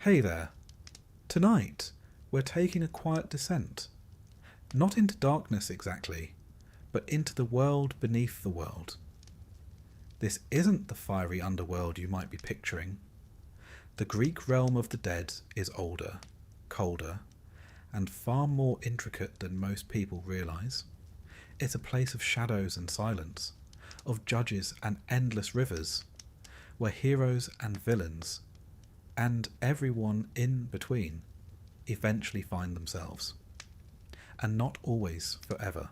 Hey there. Tonight, we're taking a quiet descent. Not into darkness exactly, but into the world beneath the world. This isn't the fiery underworld you might be picturing. The Greek realm of the dead is older, colder, and far more intricate than most people realise. It's a place of shadows and silence, of judges and endless rivers, where heroes and villains, and everyone in between, eventually find themselves. And not always forever.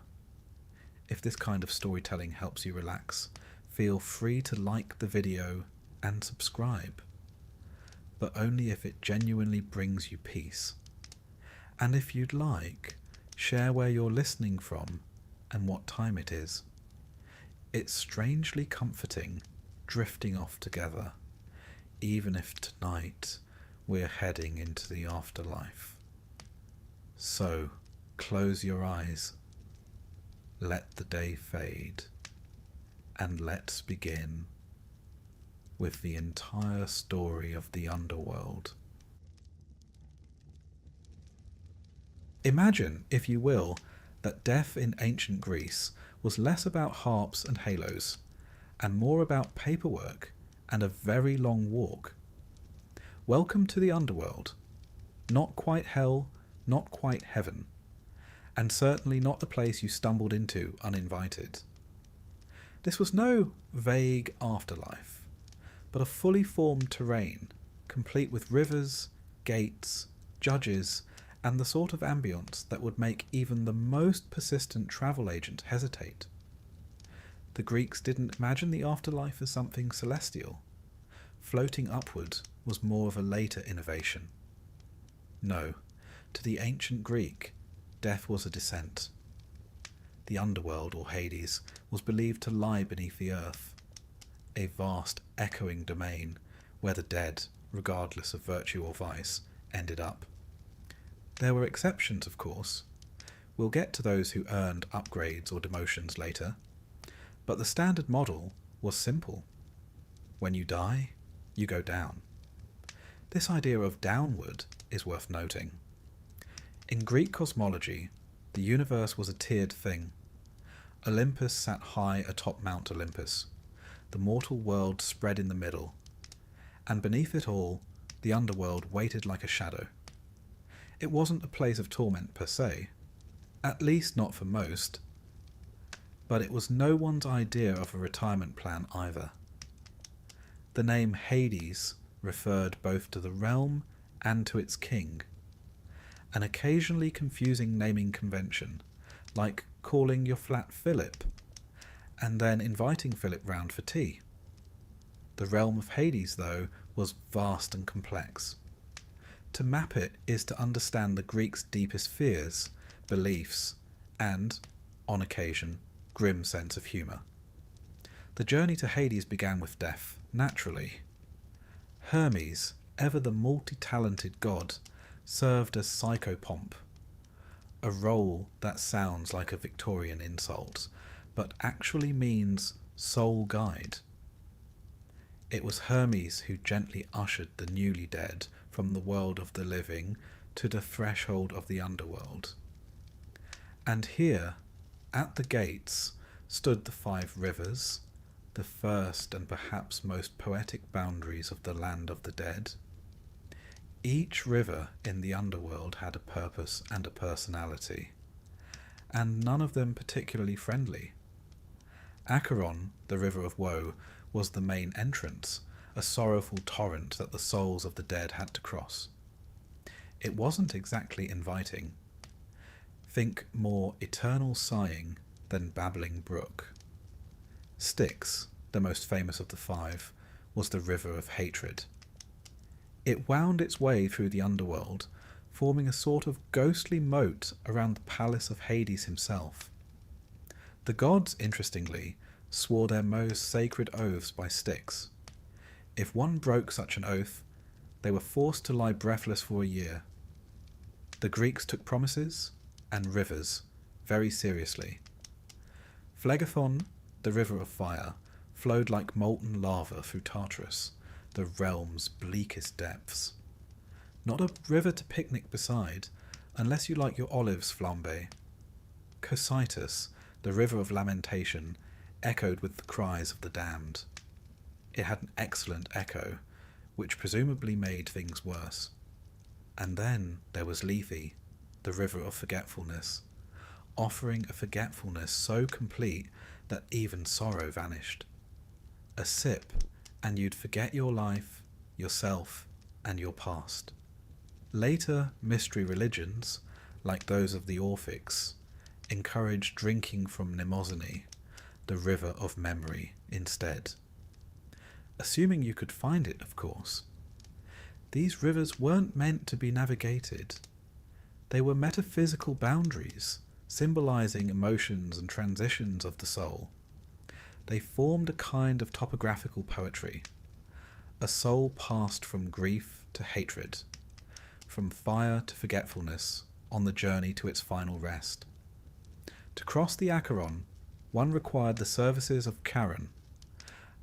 If this kind of storytelling helps you relax, feel free to like the video and subscribe, but only if it genuinely brings you peace. And if you'd like, share where you're listening from and what time it is. It's strangely comforting drifting off together, even if tonight we're heading into the afterlife. So, close your eyes, let the day fade, and let's begin with the entire story of the underworld. Imagine, if you will, that death in ancient Greece was less about harps and halos, and more about paperwork and a very long walk. Welcome to the underworld. Not quite hell, not quite heaven, and certainly not the place you stumbled into uninvited. This was no vague afterlife, but a fully formed terrain, complete with rivers, gates, judges, and the sort of ambience that would make even the most persistent travel agent hesitate. The Greeks didn't imagine the afterlife as something celestial. Floating upward was more of a later innovation. No, to the ancient Greek, death was a descent. The underworld, or Hades, was believed to lie beneath the earth, a vast echoing domain where the dead, regardless of virtue or vice, ended up. There were exceptions, of course. We'll get to those who earned upgrades or demotions later, but the standard model was simple. When you die, you go down. This idea of downward is worth noting. In Greek cosmology, the universe was a tiered thing. Olympus sat high atop Mount Olympus, the mortal world spread in the middle, and beneath it all, the underworld waited like a shadow. It wasn't a place of torment per se, at least not for most, but it was no one's idea of a retirement plan either. The name Hades referred both to the realm and to its king, an occasionally confusing naming convention, like calling your flat Philip, and then inviting Philip round for tea. The realm of Hades, though, was vast and complex. To map it is to understand the Greeks' deepest fears, beliefs, and, on occasion, grim sense of humour. The journey to Hades began with death, naturally. Hermes, ever the multi-talented god, served as psychopomp, a role that sounds like a Victorian insult, but actually means soul guide. It was Hermes who gently ushered the newly dead from the world of the living to the threshold of the underworld. And here, at the gates, stood the 5 rivers, the first and perhaps most poetic boundaries of the land of the dead. Each river in the underworld had a purpose and a personality, and none of them particularly friendly. Acheron, the river of woe, was the main entrance, a sorrowful torrent that the souls of the dead had to cross. It wasn't exactly inviting. Think more eternal sighing than babbling brook. Styx, the most famous of the 5, was the river of hatred. It wound its way through the underworld, forming a sort of ghostly moat around the palace of Hades himself. The gods, interestingly, swore their most sacred oaths by Styx. If one broke such an oath, they were forced to lie breathless for a year. The Greeks took promises and rivers very seriously. Phlegethon, the river of fire, flowed like molten lava through Tartarus, the realm's bleakest depths. not a river to picnic beside, unless you like your olives flambé. Cocytus, the river of lamentation, echoed with the cries of the damned. It had an excellent echo, which presumably made things worse. And then there was Lethe, the river of forgetfulness, offering a forgetfulness so complete that even sorrow vanished. A sip, and you'd forget your life, yourself, and your past. Later mystery religions, like those of the Orphics, encouraged drinking from Mnemosyne, the river of memory, instead. Assuming you could find it, of course. These rivers weren't meant to be navigated. They were metaphysical boundaries, symbolizing emotions and transitions of the soul. They formed a kind of topographical poetry. A soul passed from grief to hatred, from fire to forgetfulness, on the journey to its final rest. To cross the Acheron, one required the services of Charon,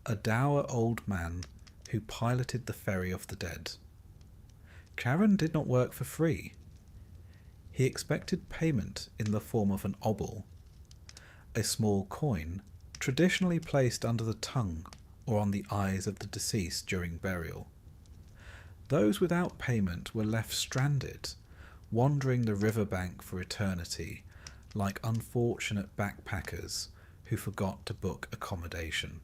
a dour old man who piloted the ferry of the dead. Charon did not work for free. He expected payment in the form of an obol, a small coin traditionally placed under the tongue or on the eyes of the deceased during burial. Those without payment were left stranded, wandering the riverbank for eternity, like unfortunate backpackers who forgot to book accommodation.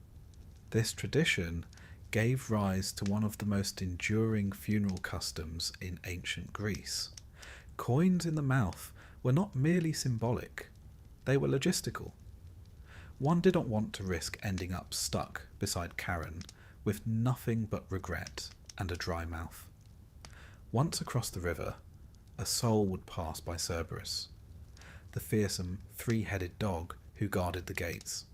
This tradition gave rise to one of the most enduring funeral customs in ancient Greece. Coins in the mouth were not merely symbolic, they were logistical. One did not want to risk ending up stuck beside Charon with nothing but regret and a dry mouth. Once across the river, a soul would pass by Cerberus, the fearsome three-headed dog who guarded the gates.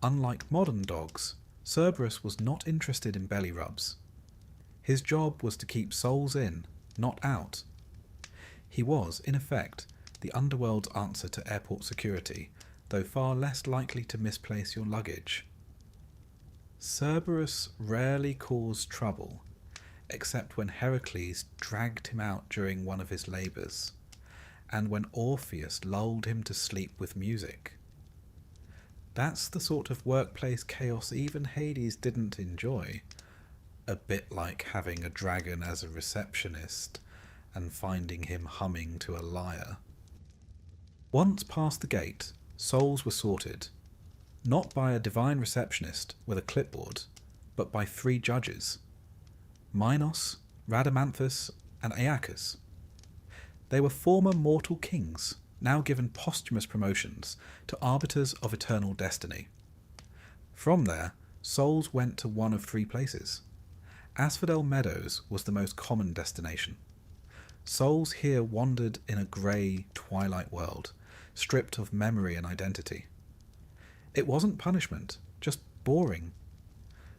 Unlike modern dogs, Cerberus was not interested in belly rubs. His job was to keep souls in, not out. He was, in effect, the underworld's answer to airport security, though far less likely to misplace your luggage. Cerberus rarely caused trouble, except when Heracles dragged him out during one of his labours, and when Orpheus lulled him to sleep with music. That's the sort of workplace chaos even Hades didn't enjoy, a bit like having a dragon as a receptionist and finding him humming to a lyre. Once past the gate, souls were sorted, not by a divine receptionist with a clipboard, but by 3 judges, Minos, Rhadamanthus, and Aeacus. They were former mortal kings, now given posthumous promotions to arbiters of eternal destiny. From there, souls went to one of 3 places. Asphodel Meadows was the most common destination. Souls here wandered in a grey, twilight world, stripped of memory and identity. It wasn't punishment, just boring.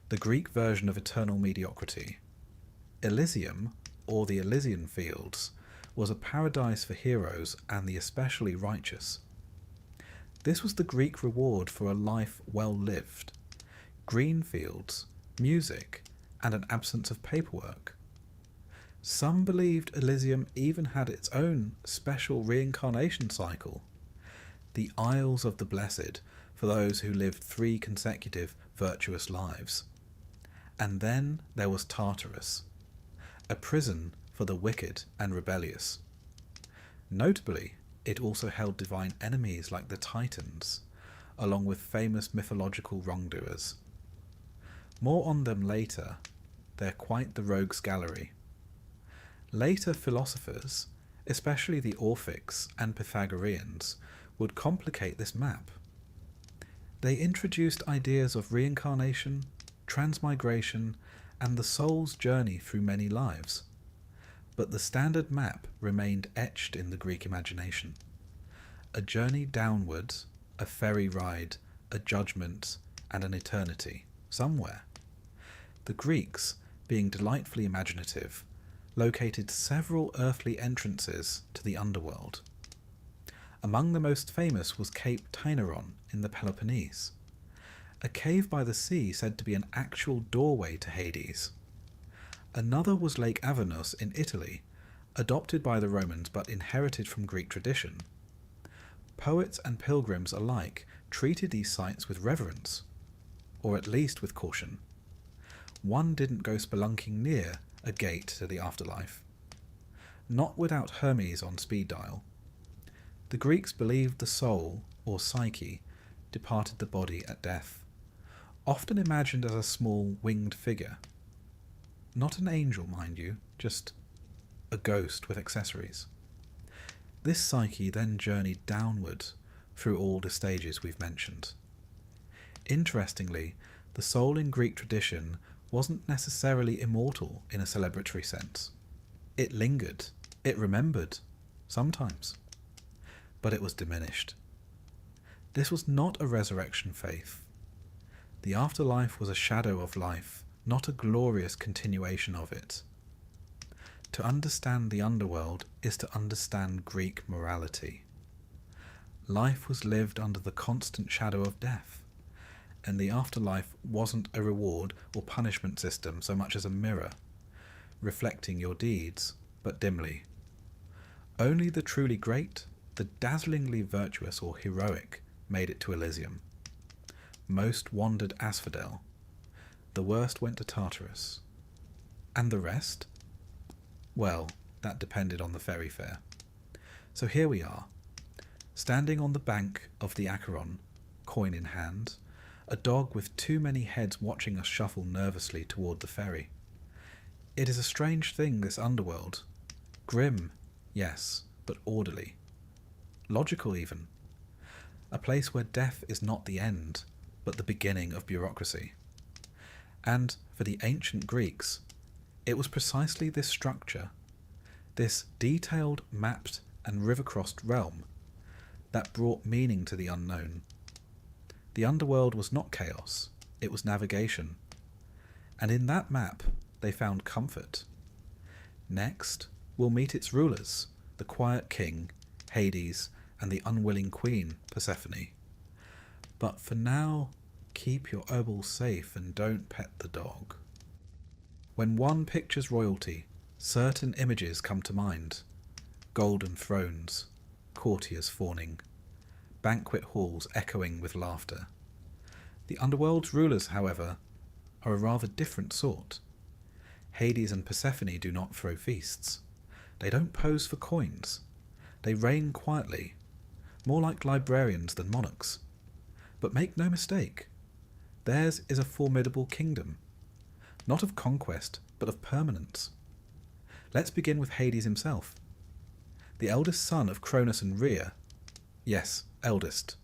The Greek version of eternal mediocrity. Elysium, or the Elysian Fields, was a paradise for heroes and the especially righteous. This was the Greek reward for a life well lived. Green fields, music, and an absence of paperwork. Some believed Elysium even had its own special reincarnation cycle. The Isles of the Blessed for those who lived 3 consecutive virtuous lives. And then there was Tartarus, a prison for the wicked and rebellious. Notably, it also held divine enemies like the Titans, along with famous mythological wrongdoers. More on them later, they're quite the rogues gallery. Later philosophers, especially the Orphics and Pythagoreans, would complicate this map. They introduced ideas of reincarnation, transmigration, and the soul's journey through many lives. But the standard map remained etched in the Greek imagination. A journey downwards, a ferry ride, a judgment, and an eternity, somewhere. The Greeks, being delightfully imaginative, located several earthly entrances to the underworld. Among the most famous was Cape Tainaron in the Peloponnese, a cave by the sea said to be an actual doorway to Hades. Another was Lake Avernus in Italy, adopted by the Romans but inherited from Greek tradition. Poets and pilgrims alike treated these sites with reverence, or at least with caution. One didn't go spelunking near a gate to the afterlife. Not without Hermes on speed dial. The Greeks believed the soul, or psyche, departed the body at death, often imagined as a small winged figure. Not an angel, mind you, just a ghost with accessories. This psyche then journeyed downward through all the stages we've mentioned. Interestingly, the soul in Greek tradition wasn't necessarily immortal in a celebratory sense. It lingered, it remembered, sometimes, but it was diminished. This was not a resurrection faith. The afterlife was a shadow of life, not a glorious continuation of it. To understand the underworld is to understand Greek morality. Life was lived under the constant shadow of death, and the afterlife wasn't a reward or punishment system so much as a mirror, reflecting your deeds, but dimly. Only the truly great, the dazzlingly virtuous or heroic, made it to Elysium. Most wandered asphodel. The worst went to Tartarus. And the rest? Well, that depended on the ferry fare. So here we are, standing on the bank of the Acheron, coin in hand, a dog with too many heads watching us shuffle nervously toward the ferry. It is a strange thing, this underworld. Grim, yes, but orderly. Logical even. A place where death is not the end, but the beginning of bureaucracy. And for the ancient Greeks, it was precisely this structure, this detailed, mapped and river-crossed realm, that brought meaning to the unknown. The underworld was not chaos, it was navigation. And in that map, they found comfort. Next, we'll meet its rulers, the quiet king, Hades, and the unwilling queen, Persephone. But for now, keep your obol safe and don't pet the dog. When one pictures royalty, certain images come to mind. Golden thrones, courtiers fawning, banquet halls echoing with laughter. The underworld's rulers, however, are a rather different sort. Hades and Persephone do not throw feasts. They don't pose for coins. They reign quietly, more like librarians than monarchs. But make no mistake, theirs is a formidable kingdom, not of conquest, but of permanence. Let's begin with Hades himself, the eldest son of Cronus and Rhea. Yes, eldest,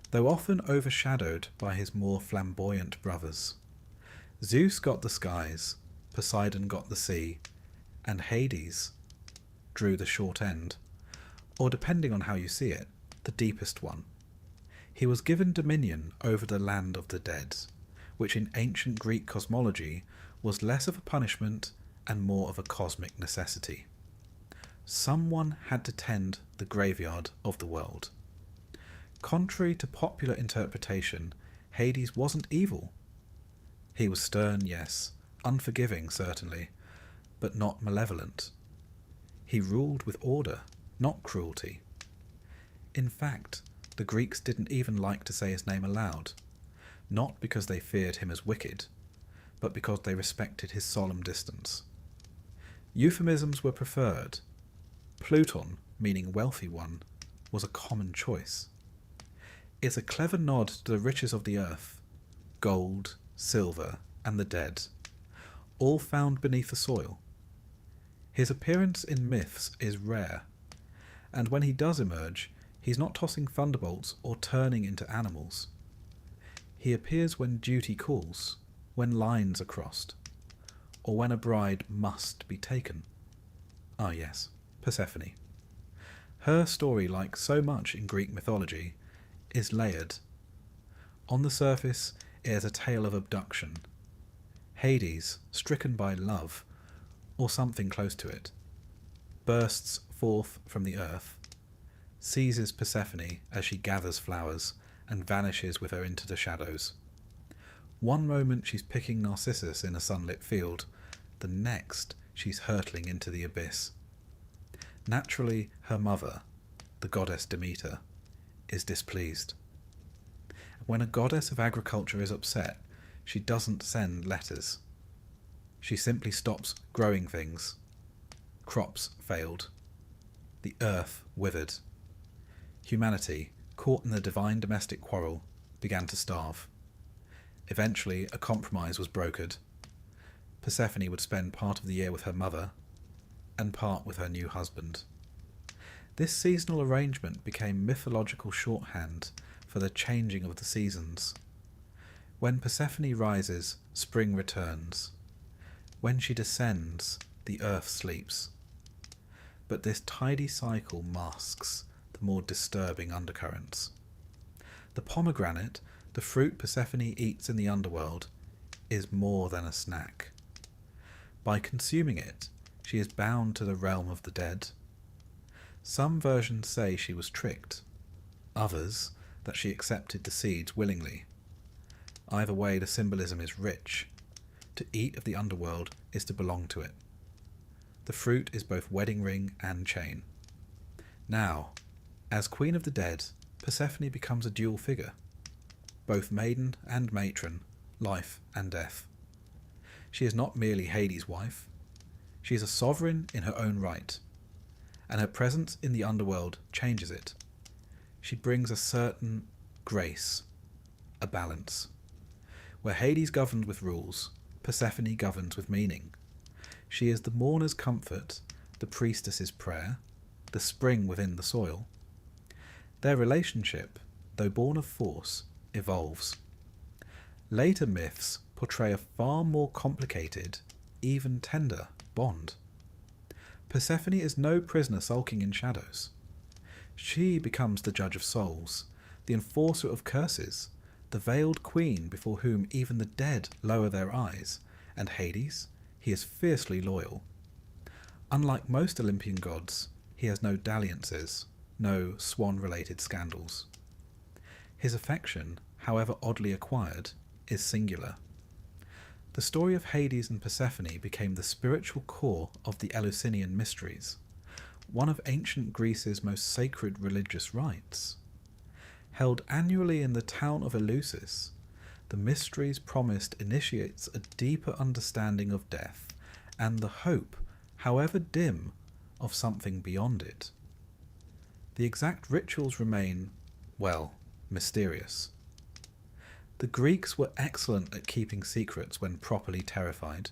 though often overshadowed by his more flamboyant brothers. Zeus got the skies, Poseidon got the sea, and Hades drew the short end, or depending on how you see it, the deepest one. He was given dominion over the land of the dead, which in ancient Greek cosmology was less of a punishment and more of a cosmic necessity. Someone had to tend the graveyard of the world. Contrary to popular interpretation, Hades wasn't evil. He was stern, yes, unforgiving, certainly, but not malevolent. He ruled with order, not cruelty. In fact, the Greeks didn't even like to say his name aloud, not because they feared him as wicked, but because they respected his solemn distance. Euphemisms were preferred. Pluton, meaning wealthy one, was a common choice. It's a clever nod to the riches of the earth, gold, silver, and the dead, all found beneath the soil. His appearance in myths is rare, and when he does emerge, he's not tossing thunderbolts or turning into animals. He appears when duty calls, when lines are crossed, or when a bride must be taken. Ah yes, Persephone. Her story, like so much in Greek mythology, is layered. On the surface, it is a tale of abduction. Hades, stricken by love, or something close to it, bursts forth from the earth, seizes Persephone as she gathers flowers, and vanishes with her into the shadows. One moment she's picking narcissus in a sunlit field, the next she's hurtling into the abyss. Naturally, her mother, the goddess Demeter, is displeased. When a goddess of agriculture is upset, she doesn't send letters. She simply stops growing things. Crops failed. The earth withered. Humanity, caught in the divine domestic quarrel, began to starve. Eventually, a compromise was brokered. Persephone would spend part of the year with her mother and part with her new husband. This seasonal arrangement became mythological shorthand for the changing of the seasons. When Persephone rises, spring returns. When she descends, the earth sleeps. But this tidy cycle masks the more disturbing undercurrents. The pomegranate, the fruit Persephone eats in the underworld, is more than a snack. By consuming it, she is bound to the realm of the dead. Some versions say she was tricked, others that she accepted the seeds willingly. Either way, the symbolism is rich. To eat of the underworld is to belong to it. The fruit is both wedding ring and chain. Now, as Queen of the Dead, Persephone becomes a dual figure, both maiden and matron, life and death. She is not merely Hades' wife. She is a sovereign in her own right, and her presence in the underworld changes it. She brings a certain grace, a balance. Where Hades governs with rules, Persephone governs with meaning. She is the mourner's comfort, the priestess's prayer, the spring within the soil. Their relationship, though born of force, evolves. Later myths portray a far more complicated, even tender, bond. Persephone is no prisoner sulking in shadows. She becomes the judge of souls, the enforcer of curses, the veiled queen before whom even the dead lower their eyes, and Hades, he is fiercely loyal. Unlike most Olympian gods, he has no dalliances, no swan-related scandals. His affection, however oddly acquired, is singular. The story of Hades and Persephone became the spiritual core of the Eleusinian mysteries, one of ancient Greece's most sacred religious rites. Held annually in the town of Eleusis, the mysteries promised initiates a deeper understanding of death and the hope, however dim, of something beyond it. The exact rituals remain, well, mysterious. The Greeks were excellent at keeping secrets when properly terrified,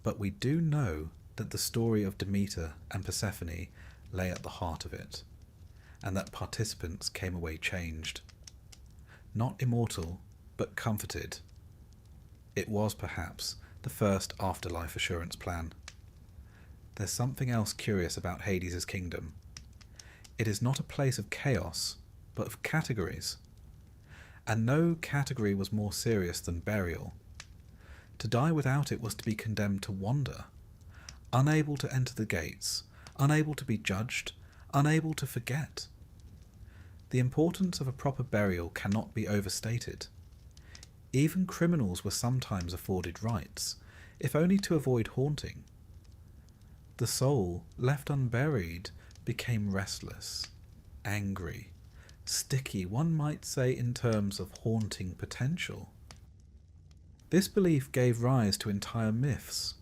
but we do know that the story of Demeter and Persephone lay at the heart of it, and that participants came away changed. Not immortal, but comforted. It was perhaps the first afterlife assurance plan. There's something else curious about Hades' kingdom. It is not a place of chaos, but of categories. And no category was more serious than burial. To die without it was to be condemned to wander, unable to enter the gates, unable to be judged, unable to forget. The importance of a proper burial cannot be overstated. Even criminals were sometimes afforded rites, if only to avoid haunting. The soul, left unburied, became restless, angry, sticky, one might say in terms of haunting potential. This belief gave rise to entire myths.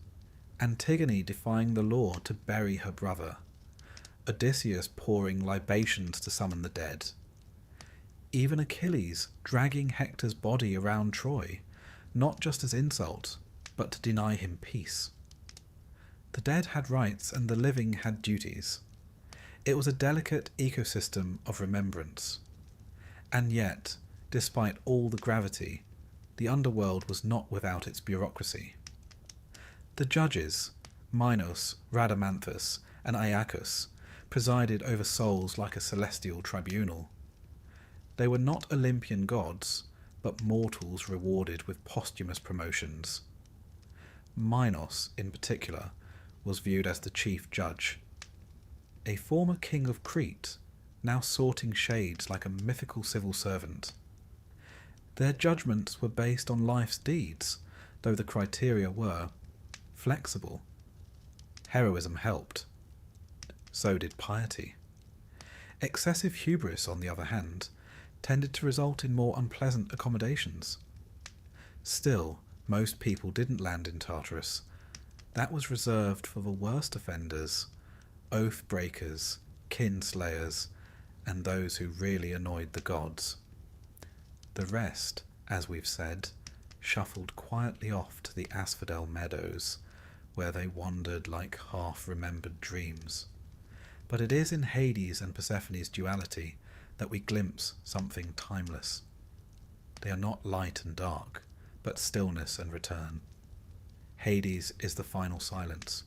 Antigone defying the law to bury her brother, Odysseus pouring libations to summon the dead, even Achilles dragging Hector's body around Troy, not just as insult, but to deny him peace. The dead had rights and the living had duties. It was a delicate ecosystem of remembrance. And yet, despite all the gravity, the underworld was not without its bureaucracy. The judges, Minos, Rhadamanthus, and Iacchus, presided over souls like a celestial tribunal. They were not Olympian gods, but mortals rewarded with posthumous promotions. Minos, in particular, was viewed as the chief judge. A former king of Crete, now sorting shades like a mythical civil servant. Their judgments were based on life's deeds, though the criteria were flexible. Heroism helped. So did piety. Excessive hubris, on the other hand, tended to result in more unpleasant accommodations. Still, most people didn't land in Tartarus. That was reserved for the worst offenders, oath breakers, kinslayers, and those who really annoyed the gods. The rest, as we've said, shuffled quietly off to the asphodel meadows, where they wandered like half-remembered dreams. But it is in Hades and Persephone's duality that we glimpse something timeless. They are not light and dark, but stillness and return. Hades is the final silence.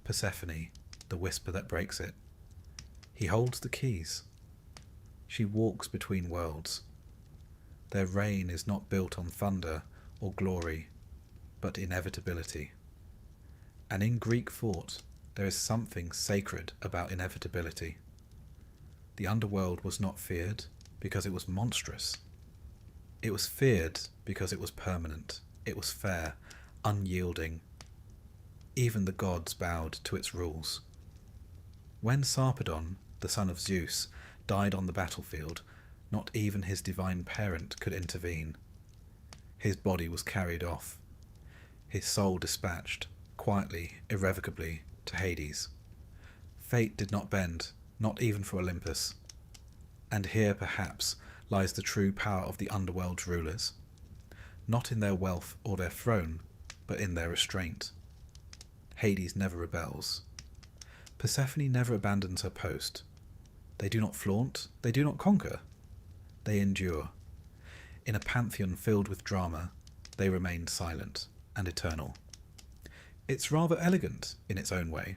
Persephone, the whisper that breaks it. He holds the keys. She walks between worlds. Their reign is not built on thunder or glory, but inevitability. And in Greek thought, there is something sacred about inevitability. The underworld was not feared because it was monstrous. It was feared because it was permanent. It was fair, unyielding. Even the gods bowed to its rules. When Sarpedon, the son of Zeus, died on the battlefield, not even his divine parent could intervene. His body was carried off, his soul dispatched, quietly, irrevocably, to Hades. Fate did not bend, not even for Olympus. And here, perhaps, lies the true power of the underworld's rulers. Not in their wealth or their throne, but in their restraint. Hades never rebels. Persephone never abandons her post. They do not flaunt, they do not conquer. They endure. In a pantheon filled with drama, they remain silent and eternal. It's rather elegant in its own way.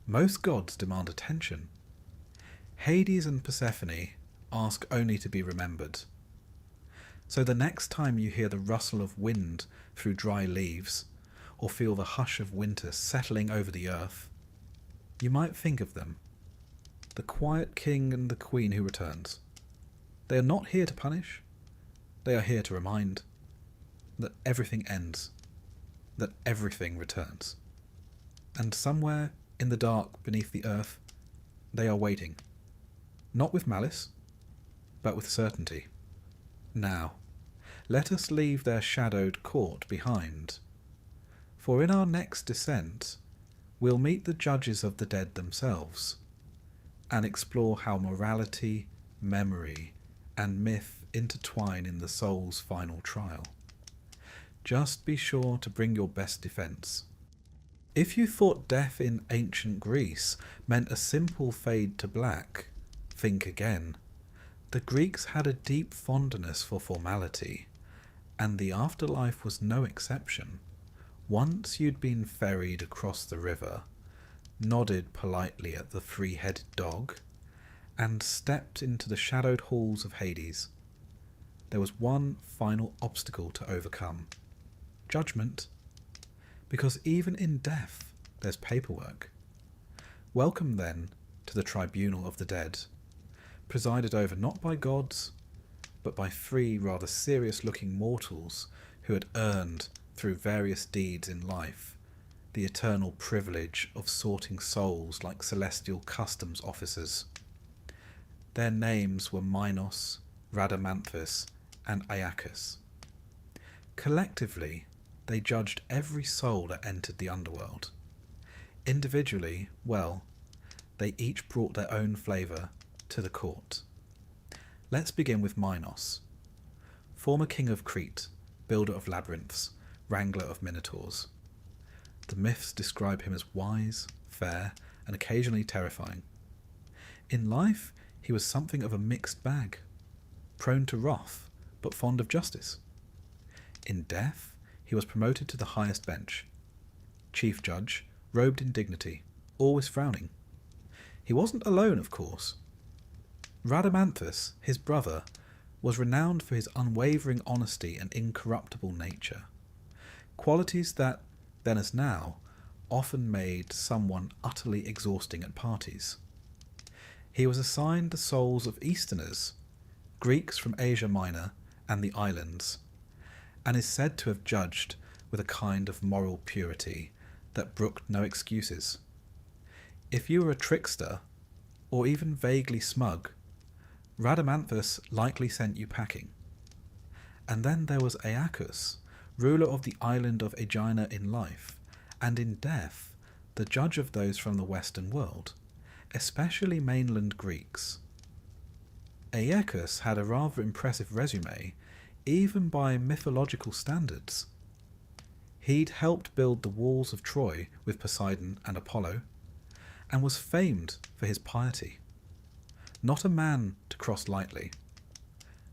Most gods demand attention. Hades and Persephone ask only to be remembered. So the next time you hear the rustle of wind through dry leaves, or feel the hush of winter settling over the earth, you might think of them, the quiet king and the queen who returns. They are not here to punish. They are here to remind that everything ends, that everything returns. And somewhere in the dark beneath the earth, they are waiting, not with malice, but with certainty. Now, let us leave their shadowed court behind, for in our next descent, we'll meet the judges of the dead themselves, and explore how morality, memory, and myth intertwine in the soul's final trial. Just be sure to bring your best defense. If you thought death in ancient Greece meant a simple fade to black, think again. The Greeks had a deep fondness for formality, and the afterlife was no exception. Once you'd been ferried across the river, nodded politely at the three-headed dog, and stepped into the shadowed halls of Hades, there was one final obstacle to overcome. Judgment. Because even in death, there's paperwork. Welcome, then, to the tribunal of the dead, presided over not by gods, but by three rather serious-looking mortals who had earned, through various deeds in life, the eternal privilege of sorting souls like celestial customs officers. Their names were Minos, Rhadamanthus, and Iacchus. Collectively, they judged every soul that entered the underworld. Individually, well, they each brought their own flavour to the court. Let's begin with Minos, former king of Crete, builder of labyrinths, wrangler of minotaurs. The myths describe him as wise, fair, and occasionally terrifying. In life, he was something of a mixed bag, prone to wrath, but fond of justice. In death, he was promoted to the highest bench, chief judge, robed in dignity, always frowning. He wasn't alone, of course. Rhadamanthus, his brother, was renowned for his unwavering honesty and incorruptible nature, qualities that, then as now, often made someone utterly exhausting at parties. He was assigned the souls of Easterners, Greeks from Asia Minor and the islands, and is said to have judged with a kind of moral purity that brooked no excuses. If you were a trickster, or even vaguely smug, Rhadamanthus likely sent you packing. And then there was Aeacus, ruler of the island of Aegina in life, and in death, the judge of those from the Western world, especially mainland Greeks. Aeacus had a rather impressive resume, even by mythological standards. He'd helped build the walls of Troy with Poseidon and Apollo, and was famed for his piety. Not a man to cross lightly.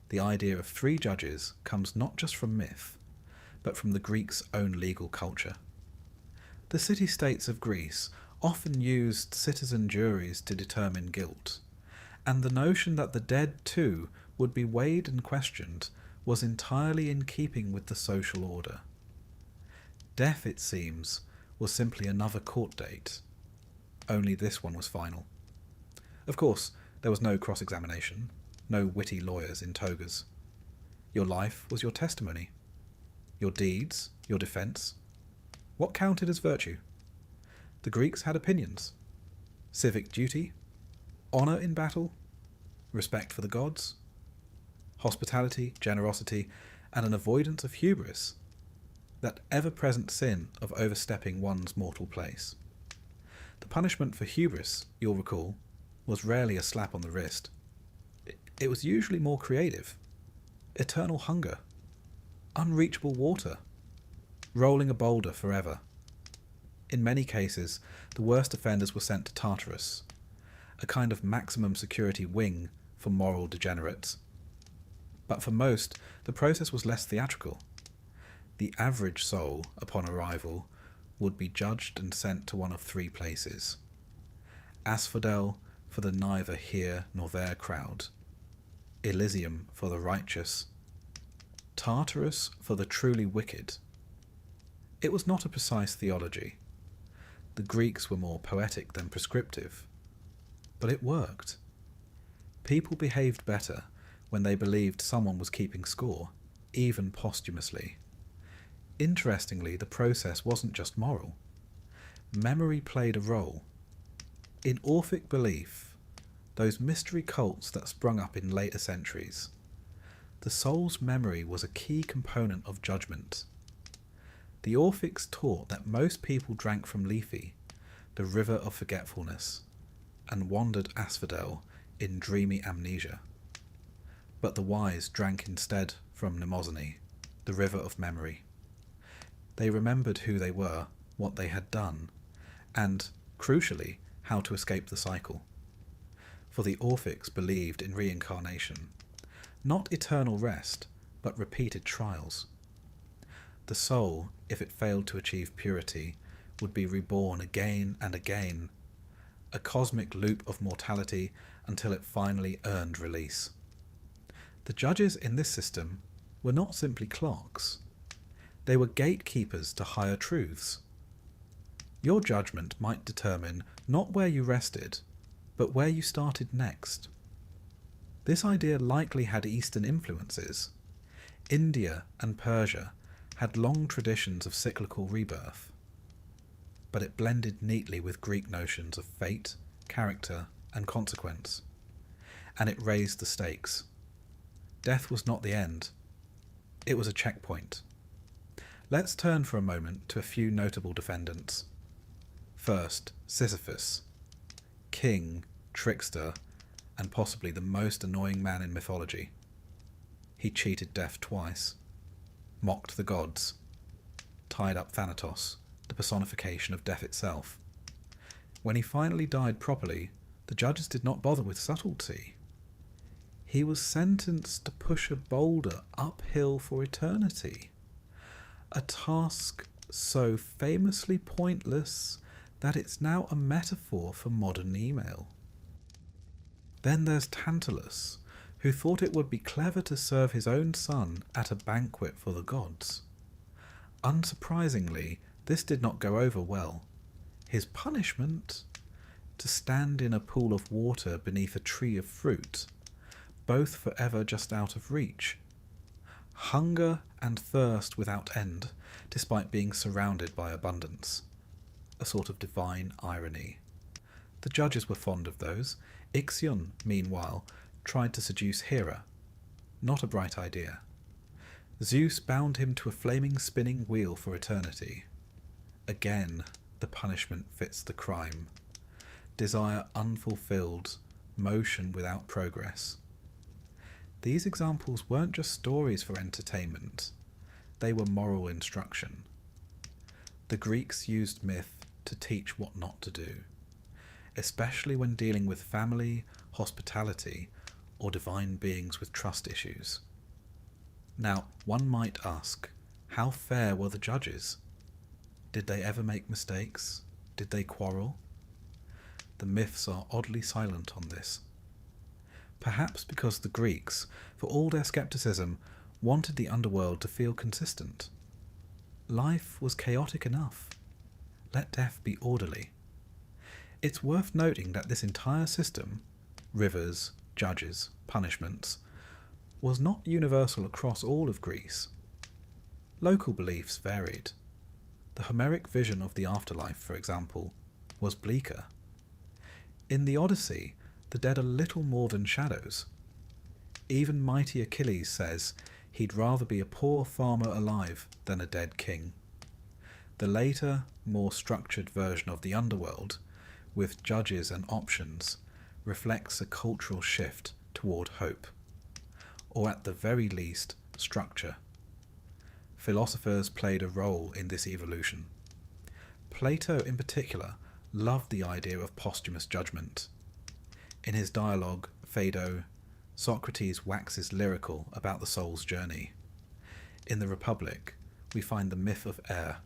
The idea of 3 judges comes not just from myth, but from the Greeks' own legal culture. The city-states of Greece often used citizen juries to determine guilt, and the notion that the dead too would be weighed and questioned was entirely in keeping with the social order. Death, it seems, was simply another court date, only this one was final. Of course, there was no cross-examination, no witty lawyers in togas. Your life was your testimony. Your deeds, your defence. What counted as virtue? The Greeks had opinions. Civic duty, honour in battle, respect for the gods, hospitality, generosity, and an avoidance of hubris, that ever-present sin of overstepping one's mortal place. The punishment for hubris, you'll recall, was rarely a slap on the wrist. It was usually more creative. Eternal hunger, unreachable water, rolling a boulder forever. In many cases, the worst offenders were sent to Tartarus, a kind of maximum security wing for moral degenerates. But for most, the process was less theatrical. The average soul, upon arrival, would be judged and sent to one of 3 places. Asphodel for the neither here nor there crowd, Elysium for the righteous, Tartarus for the truly wicked. It was not a precise theology. The Greeks were more poetic than prescriptive. But it worked. People behaved better when they believed someone was keeping score, even posthumously. Interestingly, the process wasn't just moral. Memory played a role. In Orphic belief, those mystery cults that sprung up in later centuries, the soul's memory was a key component of judgment. The Orphics taught that most people drank from Lethe, the river of forgetfulness, and wandered asphodel in dreamy amnesia. But the wise drank instead from Mnemosyne, the river of memory. They remembered who they were, what they had done, and, crucially, how to escape the cycle. For the Orphics believed in reincarnation, not eternal rest, but repeated trials. The soul, if it failed to achieve purity, would be reborn again and again, a cosmic loop of mortality until it finally earned release. The judges in this system were not simply clocks. They were gatekeepers to higher truths. Your judgment might determine not where you rested, but where you started next. This idea likely had Eastern influences. India and Persia had long traditions of cyclical rebirth, but it blended neatly with Greek notions of fate, character, and consequence, and it raised the stakes. Death was not the end. It was a checkpoint. Let's turn for a moment to a few notable defendants. First, Sisyphus, king, trickster, and possibly the most annoying man in mythology. He cheated death twice, mocked the gods, tied up Thanatos, the personification of death itself. When he finally died properly, the judges did not bother with subtlety. He was sentenced to push a boulder uphill for eternity, a task so famously pointless that it's now a metaphor for modern email. Then there's Tantalus, who thought it would be clever to serve his own son at a banquet for the gods. Unsurprisingly, this did not go over well. His punishment? To stand in a pool of water beneath a tree of fruit, both forever just out of reach. hunger and thirst without end, despite being surrounded by abundance. A sort of divine irony. The judges were fond of those. Ixion, meanwhile, tried to seduce Hera. Not a bright idea. Zeus bound him to a flaming spinning wheel for eternity. Again, the punishment fits the crime. Desire unfulfilled, motion without progress. These examples weren't just stories for entertainment. They were moral instruction. The Greeks used myth to teach what not to do, especially when dealing with family, hospitality, or divine beings with trust issues. Now, one might ask, how fair were the judges? Did they ever make mistakes? Did they quarrel? The myths are oddly silent on this. Perhaps because the Greeks, for all their skepticism, wanted the underworld to feel consistent. Life was chaotic enough. Let death be orderly. It's worth noting that this entire system, rivers, judges, punishments, was not universal across all of Greece. Local beliefs varied. The Homeric vision of the afterlife, for example, was bleaker. In the Odyssey, the dead are little more than shadows. Even mighty Achilles says he'd rather be a poor farmer alive than a dead king. The later, more structured version of the underworld, with judges and options, reflects a cultural shift toward hope, or at the very least, structure. Philosophers played a role in this evolution. Plato, in particular, loved the idea of posthumous judgment. In his dialogue, Phaedo, Socrates waxes lyrical about the soul's journey. In the Republic, we find the myth of Air,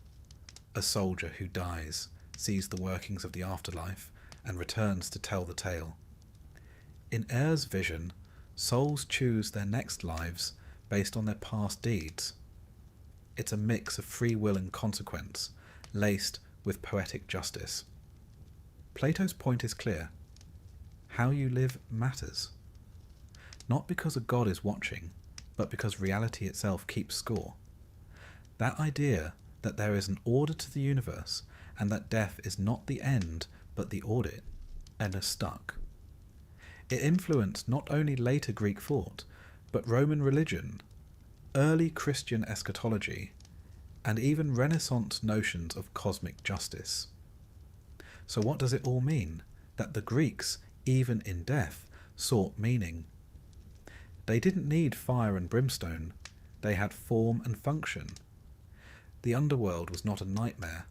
a soldier who dies, sees the workings of the afterlife, and returns to tell the tale. In Air's vision, souls choose their next lives based on their past deeds. It's a mix of free will and consequence, laced with poetic justice. Plato's point is clear. How you live matters. Not because a god is watching, but because reality itself keeps score. That idea that there is an order to the universe and that death is not the end but the audit, and is stuck. It influenced not only later Greek thought, but Roman religion, early Christian eschatology, and even Renaissance notions of cosmic justice. So what does it all mean? That the Greeks, even in death, sought meaning. They didn't need fire and brimstone. They had form and function. The underworld was not a nightmare.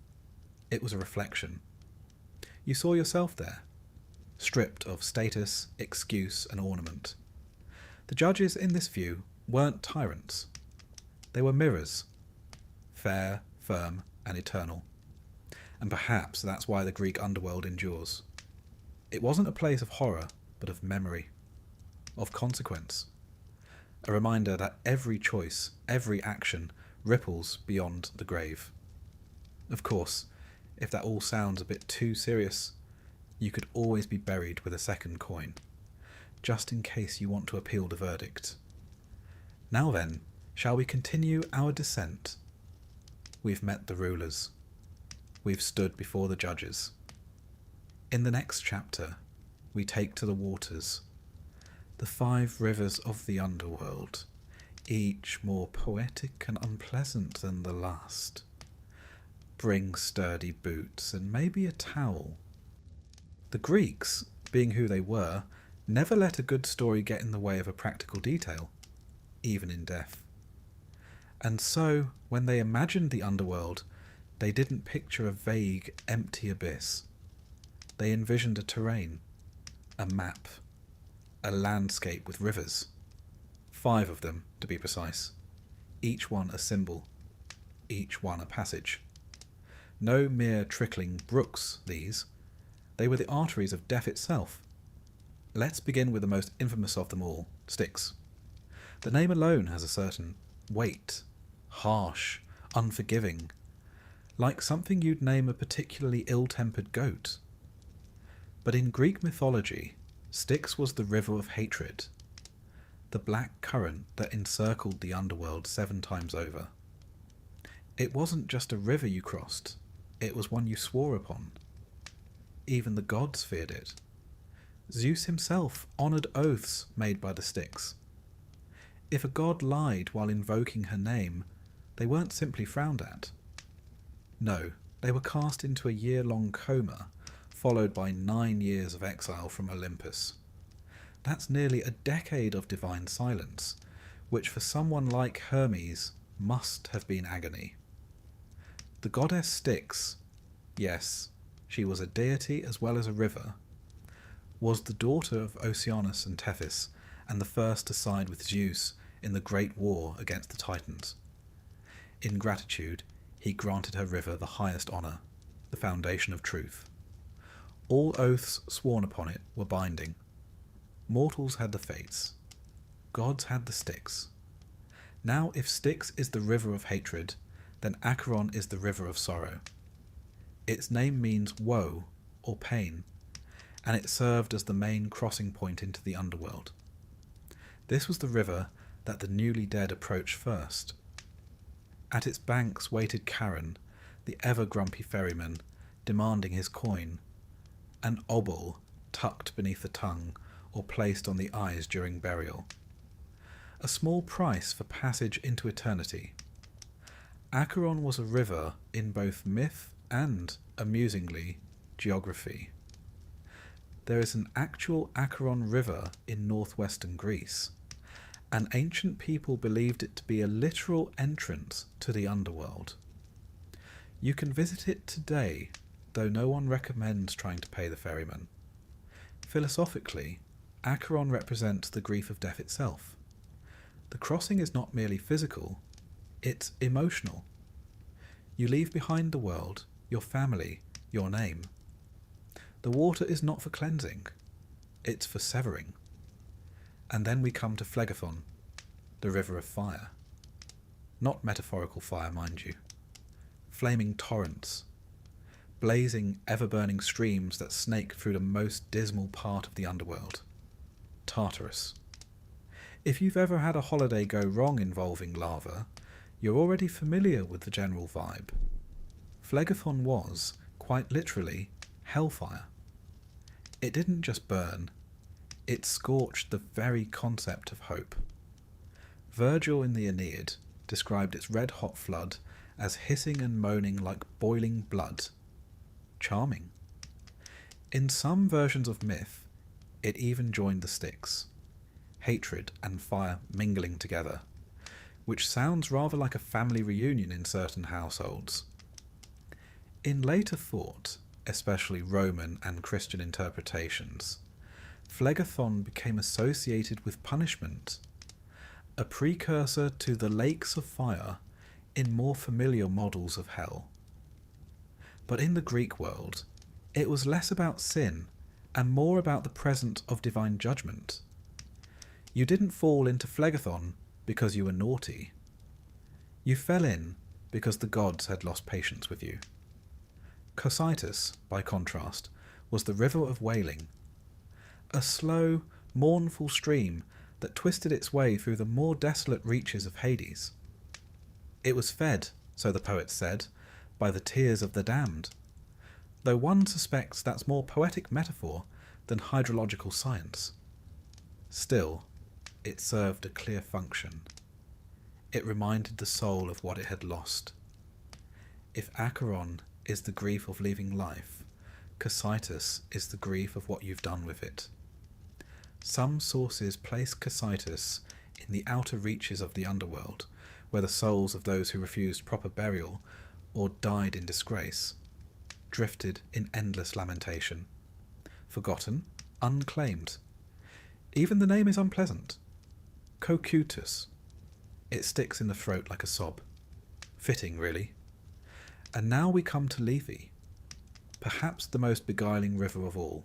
It was a reflection. You saw yourself there, stripped of status, excuse, and ornament. The judges in this view weren't tyrants. They were mirrors, fair, firm, and eternal. And perhaps that's why the Greek underworld endures. It wasn't a place of horror, but of memory, of consequence. A reminder that every choice, every action, ripples beyond the grave. Of course, if that all sounds a bit too serious, you could always be buried with a second coin, just in case you want to appeal the verdict. Now then, shall we continue our descent? We've met the rulers. We've stood before the judges. In the next chapter, we take to the waters, the 5 rivers of the underworld, each more poetic and unpleasant than the last. Bring sturdy boots and maybe a towel. The Greeks, being who they were, never let a good story get in the way of a practical detail, even in death. And so, when they imagined the underworld, they didn't picture a vague, empty abyss. They envisioned a terrain, a map, a landscape with rivers. 5 of them, to be precise. Each one a symbol, each one a passage. No mere trickling brooks, these. They were the arteries of death itself. Let's begin with the most infamous of them all, Styx. The name alone has a certain weight, harsh, unforgiving, like something you'd name a particularly ill-tempered goat. But in Greek mythology, Styx was the river of hatred. the black current that encircled the underworld 7 times over. It wasn't just a river you crossed, it was one you swore upon. Even the gods feared it. Zeus himself honoured oaths made by the Styx. If a god lied while invoking her name, they weren't simply frowned at. No, they were cast into a year-long coma, followed by 9 years of exile from Olympus. That's nearly a decade of divine silence, which for someone like Hermes must have been agony. The goddess Styx, yes, she was a deity as well as a river, was the daughter of Oceanus and Tethys, and the first to side with Zeus in the great war against the Titans. In gratitude, he granted her river the highest honour, the foundation of truth. All oaths sworn upon it were binding. Mortals had the fates. Gods had the Styx. Now if Styx is the river of hatred, then Acheron is the river of sorrow. Its name means woe or pain, and it served as the main crossing point into the underworld. This was the river that the newly dead approached first. At its banks waited Charon, the ever-grumpy ferryman, demanding his coin, an obol tucked beneath the tongue or placed on the eyes during burial. A small price for passage into eternity. Acheron was a river in both myth and, amusingly, geography. There is an actual Acheron river in northwestern Greece, and ancient people believed it to be a literal entrance to the underworld. You can visit it today, though no one recommends trying to pay the ferryman. Philosophically, Acheron represents the grief of death itself. The crossing is not merely physical, it's emotional. You leave behind the world, your family, your name. The water is not for cleansing, it's for severing. And then we come to Phlegethon, the river of fire. Not metaphorical fire, mind you. Flaming torrents, blazing, ever-burning streams that snake through the most dismal part of the underworld, Tartarus. If you've ever had a holiday go wrong involving lava, you're already familiar with the general vibe. Phlegethon was, quite literally, hellfire. It didn't just burn, it scorched the very concept of hope. Virgil in the Aeneid described its red-hot flood as hissing and moaning like boiling blood. Charming. In some versions of myth, it even joined the Styx, hatred and fire mingling together, which sounds rather like a family reunion in certain households. In later thought, especially Roman and Christian interpretations, Phlegethon became associated with punishment, a precursor to the lakes of fire in more familiar models of hell. But in the Greek world, it was less about sin and more about the presence of divine judgment. You didn't fall into Phlegethon because you were naughty. You fell in because the gods had lost patience with you. Cocytus, by contrast, was the river of wailing, a slow, mournful stream that twisted its way through the more desolate reaches of Hades. It was fed, so the poet said, by the tears of the damned, though one suspects that's more poetic metaphor than hydrological science. Still, it served a clear function. It reminded the soul of what it had lost. If Acheron is the grief of leaving life, Cocytus is the grief of what you've done with it. Some sources place Cocytus in the outer reaches of the underworld, where the souls of those who refused proper burial or died in disgrace drifted in endless lamentation. Forgotten, unclaimed. Even the name is unpleasant. Cocytus. It sticks in the throat like a sob. Fitting, really. And now we come to Lethe, perhaps the most beguiling river of all,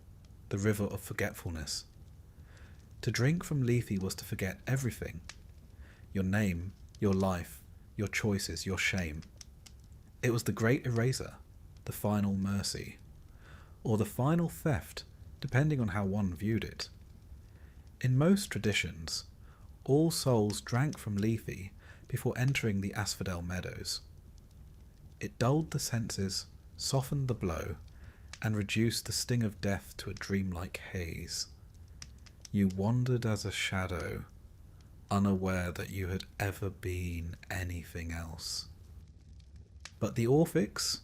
the river of forgetfulness. To drink from Lethe was to forget everything. Your name, your life, your choices, your shame. It was the great eraser, the final mercy, or the final theft, depending on how one viewed it. In most traditions, all souls drank from Lethe before entering the asphodel meadows. It dulled the senses, softened the blow, and reduced the sting of death to a dreamlike haze. You wandered as a shadow, unaware that you had ever been anything else. But the Orphics,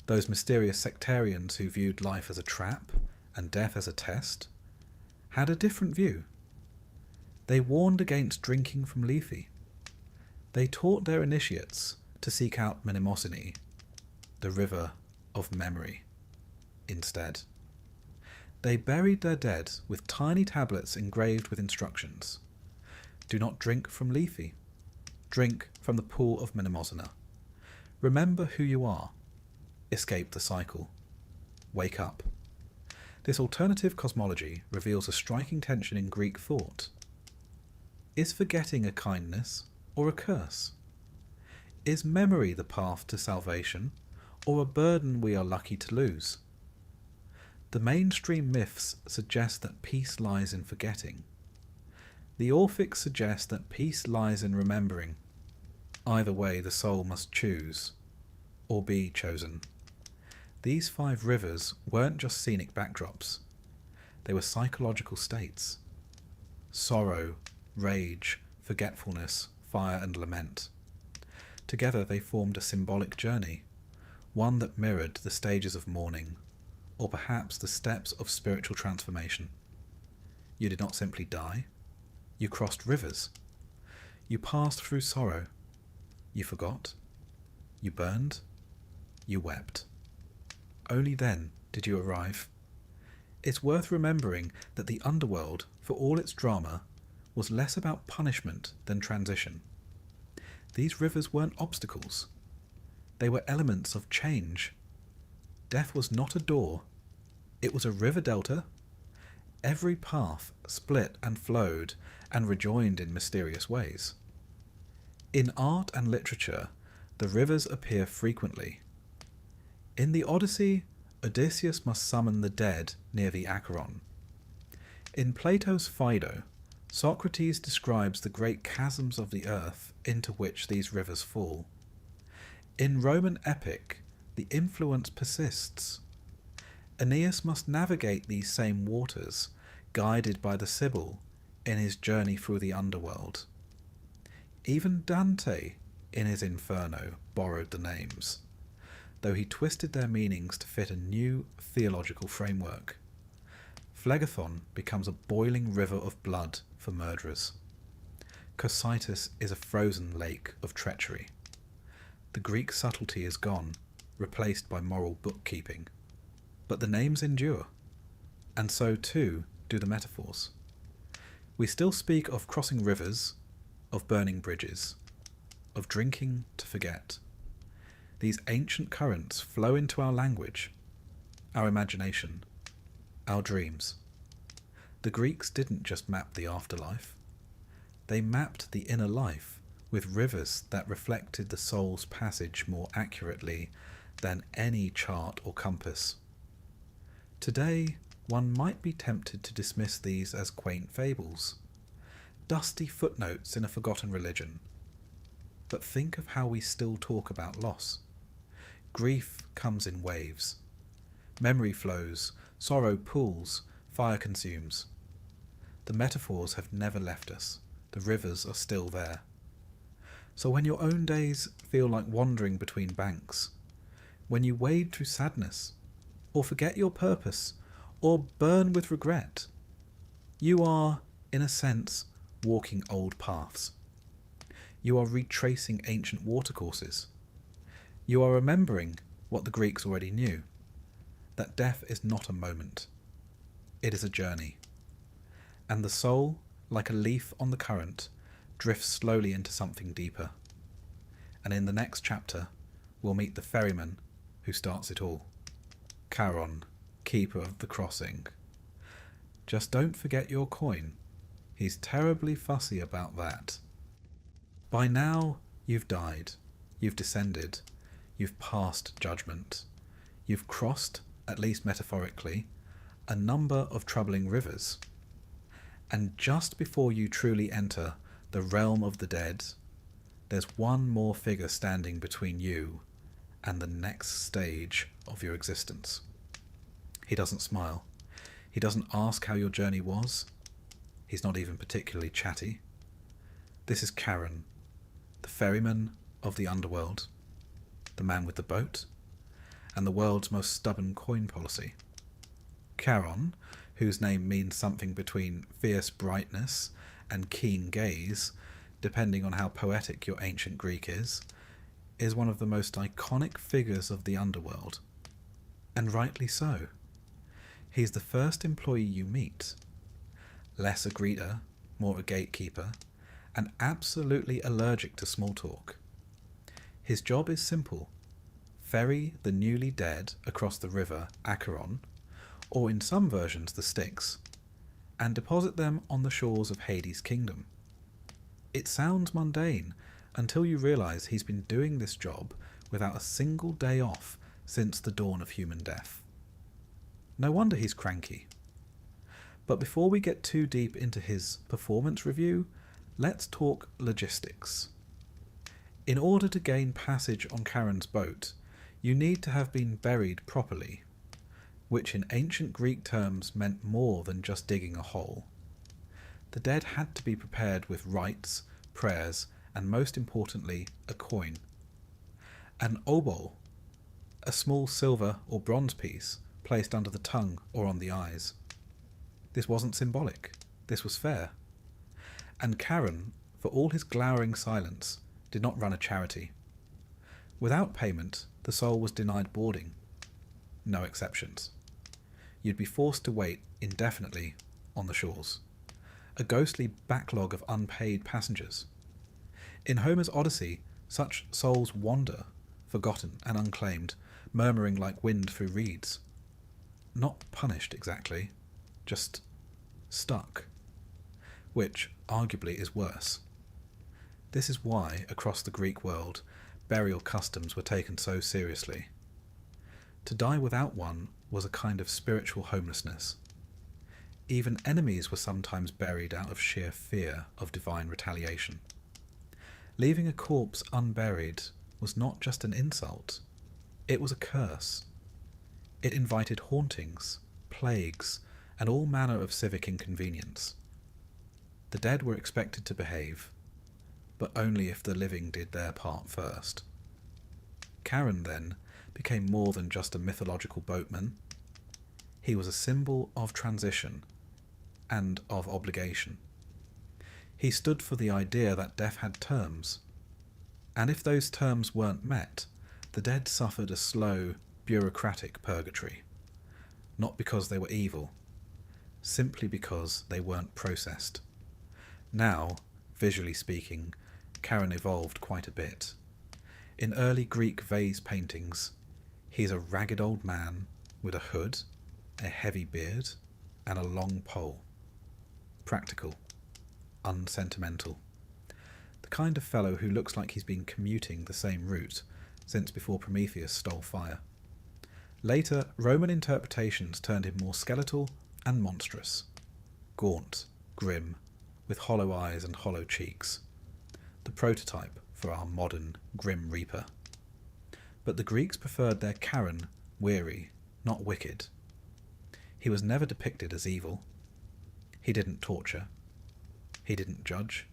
those mysterious sectarians who viewed life as a trap and death as a test, had a different view. They warned against drinking from Lethe. They taught their initiates to seek out Mnemosyne, the river of memory, instead. They buried their dead with tiny tablets engraved with instructions. Do not drink from Lethe. Drink from the pool of Mnemosyne. Remember who you are. Escape the cycle. Wake up. This alternative cosmology reveals a striking tension in Greek thought. Is forgetting a kindness or a curse? Is memory the path to salvation, or a burden we are lucky to lose? The mainstream myths suggest that peace lies in forgetting. The Orphics suggest that peace lies in remembering. Either way, the soul must choose, or be chosen. These 5 rivers weren't just scenic backdrops. They were psychological states. Sorrow, rage, forgetfulness, fire and lament. Together they formed a symbolic journey, one that mirrored the stages of mourning, or perhaps the steps of spiritual transformation. You did not simply die. You crossed rivers. You passed through sorrow. You forgot. You burned. You wept. Only then did you arrive. It's worth remembering that the underworld, for all its drama, was less about punishment than transition. These rivers weren't obstacles. They were elements of change. Death was not a door. It was a river delta. Every path split and flowed and rejoined in mysterious ways. In art and literature, the rivers appear frequently. In the Odyssey, Odysseus must summon the dead near the Acheron. In Plato's Phaedo, Socrates describes the great chasms of the earth into which these rivers fall. In Roman epic, the influence persists. Aeneas must navigate these same waters, guided by the Sibyl in his journey through the underworld. Even Dante, in his Inferno, borrowed the names, though he twisted their meanings to fit a new theological framework. Phlegethon becomes a boiling river of blood for murderers. Cocytus is a frozen lake of treachery. The Greek subtlety is gone, replaced by moral bookkeeping. But the names endure, and so too do the metaphors. We still speak of crossing rivers, of burning bridges, of drinking to forget. These ancient currents flow into our language, our imagination, our dreams. The Greeks didn't just map the afterlife. They mapped the inner life with rivers that reflected the soul's passage more accurately than any chart or compass. Today, one might be tempted to dismiss these as quaint fables, dusty footnotes in a forgotten religion. But think of how we still talk about loss. Grief comes in waves. Memory flows, sorrow pools, fire consumes. The metaphors have never left us. The rivers are still there. So when your own days feel like wandering between banks, when you wade through sadness, or forget your purpose, or burn with regret, you are, in a sense, walking old paths. You are retracing ancient watercourses. You are remembering what the Greeks already knew, that death is not a moment. It is a journey. And the soul, like a leaf on the current, drifts slowly into something deeper. And in the next chapter, we'll meet the ferryman who starts it all. Charon, keeper of the crossing. Just don't forget your coin. He's terribly fussy about that. By now, you've died. You've descended. You've passed judgment. You've crossed, at least metaphorically, a number of troubling rivers. And just before you truly enter the realm of the dead, there's one more figure standing between you and the next stage of your existence. He doesn't smile. He doesn't ask how your journey was. He's not even particularly chatty. This is Charon, the ferryman of the underworld, the man with the boat, and the world's most stubborn coin policy. Charon, whose name means something between fierce brightness and keen gaze, depending on how poetic your ancient Greek is one of the most iconic figures of the underworld. And rightly so. He's the first employee you meet. Less a greeter, more a gatekeeper, and absolutely allergic to small talk. His job is simple. Ferry the newly dead across the river Acheron, or in some versions the Styx, and deposit them on the shores of Hades' kingdom. It sounds mundane until you realise he's been doing this job without a single day off since the dawn of human death. No wonder he's cranky. But before we get too deep into his performance review, let's talk logistics. In order to gain passage on Charon's boat, you need to have been buried properly, which in ancient Greek terms meant more than just digging a hole. The dead had to be prepared with rites, prayers, and most importantly, a coin. An obol, a small silver or bronze piece placed under the tongue or on the eyes. This wasn't symbolic, this was fair. And Charon, for all his glowering silence, did not run a charity. Without payment, the soul was denied boarding. No exceptions. You'd be forced to wait indefinitely on the shores. A ghostly backlog of unpaid passengers. In Homer's Odyssey, such souls wander, forgotten and unclaimed, murmuring like wind through reeds. Not punished exactly, just stuck. Which, arguably, is worse. This is why, across the Greek world, burial customs were taken so seriously. To die without one was a kind of spiritual homelessness. Even enemies were sometimes buried out of sheer fear of divine retaliation. Leaving a corpse unburied was not just an insult, it was a curse. It invited hauntings, plagues, and all manner of civic inconvenience. The dead were expected to behave, but only if the living did their part first. Charon, then, became more than just a mythological boatman. He was a symbol of transition and of obligation. He stood for the idea that death had terms, and if those terms weren't met, the dead suffered a slow, bureaucratic purgatory, not because they were evil, simply because they weren't processed. Now, visually speaking, Charon evolved quite a bit. In early Greek vase paintings, he's a ragged old man with a hood, a heavy beard, and a long pole. Practical, unsentimental. The kind of fellow who looks like he's been commuting the same route since before Prometheus stole fire. Later, Roman interpretations turned him more skeletal and monstrous. Gaunt, grim, with hollow eyes and hollow cheeks. The prototype for our modern Grim Reaper. But the Greeks preferred their Charon weary, not wicked. He was never depicted as evil. He didn't torture. He didn't judge.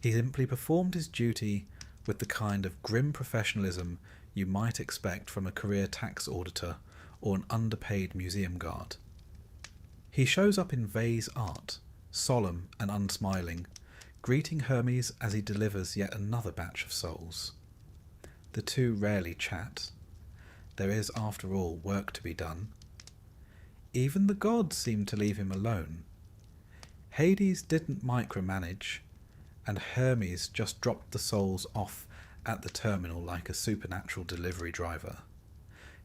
He simply performed his duty with the kind of grim professionalism you might expect from a career tax auditor or an underpaid museum guard. He shows up in vase art, solemn and unsmiling, greeting Hermes as he delivers yet another batch of souls. The two rarely chat. There is, after all, work to be done. Even the gods seem to leave him alone. Hades didn't micromanage, and Hermes just dropped the souls off at the terminal like a supernatural delivery driver.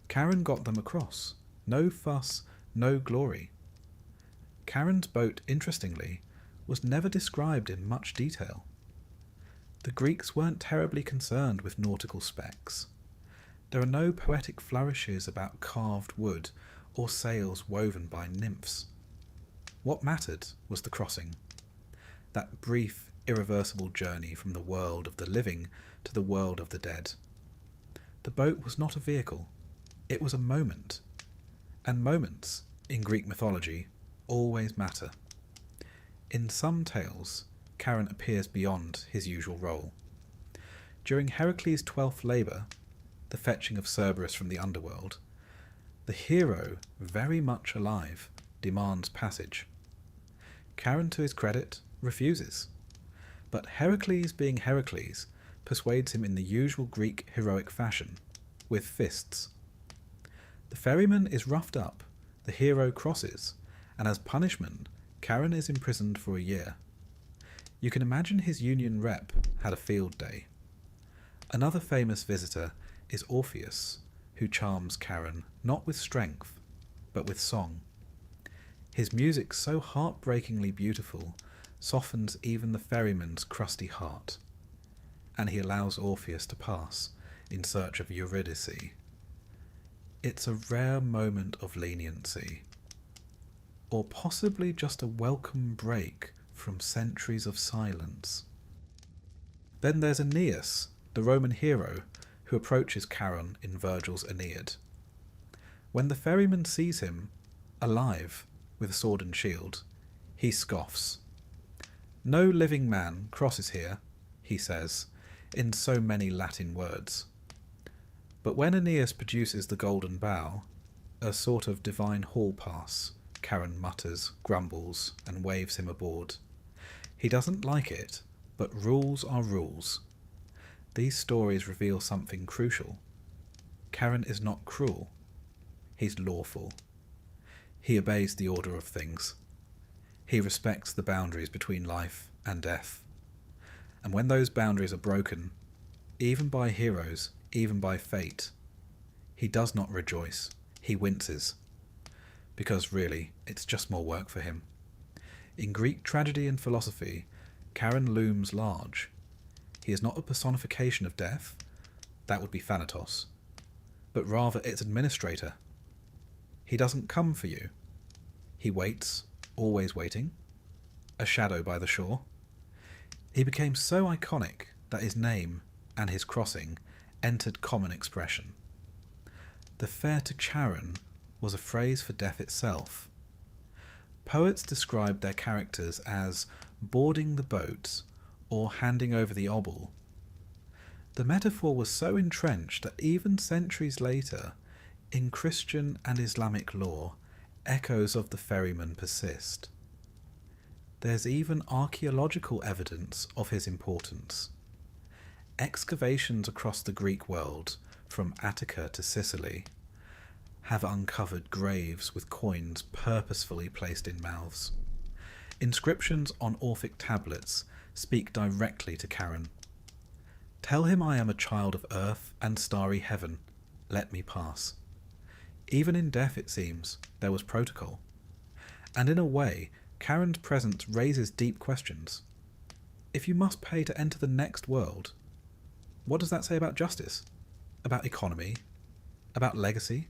Charon got them across. No fuss, no glory. Charon's boat, interestingly, was never described in much detail. The Greeks weren't terribly concerned with nautical specs. There are no poetic flourishes about carved wood or sails woven by nymphs. What mattered was the crossing. That brief, irreversible journey from the world of the living to the world of the dead. The boat was not a vehicle, it was a moment. And moments, in Greek mythology, always matter. In some tales, Charon appears beyond his usual role. During Heracles' 12th labour, the fetching of Cerberus from the underworld, the hero, very much alive, demands passage. Charon, to his credit, refuses. But Heracles, being Heracles, persuades him in the usual Greek heroic fashion, with fists. The ferryman is roughed up, the hero crosses, and as punishment, Charon is imprisoned for a year. You can imagine his union rep had a field day. Another famous visitor is Orpheus, who charms Charon not with strength, but with song. His music, so heartbreakingly beautiful, softens even the ferryman's crusty heart, and he allows Orpheus to pass in search of Eurydice. It's a rare moment of leniency, or possibly just a welcome break from centuries of silence. Then there's Aeneas, the Roman hero, who approaches Charon in Virgil's Aeneid. When the ferryman sees him, alive, with sword and shield, he scoffs. No living man crosses here, he says, in so many Latin words. But when Aeneas produces the golden bow, a sort of divine hall pass, Charon mutters, grumbles, and waves him aboard. He doesn't like it, but rules are rules. These stories reveal something crucial. Charon is not cruel. He's lawful. He obeys the order of things. He respects the boundaries between life and death. And when those boundaries are broken, even by heroes, even by fate, he does not rejoice. He winces. Because really, it's just more work for him. In Greek tragedy and philosophy, Charon looms large. He is not a personification of death, that would be Thanatos, but rather its administrator. He doesn't come for you. He waits, always waiting, a shadow by the shore. He became so iconic that his name and his crossing entered common expression. The fare to Charon was a phrase for death itself. Poets described their characters as boarding the boat or handing over the obol. The metaphor was so entrenched that even centuries later, in Christian and Islamic lore, echoes of the ferryman persist. There's even archaeological evidence of his importance. Excavations across the Greek world, from Attica to Sicily, have uncovered graves with coins purposefully placed in mouths. Inscriptions on Orphic tablets speak directly to Charon. Tell him I am a child of earth and starry heaven. Let me pass. Even in death, it seems, there was protocol. And in a way, Charon's presence raises deep questions. If you must pay to enter the next world, what does that say about justice? About economy? About legacy?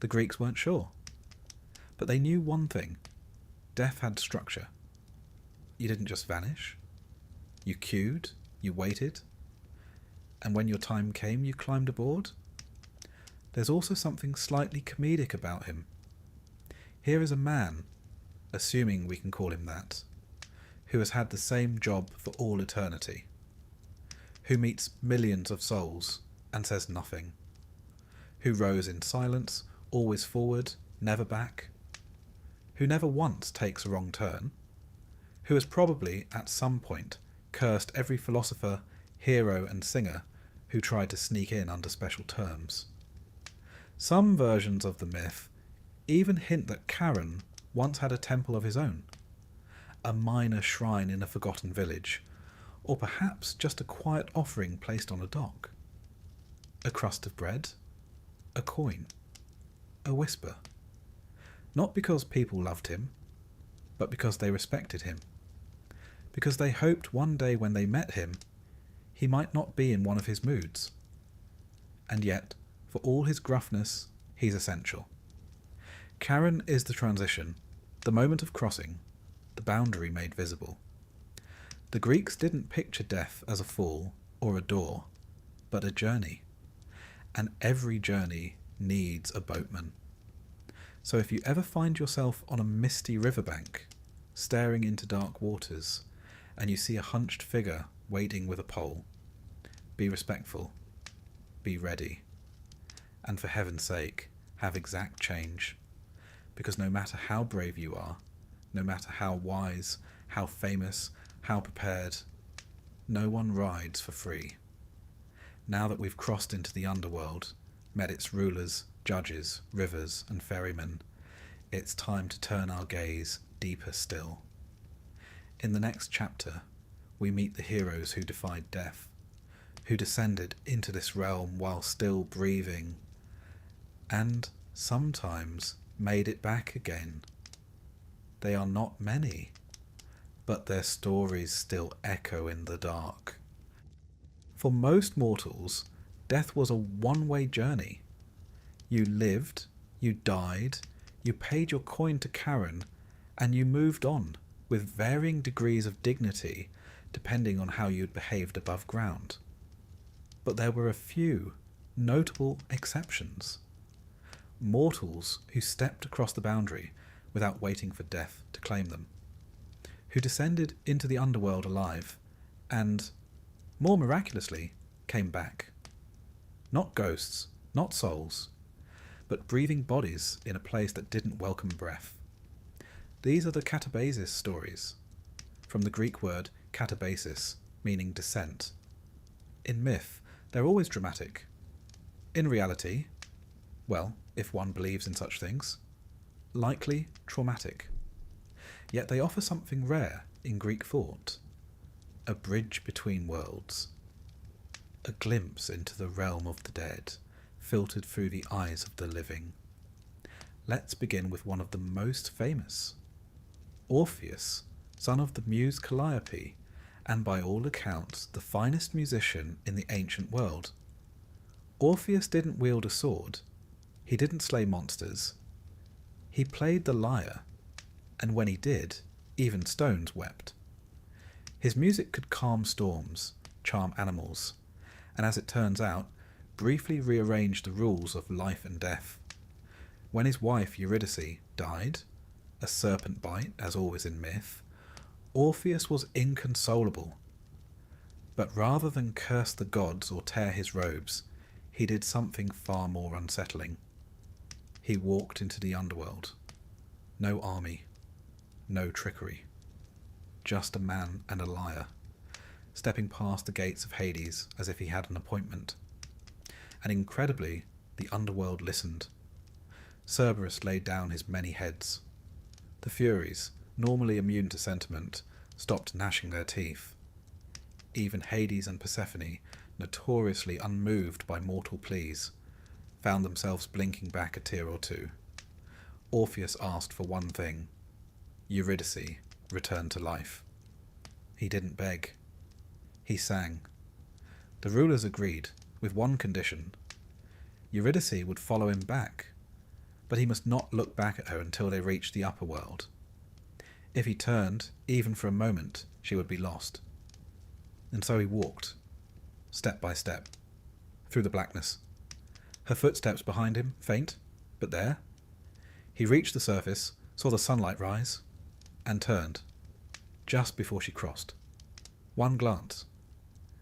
The Greeks weren't sure. But they knew one thing. Death had structure. You didn't just vanish. You queued, you waited, and when your time came, you climbed aboard. There's also something slightly comedic about him. Here is a man, assuming we can call him that, who has had the same job for all eternity, who meets millions of souls and says nothing, who rows in silence, always forward, never back, who never once takes a wrong turn, who has probably, at some point, cursed every philosopher, hero and singer who tried to sneak in under special terms. Some versions of the myth even hint that Charon once had a temple of his own, a minor shrine in a forgotten village, or perhaps just a quiet offering placed on a dock. A crust of bread, a coin, a whisper. Not because people loved him, but because they respected him. Because they hoped one day when they met him, he might not be in one of his moods. And yet, for all his gruffness, he's essential. Charon is the transition, the moment of crossing, the boundary made visible. The Greeks didn't picture death as a fall or a door, but a journey. And every journey needs a boatman. So if you ever find yourself on a misty riverbank, staring into dark waters, and you see a hunched figure wading with a pole, be respectful, be ready, and for heaven's sake, have exact change. Because no matter how brave you are, no matter how wise, how famous, how prepared, no one rides for free. Now that we've crossed into the underworld, met its rulers, judges, rivers, and ferrymen, it's time to turn our gaze deeper still. In the next chapter, we meet the heroes who defied death, who descended into this realm while still breathing, and sometimes made it back again. They are not many, but their stories still echo in the dark. For most mortals, death was a one-way journey. You lived, you died, you paid your coin to Karen, and you moved on, with varying degrees of dignity depending on how you'd behaved above ground. But there were a few notable exceptions. Mortals who stepped across the boundary without waiting for death to claim them, who descended into the underworld alive and, more miraculously, came back. Not ghosts, not souls, but breathing bodies in a place that didn't welcome breath. These are the katabasis stories, from the Greek word katabasis, meaning descent. In myth, they're always dramatic. In reality, well, if one believes in such things, likely traumatic. Yet they offer something rare in Greek thought: a bridge between worlds, a glimpse into the realm of the dead, filtered through the eyes of the living. Let's begin with one of the most famous. Orpheus, son of the muse Calliope, and by all accounts the finest musician in the ancient world. Orpheus didn't wield a sword, he didn't slay monsters. He played the lyre, and when he did, even stones wept. His music could calm storms, charm animals, and as it turns out, briefly rearrange the rules of life and death. When his wife Eurydice died, a serpent bite, as always in myth, Orpheus was inconsolable. But rather than curse the gods or tear his robes, he did something far more unsettling. He walked into the underworld. No army, no trickery. Just a man and a lyre, stepping past the gates of Hades as if he had an appointment. And incredibly, the underworld listened. Cerberus laid down his many heads. The Furies, normally immune to sentiment, stopped gnashing their teeth. Even Hades and Persephone, notoriously unmoved by mortal pleas, found themselves blinking back a tear or two. Orpheus asked for one thing: Eurydice returned to life. He didn't beg. He sang. The rulers agreed, with one condition. Eurydice would follow him back, but he must not look back at her until they reached the upper world. If he turned, even for a moment, she would be lost. And so he walked, step by step, through the blackness. Her footsteps behind him, faint, but there. He reached the surface, saw the sunlight rise, and turned, just before she crossed. One glance,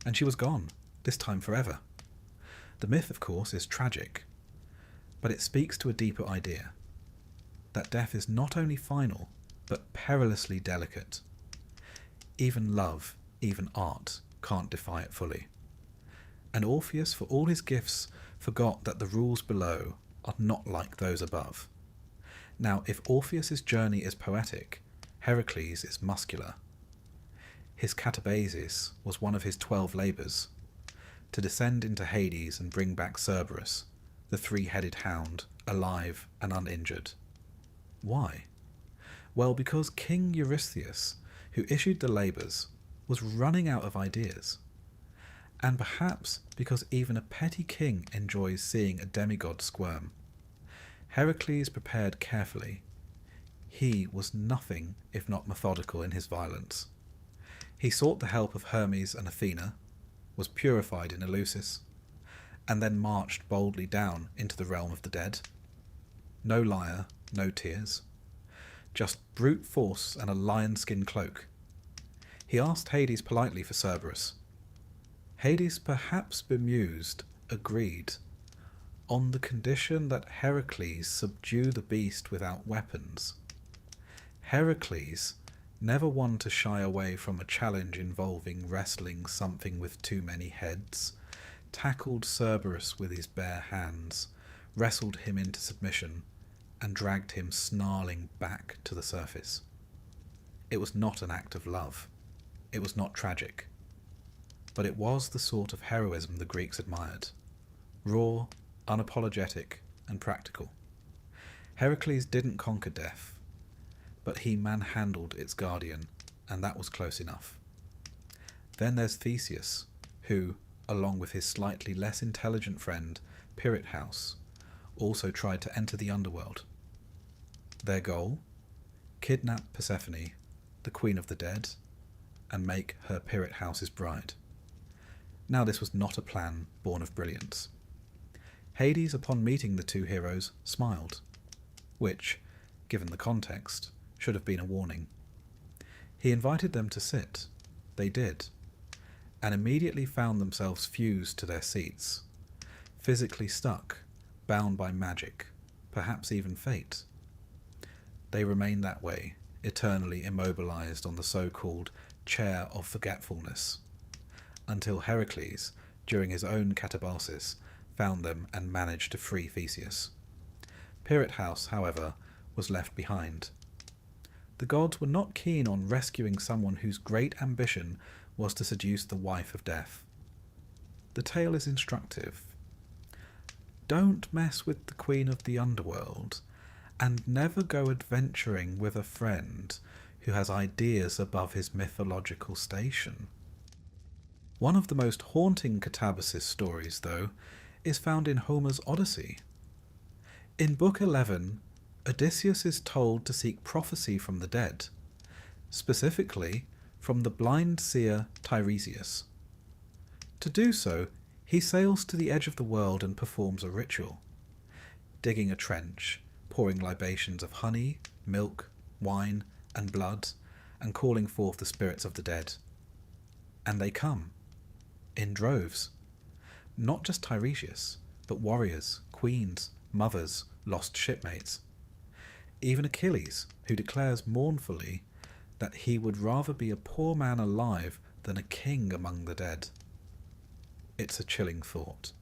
and she was gone, this time forever. The myth, of course, is tragic, but it speaks to a deeper idea, that death is not only final, but perilously delicate. Even love, even art, can't defy it fully. And Orpheus, for all his gifts, forgot that the rules below are not like those above. Now, if Orpheus's journey is poetic, Heracles is muscular. His katabasis was one of his 12 labours, to descend into Hades and bring back Cerberus, the three-headed hound, alive and uninjured. Why? Well, because King Eurystheus, who issued the labours, was running out of ideas. And perhaps because even a petty king enjoys seeing a demigod squirm. Heracles prepared carefully. He was nothing if not methodical in his violence. He sought the help of Hermes and Athena, was purified in Eleusis, and then marched boldly down into the realm of the dead. No lyre, no tears, just brute force and a lion-skin cloak. He asked Hades politely for Cerberus. Hades, perhaps bemused, agreed, on the condition that Heracles subdue the beast without weapons. Heracles, never one to shy away from a challenge involving wrestling something with too many heads, tackled Cerberus with his bare hands, wrestled him into submission, and dragged him snarling back to the surface. It was not an act of love. It was not tragic. But it was the sort of heroism the Greeks admired. Raw, unapologetic, and practical. Heracles didn't conquer death, but he manhandled its guardian, and that was close enough. Then there's Theseus, who, along with his slightly less intelligent friend, Pirithous, also tried to enter the underworld. Their goal? Kidnap Persephone, the queen of the dead, and make her Pirithous' bride. Now this was not a plan born of brilliance. Hades, upon meeting the two heroes, smiled, which, given the context, should have been a warning. He invited them to sit. They did, and immediately found themselves fused to their seats, physically stuck, bound by magic, perhaps even fate. They remained that way, eternally immobilized on the so-called chair of forgetfulness, until Heracles, during his own catabasis, found them and managed to free Theseus. Pirithous, however, was left behind. The gods were not keen on rescuing someone whose great ambition was to seduce the wife of death. The tale is instructive. Don't mess with the queen of the underworld, and never go adventuring with a friend who has ideas above his mythological station. One of the most haunting catabasis stories, though, is found in Homer's Odyssey. In Book 11, Odysseus is told to seek prophecy from the dead, specifically from the blind seer Tiresias. To do so, he sails to the edge of the world and performs a ritual, digging a trench, pouring libations of honey, milk, wine, and blood, and calling forth the spirits of the dead. And they come, in droves. Not just Tiresias, but warriors, queens, mothers, lost shipmates. Even Achilles, who declares mournfully that he would rather be a poor man alive than a king among the dead. It's a chilling thought.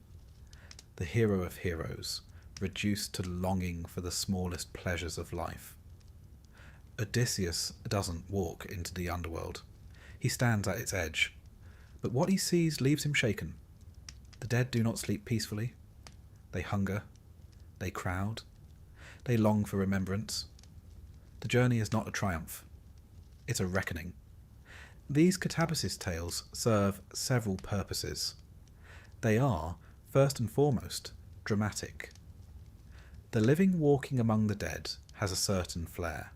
The hero of heroes, reduced to longing for the smallest pleasures of life. Odysseus doesn't walk into the underworld. He stands at its edge, but what he sees leaves him shaken. The dead do not sleep peacefully. They hunger. They crowd. They long for remembrance. The journey is not a triumph. It's a reckoning. These catabasis tales serve several purposes. They are, first and foremost, dramatic. The living walking among the dead has a certain flair,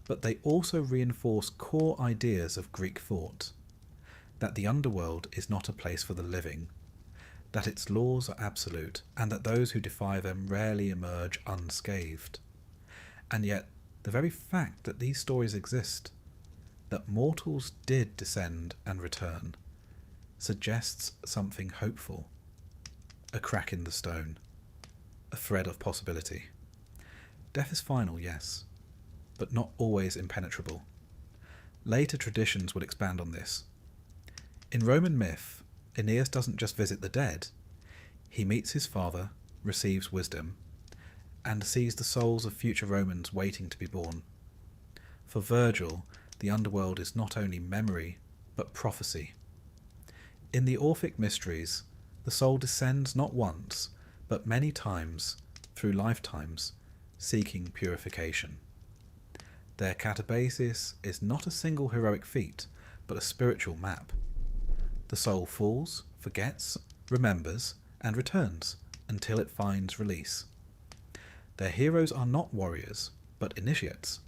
but they also reinforce core ideas of Greek thought, that the underworld is not a place for the living, that its laws are absolute, and that those who defy them rarely emerge unscathed. And yet, the very fact that these stories exist, that mortals did descend and return, suggests something hopeful. A crack in the stone. A thread of possibility. Death is final, yes, but not always impenetrable. Later traditions would expand on this. In Roman myth, Aeneas doesn't just visit the dead. He meets his father, receives wisdom, and sees the souls of future Romans waiting to be born. For Virgil, the underworld is not only memory, but prophecy. In the Orphic Mysteries, the soul descends not once, but many times, through lifetimes, seeking purification. Their catabasis is not a single heroic feat, but a spiritual map. The soul falls, forgets, remembers, and returns until it finds release. Their heroes are not warriors, but initiates.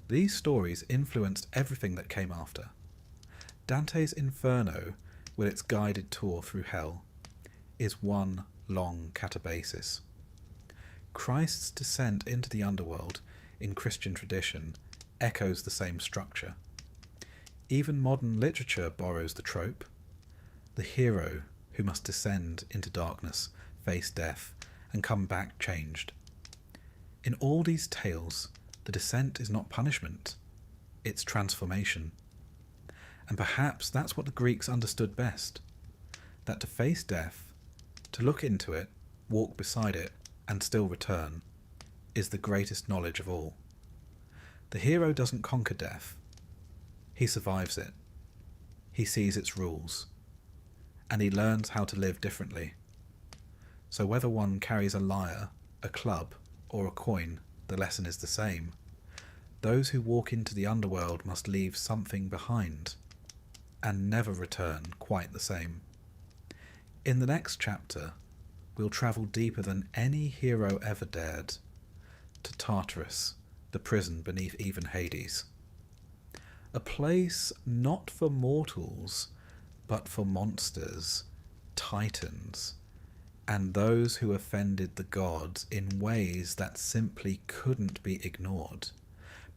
These stories influenced everything that came after. Dante's Inferno, with its guided tour through hell, is one long catabasis. Christ's descent into the underworld in Christian tradition echoes the same structure. Even modern literature borrows the trope: the hero who must descend into darkness, face death, and come back changed. In all these tales, the descent is not punishment, it's transformation. And perhaps that's what the Greeks understood best, that to face death, to look into it, walk beside it, and still return, is the greatest knowledge of all. The hero doesn't conquer death. He survives it. He sees its rules. And he learns how to live differently. So whether one carries a lyre, a club, or a coin, the lesson is the same. Those who walk into the underworld must leave something behind, and never return quite the same. In the next chapter, we'll travel deeper than any hero ever dared, to Tartarus, the prison beneath even Hades. A place not for mortals, but for monsters, titans, and those who offended the gods in ways that simply couldn't be ignored.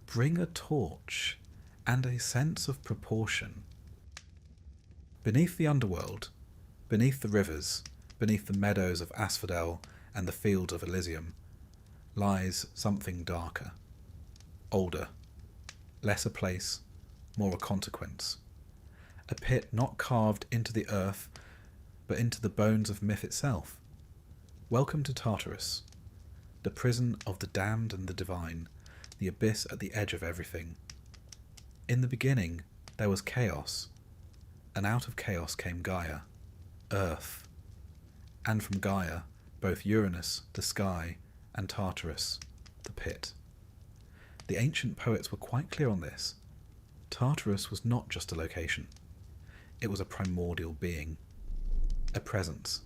Bring a torch and a sense of proportion. Beneath the underworld, beneath the rivers, beneath the meadows of asphodel and the fields of Elysium, lies something darker, older, less a place, more a consequence. A pit not carved into the earth, but into the bones of myth itself. Welcome to Tartarus, the prison of the damned and the divine, the abyss at the edge of everything. In the beginning, there was chaos, and out of chaos came Gaia, Earth, and from Gaia, both Uranus, the sky, and Tartarus, the pit. The ancient poets were quite clear on this. Tartarus was not just a location. It was a primordial being, a presence,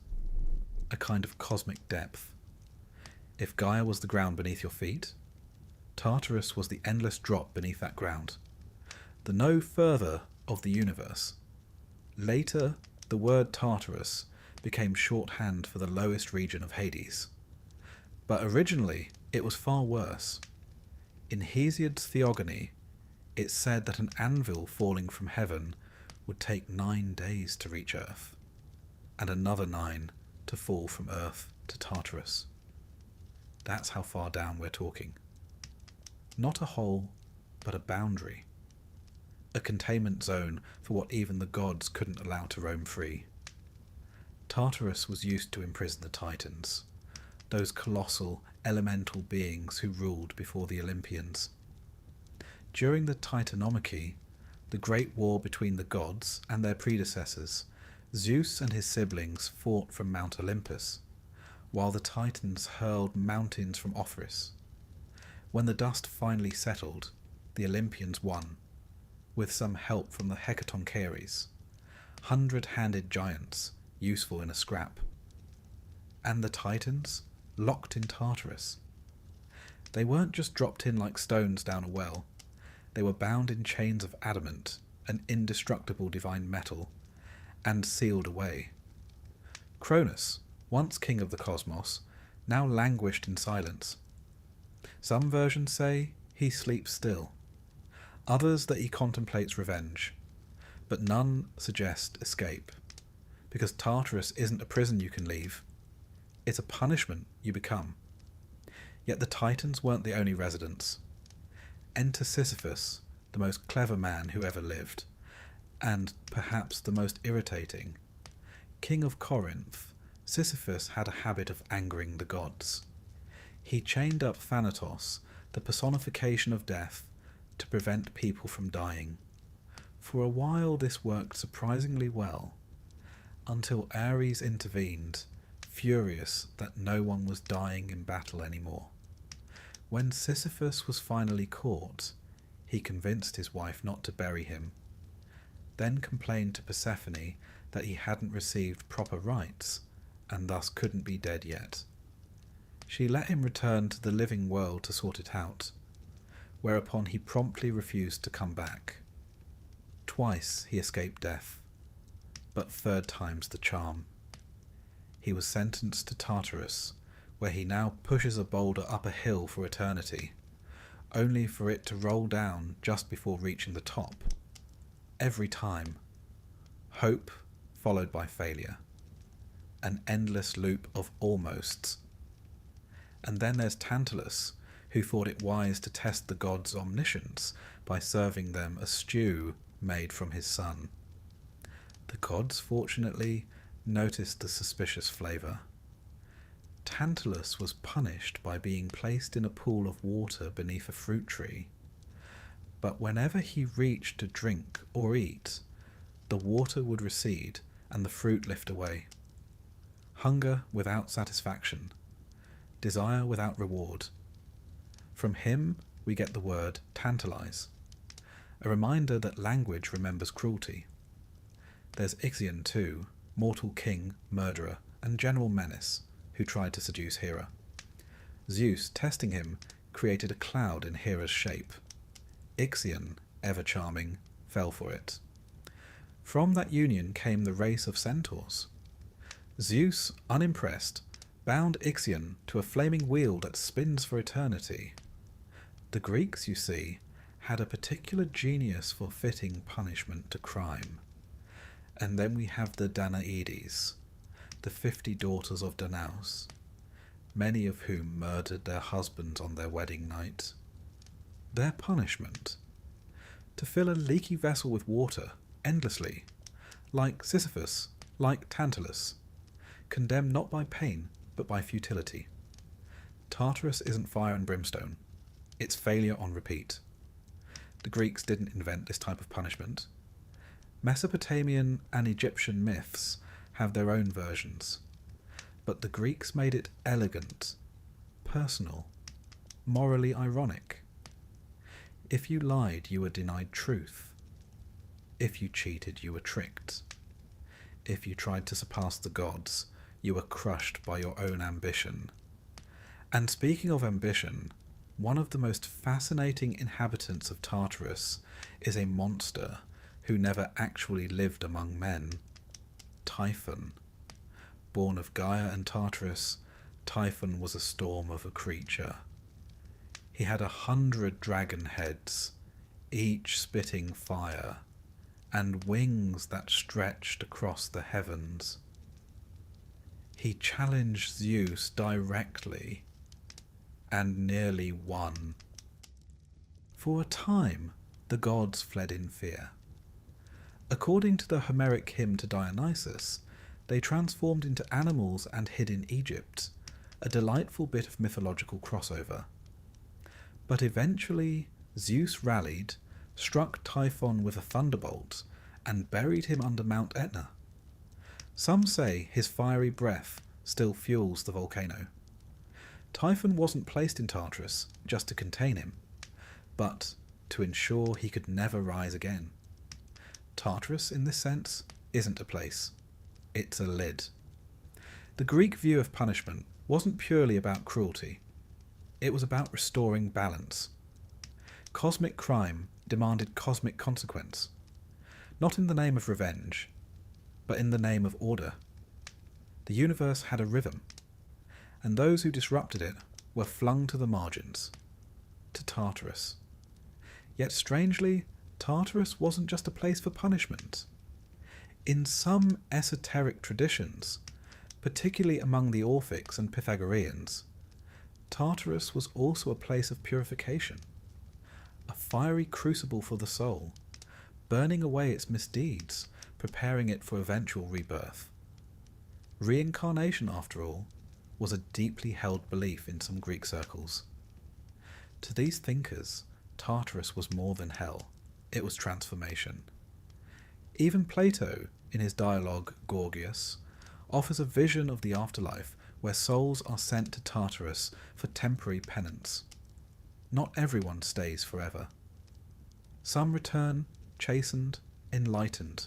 a kind of cosmic depth. If Gaia was the ground beneath your feet, Tartarus was the endless drop beneath that ground, the no further of the universe. Later, the word Tartarus became shorthand for the lowest region of Hades. But originally, it was far worse. In Hesiod's Theogony, it said that an anvil falling from heaven would take 9 days to reach Earth, and another 9 to fall from Earth to Tartarus. That's how far down we're talking. Not a hole, but a boundary. A containment zone for what even the gods couldn't allow to roam free. Tartarus was used to imprison the Titans, those colossal, elemental beings who ruled before the Olympians. During the Titanomachy, the great war between the gods and their predecessors, Zeus and his siblings fought from Mount Olympus, while the Titans hurled mountains from Ophrys. When the dust finally settled, the Olympians won, with some help from the Hecatoncheires, 100-handed giants useful in a scrap. And the Titans, locked in Tartarus. They weren't just dropped in like stones down a well. They were bound in chains of adamant, an indestructible divine metal, and sealed away. Cronus, once king of the cosmos, now languished in silence. Some versions say he sleeps still, others that he contemplates revenge, but none suggest escape, because Tartarus isn't a prison you can leave, it's a punishment you become. Yet the Titans weren't the only residents. Enter Sisyphus, the most clever man who ever lived, and perhaps the most irritating. King of Corinth, Sisyphus had a habit of angering the gods. He chained up Thanatos, the personification of death, to prevent people from dying. For a while this worked surprisingly well, until Ares intervened, furious that no one was dying in battle anymore. When Sisyphus was finally caught, he convinced his wife not to bury him, then complained to Persephone that he hadn't received proper rites, and thus couldn't be dead yet. She let him return to the living world to sort it out, whereupon he promptly refused to come back. Twice he escaped death, but third time's the charm. He was sentenced to Tartarus, where he now pushes a boulder up a hill for eternity, only for it to roll down just before reaching the top. Every time. Hope followed by failure. An endless loop of almosts. And then there's Tantalus, who thought it wise to test the gods' omniscience by serving them a stew made from his son. The gods, fortunately, noticed the suspicious flavour. Tantalus was punished by being placed in a pool of water beneath a fruit tree. But whenever he reached to drink or eat, the water would recede and the fruit lift away. Hunger without satisfaction. Desire without reward. From him we get the word tantalize, a reminder that language remembers cruelty. There's Ixion too, mortal king, murderer, and general menace, who tried to seduce Hera. Zeus, testing him, created a cloud in Hera's shape. Ixion, ever charming, fell for it. From that union came the race of centaurs. Zeus, unimpressed, bound Ixion to a flaming wheel that spins for eternity. The Greeks, you see, had a particular genius for fitting punishment to crime. And then we have the Danaïdes, the 50 daughters of Danaus, many of whom murdered their husbands on their wedding night. Their punishment? To fill a leaky vessel with water, endlessly, like Sisyphus, like Tantalus, condemned not by pain, but by futility. Tartarus isn't fire and brimstone. It's failure on repeat. The Greeks didn't invent this type of punishment. Mesopotamian and Egyptian myths have their own versions, but the Greeks made it elegant, personal, morally ironic. If you lied, you were denied truth. If you cheated, you were tricked. If you tried to surpass the gods, you were crushed by your own ambition. And speaking of ambition, one of the most fascinating inhabitants of Tartarus is a monster who never actually lived among men. Typhon. Born of Gaia and Tartarus, Typhon was a storm of a creature. He had 100 dragon heads, each spitting fire, and wings that stretched across the heavens. He challenged Zeus directly, and nearly won. For a time, the gods fled in fear. According to the Homeric hymn to Dionysus, they transformed into animals and hid in Egypt, a delightful bit of mythological crossover. But eventually, Zeus rallied, struck Typhon with a thunderbolt, and buried him under Mount Etna. Some say his fiery breath still fuels the volcano. Typhon wasn't placed in Tartarus just to contain him, but to ensure he could never rise again. Tartarus, in this sense, isn't a place. It's a lid. The Greek view of punishment wasn't purely about cruelty. It was about restoring balance. Cosmic crime demanded cosmic consequence, not in the name of revenge, but in the name of order. The universe had a rhythm, and those who disrupted it were flung to the margins, to Tartarus. Yet strangely, Tartarus wasn't just a place for punishment. In some esoteric traditions, particularly among the Orphics and Pythagoreans, Tartarus was also a place of purification, a fiery crucible for the soul, burning away its misdeeds, preparing it for eventual rebirth. Reincarnation, after all, was a deeply held belief in some Greek circles. To these thinkers, Tartarus was more than hell. It was transformation. Even Plato, in his dialogue Gorgias, offers a vision of the afterlife where souls are sent to Tartarus for temporary penance. Not everyone stays forever. Some return, chastened, enlightened.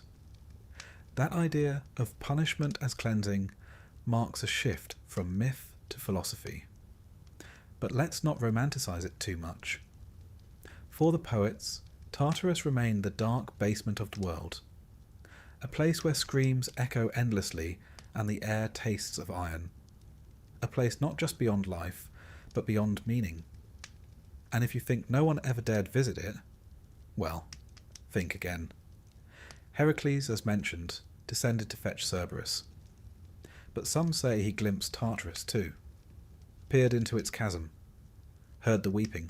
That idea of punishment as cleansing marks a shift from myth to philosophy. But let's not romanticize it too much. For the poets, Tartarus remained the dark basement of the world, a place where screams echo endlessly and the air tastes of iron, a place not just beyond life, but beyond meaning. And if you think no one ever dared visit it, well, think again. Heracles, as mentioned, descended to fetch Cerberus. But some say he glimpsed Tartarus too, peered into its chasm, heard the weeping.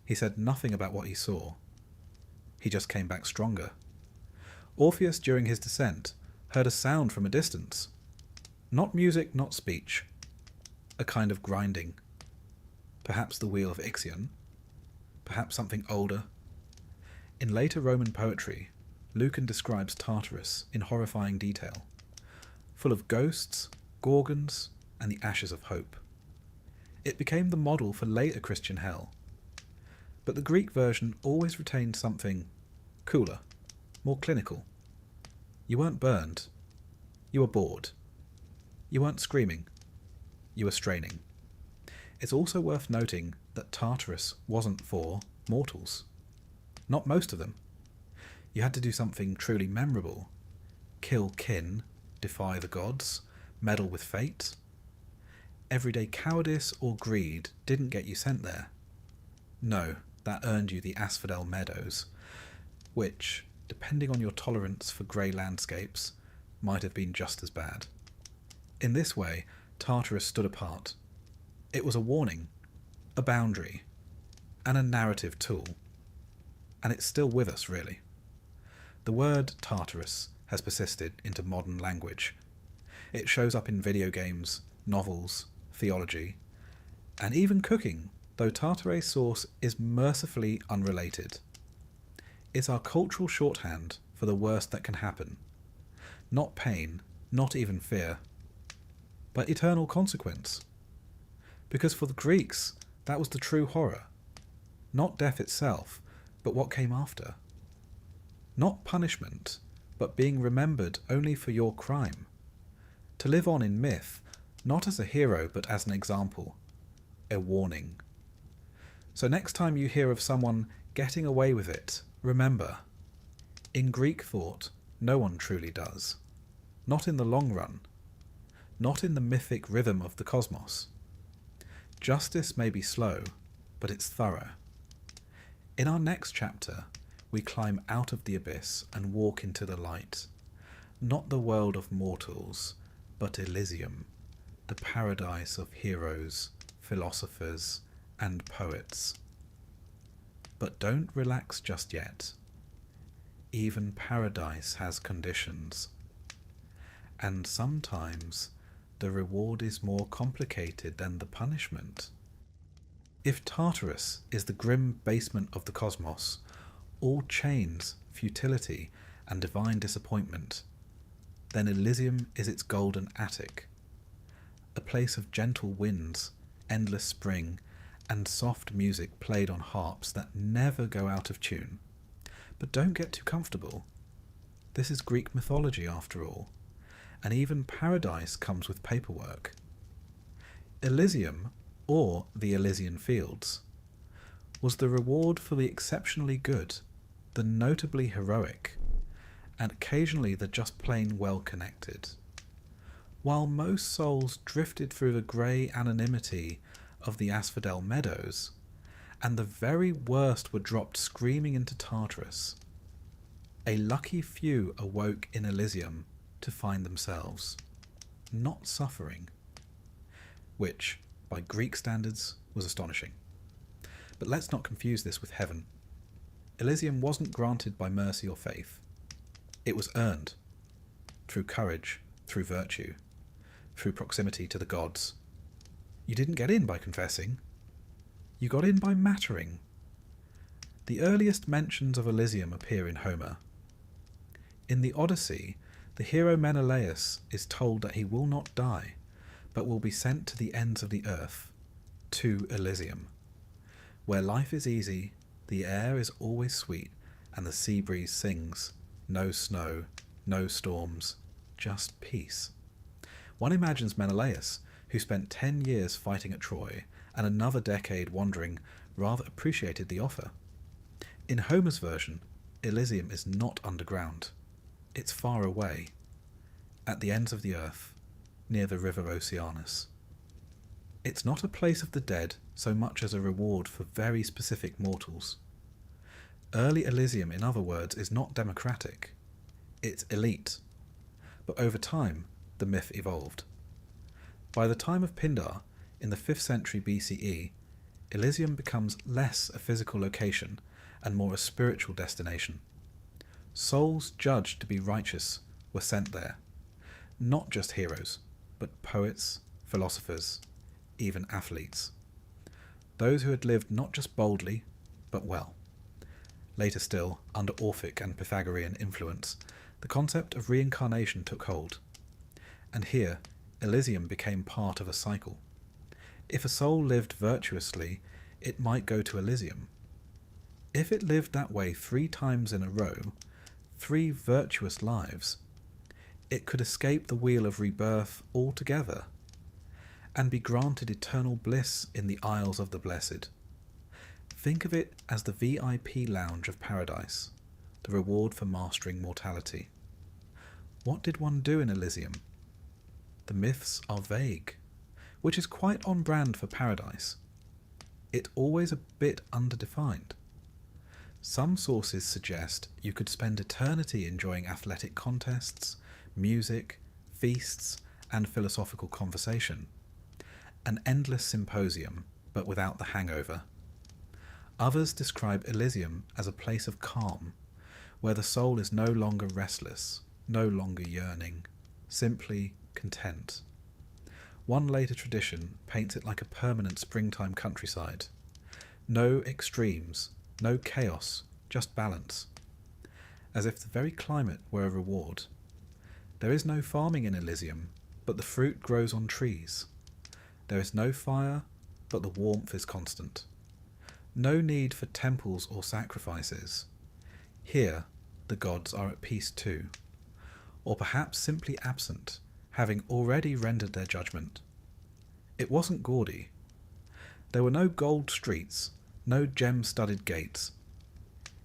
He said nothing about what he saw. He just came back stronger. Orpheus, during his descent, heard a sound from a distance. Not music, not speech. A kind of grinding. Perhaps the wheel of Ixion. Perhaps something older. In later Roman poetry, Lucan describes Tartarus in horrifying detail, full of ghosts, gorgons, and the ashes of hope. It became the model for later Christian hell. But the Greek version always retained something cooler, more clinical. You weren't burned. You were bored. You weren't screaming. You were straining. It's also worth noting that Tartarus wasn't for mortals. Not most of them. You had to do something truly memorable. Kill kin, defy the gods, meddle with fate. Everyday cowardice or greed didn't get you sent there. No, that earned you the Asphodel Meadows, which, depending on your tolerance for grey landscapes, might have been just as bad. In this way, Tartarus stood apart. It was a warning, a boundary, and a narrative tool. And it's still with us, really. The word Tartarus has persisted into modern language. It shows up in video games, novels, theology, and even cooking, though tartare sauce is mercifully unrelated. It's our cultural shorthand for the worst that can happen. Not pain, not even fear, but eternal consequence. Because for the Greeks, that was the true horror. Not death itself, but what came after. Not punishment, but being remembered only for your crime. To live on in myth, not as a hero, but as an example. A warning. So next time you hear of someone getting away with it, remember, in Greek thought, no one truly does. Not in the long run. Not in the mythic rhythm of the cosmos. Justice may be slow, but it's thorough. In our next chapter, we climb out of the abyss and walk into the light. Not the world of mortals, but Elysium, the paradise of heroes, philosophers, and poets. But don't relax just yet. Even paradise has conditions. And sometimes the reward is more complicated than the punishment. If Tartarus is the grim basement of the cosmos, all chains, futility, and divine disappointment, then Elysium is its golden attic, a place of gentle winds, endless spring, and soft music played on harps that never go out of tune. But don't get too comfortable. This is Greek mythology after all, and even paradise comes with paperwork. Elysium, or the Elysian Fields, was the reward for the exceptionally good, the notably heroic, and occasionally the just plain well-connected. While most souls drifted through the grey anonymity of the Asphodel Meadows, and the very worst were dropped screaming into Tartarus, a lucky few awoke in Elysium to find themselves not suffering, which, by Greek standards, was astonishing. But let's not confuse this with heaven. Elysium wasn't granted by mercy or faith. It was earned through courage, through virtue, through proximity to the gods. You didn't get in by confessing. You got in by mattering. The earliest mentions of Elysium appear in Homer. In the Odyssey, the hero Menelaus is told that he will not die, but will be sent to the ends of the earth, to Elysium, where life is easy, the air is always sweet, and the sea breeze sings. No snow, no storms, just peace. One imagines Menelaus, who spent 10 years fighting at Troy and another decade wandering, rather appreciated the offer. In Homer's version, Elysium is not underground. It's far away, at the ends of the earth, near the river Oceanus. It's not a place of the dead so much as a reward for very specific mortals. Early Elysium, in other words, is not democratic. It's elite. But over time, the myth evolved. By the time of Pindar, in the 5th century BCE, Elysium becomes less a physical location and more a spiritual destination. Souls judged to be righteous were sent there. Not just heroes, but poets, philosophers, even athletes. Those who had lived not just boldly, but well. Later still, under Orphic and Pythagorean influence, the concept of reincarnation took hold. And here, Elysium became part of a cycle. If a soul lived virtuously, it might go to Elysium. If it lived that way 3 times in a row, 3 virtuous lives, it could escape the wheel of rebirth altogether and be granted eternal bliss in the Isles of the Blessed. Think of it as the VIP lounge of paradise, the reward for mastering mortality. What did one do in Elysium? The myths are vague, which is quite on brand for paradise. It's always a bit underdefined. Some sources suggest you could spend eternity enjoying athletic contests, music, feasts, and philosophical conversation. An endless symposium, but without the hangover. Others describe Elysium as a place of calm, where the soul is no longer restless, no longer yearning, simply content. One later tradition paints it like a permanent springtime countryside. No extremes, no chaos, just balance. As if the very climate were a reward. There is no farming in Elysium, but the fruit grows on trees. There is no fire, but the warmth is constant. No need for temples or sacrifices. Here, the gods are at peace too, or perhaps simply absent, having already rendered their judgment. It wasn't gaudy. There were no gold streets, no gem-studded gates.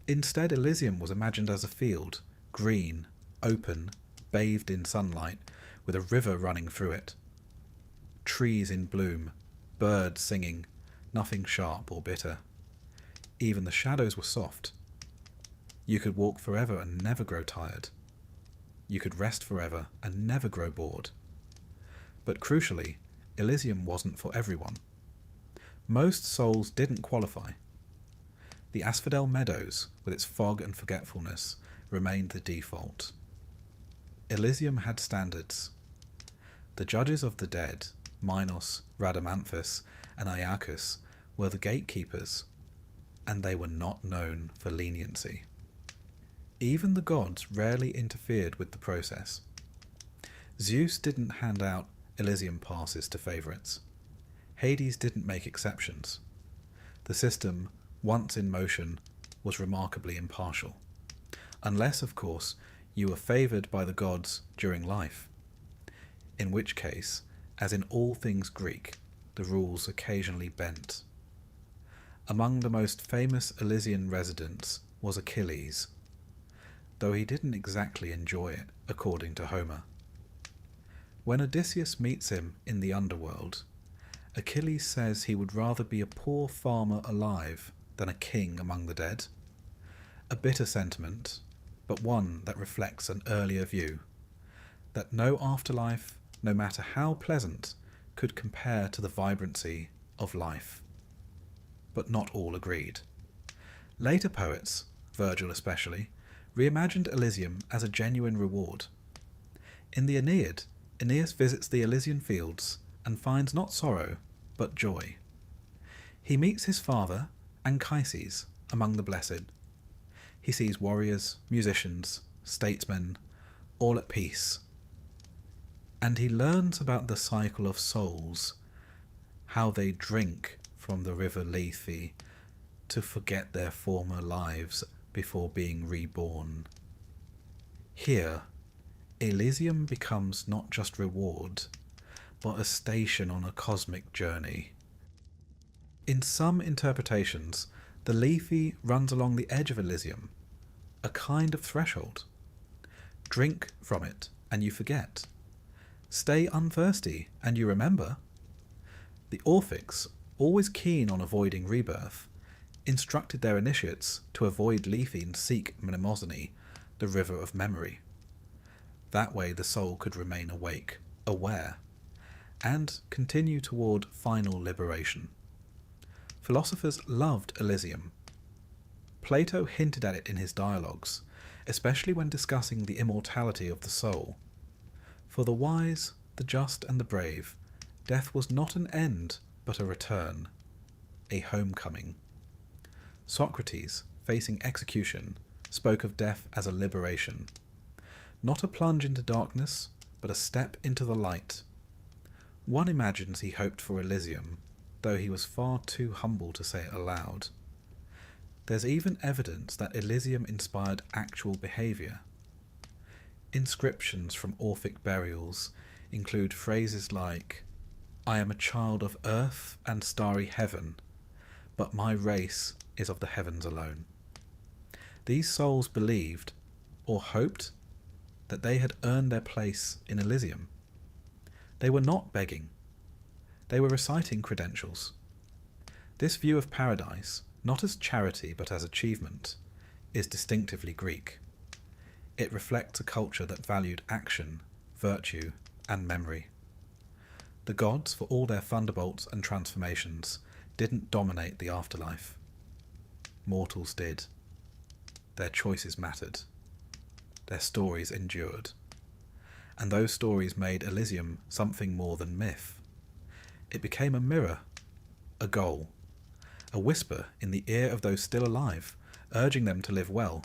Instead, Elysium was imagined as a field, green, open, bathed in sunlight, with a river running through it. Trees in bloom, birds singing, nothing sharp or bitter. Even the shadows were soft. You could walk forever and never grow tired. You could rest forever and never grow bored. But crucially, Elysium wasn't for everyone. Most souls didn't qualify. The Asphodel Meadows, with its fog and forgetfulness, remained the default. Elysium had standards. The judges of the dead, Minos, Rhadamanthus, and Iacchus, were the gatekeepers, and they were not known for leniency. Even the gods rarely interfered with the process. Zeus didn't hand out Elysium passes to favourites. Hades didn't make exceptions. The system, once in motion, was remarkably impartial. Unless, of course, you were favoured by the gods during life. In which case, as in all things Greek, the rules occasionally bent. Among the most famous Elysian residents was Achilles, though he didn't exactly enjoy it, according to Homer. When Odysseus meets him in the underworld, Achilles says he would rather be a poor farmer alive than a king among the dead. A bitter sentiment, but one that reflects an earlier view, that no afterlife, no matter how pleasant, could compare to the vibrancy of life. But not all agreed. Later poets, Virgil especially, reimagined Elysium as a genuine reward. In the Aeneid, Aeneas visits the Elysian fields and finds not sorrow, but joy. He meets his father, Anchises, among the blessed. He sees warriors, musicians, statesmen, all at peace. And he learns about the cycle of souls, how they drink from the river Lethe to forget their former lives before being reborn. Here, Elysium becomes not just reward, but a station on a cosmic journey. In some interpretations, The Lethe runs along the edge of Elysium, a kind of threshold. Drink from it, and you forget. Stay unthirsty, and you remember. The Orphics, always keen on avoiding rebirth, instructed their initiates to avoid Lethe and seek Mnemosyne, the river of memory. That way the soul could remain awake, aware, and continue toward final liberation. Philosophers loved Elysium. Plato hinted at it in his dialogues, especially when discussing the immortality of the soul. For the wise, the just, and the brave, death was not an end, but a return, a homecoming. Socrates, facing execution, spoke of death as a liberation. Not a plunge into darkness, but a step into the light. One imagines he hoped for Elysium, though he was far too humble to say it aloud. There's even evidence that Elysium inspired actual behaviour. Inscriptions from Orphic burials include phrases like, "I am a child of earth and starry heaven, but my race is of the heavens alone." These souls believed, or hoped, that they had earned their place in Elysium. They were not begging. They were reciting credentials. This view of paradise, not as charity but as achievement, is distinctively Greek. It reflects a culture that valued action, virtue, and memory. The gods, for all their thunderbolts and transformations, didn't dominate the afterlife. Mortals did. Their choices mattered. Their stories endured. And those stories made Elysium something more than myth. It became a mirror, a goal, a whisper in the ear of those still alive, urging them to live well,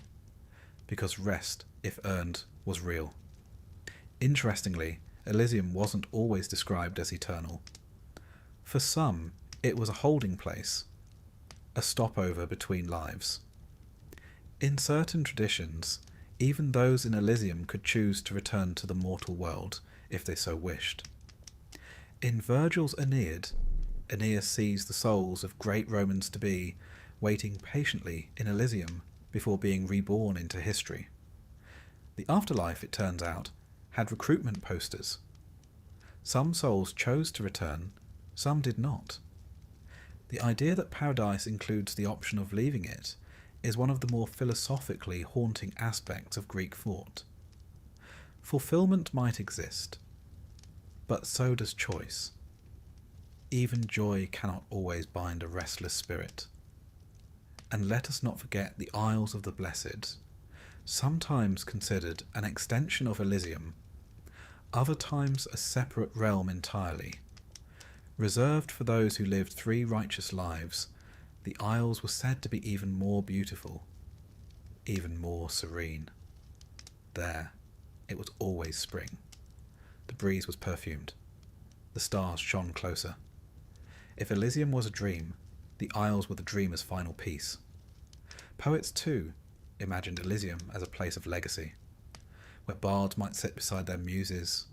because rest, if earned, was real. Interestingly, Elysium wasn't always described as eternal. For some, it was a holding place, a stopover between lives. In certain traditions, even those in Elysium could choose to return to the mortal world if they so wished. In Virgil's Aeneid, Aeneas sees the souls of great Romans to be waiting patiently in Elysium before being reborn into history. The afterlife, it turns out, had recruitment posters. Some souls chose to return, some did not. The idea that paradise includes the option of leaving it is one of the more philosophically haunting aspects of Greek thought. Fulfillment might exist, but so does choice. Even joy cannot always bind a restless spirit. And let us not forget the Isles of the Blessed, sometimes considered an extension of Elysium, other times a separate realm entirely. Reserved for those who lived 3 righteous lives, the Isles were said to be even more beautiful, even more serene. There, it was always spring. The breeze was perfumed. The stars shone closer. If Elysium was a dream, the Isles were the dreamer's final piece. Poets, too, imagined Elysium as a place of legacy, where bards might sit beside their muses,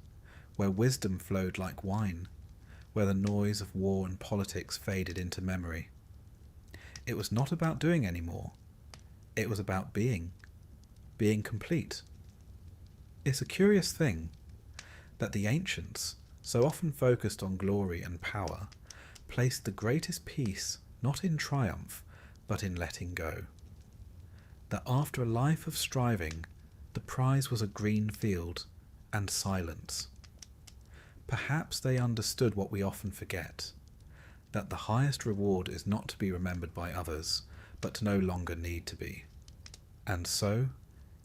where wisdom flowed like wine, where the noise of war and politics faded into memory. It was not about doing any more. It was about being complete. It's a curious thing that the ancients, so often focused on glory and power, placed the greatest peace not in triumph, but in letting go. That after a life of striving, the prize was a green field and silence. Perhaps they understood what we often forget, that the highest reward is not to be remembered by others, but to no longer need to be. And so,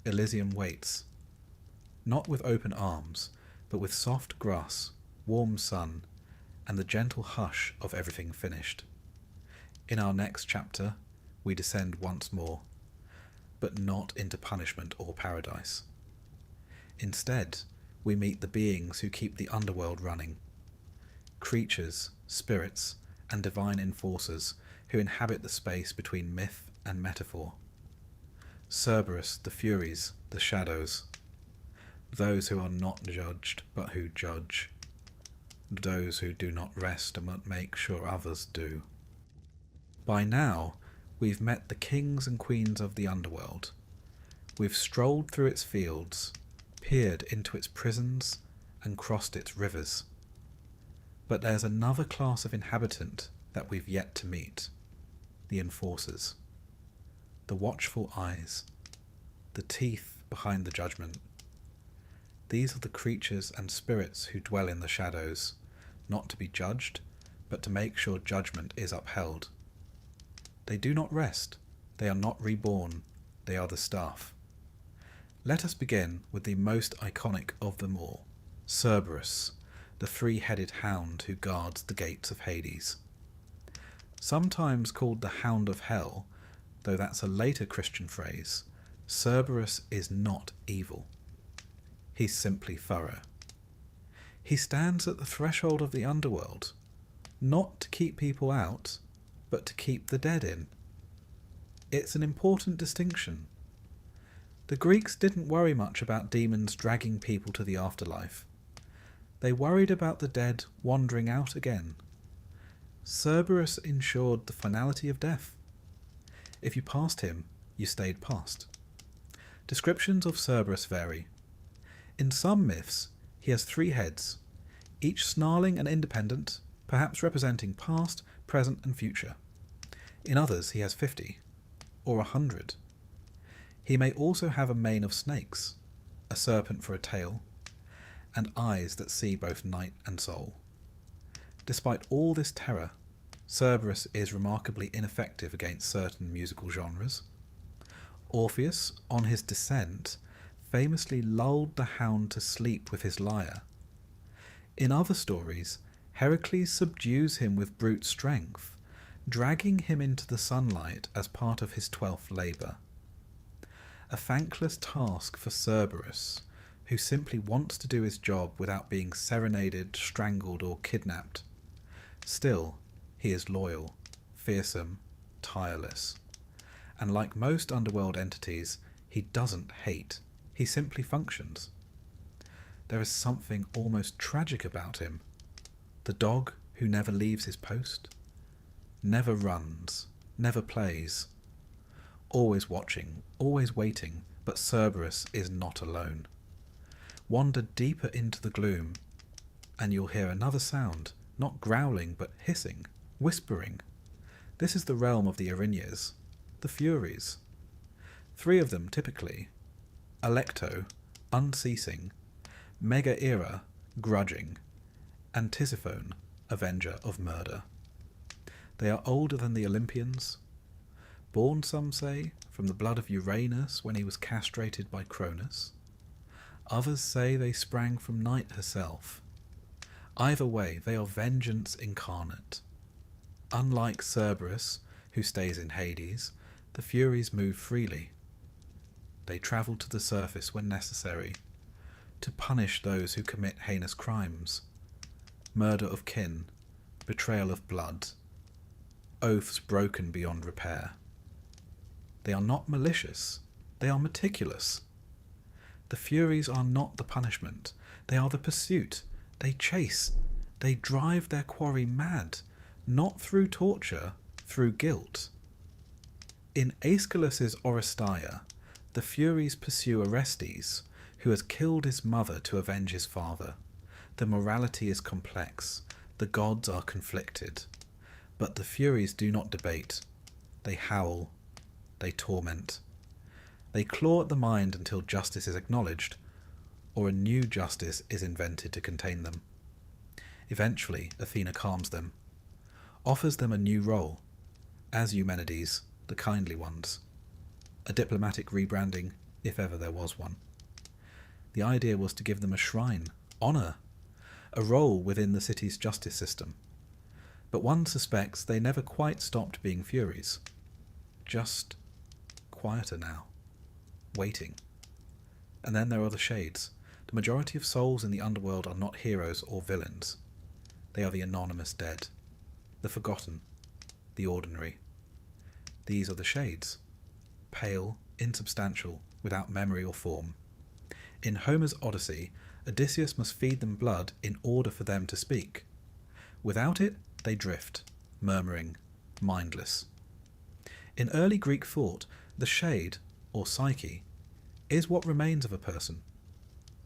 Elysium waits, not with open arms, but with soft grass, warm sun, and the gentle hush of everything finished. In our next chapter, we descend once more, but not into punishment or paradise. Instead, we meet the beings who keep the underworld running, creatures, spirits, and divine enforcers who inhabit the space between myth and metaphor. Cerberus, the Furies, the Shadows, those who are not judged but who judge, those who do not rest and but make sure others do. By now, we've met the kings and queens of the underworld. We've strolled through its fields, peered into its prisons, and crossed its rivers. But there's another class of inhabitant that we've yet to meet. The enforcers. The watchful eyes. The teeth behind the judgment. These are the creatures and spirits who dwell in the shadows, not to be judged, but to make sure judgment is upheld. They do not rest. They are not reborn. They are the staff. Let us begin with the most iconic of them all, Cerberus, the three-headed hound who guards the gates of Hades. Sometimes called the Hound of Hell, though that's a later Christian phrase, Cerberus is not evil. He's simply thorough. He stands at the threshold of the underworld, not to keep people out, but to keep the dead in. It's an important distinction. The Greeks didn't worry much about demons dragging people to the afterlife. They worried about the dead wandering out again. Cerberus ensured the finality of death. If you passed him, you stayed past. Descriptions of Cerberus vary. In some myths, he has 3 heads, each snarling and independent, perhaps representing past, present and future. In others, he has 50, or 100. He may also have a mane of snakes, a serpent for a tail, and eyes that see both night and soul. Despite all this terror, Cerberus is remarkably ineffective against certain musical genres. Orpheus, on his descent, famously lulled the hound to sleep with his lyre. In other stories, Heracles subdues him with brute strength, dragging him into the sunlight as part of his 12th labour. A thankless task for Cerberus, who simply wants to do his job without being serenaded, strangled or kidnapped. Still, he is loyal, fearsome, tireless. And like most underworld entities, he doesn't hate. He simply functions. There is something almost tragic about him. The dog who never leaves his post, never runs, never plays. Always watching, always waiting, but Cerberus is not alone. Wander deeper into the gloom, and you'll hear another sound, not growling but hissing, whispering. This is the realm of the Erinyes, the Furies. 3 of them typically: Alecto, unceasing; Megaera, grudging; and Tisiphone, avenger of murder. They are older than the Olympians, born, some say, from the blood of Uranus when he was castrated by Cronus. Others say they sprang from Night herself. Either way, they are vengeance incarnate. Unlike Cerberus, who stays in Hades, the Furies move freely. They travel to the surface when necessary, to punish those who commit heinous crimes, murder of kin, betrayal of blood, oaths broken beyond repair. They are not malicious, they are meticulous. The Furies are not the punishment, they are the pursuit. They chase, they drive their quarry mad, not through torture, through guilt. In Aeschylus's Oresteia, the Furies pursue Orestes, who has killed his mother to avenge his father. The morality is complex, the gods are conflicted. But the Furies do not debate. They howl, they torment. They claw at the mind until justice is acknowledged, or a new justice is invented to contain them. Eventually, Athena calms them, offers them a new role, as Eumenides, the kindly ones. A diplomatic rebranding, if ever there was one. The idea was to give them a shrine, honour, a role within the city's justice system. But one suspects they never quite stopped being Furies. Just quieter now, waiting. And then there are the Shades. The majority of souls in the underworld are not heroes or villains. They are the anonymous dead, the forgotten, the ordinary. These are the Shades, pale, insubstantial, without memory or form. In Homer's Odyssey, Odysseus must feed them blood in order for them to speak. Without it, they drift, murmuring, mindless. In early Greek thought, the shade, or psyche, is what remains of a person,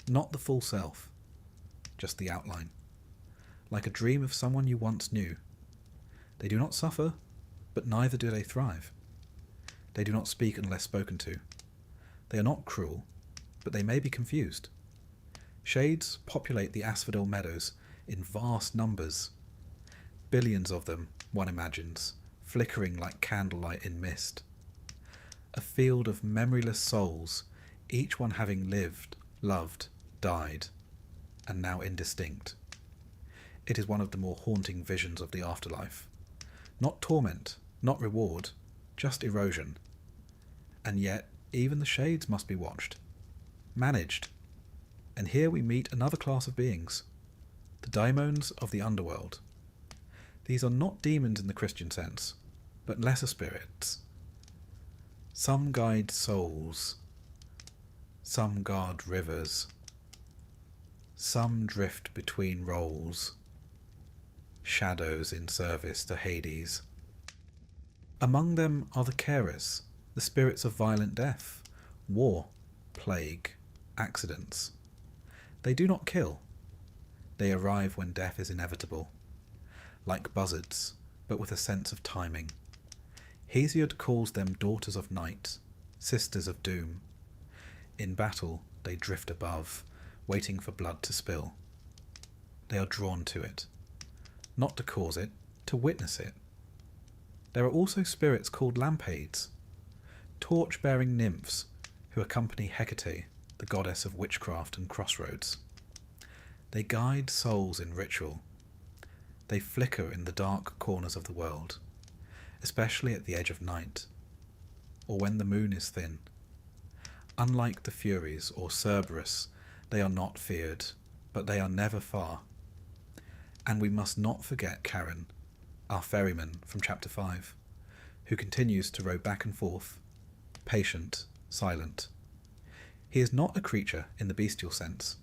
not the full self, just the outline, like a dream of someone you once knew. They do not suffer, but neither do they thrive. They do not speak unless spoken to. They are not cruel, but they may be confused. Shades populate the asphodel meadows in vast numbers. Billions of them, one imagines, flickering like candlelight in mist. A field of memoryless souls, each one having lived, loved, died, and now indistinct. It is one of the more haunting visions of the afterlife. Not torment, not reward, just erosion. And yet, even the shades must be watched, managed. And here we meet another class of beings, the daimons of the underworld. These are not demons in the Christian sense, but lesser spirits. Some guide souls, some guard rivers, some drift between roles, shadows in service to Hades. Among them are the carers, the spirits of violent death, war, plague, accidents. They do not kill. They arrive when death is inevitable, like buzzards, but with a sense of timing. Hesiod calls them daughters of night, sisters of doom. In battle, they drift above, waiting for blood to spill. They are drawn to it, not to cause it, to witness it. There are also spirits called lampades, torch-bearing nymphs who accompany Hecate, the goddess of witchcraft and crossroads. They guide souls in ritual. They flicker in the dark corners of the world, especially at the edge of night, or when the moon is thin. Unlike the Furies or Cerberus, they are not feared, but they are never far. And we must not forget Charon, our ferryman from chapter 5, who continues to row back and forth, patient, silent. He is not a creature in the bestial sense,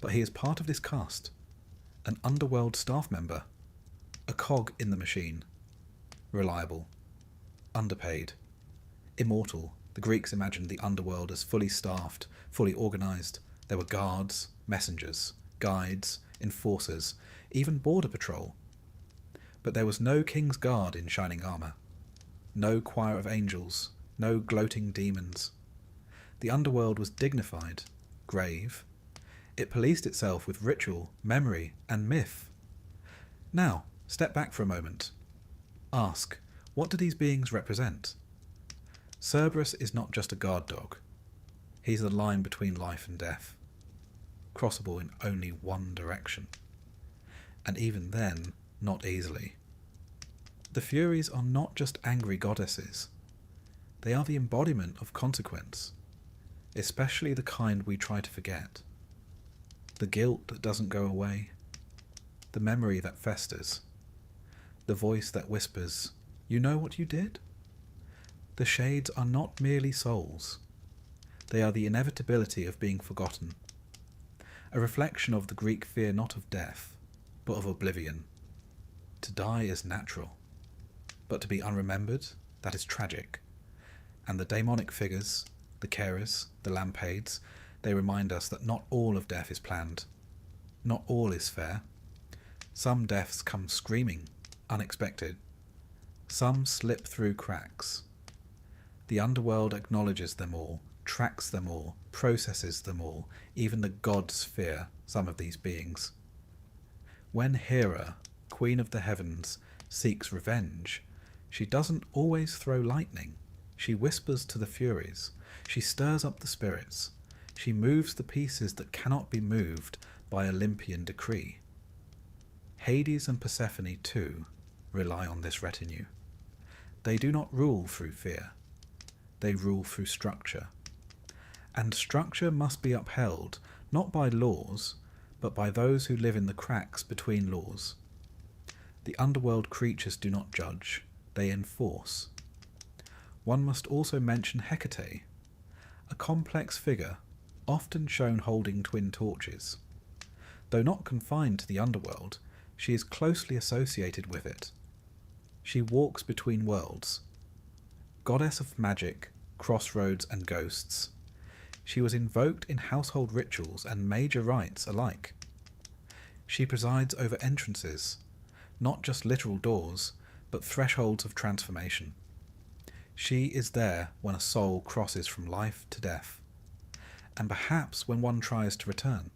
but he is part of this cast, an underworld staff member, a cog in the machine, reliable, underpaid, immortal. The Greeks imagined the underworld as fully staffed, fully organised. There were guards, messengers, guides, enforcers, even border patrol. But there was no king's guard in shining armour, no choir of angels, no gloating demons. The underworld was dignified, grave. It policed itself with ritual, memory, and myth. Now, step back for a moment. Ask, what do these beings represent? Cerberus is not just a guard dog. He's the line between life and death, crossable in only one direction, and even then, not easily. The Furies are not just angry goddesses. They are the embodiment of consequence, especially the kind we try to forget. The guilt that doesn't go away, the memory that festers, the voice that whispers, "You know what you did?" The shades are not merely souls. They are the inevitability of being forgotten, a reflection of the Greek fear not of death, but of oblivion. To die is natural, but to be unremembered, that is tragic. And the daemonic figures, the carers, the lampades, they remind us that not all of death is planned. Not all is fair. Some deaths come screaming, unexpected. Some slip through cracks. The underworld acknowledges them all, tracks them all, processes them all. Even the gods fear some of these beings. When Hera, queen of the heavens, seeks revenge, she doesn't always throw lightning. She whispers to the Furies. She stirs up the spirits. She moves the pieces that cannot be moved by Olympian decree. Hades and Persephone, too, rely on this retinue. They do not rule through fear. They rule through structure. And structure must be upheld, not by laws, but by those who live in the cracks between laws. The underworld creatures do not judge, they enforce. One must also mention Hecate, a complex figure, often shown holding twin torches. Though not confined to the underworld, she is closely associated with it. She walks between worlds, goddess of magic, crossroads, and ghosts. She was invoked in household rituals and major rites alike. She presides over entrances, not just literal doors, but thresholds of transformation. She is there when a soul crosses from life to death, and perhaps when one tries to return.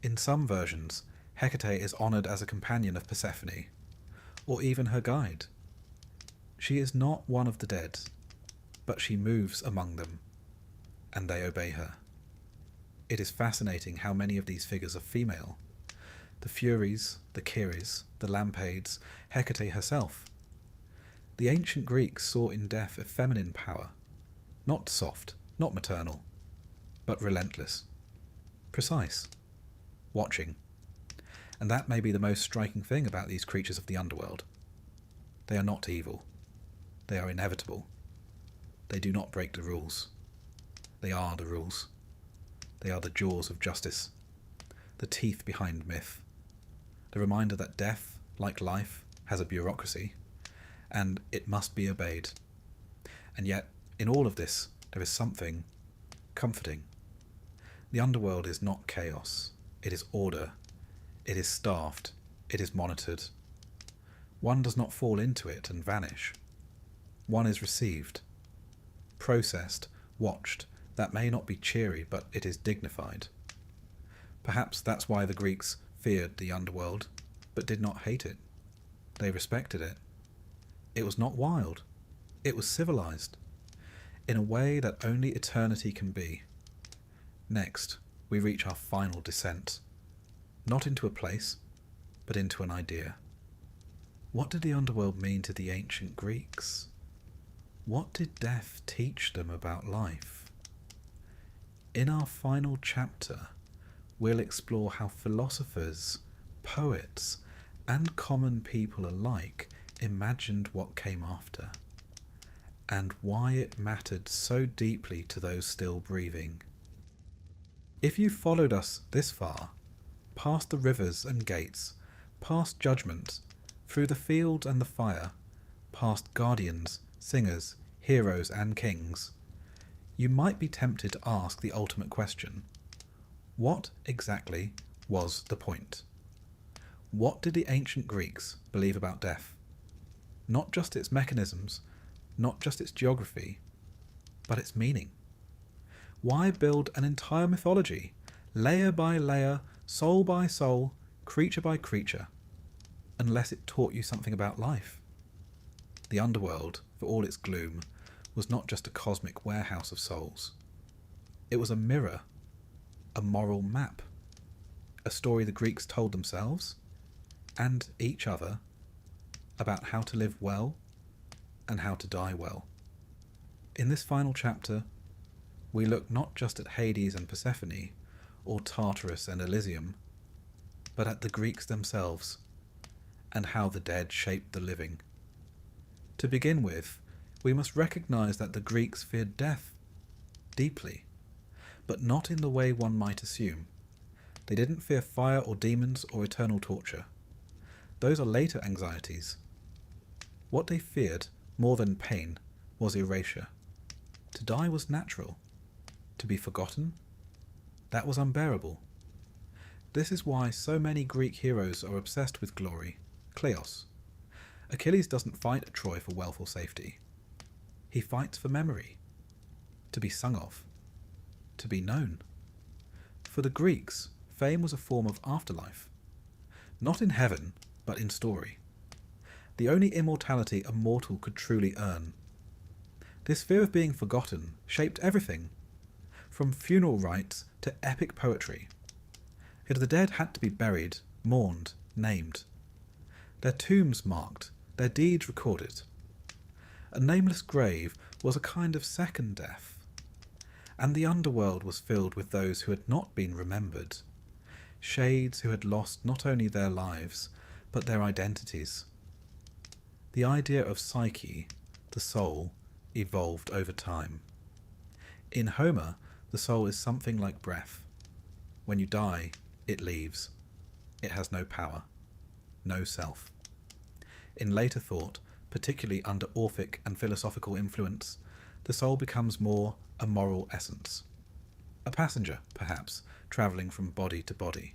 In some versions, Hecate is honoured as a companion of Persephone, or even her guide. She is not one of the dead, but she moves among them, and they obey her. It is fascinating how many of these figures are female. The Furies, the Kyries, the Lampades, Hecate herself. The ancient Greeks saw in death a feminine power, not soft, not maternal, but relentless, precise, watching. And that may be the most striking thing about these creatures of the underworld. They are not evil. They are inevitable. They do not break the rules. They are the rules. They are the jaws of justice, the teeth behind myth, the reminder that death, like life, has a bureaucracy, and it must be obeyed. And yet, in all of this, there is something comforting. The underworld is not chaos. It is order. It is staffed. It is monitored. One does not fall into it and vanish. One is received, processed, watched. That may not be cheery, but it is dignified. Perhaps that's why the Greeks feared the underworld, but did not hate it. They respected it. It was not wild. It was civilized, in a way that only eternity can be. Next, we reach our final descent, not into a place, but into an idea. What did the underworld mean to the ancient Greeks? What did death teach them about life? In our final chapter, we'll explore how philosophers, poets, and common people alike imagined what came after, and why it mattered so deeply to those still breathing. If you followed us this far, past the rivers and gates, past judgment, through the field and the fire, past guardians, singers, heroes, and kings, you might be tempted to ask the ultimate question: what exactly was the point? What did the ancient Greeks believe about death? Not just its mechanisms, not just its geography, but its meaning. Why build an entire mythology, layer by layer, soul by soul, creature by creature, unless it taught you something about life? The underworld, for all its gloom, was not just a cosmic warehouse of souls. It was a mirror, a moral map, a story the Greeks told themselves and each other about how to live well and how to die well. In this final chapter, we look not just at Hades and Persephone, or Tartarus and Elysium, but at the Greeks themselves, and how the dead shaped the living. To begin with, we must recognize that the Greeks feared death deeply, but not in the way one might assume. They didn't fear fire or demons or eternal torture. Those are later anxieties. What they feared, more than pain, was erasure. To die was natural. To be forgotten, that was unbearable. This is why so many Greek heroes are obsessed with glory, kleos. Achilles doesn't fight at Troy for wealth or safety. He fights for memory, to be sung of, to be known. For the Greeks, fame was a form of afterlife. Not in heaven, but in story. The only immortality a mortal could truly earn. This fear of being forgotten shaped everything, from funeral rites to epic poetry. Yet the dead had to be buried, mourned, named. Their tombs marked, their deeds recorded. A nameless grave was a kind of second death, and the underworld was filled with those who had not been remembered, shades who had lost not only their lives, but their identities. The idea of psyche, the soul, evolved over time. In Homer, the soul is something like breath. When you die, it leaves. It has no power, no self. In later thought, particularly under Orphic and philosophical influence, the soul becomes more a moral essence. A passenger, perhaps, travelling from body to body.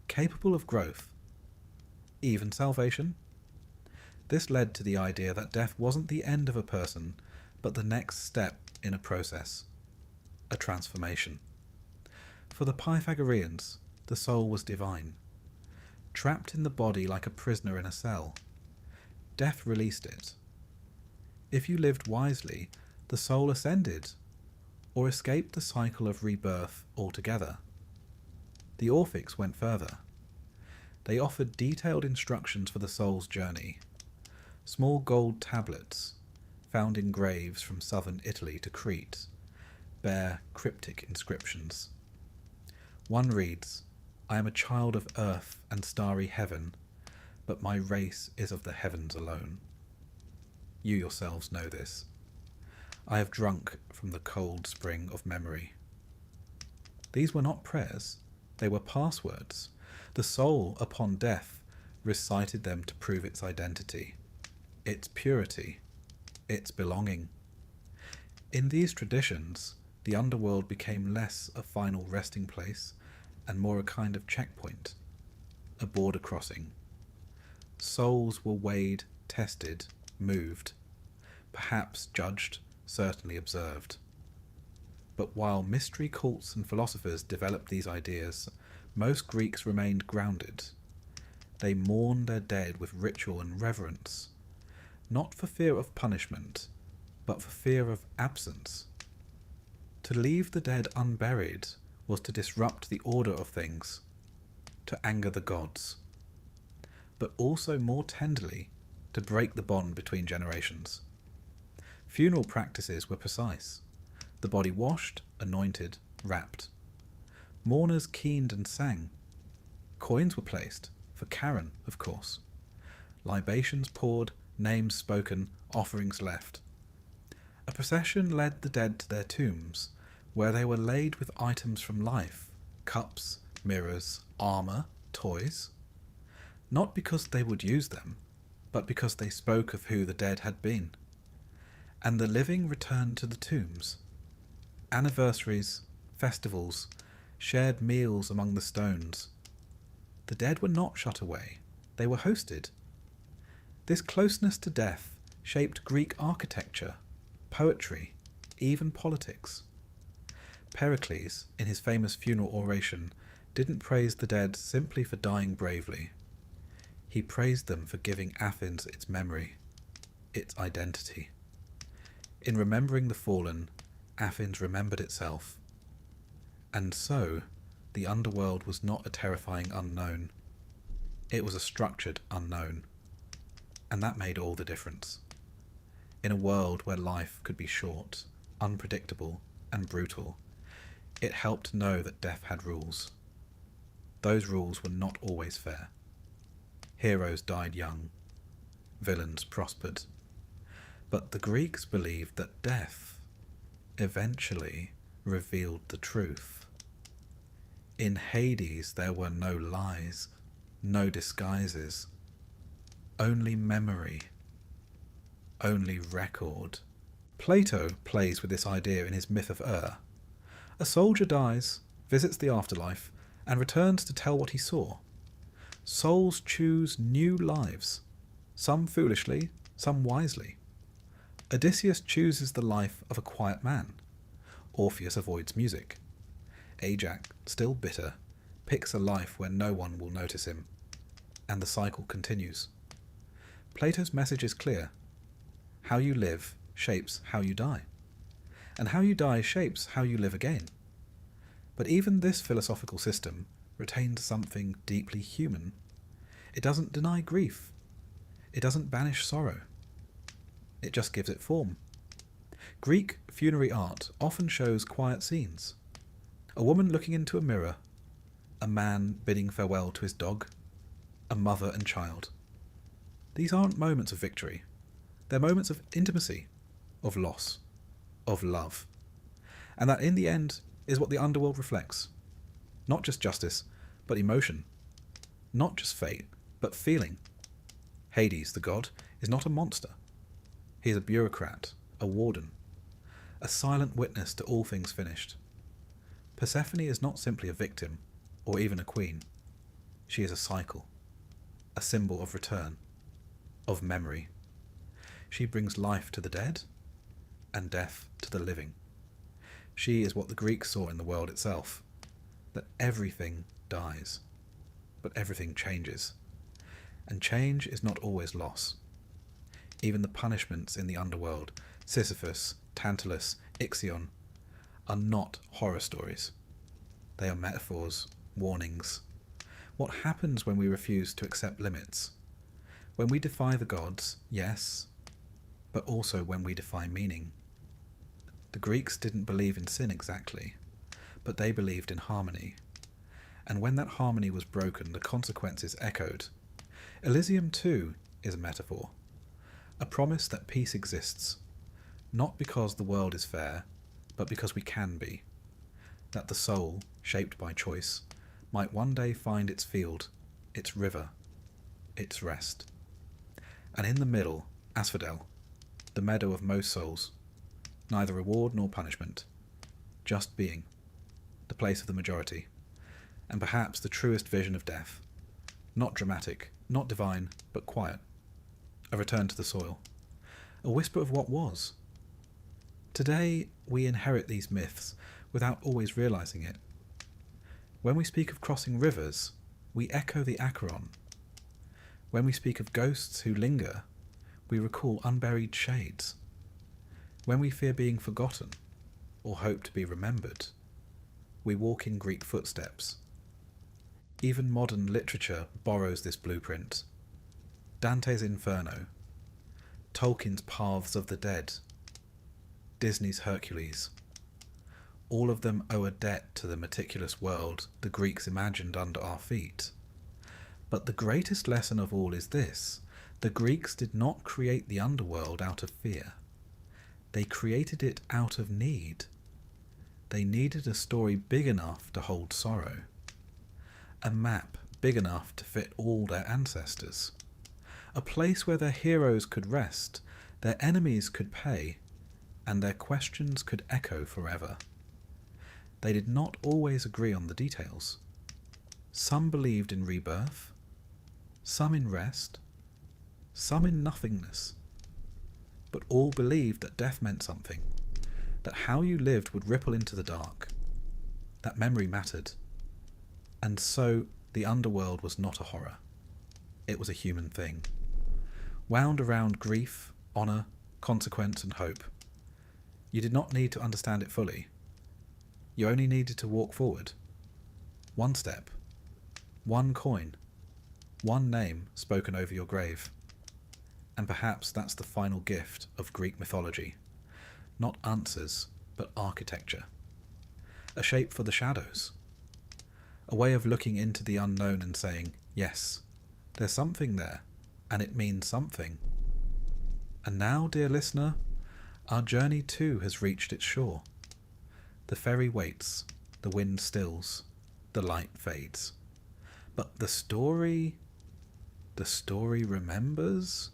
Capable of growth. Even salvation? This led to the idea that death wasn't the end of a person, but the next step in a process. A transformation. For the Pythagoreans, the soul was divine. Trapped in the body like a prisoner in a cell. Death released it. If you lived wisely, the soul ascended, or escaped the cycle of rebirth altogether. The Orphics went further. They offered detailed instructions for the soul's journey. Small gold tablets, found in graves from southern Italy to Crete, bear cryptic inscriptions. One reads, "I am a child of earth and starry heaven, but my race is of the heavens alone." You yourselves know this. I have drunk from the cold spring of memory. These were not prayers, they were passwords. The soul, upon death, recited them to prove its identity, its purity, its belonging. In these traditions, the underworld became less a final resting place and more a kind of checkpoint, a border crossing. Souls were weighed, tested, moved, perhaps judged, certainly observed. But while mystery cults and philosophers developed these ideas, most Greeks remained grounded. They mourned their dead with ritual and reverence, not for fear of punishment, but for fear of absence. To leave the dead unburied was to disrupt the order of things, to anger the gods, but also more tenderly to break the bond between generations. Funeral practices were precise. The body washed, anointed, wrapped. Mourners keened and sang. Coins were placed, for Charon, of course. Libations poured, names spoken, offerings left. A procession led the dead to their tombs, where they were laid with items from life, cups, mirrors, armour, toys. Not because they would use them, but because they spoke of who the dead had been. And the living returned to the tombs. Anniversaries, festivals, shared meals among the stones. The dead were not shut away, they were hosted. This closeness to death shaped Greek architecture, poetry, even politics. Pericles, in his famous funeral oration, didn't praise the dead simply for dying bravely. He praised them for giving Athens its memory, its identity. In remembering the fallen, Athens remembered itself. And so, the underworld was not a terrifying unknown. It was a structured unknown. And that made all the difference. In a world where life could be short, unpredictable, and brutal, it helped know that death had rules. Those rules were not always fair. Heroes died young. Villains prospered. But the Greeks believed that death eventually revealed the truth. In Hades there were no lies, no disguises, only memory, only record. Plato plays with this idea in his myth of Ur. A soldier dies, visits the afterlife, and returns to tell what he saw. Souls choose new lives, some foolishly, some wisely. Odysseus chooses the life of a quiet man. Orpheus avoids music. Ajax, still bitter, picks a life where no one will notice him. And the cycle continues. Plato's message is clear. How you live shapes how you die. And how you die shapes how you live again. But even this philosophical system retains something deeply human. It doesn't deny grief. It doesn't banish sorrow. It just gives it form. Greek funerary art often shows quiet scenes. A woman looking into a mirror, a man bidding farewell to his dog, a mother and child. These aren't moments of victory. They're moments of intimacy, of loss, of love. And that in the end is what the underworld reflects. Not just justice, but emotion. Not just fate, but feeling. Hades, the god, is not a monster. He is a bureaucrat, a warden, a silent witness to all things finished. Persephone is not simply a victim, or even a queen. She is a cycle, a symbol of return, of memory. She brings life to the dead, and death to the living. She is what the Greeks saw in the world itself, that everything dies, but everything changes. And change is not always loss. Even the punishments in the underworld, Sisyphus, Tantalus, Ixion, are not horror stories. They are metaphors, warnings. What happens when we refuse to accept limits? When we defy the gods, yes, but also when we defy meaning. The Greeks didn't believe in sin exactly, but they believed in harmony. And when that harmony was broken, the consequences echoed. Elysium too is a metaphor, a promise that peace exists, not because the world is fair, but because we can be, that the soul, shaped by choice, might one day find its field, its river, its rest. And in the middle, asphodel, the meadow of most souls, neither reward nor punishment, just being, the place of the majority, and perhaps the truest vision of death, not dramatic, not divine, but quiet, a return to the soil, a whisper of what was. Today we inherit these myths without always realizing it. When we speak of crossing rivers, we echo the Acheron. When we speak of ghosts who linger, we recall unburied shades. When we fear being forgotten, or hope to be remembered, we walk in Greek footsteps. Even modern literature borrows this blueprint. Dante's Inferno, Tolkien's Paths of the Dead, Disney's Hercules. All of them owe a debt to the meticulous world the Greeks imagined under our feet. But the greatest lesson of all is this: the Greeks did not create the underworld out of fear. They created it out of need. They needed a story big enough to hold sorrow, a map big enough to fit all their ancestors, a place where their heroes could rest, their enemies could pay, and their questions could echo forever. They did not always agree on the details. Some believed in rebirth, some in rest, some in nothingness. But all believed that death meant something, that how you lived would ripple into the dark, that memory mattered. And so the underworld was not a horror. It was a human thing, wound around grief, honour, consequence and hope. You did not need to understand it fully. You only needed to walk forward. One step, one coin, one name spoken over your grave. And perhaps that's the final gift of Greek mythology. Not answers, but architecture. A shape for the shadows. A way of looking into the unknown and saying, yes, there's something there, and it means something. And now, dear listener, our journey too has reached its shore. The ferry waits, the wind stills, the light fades. But the story remembers,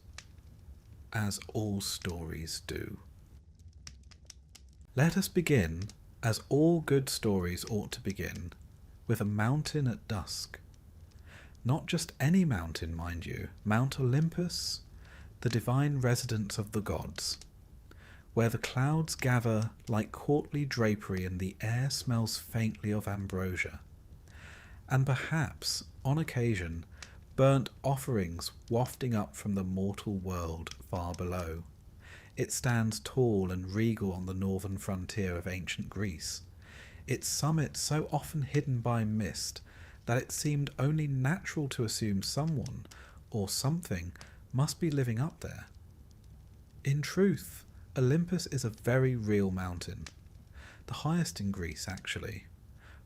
as all stories do. Let us begin, as all good stories ought to begin, with a mountain at dusk. Not just any mountain, mind you, Mount Olympus, the divine residence of the gods, where the clouds gather like courtly drapery and the air smells faintly of ambrosia, and perhaps, on occasion, burnt offerings wafting up from the mortal world far below. It stands tall and regal on the northern frontier of ancient Greece, its summit so often hidden by mist that it seemed only natural to assume someone or something must be living up there. In truth, Olympus is a very real mountain, the highest in Greece actually,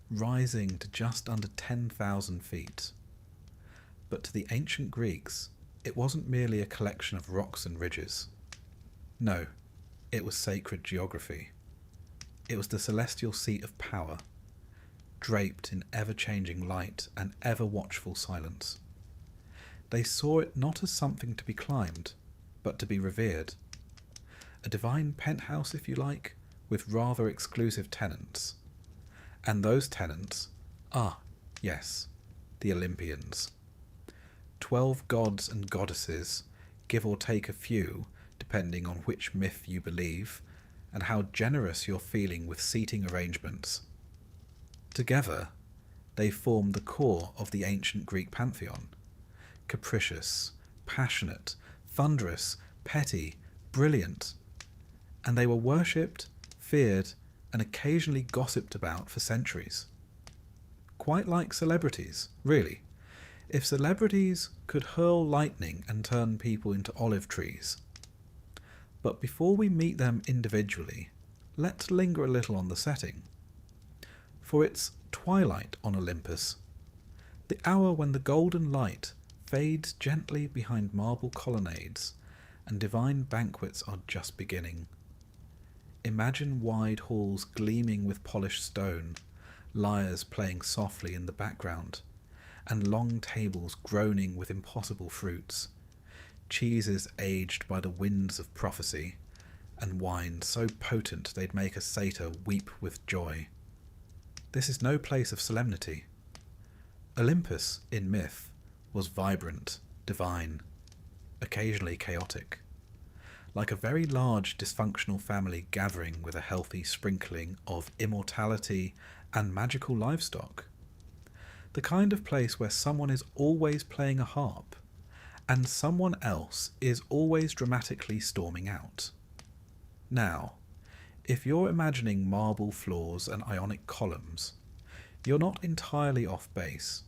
rising to just under 10,000 feet. But to the ancient Greeks, it wasn't merely a collection of rocks and ridges. No, it was sacred geography. It was the celestial seat of power, draped in ever-changing light and ever-watchful silence. They saw it not as something to be climbed, but to be revered. A divine penthouse, if you like, with rather exclusive tenants. And those tenants are, yes, the Olympians. 12 gods and goddesses, give or take a few, depending on which myth you believe, and how generous you're feeling with seating arrangements. Together, they form the core of the ancient Greek pantheon. Capricious, passionate, thunderous, petty, brilliant. And they were worshipped, feared, and occasionally gossiped about for centuries. Quite like celebrities, really. If celebrities could hurl lightning and turn people into olive trees. But before we meet them individually, let's linger a little on the setting. For it's twilight on Olympus, the hour when the golden light fades gently behind marble colonnades and divine banquets are just beginning. Imagine wide halls gleaming with polished stone, lyres playing softly in the background, and long tables groaning with impossible fruits, cheeses aged by the winds of prophecy, and wine so potent they'd make a satyr weep with joy. This is no place of solemnity. Olympus, in myth, was vibrant, divine, occasionally chaotic, like a very large dysfunctional family gathering with a healthy sprinkling of immortality and magical livestock. The kind of place where someone is always playing a harp, and someone else is always dramatically storming out. Now, if you're imagining marble floors and ionic columns, you're not entirely off base,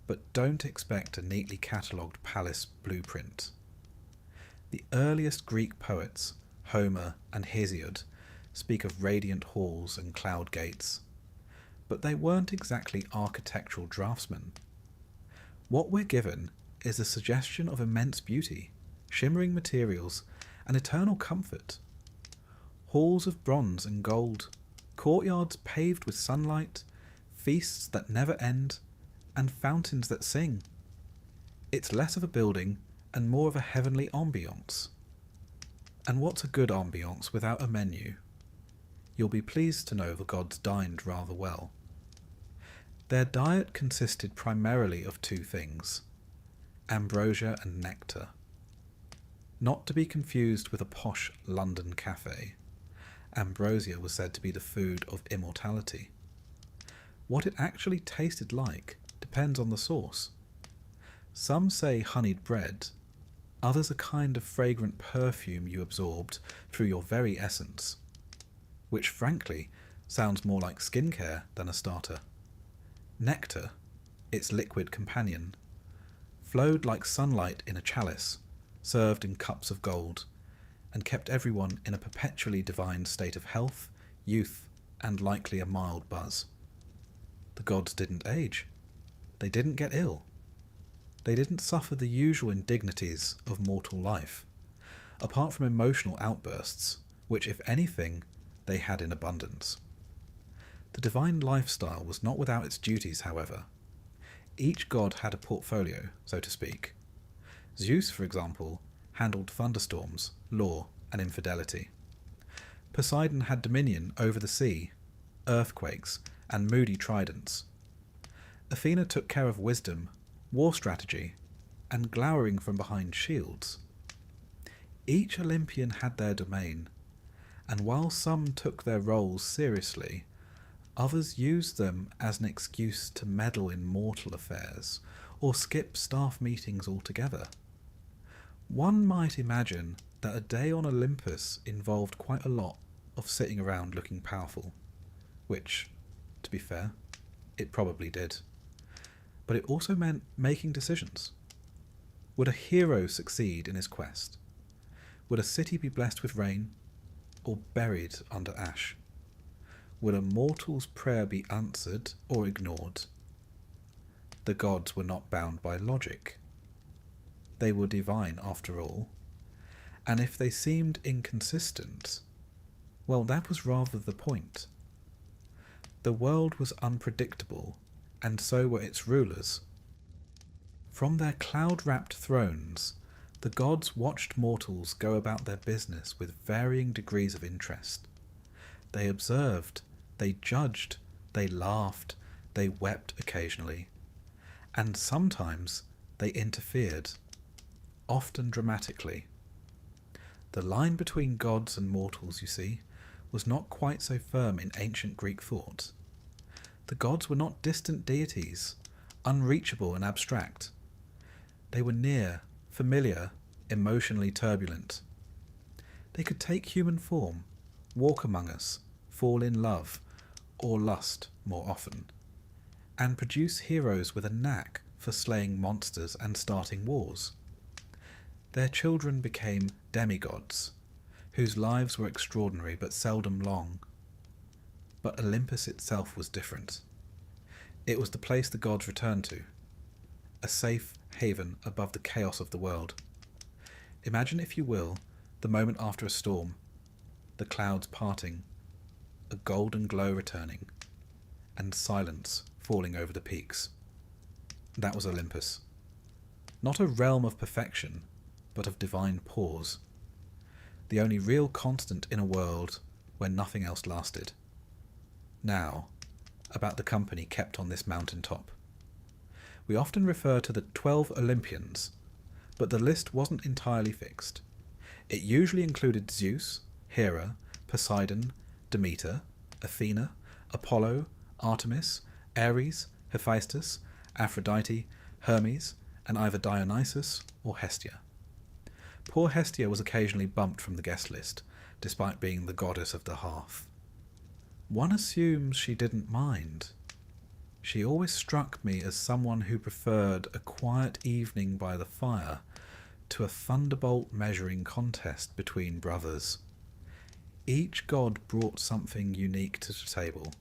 but don't expect a neatly catalogued palace blueprint. The earliest Greek poets, Homer and Hesiod, speak of radiant halls and cloud gates, but they weren't exactly architectural draftsmen. What we're given is a suggestion of immense beauty, shimmering materials, and eternal comfort. Halls of bronze and gold, courtyards paved with sunlight, feasts that never end, and fountains that sing. It's less of a building and more of a heavenly ambiance. And what's a good ambiance without a menu? You'll be pleased to know the gods dined rather well. Their diet consisted primarily of two things: ambrosia and nectar. Not to be confused with a posh London cafe. Ambrosia was said to be the food of immortality. What it actually tasted like depends on the source. Some say honeyed bread, others a kind of fragrant perfume you absorbed through your very essence, which frankly sounds more like skincare than a starter. Nectar, its liquid companion, flowed like sunlight in a chalice, served in cups of gold, and kept everyone in a perpetually divine state of health, youth, and likely a mild buzz. The gods didn't age. They didn't get ill. They didn't suffer the usual indignities of mortal life, apart from emotional outbursts, which, if anything, they had in abundance. The divine lifestyle was not without its duties, however. Each god had a portfolio, so to speak. Zeus, for example, handled thunderstorms, law, and infidelity. Poseidon had dominion over the sea, earthquakes, and moody tridents. Athena took care of wisdom, war strategy, and glowering from behind shields. Each Olympian had their domain, and while some took their roles seriously, others used them as an excuse to meddle in mortal affairs or skip staff meetings altogether. One might imagine that a day on Olympus involved quite a lot of sitting around looking powerful, which, to be fair, it probably did. But it also meant making decisions. Would a hero succeed in his quest? Would a city be blessed with rain, or buried under ash? Would a mortal's prayer be answered or ignored? The gods were not bound by logic. They were divine after all, and if they seemed inconsistent, well, that was rather the point. The world was unpredictable, and so were its rulers. From their cloud-wrapped thrones, The gods watched mortals go about their business with varying degrees of interest. They observed, they judged, they laughed, they wept occasionally, and sometimes they interfered, often dramatically. The line between gods and mortals, you see, was not quite so firm in ancient Greek thought. The gods were not distant deities, unreachable and abstract. They were near, familiar, emotionally turbulent. They could take human form, walk among us, fall in love, or lust more often, and produce heroes with a knack for slaying monsters and starting wars. Their children became demigods, whose lives were extraordinary but seldom long. But Olympus itself was different. It was the place the gods returned to, a safe haven above the chaos of the world. Imagine, if you will, the moment after a storm, the clouds parting, a golden glow returning, and silence falling over the peaks. That was Olympus. Not a realm of perfection, but of divine pause. The only real constant in a world where nothing else lasted. Now, about the company kept on this mountain top. We often refer to the 12 Olympians, but the list wasn't entirely fixed. It usually included Zeus, Hera, Poseidon, Demeter, Athena, Apollo, Artemis, Ares, Hephaestus, Aphrodite, Hermes, and either Dionysus or Hestia. Poor Hestia was occasionally bumped from the guest list, despite being the goddess of the hearth. One assumes she didn't mind. She always struck me as someone who preferred a quiet evening by the fire to a thunderbolt measuring contest between brothers. Each god brought something unique to the table.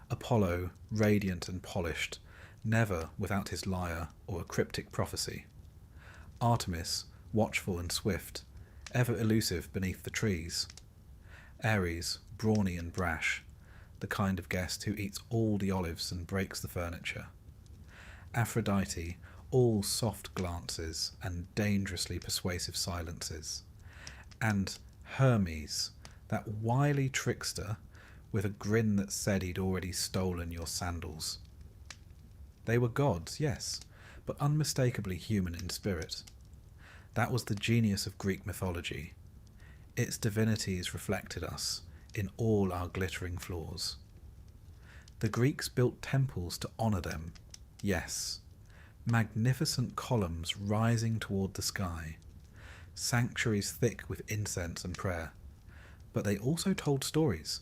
Apollo, radiant and polished, never without his lyre or a cryptic prophecy. Artemis, watchful and swift, ever elusive beneath the trees. Ares, brawny and brash, the kind of guest who eats all the olives and breaks the furniture. Aphrodite, all soft glances and dangerously persuasive silences. And Hermes, that wily trickster with a grin that said he'd already stolen your sandals. They were gods, yes, but unmistakably human in spirit. That was the genius of Greek mythology. Its divinities reflected us in all our glittering flaws. The Greeks built temples to honour them, yes, magnificent columns rising toward the sky, sanctuaries thick with incense and prayer, but they also told stories.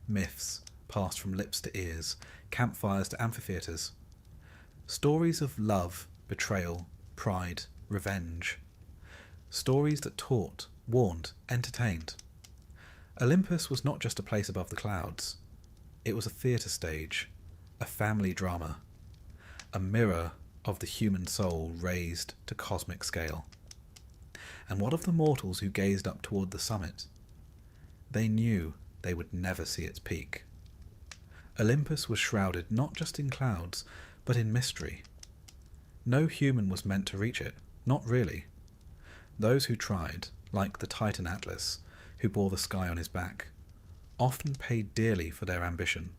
Myths passed from lips to ears, campfires to amphitheatres. Stories of love, betrayal, pride, revenge. Stories that taught, warned, entertained. Olympus was not just a place above the clouds. It was a theatre stage, a family drama, a mirror of the human soul raised to cosmic scale. And what of the mortals who gazed up toward the summit? They knew they would never see its peak. Olympus was shrouded not just in clouds, but in mystery. No human was meant to reach it, not really. Those who tried, like the Titan Atlas, who bore the sky on his back, often paid dearly for their ambition.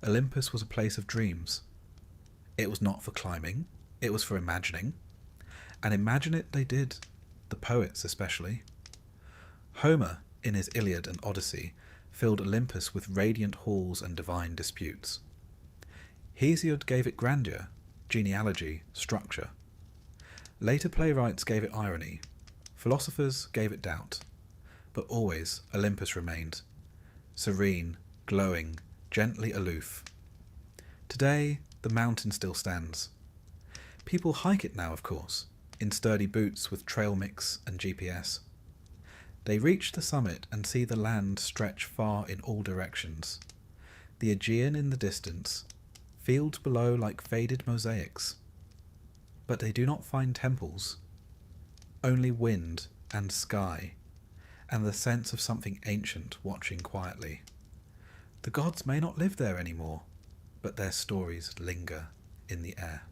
Olympus was a place of dreams. It was not for climbing, it was for imagining. And imagine it they did, the poets especially. Homer, in his Iliad and Odyssey, filled Olympus with radiant halls and divine disputes. Hesiod gave it grandeur, genealogy, structure. Later playwrights gave it irony, philosophers gave it doubt, but always Olympus remained, serene, glowing, gently aloof. Today, the mountain still stands. People hike it now, of course, in sturdy boots with trail mix and GPS. They reach the summit and see the land stretch far in all directions. The Aegean in the distance, fields below like faded mosaics. But they do not find temples, only wind and sky, and the sense of something ancient watching quietly. The gods may not live there anymore, but their stories linger in the air.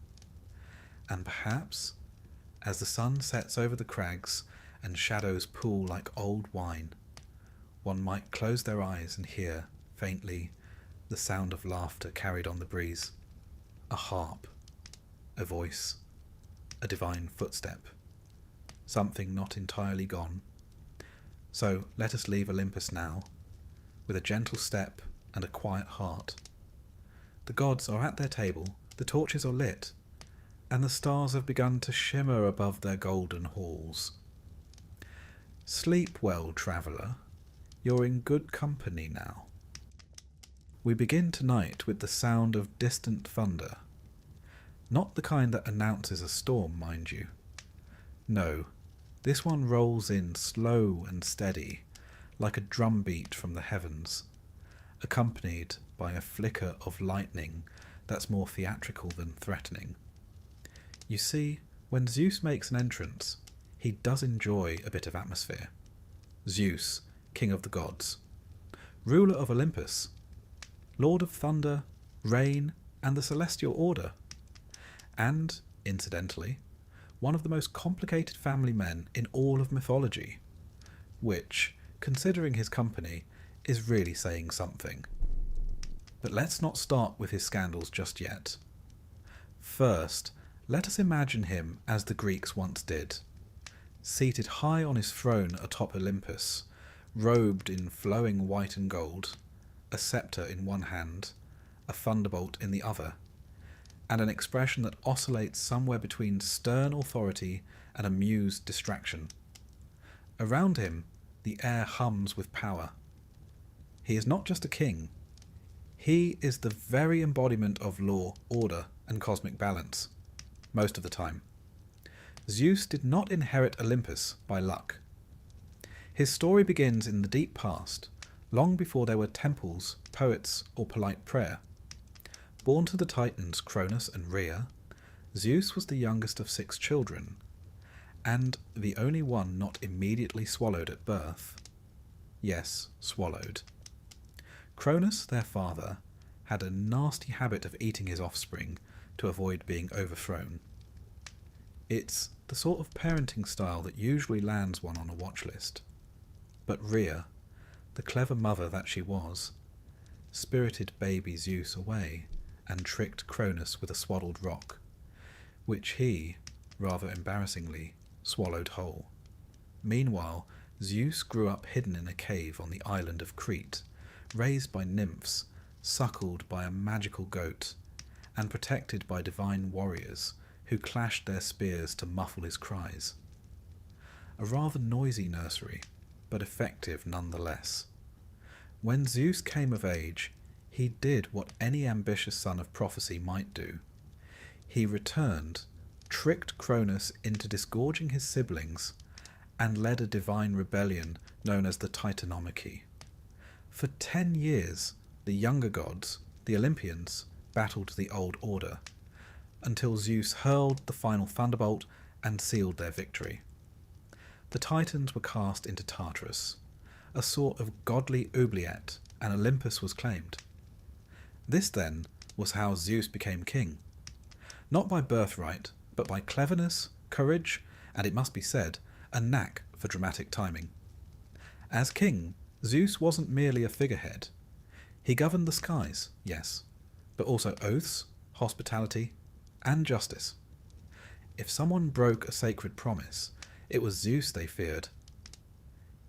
And perhaps, as the sun sets over the crags and shadows pool like old wine, one might close their eyes and hear, faintly, the sound of laughter carried on the breeze, a harp, a voice, a divine footstep, something not entirely gone. So let us leave Olympus now, with a gentle step and a quiet heart. The gods are at their table, the torches are lit, and the stars have begun to shimmer above their golden halls. Sleep well, traveller, you're in good company now. We begin tonight with the sound of distant thunder. Not the kind that announces a storm, mind you. No, this one rolls in slow and steady, like a drumbeat from the heavens, accompanied by a flicker of lightning that's more theatrical than threatening. You see, when Zeus makes an entrance, he does enjoy a bit of atmosphere. Zeus, king of the gods, ruler of Olympus, lord of thunder, rain, and the celestial order, and, incidentally, one of the most complicated family men in all of mythology, which, considering his company, is really saying something. But let's not start with his scandals just yet. First, let us imagine him as the Greeks once did, seated high on his throne atop Olympus, robed in flowing white and gold, a sceptre in one hand, a thunderbolt in the other, and an expression that oscillates somewhere between stern authority and amused distraction. Around him, the air hums with power. He is not just a king. He is the very embodiment of law, order, and cosmic balance, most of the time. Zeus did not inherit Olympus by luck. His story begins in the deep past, long before there were temples, poets, or polite prayer. Born to the Titans Cronus and Rhea, Zeus was the youngest of 6 children, and the only one not immediately swallowed at birth. Yes, swallowed. Cronus, their father, had a nasty habit of eating his offspring to avoid being overthrown. It's the sort of parenting style that usually lands one on a watch list. But Rhea, the clever mother that she was, spirited baby Zeus away and tricked Cronus with a swaddled rock, which he, rather embarrassingly, swallowed whole. Meanwhile, Zeus grew up hidden in a cave on the island of Crete, raised by nymphs, suckled by a magical goat, and protected by divine warriors who clashed their spears to muffle his cries. A rather noisy nursery, but effective nonetheless. When Zeus came of age, he did what any ambitious son of prophecy might do. He returned, tricked Cronus into disgorging his siblings, and led a divine rebellion known as the Titanomachy. For 10 years, the younger gods, the Olympians, battled the old order, until Zeus hurled the final thunderbolt and sealed their victory. The Titans were cast into Tartarus, a sort of godly oubliette, and Olympus was claimed. This, then, was how Zeus became king. Not by birthright, but by cleverness, courage, and, it must be said, a knack for dramatic timing. As king, Zeus wasn't merely a figurehead. He governed the skies, yes, but also oaths, hospitality, and justice. If someone broke a sacred promise, it was Zeus they feared.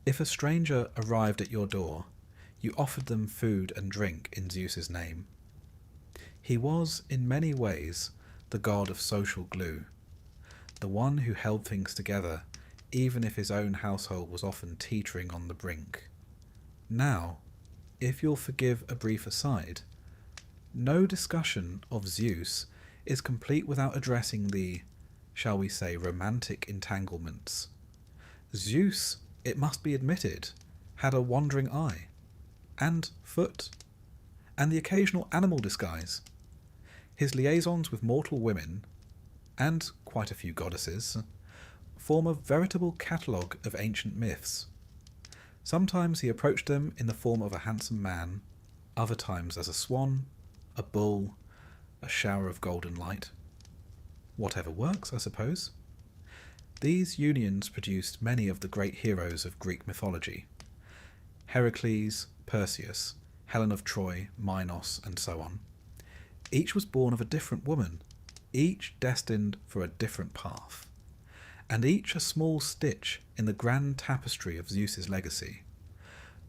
If a stranger arrived at your door, you offered them food and drink in Zeus's name. He was, in many ways, the god of social glue, the one who held things together, even if his own household was often teetering on the brink. Now, if you'll forgive a brief aside, no discussion of Zeus is complete without addressing the, shall we say, romantic entanglements. Zeus, it must be admitted, had a wandering eye, and foot, and the occasional animal disguise. His liaisons with mortal women, and quite a few goddesses, form a veritable catalogue of ancient myths. Sometimes he approached them in the form of a handsome man, other times as a swan, a bull, a shower of golden light. Whatever works, I suppose. These unions produced many of the great heroes of Greek mythology: Heracles, Perseus, Helen of Troy, Minos, and so on. Each was born of a different woman, each destined for a different path, and each a small stitch in the grand tapestry of Zeus's legacy,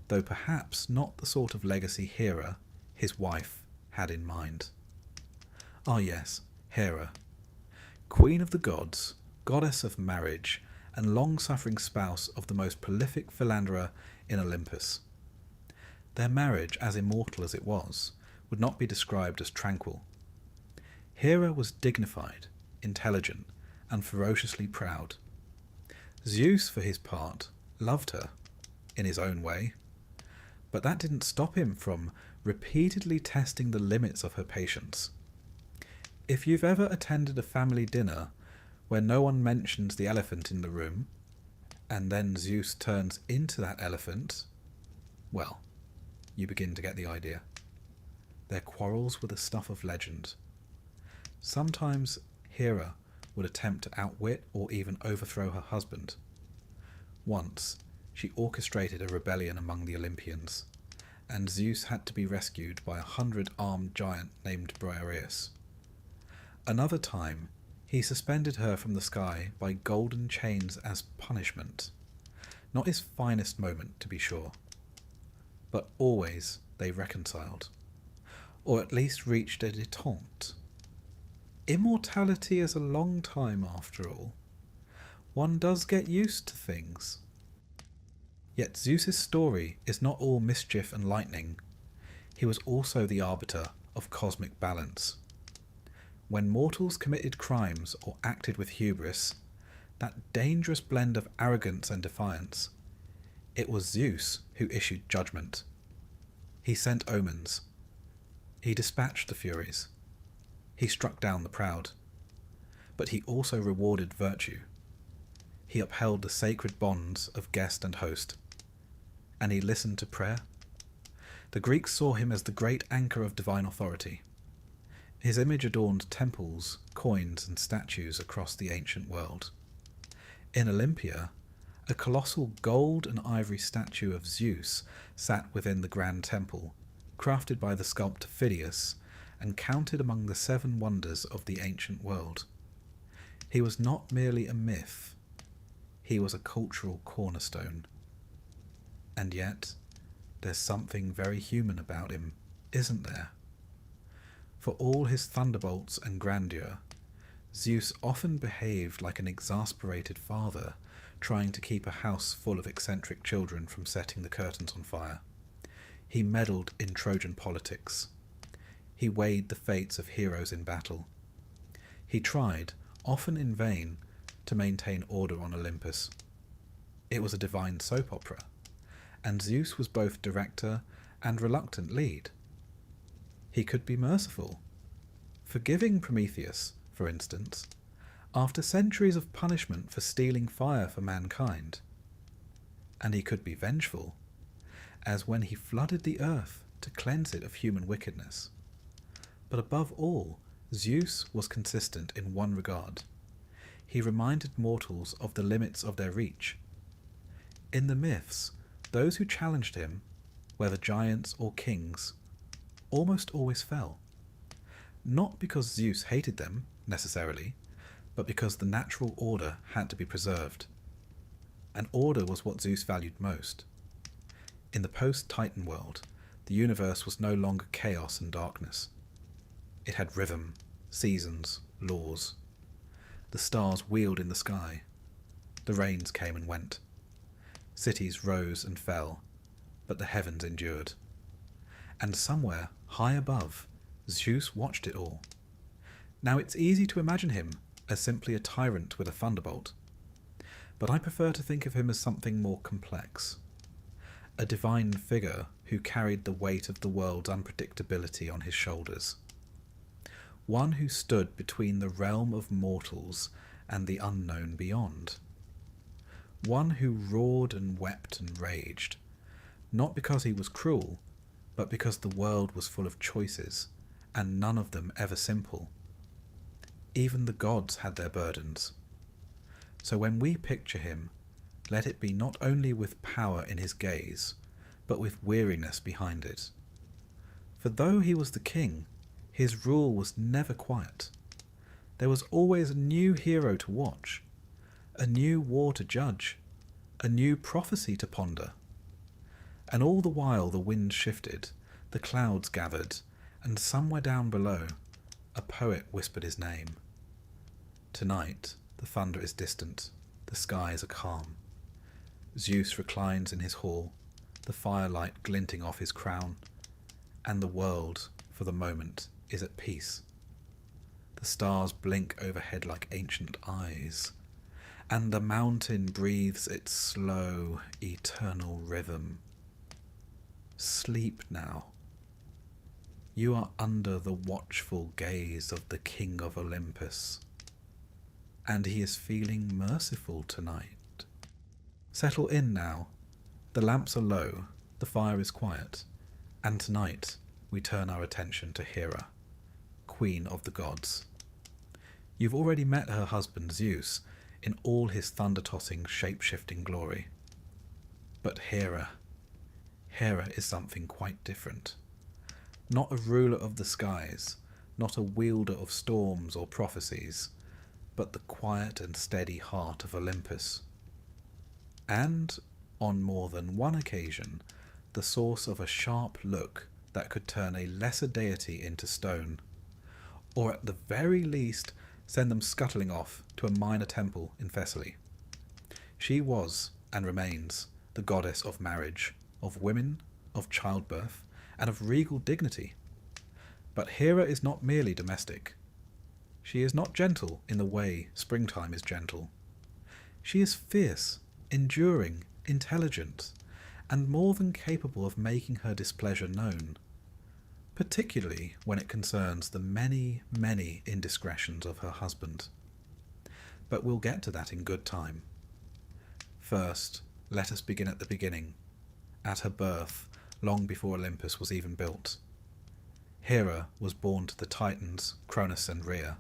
though perhaps not the sort of legacy Hera, his wife, had in mind. Ah yes, Hera, queen of the gods, goddess of marriage, and long-suffering spouse of the most prolific philanderer in Olympus. Their marriage, as immortal as it was, would not be described as tranquil. Hera was dignified, intelligent, and ferociously proud. Zeus, for his part, loved her, in his own way, but that didn't stop him from repeatedly testing the limits of her patience. If you've ever attended a family dinner where no one mentions the elephant in the room, and then Zeus turns into that elephant, well, you begin to get the idea. Their quarrels were the stuff of legend. Sometimes Hera would attempt to outwit or even overthrow her husband. Once, she orchestrated a rebellion among the Olympians, and Zeus had to be rescued by a 100-armed giant named Briareus. Another time, he suspended her from the sky by golden chains as punishment. Not his finest moment, to be sure. But always they reconciled, or at least reached a détente. Immortality is a long time, after all. One does get used to things. Yet Zeus's story is not all mischief and lightning. He was also the arbiter of cosmic balance. When mortals committed crimes or acted with hubris, that dangerous blend of arrogance and defiance, it was Zeus who issued judgment. He sent omens. He dispatched the Furies. He struck down the proud. But he also rewarded virtue. He upheld the sacred bonds of guest and host. And he listened to prayer. The Greeks saw him as the great anchor of divine authority. His image adorned temples, coins, and statues across the ancient world. In Olympia, a colossal gold and ivory statue of Zeus sat within the grand temple, crafted by the sculptor Phidias, and counted among the 7 wonders of the ancient world. He was not merely a myth, he was a cultural cornerstone. And yet, there's something very human about him, isn't there? For all his thunderbolts and grandeur, Zeus often behaved like an exasperated father trying to keep a house full of eccentric children from setting the curtains on fire. He meddled in Trojan politics. He weighed the fates of heroes in battle. He tried, often in vain, to maintain order on Olympus. It was a divine soap opera, and Zeus was both director and reluctant lead. He could be merciful, forgiving Prometheus, for instance, after centuries of punishment for stealing fire for mankind. And he could be vengeful, as when he flooded the earth to cleanse it of human wickedness. But above all, Zeus was consistent in one regard. He reminded mortals of the limits of their reach. In the myths, those who challenged him, whether giants or kings, almost always fell. Not because Zeus hated them, necessarily, but because the natural order had to be preserved. And order was what Zeus valued most. In the post-Titan world, the universe was no longer chaos and darkness. It had rhythm, seasons, laws. The stars wheeled in the sky. The rains came and went. Cities rose and fell, but the heavens endured. And somewhere, high above, Zeus watched it all. Now it's easy to imagine him as simply a tyrant with a thunderbolt, but I prefer to think of him as something more complex. A divine figure who carried the weight of the world's unpredictability on his shoulders. One who stood between the realm of mortals and the unknown beyond. One who roared and wept and raged, not because he was cruel, but because the world was full of choices, and none of them ever simple. Even the gods had their burdens. So when we picture him, let it be not only with power in his gaze, but with weariness behind it. For though he was the king, his rule was never quiet. There was always a new hero to watch, a new war to judge, a new prophecy to ponder. And all the while the wind shifted, the clouds gathered, and somewhere down below, a poet whispered his name. Tonight the thunder is distant, the skies are calm. Zeus reclines in his hall, the firelight glinting off his crown, and the world, for the moment, is at peace. The stars blink overhead like ancient eyes, and the mountain breathes its slow, eternal rhythm. Sleep now. You are under the watchful gaze of the King of Olympus, and he is feeling merciful tonight. Settle in now. The lamps are low, the fire is quiet, and tonight we turn our attention to Hera, Queen of the Gods. You've already met her husband Zeus in all his thunder-tossing, shape-shifting glory. But Hera is something quite different. Not a ruler of the skies, not a wielder of storms or prophecies, but the quiet and steady heart of Olympus. And, on more than one occasion, the source of a sharp look that could turn a lesser deity into stone, or at the very least send them scuttling off to a minor temple in Thessaly. She was, and remains, the goddess of marriage, of women, of childbirth, and of regal dignity. But Hera is not merely domestic. She is not gentle in the way springtime is gentle. She is fierce, enduring, intelligent, and more than capable of making her displeasure known, particularly when it concerns the many, many indiscretions of her husband. But we'll get to that in good time. First, let us begin at the beginning, at her birth, long before Olympus was even built. Hera was born to the Titans Cronus and Rhea.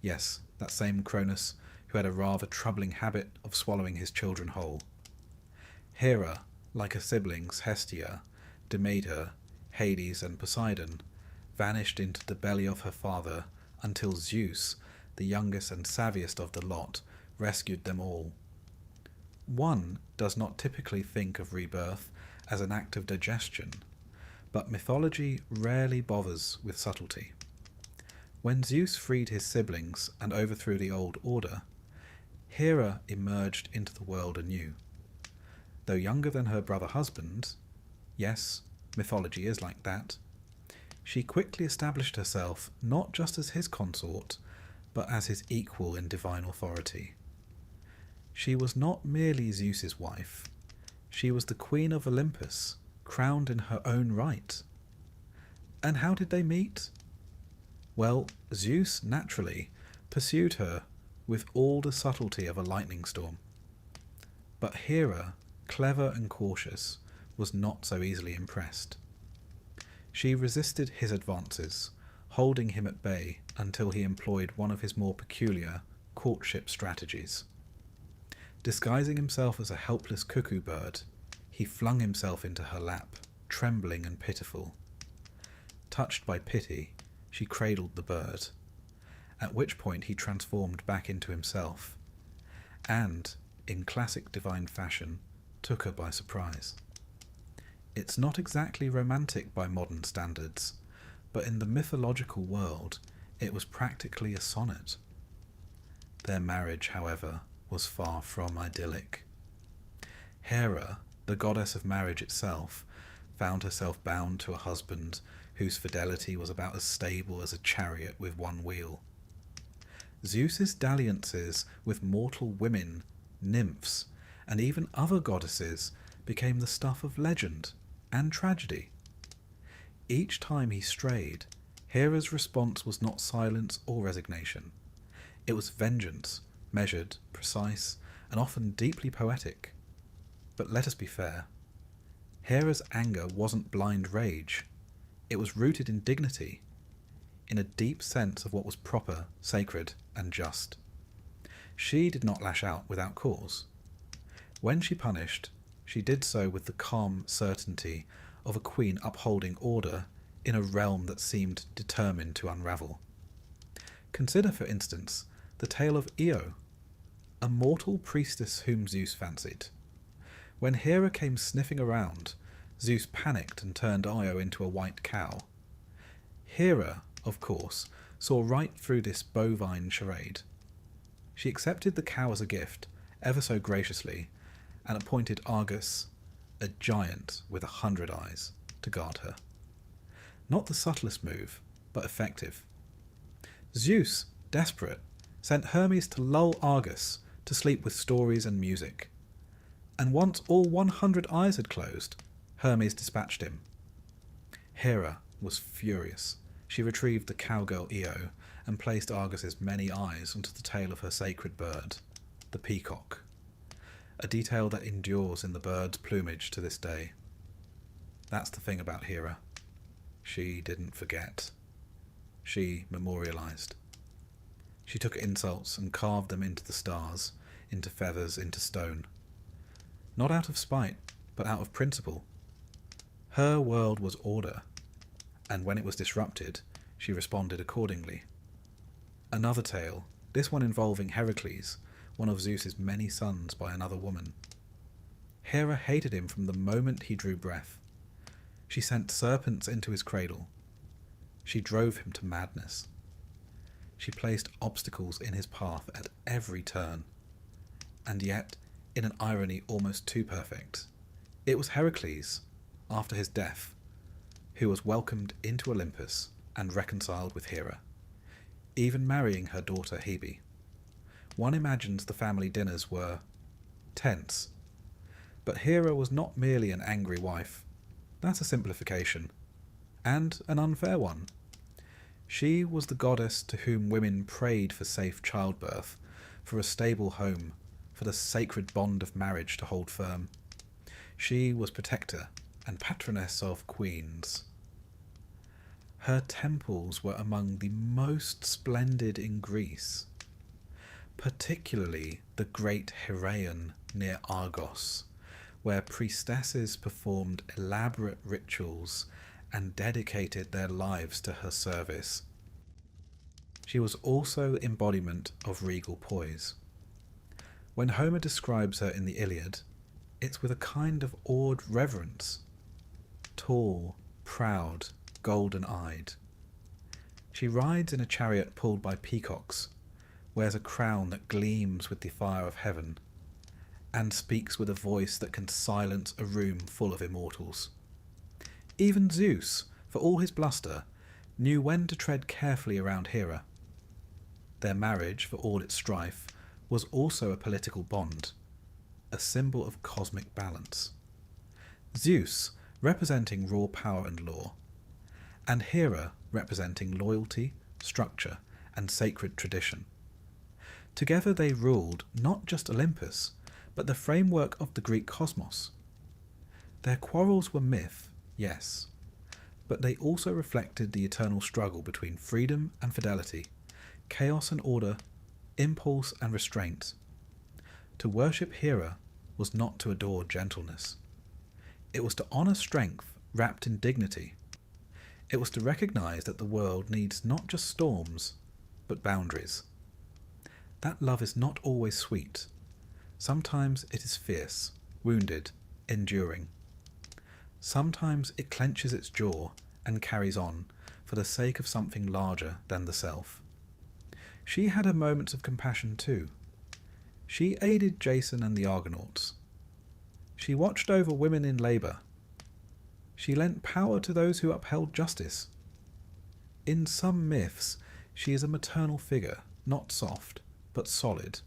Yes, that same Cronus who had a rather troubling habit of swallowing his children whole. Hera, like her siblings Hestia, Demeter, Hades and Poseidon, vanished into the belly of her father until Zeus, the youngest and savviest of the lot, rescued them all. One does not typically think of rebirth as an act of digestion, but mythology rarely bothers with subtlety. When Zeus freed his siblings and overthrew the old order, Hera emerged into the world anew. Though younger than her brother husband, yes, mythology is like that, she quickly established herself not just as his consort, but as his equal in divine authority. She was not merely Zeus's wife, she was the Queen of Olympus, crowned in her own right. And how did they meet? Well, Zeus, naturally, pursued her with all the subtlety of a lightning storm. But Hera, clever and cautious, was not so easily impressed. She resisted his advances, holding him at bay until he employed one of his more peculiar courtship strategies. Disguising himself as a helpless cuckoo bird, he flung himself into her lap, trembling and pitiful. Touched by pity, she cradled the bird, at which point he transformed back into himself, and, in classic divine fashion, took her by surprise. It's not exactly romantic by modern standards, but in the mythological world it was practically a sonnet. Their marriage, however, was far from idyllic. Hera, the goddess of marriage itself, found herself bound to a husband whose fidelity was about as stable as a chariot with one wheel. Zeus's dalliances with mortal women, nymphs, and even other goddesses became the stuff of legend and tragedy. Each time he strayed, Hera's response was not silence or resignation. It was vengeance, measured, precise, and often deeply poetic. But let us be fair. Hera's anger wasn't blind rage. It was rooted in dignity, in a deep sense of what was proper, sacred, and just. She did not lash out without cause. When she punished, she did so with the calm certainty of a queen upholding order in a realm that seemed determined to unravel. Consider, for instance, the tale of Io, a mortal priestess whom Zeus fancied. When Hera came sniffing around, Zeus panicked and turned Io into a white cow. Hera, of course, saw right through this bovine charade. She accepted the cow as a gift, ever so graciously, and appointed Argus, a giant with 100 eyes, to guard her. Not the subtlest move, but effective. Zeus, desperate, sent Hermes to lull Argus to sleep with stories and music. And once all 100 eyes had closed, Hermes dispatched him. Hera was furious. She retrieved the cowgirl Io and placed Argus's many eyes onto the tail of her sacred bird, the peacock, a detail that endures in the bird's plumage to this day. That's the thing about Hera. She didn't forget. She memorialized. She took insults and carved them into the stars, into feathers, into stone. Not out of spite, but out of principle. Her world was order, and when it was disrupted, she responded accordingly. Another tale, this one involving Heracles, one of Zeus's many sons by another woman. Hera hated him from the moment he drew breath. She sent serpents into his cradle. She drove him to madness. She placed obstacles in his path at every turn. And yet, in an irony almost too perfect, it was Heracles, after his death, who was welcomed into Olympus and reconciled with Hera, even marrying her daughter Hebe. One imagines the family dinners were tense, but Hera was not merely an angry wife. That's a simplification, and an unfair one. She was the goddess to whom women prayed for safe childbirth, for a stable home, for the sacred bond of marriage to hold firm. She was protector and patroness of queens. Her temples were among the most splendid in Greece, particularly the great Heraion near Argos, where priestesses performed elaborate rituals and dedicated their lives to her service. She was also embodiment of regal poise. When Homer describes her in the Iliad, it's with a kind of awed reverence. Tall, proud, golden-eyed. She rides in a chariot pulled by peacocks, wears a crown that gleams with the fire of heaven, and speaks with a voice that can silence a room full of immortals. Even Zeus, for all his bluster, knew when to tread carefully around Hera. Their marriage, for all its strife, was also a political bond, a symbol of cosmic balance. Zeus representing raw power and law, and Hera representing loyalty, structure, and sacred tradition. Together they ruled not just Olympus, but the framework of the Greek cosmos. Their quarrels were myth, yes, but they also reflected the eternal struggle between freedom and fidelity, chaos and order, impulse and restraint. To worship Hera was not to adore gentleness. It was to honour strength wrapped in dignity. It was to recognise that the world needs not just storms, but boundaries. That love is not always sweet. Sometimes it is fierce, wounded, enduring. Sometimes it clenches its jaw and carries on for the sake of something larger than the self. She had her moments of compassion too. She aided Jason and the Argonauts. She watched over women in labour. She lent power to those who upheld justice. In some myths, she is a maternal figure, not soft, but solid.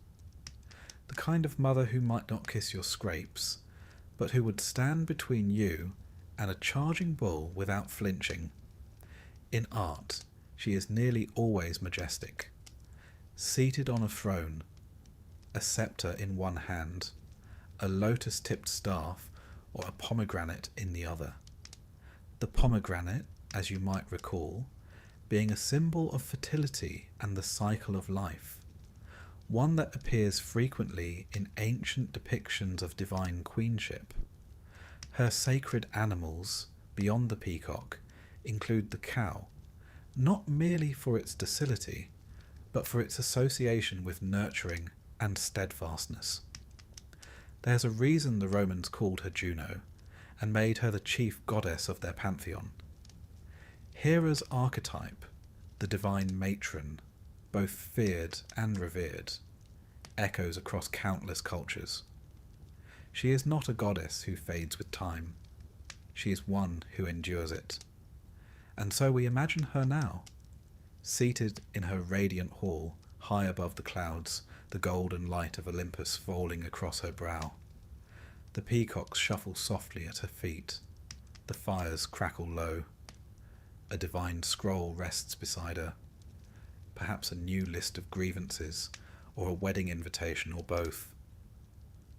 The kind of mother who might not kiss your scrapes, but who would stand between you and a charging bull without flinching. In art, she is nearly always majestic, seated on a throne, a sceptre in one hand, a lotus-tipped staff, or a pomegranate in the other. The pomegranate, as you might recall, being a symbol of fertility and the cycle of life. one that appears frequently in ancient depictions of divine queenship. Her sacred animals, beyond the peacock, include the cow, not merely for its docility, but for its association with nurturing and steadfastness. There's a reason the Romans called her Juno, and made her the chief goddess of their pantheon. Hera's archetype, the divine matron, both feared and revered, echoes across countless cultures. She is not a goddess who fades with time. She is one who endures it. And so we imagine her now, seated in her radiant hall, high above the clouds, the golden light of Olympus falling across her brow. The peacocks shuffle softly at her feet. The fires crackle low. A divine scroll rests beside her. Perhaps a new list of grievances, or a wedding invitation, or both.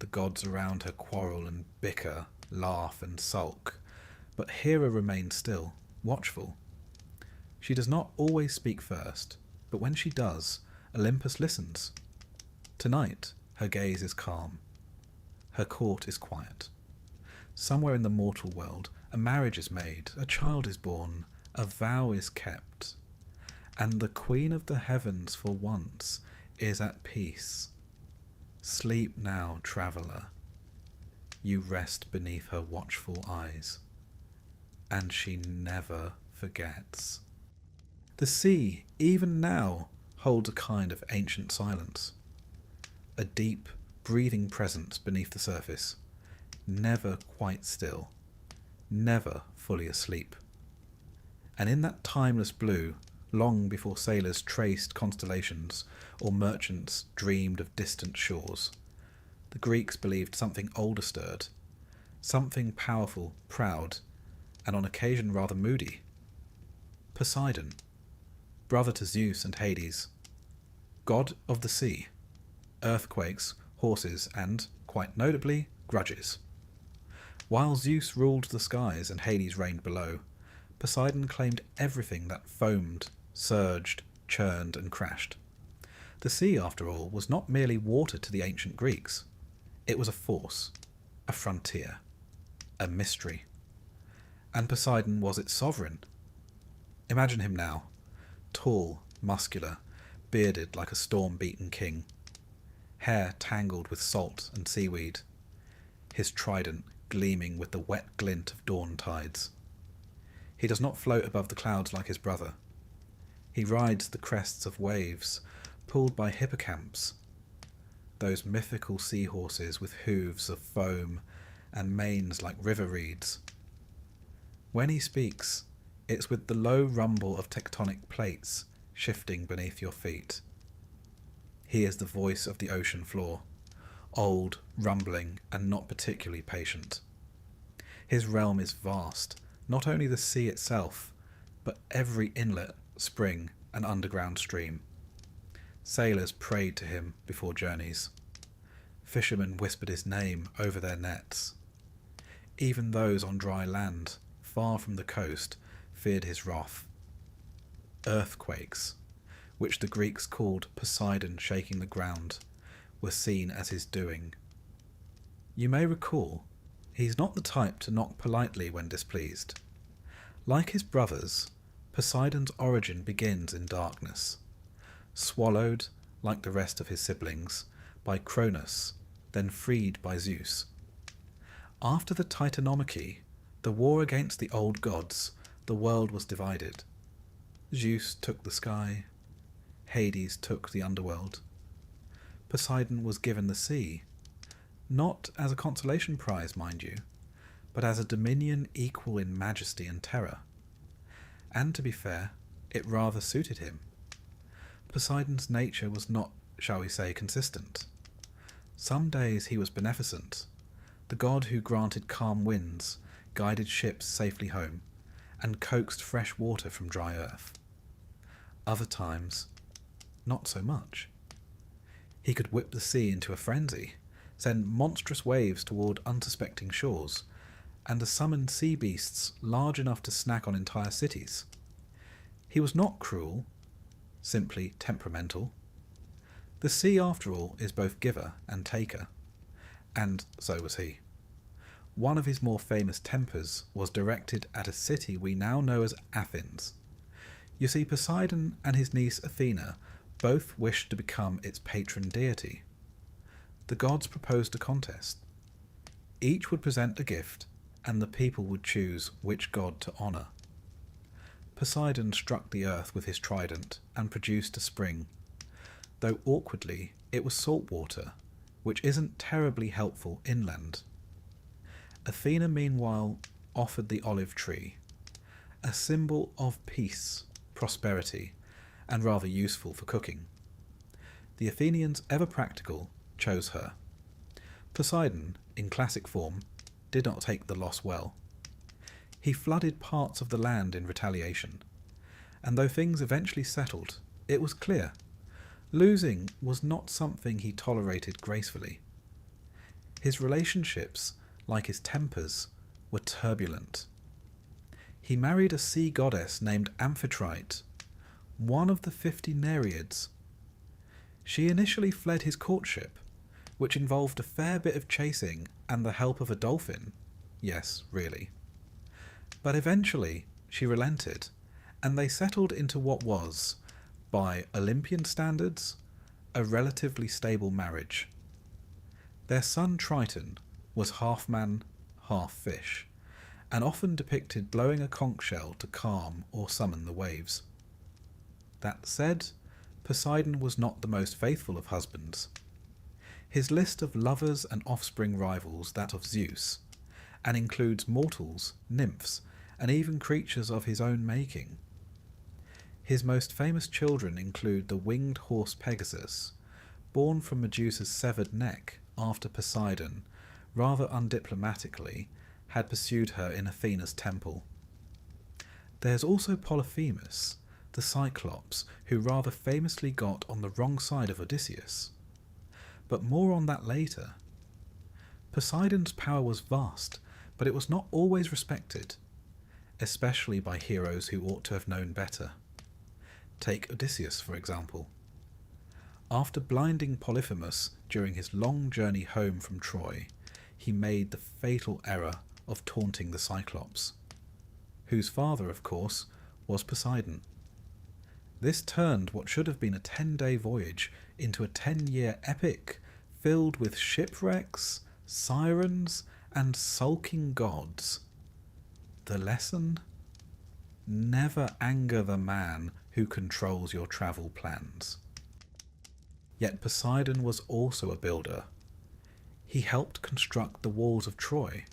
The gods around her quarrel and bicker, laugh and sulk, but Hera remains still, watchful. She does not always speak first, but when she does, Olympus listens. Tonight, her gaze is calm. Her court is quiet. Somewhere in the mortal world, a marriage is made, a child is born, a vow is kept, and the Queen of the Heavens for once is at peace. Sleep now, traveller. You rest beneath her watchful eyes, and she never forgets. The sea, even now, holds a kind of ancient silence, a deep, breathing presence beneath the surface, never quite still, never fully asleep. And in that timeless blue, long before sailors traced constellations or merchants dreamed of distant shores, the Greeks believed something older stirred, something powerful, proud, and on occasion rather moody. Poseidon, brother to Zeus and Hades, god of the sea, earthquakes, horses, and, quite notably, grudges. While Zeus ruled the skies and Hades reigned below, Poseidon claimed everything that foamed, surged, churned, and crashed. The sea, after all, was not merely water to the ancient Greeks. It was a force, a frontier, a mystery. And Poseidon was its sovereign. Imagine him now, tall, muscular, bearded like a storm-beaten king, hair tangled with salt and seaweed, his trident gleaming with the wet glint of dawn tides. He does not float above the clouds like his brother. He rides the crests of waves, pulled by hippocamps, those mythical seahorses with hooves of foam and manes like river reeds. When he speaks, it's with the low rumble of tectonic plates shifting beneath your feet. He is the voice of the ocean floor, old, rumbling, and not particularly patient. His realm is vast, not only the sea itself, but every inlet, spring, and underground stream. Sailors prayed to him before journeys. Fishermen whispered his name over their nets. Even those on dry land, far from the coast, feared his wrath. Earthquakes, which the Greeks called Poseidon shaking the ground, were seen as his doing. You may recall, he's not the type to knock politely when displeased. Like his brothers, Poseidon's origin begins in darkness, swallowed, like the rest of his siblings, by Cronus, then freed by Zeus. After the Titanomachy, the war against the old gods, the world was divided. Zeus took the sky, Hades took the underworld. Poseidon was given the sea, not as a consolation prize, mind you, but as a dominion equal in majesty and terror. And to be fair, it rather suited him. Poseidon's nature was not, shall we say, consistent. Some days he was beneficent, the god who granted calm winds, guided ships safely home, and coaxed fresh water from dry earth. Other times, not so much. He could whip the sea into a frenzy, send monstrous waves toward unsuspecting shores, and summon sea beasts large enough to snack on entire cities. He was not cruel, simply temperamental. The The sea, after all, is both giver and taker, and so was he. One of his more famous tempers was directed at a city we now know as Athens. You see, Poseidon and his niece Athena both wished to become its patron deity. The gods proposed a contest. Each would present a gift, and the people would choose which god to honour. Poseidon struck the earth with his trident and produced a spring. Though awkwardly, it was salt water, which isn't terribly helpful inland. Athena, meanwhile, offered the olive tree, a symbol of peace, prosperity, and rather useful for cooking. The Athenians, ever practical, chose her. Poseidon, in classic form, did not take the loss well. He flooded parts of the land in retaliation, and though things eventually settled, it was clear losing was not something he tolerated gracefully. His relationships, like his tempers, were turbulent. He married a sea goddess named Amphitrite, one of the 50 Nereids. She initially fled his courtship, which involved a fair bit of chasing and the help of a dolphin. Yes, really. But eventually she relented, and they settled into what was, by Olympian standards, a relatively stable marriage. Their son Triton was half man, half fish, and often depicted blowing a conch shell to calm or summon the waves. That said, Poseidon was not the most faithful of husbands. His list of lovers and offspring rivals that of Zeus, and includes mortals, nymphs, and even creatures of his own making. His most famous children include the winged horse Pegasus, born from Medusa's severed neck after Poseidon, rather undiplomatically, had pursued her in Athena's temple. There's also Polyphemus, the Cyclops, who rather famously got on the wrong side of Odysseus. But more on that later. Poseidon's power was vast, but it was not always respected, especially by heroes who ought to have known better. Take Odysseus, for example. After blinding Polyphemus during his long journey home from Troy, he made the fatal error of taunting the Cyclops, whose father, of course, was Poseidon. This turned what should have been a 10-day voyage into a 10-year epic filled with shipwrecks, sirens, and sulking gods. The lesson? Never anger the man who controls your travel plans. Yet Poseidon was also a builder. He helped construct the walls of Troy,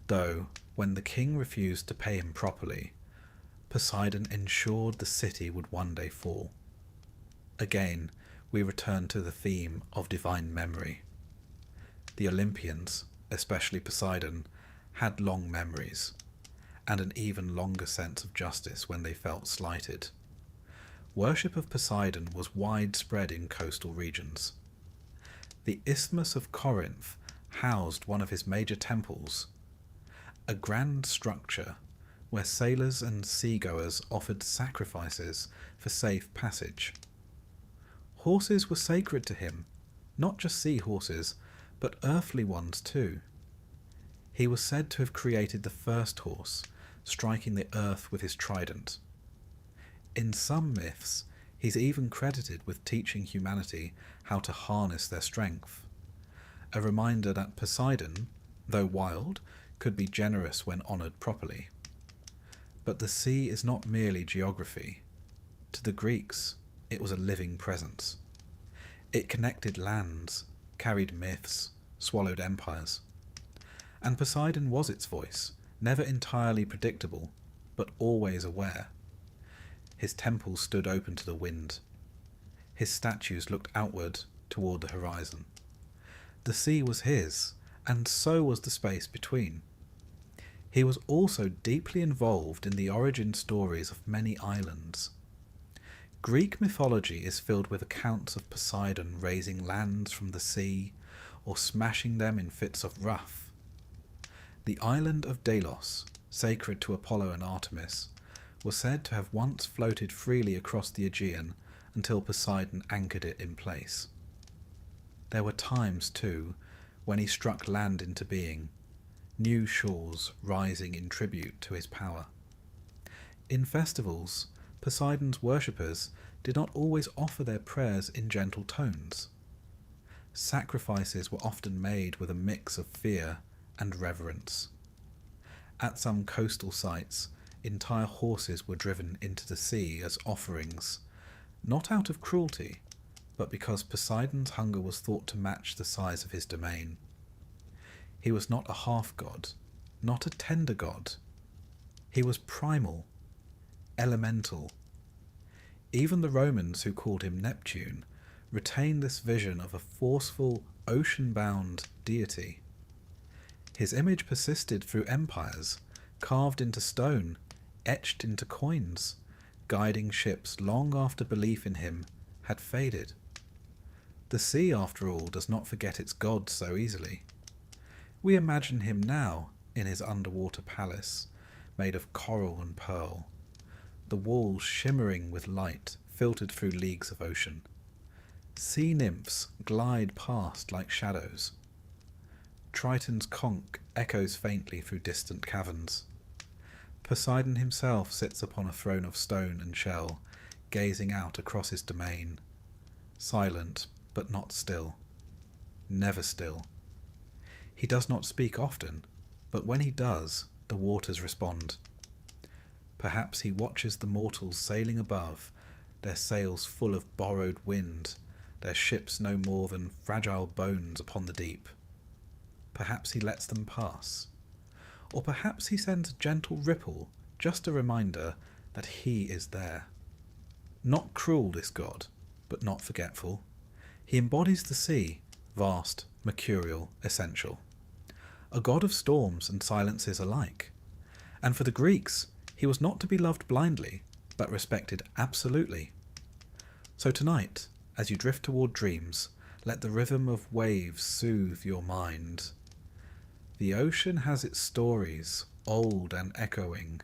though when the king refused to pay him properly, Poseidon ensured the city would one day fall. Again, we return to the theme of divine memory. The Olympians, especially Poseidon, had long memories, and an even longer sense of justice when they felt slighted. Worship of Poseidon was widespread in coastal regions. The Isthmus of Corinth housed one of his major temples, a grand structure where sailors and seagoers offered sacrifices for safe passage. Horses were sacred to him, not just sea horses, but earthly ones too. He was said to have created the first horse, striking the earth with his trident. In some myths, he's even credited with teaching humanity how to harness their strength. A reminder that Poseidon, though wild, could be generous when honoured properly. But the sea is not merely geography. To the Greeks, it was a living presence. It connected lands, carried myths, swallowed empires. And Poseidon was its voice, never entirely predictable, but always aware. His temples stood open to the wind. His statues looked outward toward the horizon. The sea was his, and so was the space between. He was also deeply involved in the origin stories of many islands. Greek mythology is filled with accounts of Poseidon raising lands from the sea, or smashing them in fits of wrath. The island of Delos, sacred to Apollo and Artemis, was said to have once floated freely across the Aegean until Poseidon anchored it in place. There were times, too, when he struck land into being, new shores rising in tribute to his power. In festivals, Poseidon's worshippers did not always offer their prayers in gentle tones. Sacrifices were often made with a mix of fear and reverence. At some coastal sites, entire horses were driven into the sea as offerings, not out of cruelty, but because Poseidon's hunger was thought to match the size of his domain. He was not a half-god, not a tender god. He was primal, elemental. Even the Romans, who called him Neptune, retained this vision of a forceful, ocean-bound deity. His image persisted through empires, carved into stone, etched into coins, guiding ships long after belief in him had faded. The sea, after all, does not forget its god so easily. We imagine him now in his underwater palace, made of coral and pearl, the walls shimmering with light filtered through leagues of ocean. Sea nymphs glide past like shadows. Triton's conch echoes faintly through distant caverns. Poseidon himself sits upon a throne of stone and shell, gazing out across his domain, silent but not still, never still. He does not speak often, but when he does, the waters respond. Perhaps he watches the mortals sailing above, their sails full of borrowed wind, their ships no more than fragile bones upon the deep. Perhaps he lets them pass. Or perhaps he sends a gentle ripple, just a reminder that he is there. Not cruel, this god, but not forgetful. He embodies the sea, vast, mercurial, essential. A god of storms and silences alike. And for the Greeks, he was not to be loved blindly, but respected absolutely. So tonight, as you drift toward dreams, let the rhythm of waves soothe your mind. The ocean has its stories, old and echoing,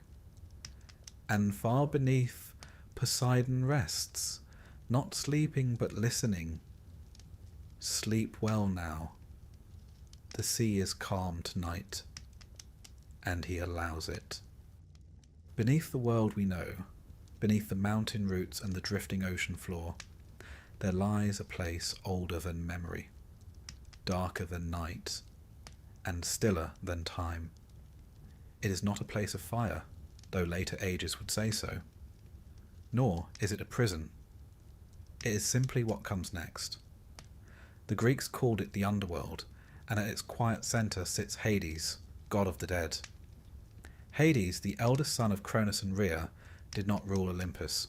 and far beneath Poseidon rests, not sleeping but listening. Sleep well now. The sea is calm tonight, and he allows it. Beneath the world we know, beneath the mountain roots and the drifting ocean floor, there lies a place older than memory, darker than night, and stiller than time. It is not a place of fire, though later ages would say so. Nor is it a prison. It is simply what comes next. The Greeks called it the underworld, and at its quiet centre sits Hades, god of the dead. Hades, the eldest son of Cronus and Rhea, did not rule Olympus.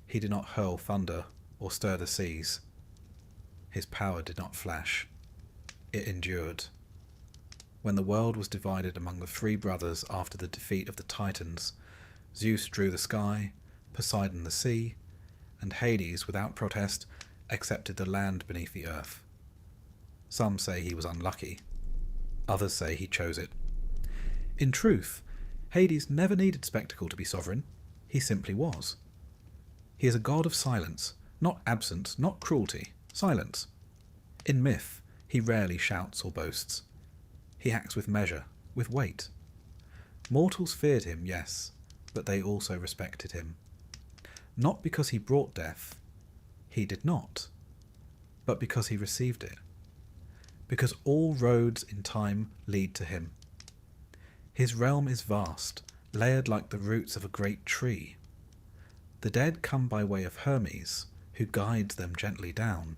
He did not hurl thunder or stir the seas. His power did not flash. It endured. When the world was divided among the three brothers after the defeat of the Titans, Zeus drew the sky, Poseidon the sea, and Hades, without protest, accepted the land beneath the earth. Some say he was unlucky. Others say he chose it. In truth, Hades never needed spectacle to be sovereign. He simply was. He is a god of silence, not absence, not cruelty, silence. In myth, he rarely shouts or boasts. He acts with measure, with weight. Mortals feared him, yes, but they also respected him. Not because he brought death, he did not, but because he received it. Because all roads in time lead to him. His realm is vast, layered like the roots of a great tree. The dead come by way of Hermes, who guides them gently down.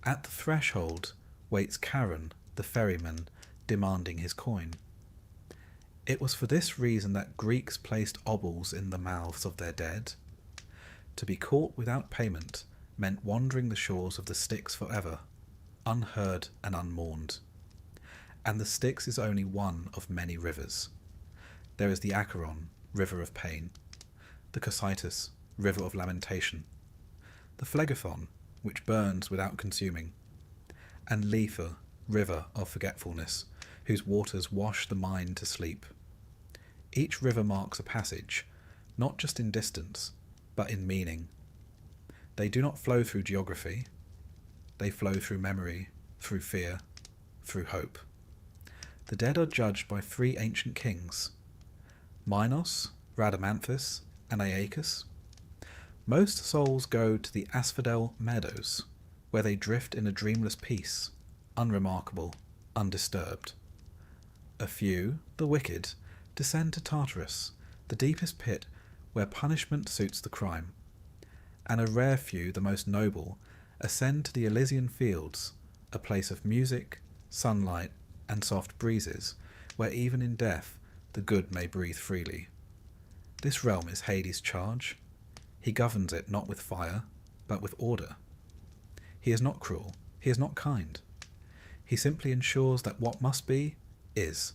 At the threshold waits Charon, the ferryman, demanding his coin. It was for this reason that Greeks placed obols in the mouths of their dead. To be caught without payment meant wandering the shores of the Styx forever, unheard and unmourned. And the Styx is only one of many rivers. There is the Acheron, river of pain, the Cocytus, river of lamentation, the Phlegethon, which burns without consuming, and Lethe, river of forgetfulness, whose waters wash the mind to sleep. Each river marks a passage, not just in distance, but in meaning. They do not flow through geography. They flow through memory, through fear, through hope. The dead are judged by three ancient kings, Minos, Rhadamanthus, and Aeacus. Most souls go to the Asphodel Meadows, where they drift in a dreamless peace, unremarkable, undisturbed. A few, the wicked, descend to Tartarus, the deepest pit where punishment suits the crime, and a rare few, the most noble, ascend to the Elysian fields, a place of music, sunlight, and soft breezes, where even in death the good may breathe freely. This realm is Hades' charge. He governs it not with fire, but with order. He is not cruel, he is not kind. He simply ensures that what must be, is,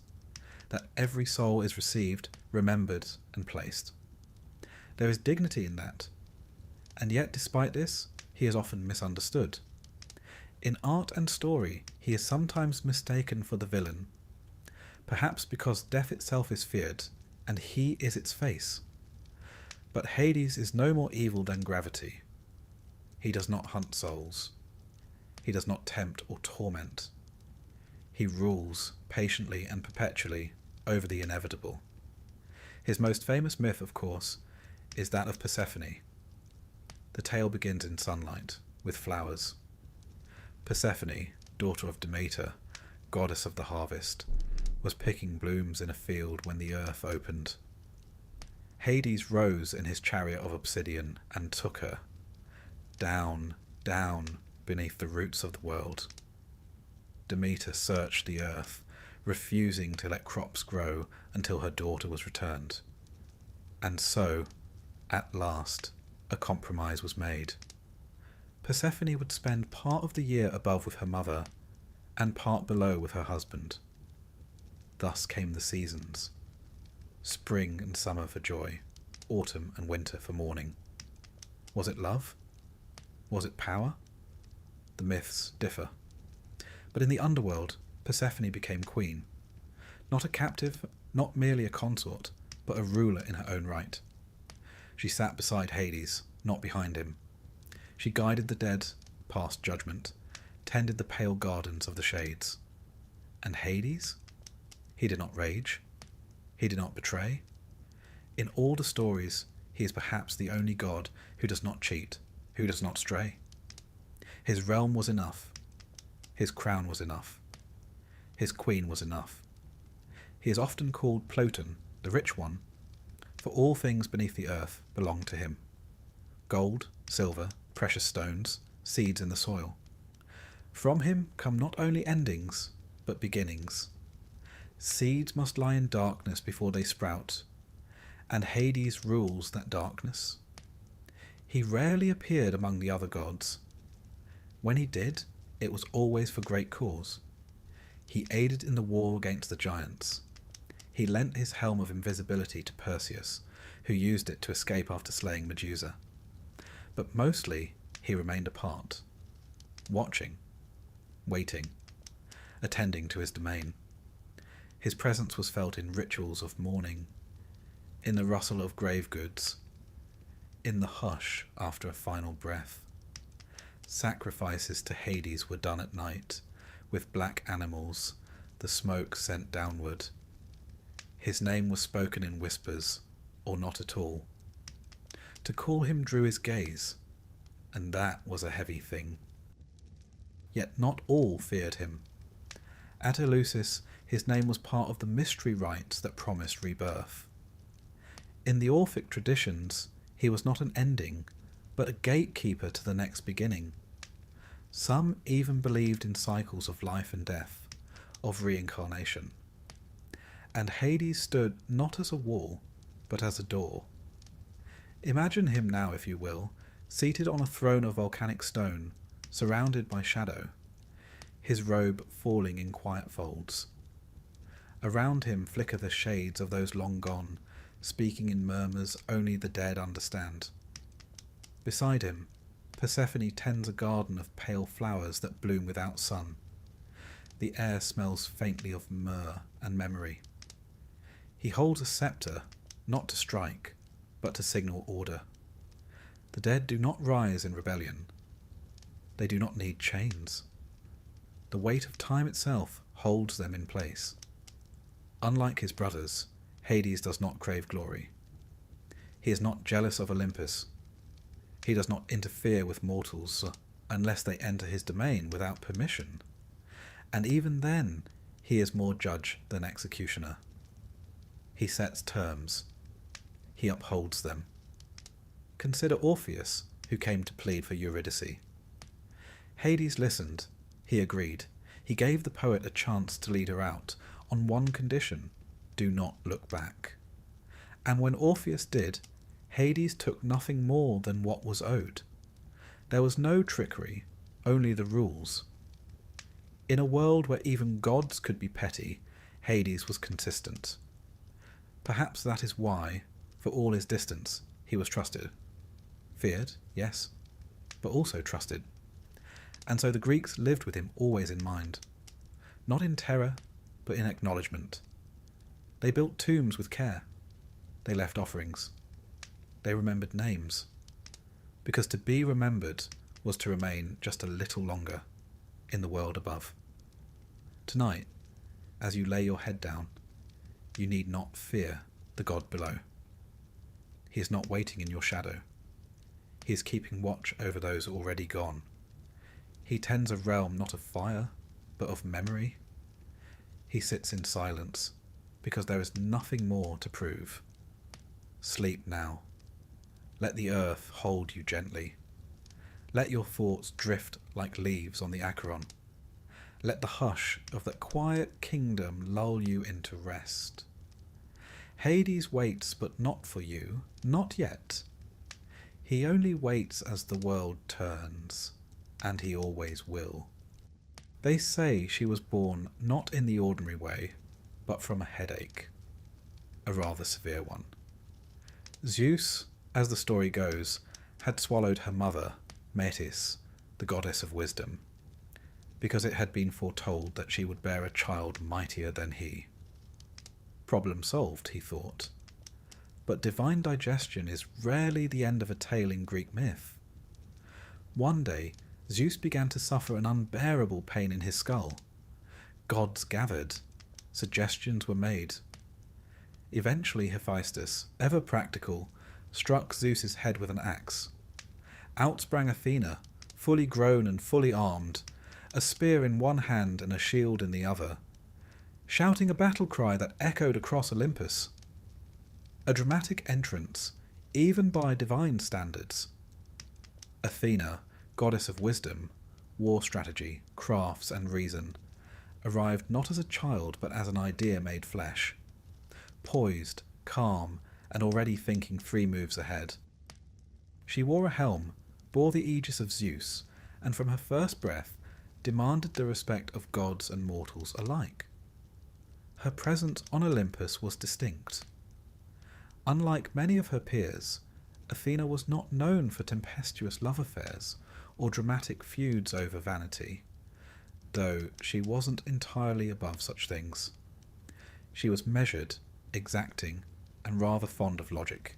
that every soul is received, remembered, and placed. There is dignity in that, and yet despite this, he is often misunderstood. In art and story, he is sometimes mistaken for the villain, perhaps because death itself is feared, and he is its face. But Hades is no more evil than gravity. He does not hunt souls. He does not tempt or torment. He rules patiently and perpetually over the inevitable. His most famous myth, of course, is that of Persephone. The tale begins in sunlight, with flowers. Persephone, daughter of Demeter, goddess of the harvest, was picking blooms in a field when the earth opened. Hades rose in his chariot of obsidian and took her, down, down, beneath the roots of the world. Demeter searched the earth, refusing to let crops grow until her daughter was returned. And so, at last, a compromise was made. Persephone would spend part of the year above with her mother, and part below with her husband. Thus came the seasons. Spring and summer for joy, autumn and winter for mourning. Was it love? Was it power? The myths differ. But in the underworld, Persephone became queen. Not a captive, not merely a consort, but a ruler in her own right. She sat beside Hades, not behind him. She guided the dead, past judgment, tended the pale gardens of the shades. And Hades? He did not rage. He did not betray. In all the stories, he is perhaps the only god who does not cheat, who does not stray. His realm was enough. His crown was enough. His queen was enough. He is often called Ploton, the rich one, for all things beneath the earth belong to him. Gold, silver, precious stones, seeds in the soil. From him come not only endings, but beginnings. Seeds must lie in darkness before they sprout, and Hades rules that darkness. He rarely appeared among the other gods. When he did, it was always for great cause. He aided in the war against the giants. He lent his helm of invisibility to Perseus, who used it to escape after slaying Medusa. But mostly, he remained apart, watching, waiting, attending to his domain. His presence was felt in rituals of mourning, in the rustle of grave goods, in the hush after a final breath. Sacrifices to Hades were done at night, with black animals, the smoke sent downward. His name was spoken in whispers, or not at all. To call him drew his gaze, and that was a heavy thing. Yet not all feared him. At Eleusis, his name was part of the mystery rites that promised rebirth. In the Orphic traditions, he was not an ending, but a gatekeeper to the next beginning. Some even believed in cycles of life and death, of reincarnation. And Hades stood not as a wall, but as a door. Imagine him now, if you will, seated on a throne of volcanic stone, surrounded by shadow, his robe falling in quiet folds. Around him flicker the shades of those long gone, speaking in murmurs only the dead understand. Beside him, Persephone tends a garden of pale flowers that bloom without sun. The air smells faintly of myrrh and memory. He holds a scepter, not to strike, but to signal order. The dead do not rise in rebellion. They do not need chains. The weight of time itself holds them in place. Unlike his brothers, Hades does not crave glory. He is not jealous of Olympus. He does not interfere with mortals unless they enter his domain without permission. And even then, he is more judge than executioner. He sets terms. He upholds them. Consider Orpheus, who came to plead for Eurydice. Hades listened. He agreed. He gave the poet a chance to lead her out, on one condition: do not look back. And when Orpheus did, Hades took nothing more than what was owed. There was no trickery, only the rules. In a world where even gods could be petty, Hades was consistent. Perhaps that is why, for all his distance, he was trusted. Feared, yes, but also trusted. And so the Greeks lived with him always in mind. Not in terror, but in acknowledgement. They built tombs with care. They left offerings. They remembered names. Because to be remembered was to remain just a little longer in the world above. Tonight, as you lay your head down, you need not fear the God below. He is not waiting in your shadow. He is keeping watch over those already gone. He tends a realm not of fire, but of memory. He sits in silence, because there is nothing more to prove. Sleep now. Let the earth hold you gently. Let your thoughts drift like leaves on the Acheron. Let the hush of that quiet kingdom lull you into rest. Hades waits, but not for you, not yet. He only waits as the world turns, and he always will. They say she was born not in the ordinary way, but from a headache, a rather severe one. Zeus, as the story goes, had swallowed her mother, Metis, the goddess of wisdom, because it had been foretold that she would bear a child mightier than he. Problem solved, he thought. But divine digestion is rarely the end of a tale in Greek myth. One day, Zeus began to suffer an unbearable pain in his skull. Gods gathered. Suggestions were made. Eventually Hephaestus, ever practical, struck Zeus's head with an axe. Out sprang Athena, fully grown and fully armed, a spear in one hand and a shield in the other, shouting a battle cry that echoed across Olympus. A dramatic entrance, even by divine standards. Athena, goddess of wisdom, war strategy, crafts and reason, arrived not as a child but as an idea made flesh. Poised, calm, and already thinking 3 moves ahead. She wore a helm, bore the aegis of Zeus, and from her first breath demanded the respect of gods and mortals alike. Her presence on Olympus was distinct. Unlike many of her peers, Athena was not known for tempestuous love affairs or dramatic feuds over vanity, though she wasn't entirely above such things. She was measured, exacting, and rather fond of logic.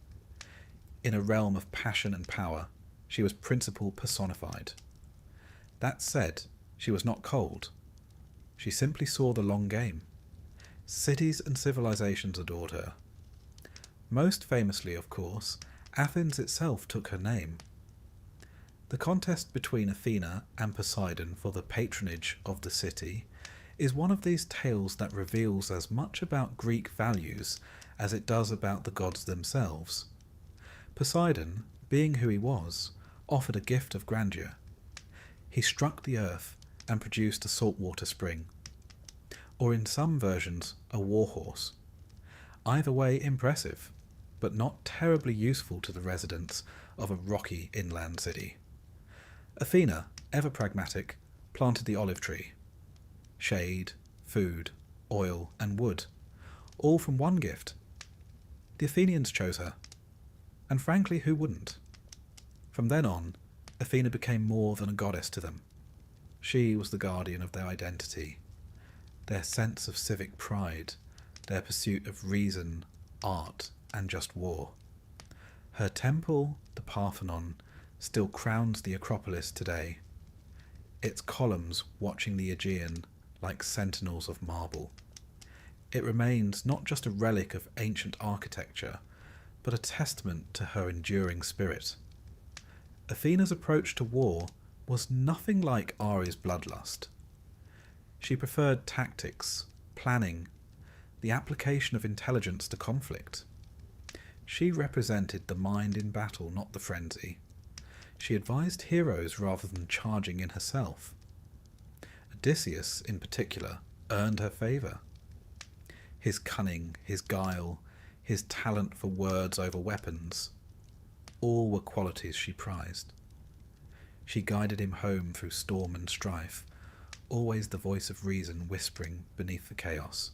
In a realm of passion and power, she was principle personified. That said, she was not cold. She simply saw the long game. Cities and civilizations adored her. Most famously, of course, Athens itself took her name. The contest between Athena and Poseidon for the patronage of the city is one of these tales that reveals as much about Greek values as it does about the gods themselves. Poseidon, being who he was, offered a gift of grandeur. He struck the earth and produced a saltwater spring, or in some versions a warhorse. Either way impressive, but not terribly useful to the residents of a rocky inland city. Athena, ever pragmatic, planted the olive tree. Shade, food, oil, and wood, all from one gift. The Athenians chose her, and frankly, who wouldn't? From then on, Athena became more than a goddess to them. She was the guardian of their identity, their sense of civic pride, their pursuit of reason, art, and just war. Her temple, the Parthenon, still crowns the Acropolis today. its columns watching the Aegean like sentinels of marble. It remains not just a relic of ancient architecture, but a testament to her enduring spirit. Athena's approach to war was nothing like Ari's bloodlust. She preferred tactics, planning, the application of intelligence to conflict. She represented the mind in battle, not the frenzy. She advised heroes rather than charging in herself. Odysseus, in particular, earned her favour. His cunning, his guile, his talent for words over weapons, all were qualities she prized. She guided him home through storm and strife, always the voice of reason whispering beneath the chaos.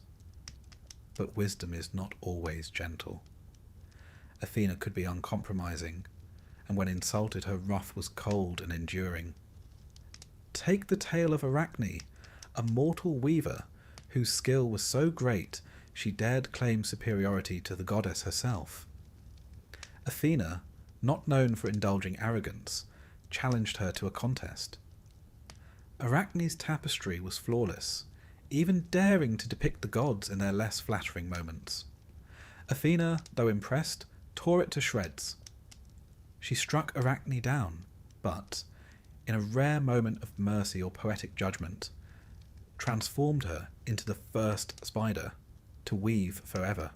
But wisdom is not always gentle. Athena could be uncompromising, and when insulted her wrath was cold and enduring. Take the tale of Arachne, a mortal weaver whose skill was so great she dared claim superiority to the goddess herself. Athena, not known for indulging arrogance, challenged her to a contest. Arachne's tapestry was flawless, even daring to depict the gods in their less flattering moments. Athena, though impressed, tore it to shreds. She struck Arachne down, but, in a rare moment of mercy or poetic judgment, transformed her into the first spider, to weave forever.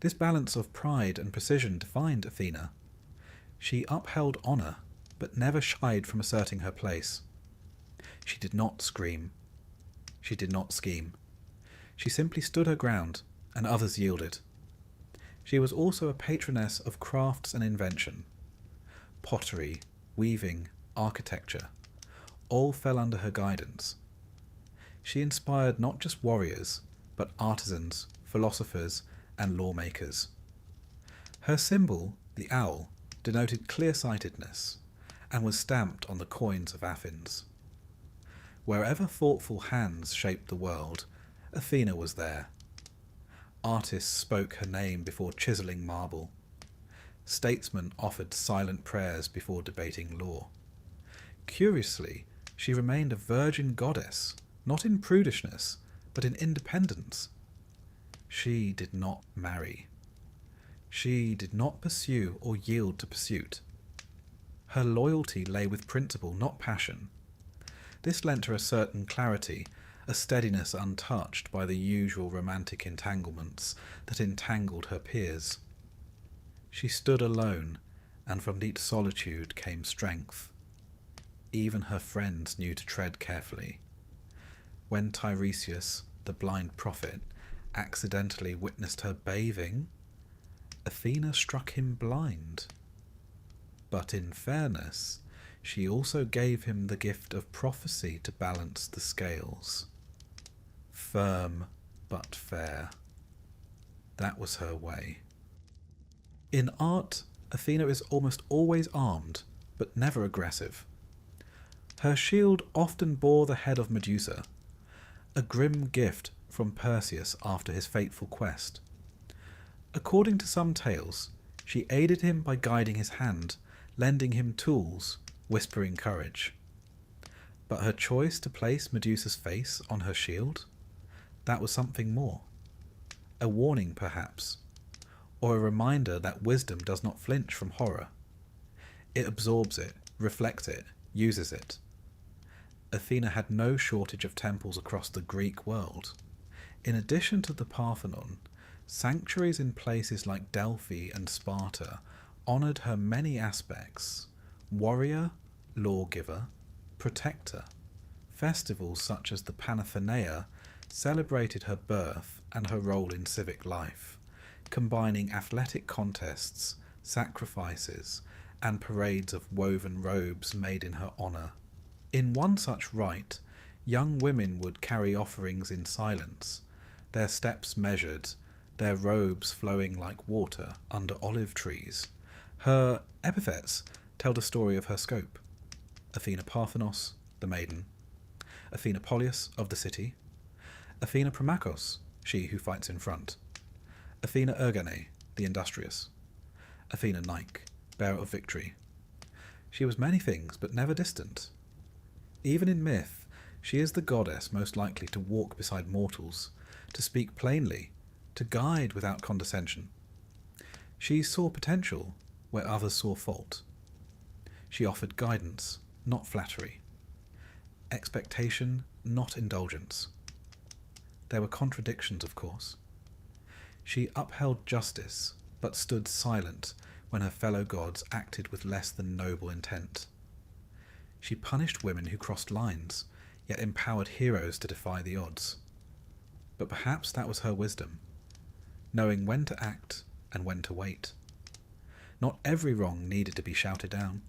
This balance of pride and precision defined Athena. She upheld honour, but never shied from asserting her place. She did not scream. She did not scheme. She simply stood her ground, and others yielded. She was also a patroness of crafts and invention. Pottery, weaving, architecture, all fell under her guidance. She inspired not just warriors, but artisans, philosophers, and lawmakers. Her symbol, the owl, denoted clear-sightedness, and was stamped on the coins of Athens. Wherever thoughtful hands shaped the world, Athena was there. Artists spoke her name before chiselling marble. Statesmen offered silent prayers before debating law. Curiously, she remained a virgin goddess, not in prudishness, but in independence. She did not marry. She did not pursue or yield to pursuit. Her loyalty lay with principle, not passion. This lent her a certain clarity, a steadiness untouched by the usual romantic entanglements that entangled her peers. She stood alone, and from deep solitude came strength. Even her friends knew to tread carefully. When Tiresias, the blind prophet, accidentally witnessed her bathing, Athena struck him blind. But in fairness, she also gave him the gift of prophecy to balance the scales. Firm but fair. That was her way. In art, Athena is almost always armed, but never aggressive. Her shield often bore the head of Medusa, a grim gift from Perseus after his fateful quest. According to some tales, she aided him by guiding his hand, lending him tools, whispering courage. But her choice to place Medusa's face on her shield, that was something more. A warning, perhaps, or a reminder that wisdom does not flinch from horror. It absorbs it, reflects it, uses it. Athena had no shortage of temples across the Greek world. In addition to the Parthenon, sanctuaries in places like Delphi and Sparta honoured her many aspects: warrior, lawgiver, protector. Festivals such as the Panathenea celebrated her birth and her role in civic life, combining athletic contests, sacrifices, and parades of woven robes made in her honour. In one such rite, young women would carry offerings in silence, their steps measured, their robes flowing like water under olive trees. Her epithets tell the story of her scope: Athena Parthenos, the maiden; Athena Polias, of the city; Athena Promachos, she who fights in front; Athena Ergane, the industrious; Athena Nike, bearer of victory. She was many things, but never distant. Even in myth, she is the goddess most likely to walk beside mortals, to speak plainly, to guide without condescension. She saw potential where others saw fault. She offered guidance, not flattery. Expectation, not indulgence. There were contradictions, of course. She upheld justice, but stood silent when her fellow gods acted with less than noble intent. She punished women who crossed lines, yet empowered heroes to defy the odds. But perhaps that was her wisdom, knowing when to act and when to wait. Not every wrong needed to be shouted down.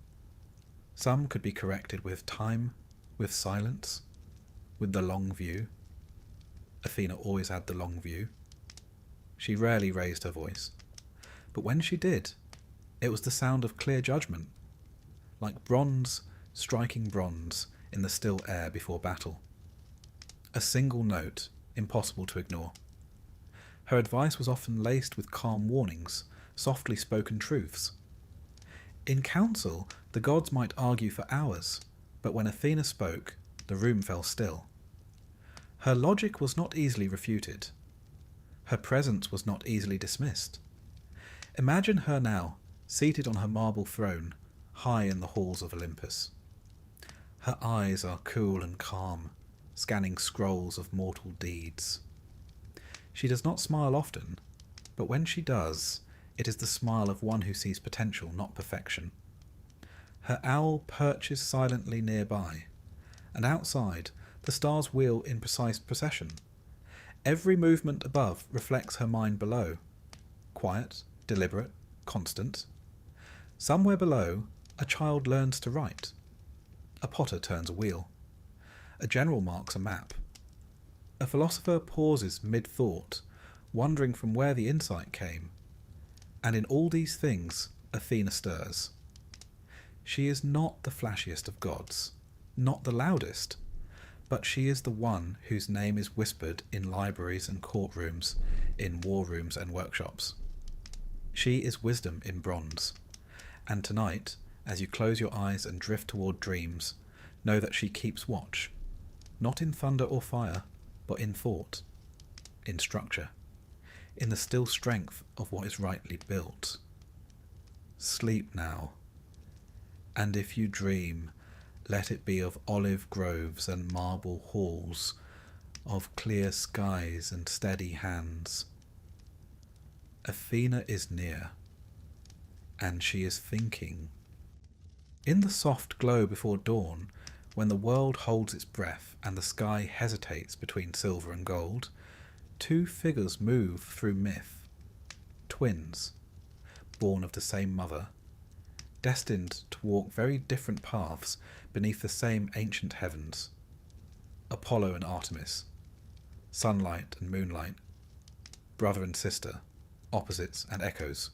Some could be corrected with time, with silence, with the long view. Athena always had the long view. She rarely raised her voice, but when she did, it was the sound of clear judgment, like bronze striking bronze in the still air before battle. A single note, impossible to ignore. Her advice was often laced with calm warnings, softly spoken truths. In council, the gods might argue for hours, but when Athena spoke, the room fell still. Her logic was not easily refuted. Her presence was not easily dismissed. Imagine her now, seated on her marble throne, high in the halls of Olympus. Her eyes are cool and calm, scanning scrolls of mortal deeds. She does not smile often, but when she does, it is the smile of one who sees potential, not perfection. Her owl perches silently nearby, and outside, the stars wheel in precise procession. Every movement above reflects her mind below. Quiet, deliberate, constant. Somewhere below, a child learns to write. A potter turns a wheel. A general marks a map. A philosopher pauses mid-thought, wondering from where the insight came. And in all these things, Athena stirs. She is not the flashiest of gods, not the loudest, but she is the one whose name is whispered in libraries and courtrooms, in war rooms and workshops. She is wisdom in bronze, and tonight, as you close your eyes and drift toward dreams, know that she keeps watch, not in thunder or fire, but in thought, in structure, in the still strength of what is rightly built. Sleep now, and if you dream, let it be of olive groves and marble halls, of clear skies and steady hands. Athena is near, and she is thinking. In the soft glow before dawn, when the world holds its breath and the sky hesitates between silver and gold, two figures move through myth, twins, born of the same mother, destined to walk very different paths beneath the same ancient heavens. Apollo and Artemis, sunlight and moonlight, brother and sister, opposites and echoes.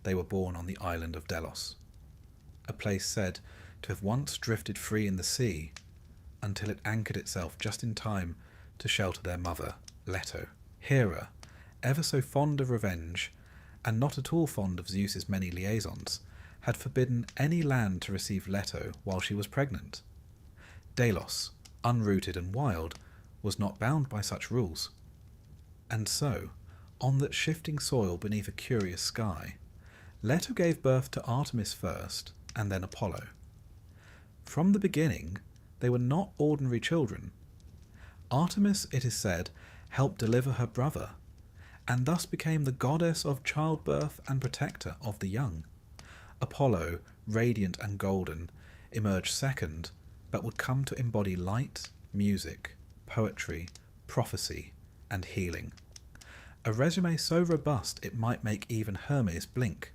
They were born on the island of Delos, a place said to have once drifted free in the sea until it anchored itself just in time to shelter their mother, Leto. Hera, ever so fond of revenge, and not at all fond of Zeus's many liaisons, had forbidden any land to receive Leto while she was pregnant. Delos, unrooted and wild, was not bound by such rules. And so, on that shifting soil beneath a curious sky, Leto gave birth to Artemis first, and then Apollo. From the beginning, they were not ordinary children. Artemis, it is said, helped deliver her brother, and thus became the goddess of childbirth and protector of the young. Apollo, radiant and golden, emerged second, but would come to embody light, music, poetry, prophecy, and healing. A resume so robust it might make even Hermes blink.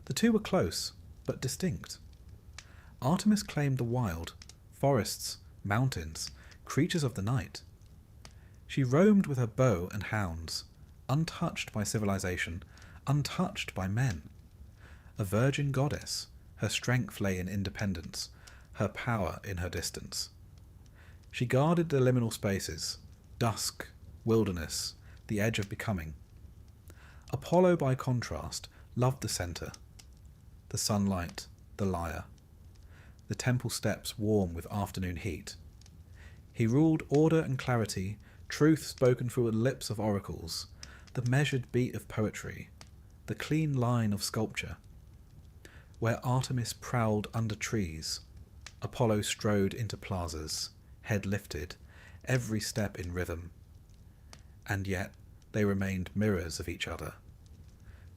The two were close, but distinct. Artemis claimed the wild, forests, mountains, creatures of the night. She roamed with her bow and hounds, untouched by civilization, untouched by men. A virgin goddess, her strength lay in independence, her power in her distance. She guarded the liminal spaces, dusk, wilderness, the edge of becoming. Apollo, by contrast, loved the centre, the sunlight, the lyre. the temple steps warm with afternoon heat. He ruled order and clarity, truth spoken through the lips of oracles, the measured beat of poetry, the clean line of sculpture. Where Artemis prowled under trees, Apollo strode into plazas, head lifted, every step in rhythm. And yet they remained mirrors of each other.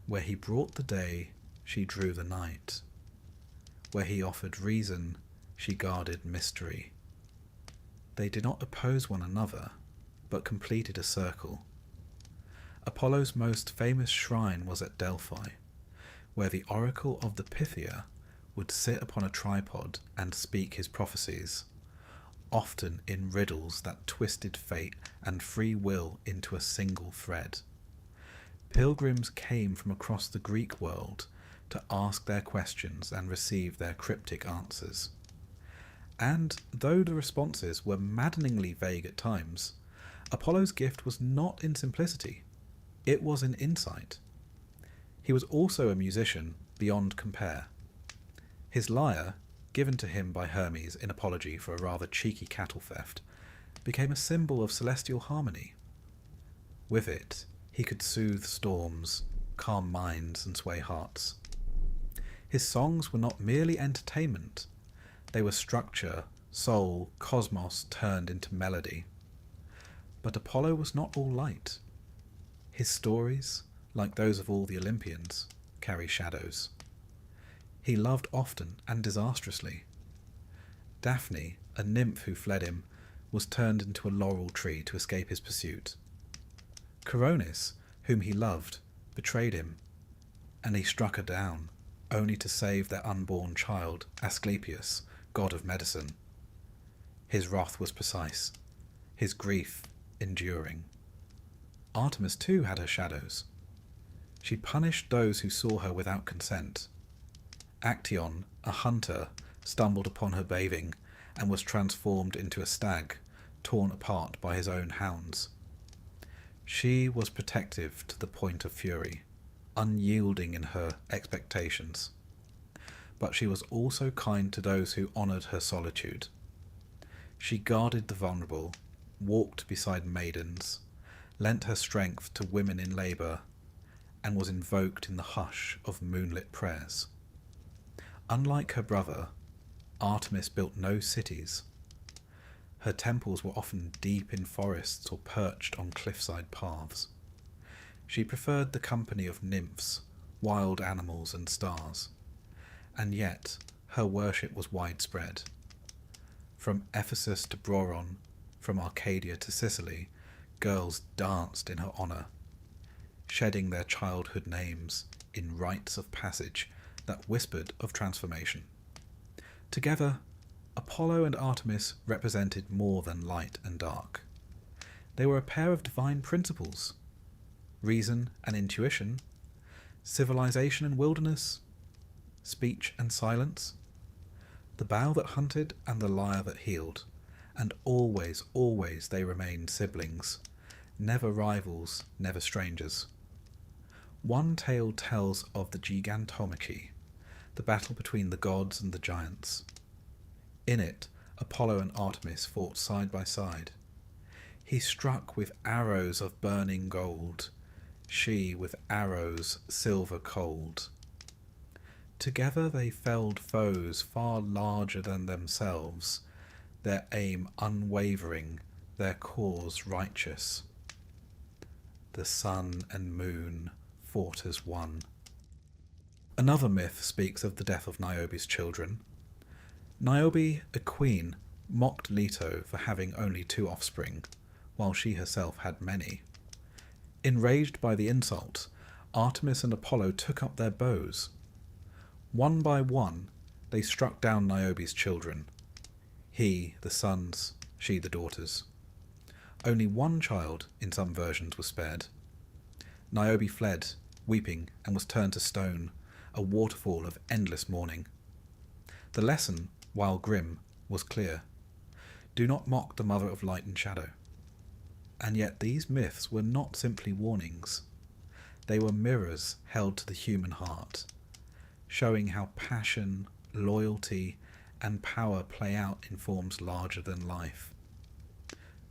Where he brought the day, she drew the night. Where he offered reason, she guarded mystery. They did not oppose one another, but completed a circle. Apollo's most famous shrine was at Delphi, where the oracle of the Pythia would sit upon a tripod and speak his prophecies, often in riddles that twisted fate and free will into a single thread. Pilgrims came from across the Greek world to ask their questions and receive their cryptic answers. And though the responses were maddeningly vague at times, Apollo's gift was not in simplicity, it was in insight. He was also a musician beyond compare. His lyre, given to him by Hermes in apology for a rather cheeky cattle theft, became a symbol of celestial harmony. With it, he could soothe storms, calm minds, and sway hearts. His songs were not merely entertainment, they were structure, soul, cosmos turned into melody. But Apollo was not all light. His stories, like those of all the Olympians, carry shadows. He loved often and disastrously. Daphne, a nymph who fled him, was turned into a laurel tree to escape his pursuit. Coronis, whom he loved, betrayed him, and he struck her down, only to save their unborn child, Asclepius, god of medicine. His wrath was precise, his grief enduring. Artemis too had her shadows. She punished those who saw her without consent. Actaeon, a hunter, stumbled upon her bathing and was transformed into a stag, torn apart by his own hounds. She was protective to the point of fury, unyielding in her expectations. But she was also kind to those who honoured her solitude. She guarded the vulnerable, walked beside maidens, lent her strength to women in labour, and was invoked in the hush of moonlit prayers. Unlike her brother, Artemis built no cities. Her temples were often deep in forests or perched on cliffside paths. She preferred the company of nymphs, wild animals and stars, and yet her worship was widespread. From Ephesus to Broron, from Arcadia to Sicily, girls danced in her honour, shedding their childhood names in rites of passage that whispered of transformation. Together, Apollo and Artemis represented more than light and dark. They were a pair of divine principles: reason and intuition, civilization and wilderness, speech and silence, the bow that hunted and the lyre that healed, and always, always they remained siblings, never rivals, never strangers. One tale tells of the Gigantomachy, the battle between the gods and the giants. In it, Apollo and Artemis fought side by side. He struck with arrows of burning gold, she with arrows silver cold. Together they felled foes far larger than themselves, their aim unwavering, their cause righteous. The sun and moon fought as one. Another myth speaks of the death of Niobe's children. Niobe, a queen, mocked Leto for having only 2 offspring, while she herself had many. Enraged by the insult, Artemis and Apollo took up their bows. One by one, they struck down Niobe's children. He the sons, she the daughters. Only one child, in some versions, was spared. Niobe fled, weeping, and was turned to stone, a waterfall of endless mourning. The lesson, while grim, was clear. Do not mock the mother of light and shadow. And yet these myths were not simply warnings. They were mirrors held to the human heart, showing how passion, loyalty, and power play out in forms larger than life.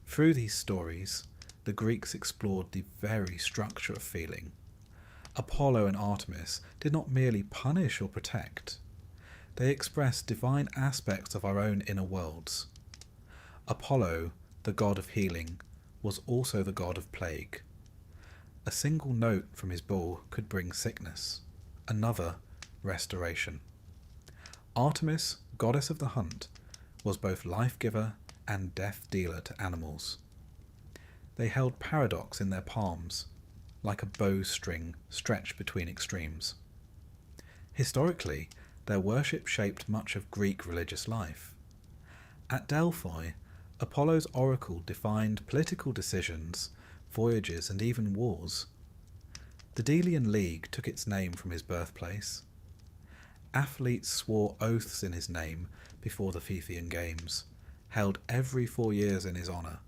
Through these stories, the Greeks explored the very structure of feeling. Apollo and Artemis did not merely punish or protect. They expressed divine aspects of our own inner worlds. Apollo, the god of healing, was also the god of plague. A single note from his bow could bring sickness, another restoration. Artemis, goddess of the hunt, was both life-giver and death-dealer to animals. They held paradox in their palms, like a bowstring stretched between extremes. Historically, their worship shaped much of Greek religious life. At Delphi, Apollo's oracle defined political decisions, voyages, and even wars. The Delian League took its name from his birthplace. Athletes swore oaths in his name before the Pythian Games, held every 4 years in his honour.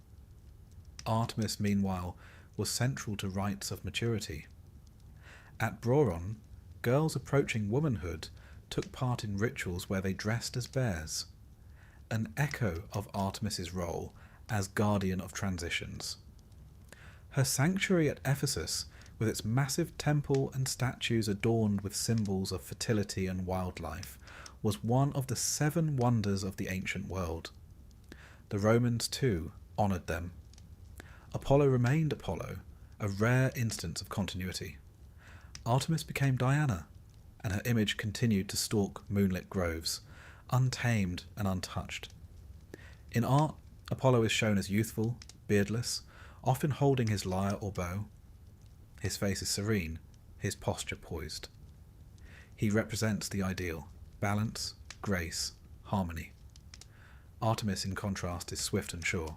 Artemis, meanwhile, was central to rites of maturity. At Broron, girls approaching womanhood took part in rituals where they dressed as bears, an echo of Artemis's role as guardian of transitions. Her sanctuary at Ephesus, with its massive temple and statues adorned with symbols of fertility and wildlife, was one of the 7 wonders of the ancient world. The Romans, too, honoured them. Apollo remained Apollo, a rare instance of continuity. Artemis became Diana, and her image continued to stalk moonlit groves, untamed and untouched. In art, Apollo is shown as youthful, beardless, often holding his lyre or bow. His face is serene, his posture poised. He represents the ideal: balance, grace, harmony. Artemis, in contrast, is swift and sure.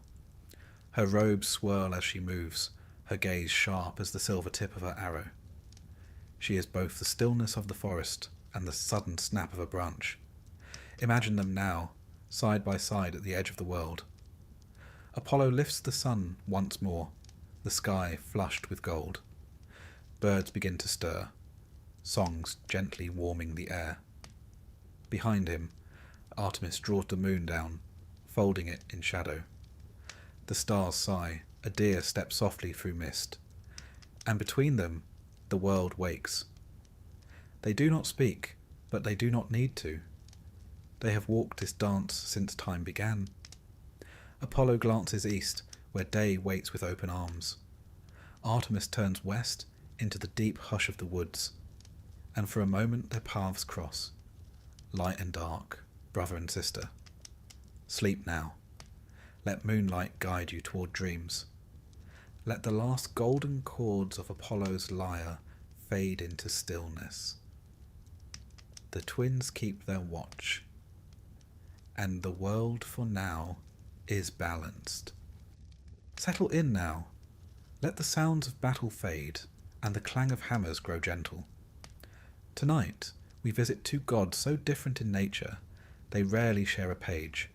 Her robes swirl as she moves, her gaze sharp as the silver tip of her arrow. She is both the stillness of the forest and the sudden snap of a branch. Imagine them now, side by side at the edge of the world. Apollo lifts the sun once more, the sky flushed with gold. Birds begin to stir, songs gently warming the air. Behind him, Artemis draws the moon down, folding it in shadow. The stars sigh, a deer steps softly through mist, and between them, the world wakes. They do not speak, but they do not need to. They have walked this dance since time began. Apollo glances east, where day waits with open arms. Artemis turns west into the deep hush of the woods, and for a moment their paths cross, light and dark, brother and sister. Sleep now. Let moonlight guide you toward dreams. Let the last golden chords of Apollo's lyre fade into stillness. The twins keep their watch, and the world for now is balanced. Settle in now. Let the sounds of battle fade, and the clang of hammers grow gentle. Tonight, we visit 2 gods so different in nature, they rarely share a page.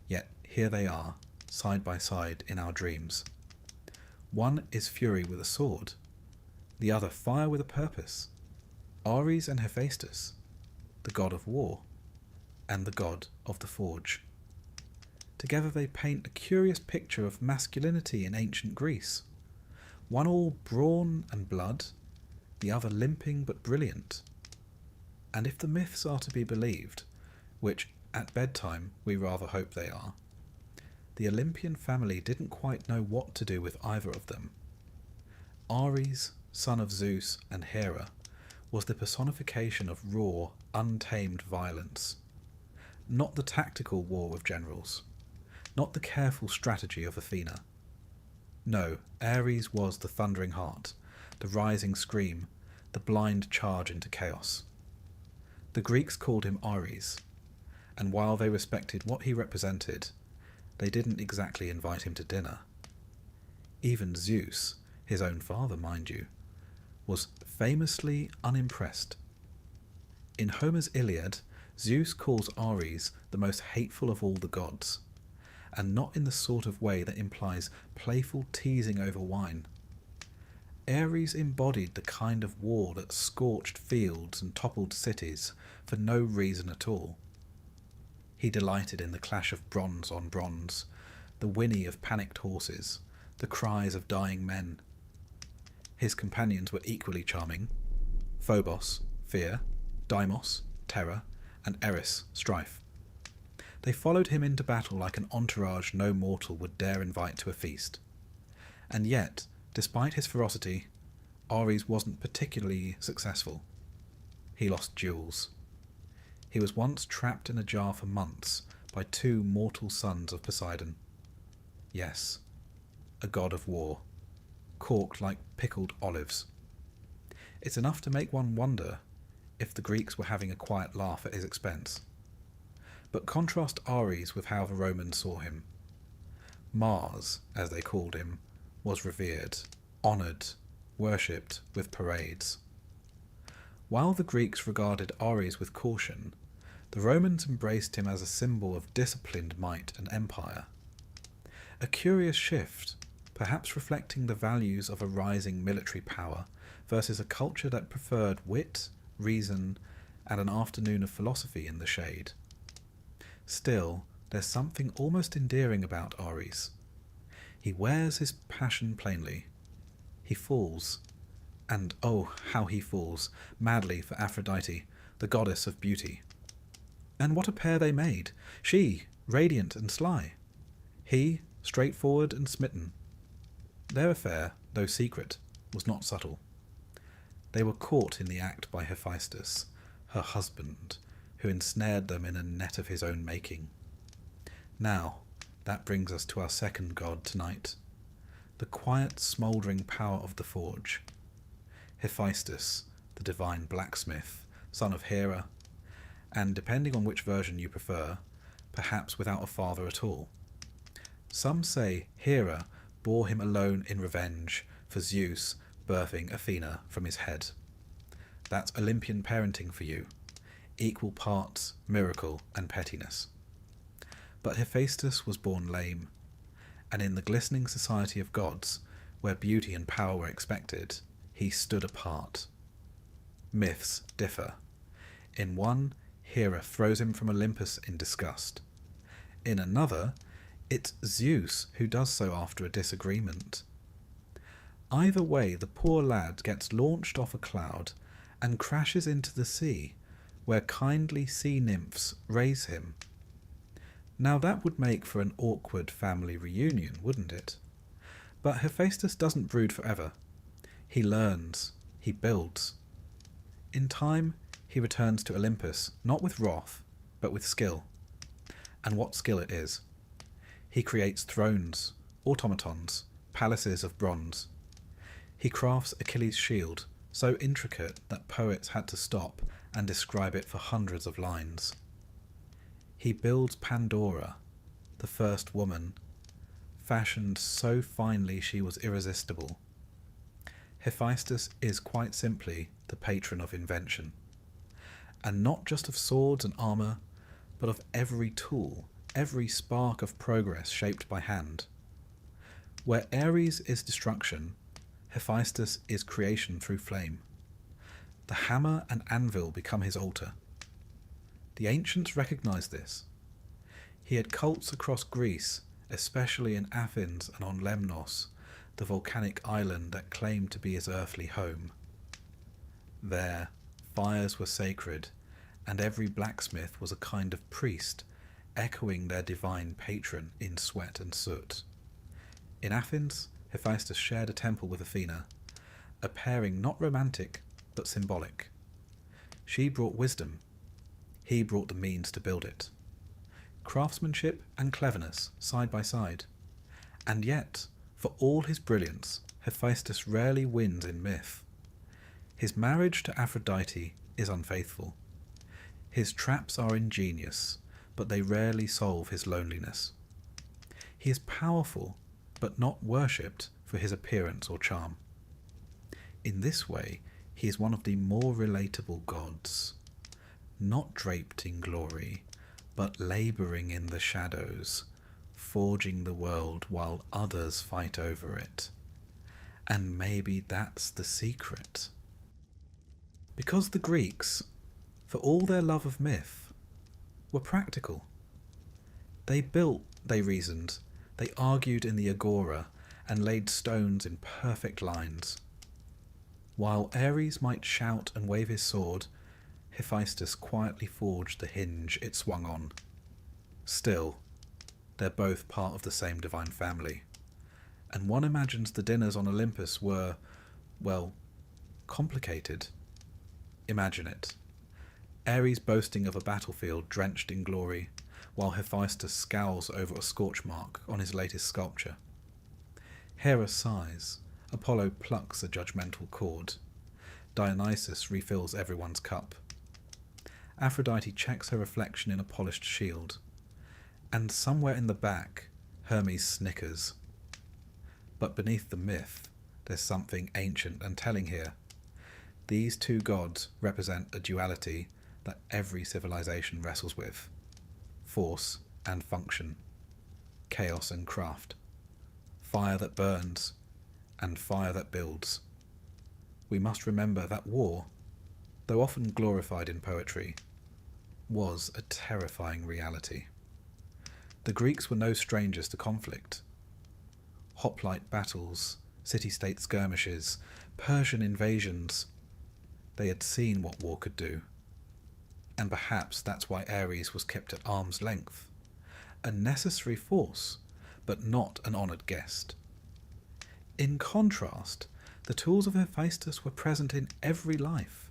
Yet here they are, side by side in our dreams. One is fury with a sword, the other fire with a purpose. Ares and Hephaestus, the god of war, and the god of the forge. Together they paint a curious picture of masculinity in ancient Greece. One all brawn and blood, the other limping but brilliant. And if the myths are to be believed, which at bedtime we rather hope they are, the Olympian family didn't quite know what to do with either of them. Ares, son of Zeus and Hera, was the personification of raw, untamed violence. Not the tactical war of generals, not the careful strategy of Athena. No, Ares was the thundering heart, the rising scream, the blind charge into chaos. The Greeks called him Ares, and while they respected what he represented, they didn't exactly invite him to dinner. Even Zeus, his own father, mind you, was famously unimpressed. In Homer's Iliad, Zeus calls Ares the most hateful of all the gods, and not in the sort of way that implies playful teasing over wine. Ares embodied the kind of war that scorched fields and toppled cities for no reason at all. He delighted in the clash of bronze on bronze, the whinny of panicked horses, the cries of dying men. His companions were equally charming: Phobos, fear; Deimos, terror; and Eris, strife. They followed him into battle like an entourage no mortal would dare invite to a feast. And yet, despite his ferocity, Ares wasn't particularly successful. He lost duels. He was once trapped in a jar for months by 2 mortal sons of Poseidon. Yes, a god of war, corked like pickled olives. It's enough to make one wonder if the Greeks were having a quiet laugh at his expense. But contrast Ares with how the Romans saw him. Mars, as they called him, was revered, honoured, worshipped with parades. While the Greeks regarded Ares with caution, the Romans embraced him as a symbol of disciplined might and empire. A curious shift, perhaps reflecting the values of a rising military power versus a culture that preferred wit, reason, and an afternoon of philosophy in the shade. Still, there's something almost endearing about Ares. He wears his passion plainly. He falls, and oh, how he falls, madly for Aphrodite, the goddess of beauty. And what a pair they made! She, radiant and sly; he, straightforward and smitten. Their affair, though secret, was not subtle. They were caught in the act by Hephaestus, her husband, who ensnared them in a net of his own making. Now, that brings us to our second god tonight, the quiet, smouldering power of the forge. Hephaestus, the divine blacksmith, son of Hera, and, depending on which version you prefer, perhaps without a father at all. Some say Hera bore him alone in revenge for Zeus birthing Athena from his head. That's Olympian parenting for you, equal parts miracle and pettiness. But Hephaestus was born lame, and in the glistening society of gods, where beauty and power were expected, he stood apart. Myths differ. In one, Hera throws him from Olympus in disgust. In another, it's Zeus who does so after a disagreement. Either way, the poor lad gets launched off a cloud and crashes into the sea, where kindly sea nymphs raise him. Now that would make for an awkward family reunion, wouldn't it? But Hephaestus doesn't brood forever. He learns, he builds. In time, he returns to Olympus, not with wrath, but with skill. And what skill it is. He creates thrones, automatons, palaces of bronze. He crafts Achilles' shield, so intricate that poets had to stop and describe it for hundreds of lines. He builds Pandora, the first woman, fashioned so finely she was irresistible. Hephaestus is quite simply the patron of invention, and not just of swords and armour, but of every tool, every spark of progress shaped by hand. Where Ares is destruction, Hephaestus is creation through flame. The hammer and anvil become his altar. The ancients recognized this. He had cults across Greece, especially in Athens and on Lemnos, the volcanic island that claimed to be his earthly home. There, fires were sacred, and every blacksmith was a kind of priest, echoing their divine patron in sweat and soot. In Athens, Hephaestus shared a temple with Athena, a pairing not romantic, but symbolic. She brought wisdom. He brought the means to build it. Craftsmanship and cleverness side by side. And yet, for all his brilliance, Hephaestus rarely wins in myth. His marriage to Aphrodite is unfaithful. His traps are ingenious, but they rarely solve his loneliness. He is powerful, but not worshipped for his appearance or charm. In this way, he is one of the more relatable gods, not draped in glory, but labouring in the shadows, forging the world while others fight over it. And maybe that's the secret. Because the Greeks, for all their love of myth, were practical. They built, they reasoned, they argued in the agora, and laid stones in perfect lines. While Ares might shout and wave his sword, Hephaestus quietly forged the hinge it swung on. Still, they're both part of the same divine family, and one imagines the dinners on Olympus were, well, complicated. Imagine it. Ares boasting of a battlefield drenched in glory, while Hephaestus scowls over a scorch mark on his latest sculpture. Hera sighs, Apollo plucks a judgmental chord. Dionysus refills everyone's cup. Aphrodite checks her reflection in a polished shield. And somewhere in the back, Hermes snickers. But beneath the myth, there's something ancient and telling here. These two gods represent a duality that every civilization wrestles with. Force and function. Chaos and craft. Fire that burns and fire that builds. We must remember that war, though often glorified in poetry, was a terrifying reality. The Greeks were no strangers to conflict. Hoplite battles, city-state skirmishes, Persian invasions. They had seen what war could do. And perhaps that's why Ares was kept at arm's length. A necessary force, but not an honoured guest. In contrast, the tools of Hephaestus were present in every life.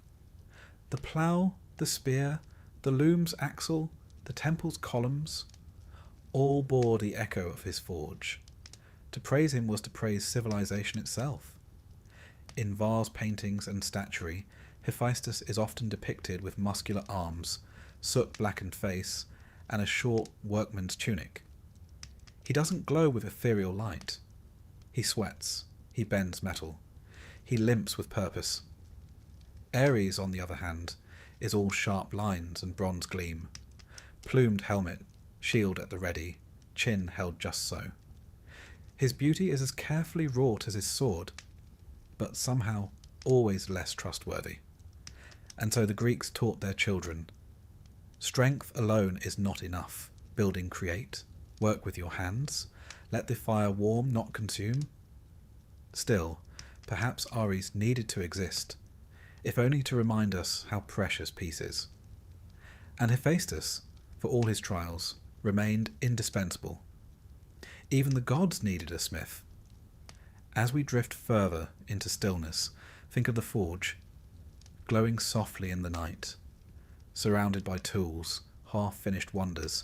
The plough, the spear, the loom's axle, the temple's columns, all bore the echo of his forge. To praise him was to praise civilization itself. In vase paintings and statuary, Hephaestus is often depicted with muscular arms, soot-blackened face, and a short workman's tunic. He doesn't glow with ethereal light. He sweats, he bends metal, he limps with purpose. Ares, on the other hand, is all sharp lines and bronze gleam, plumed helmet, shield at the ready, chin held just so. His beauty is as carefully wrought as his sword, but somehow always less trustworthy. And so the Greeks taught their children, strength alone is not enough. Building create, work with your hands, let the fire warm, not consume. Still, perhaps Ares needed to exist, if only to remind us how precious peace is. And Hephaestus, for all his trials, remained indispensable. Even the gods needed a smith. As we drift further into stillness, think of the forge, glowing softly in the night, surrounded by tools, half-finished wonders,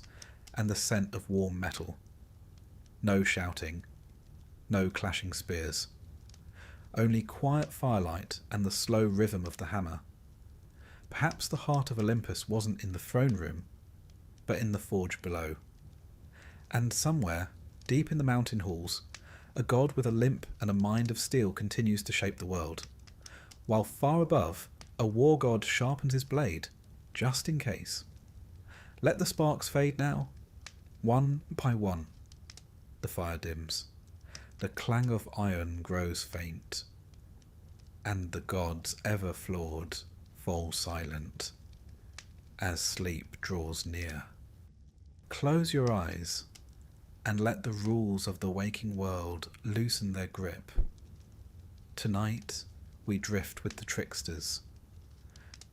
and the scent of warm metal. No shouting, no clashing spears. Only quiet firelight and the slow rhythm of the hammer. Perhaps the heart of Olympus wasn't in the throne room, but in the forge below. And somewhere, deep in the mountain halls, a god with a limp and a mind of steel continues to shape the world, while far above, a war god sharpens his blade, just in case. Let the sparks fade now. One by one, the fire dims. The clang of iron grows faint, and the gods ever flawed fall silent as sleep draws near. Close your eyes and let the rules of the waking world loosen their grip. Tonight we drift with the tricksters,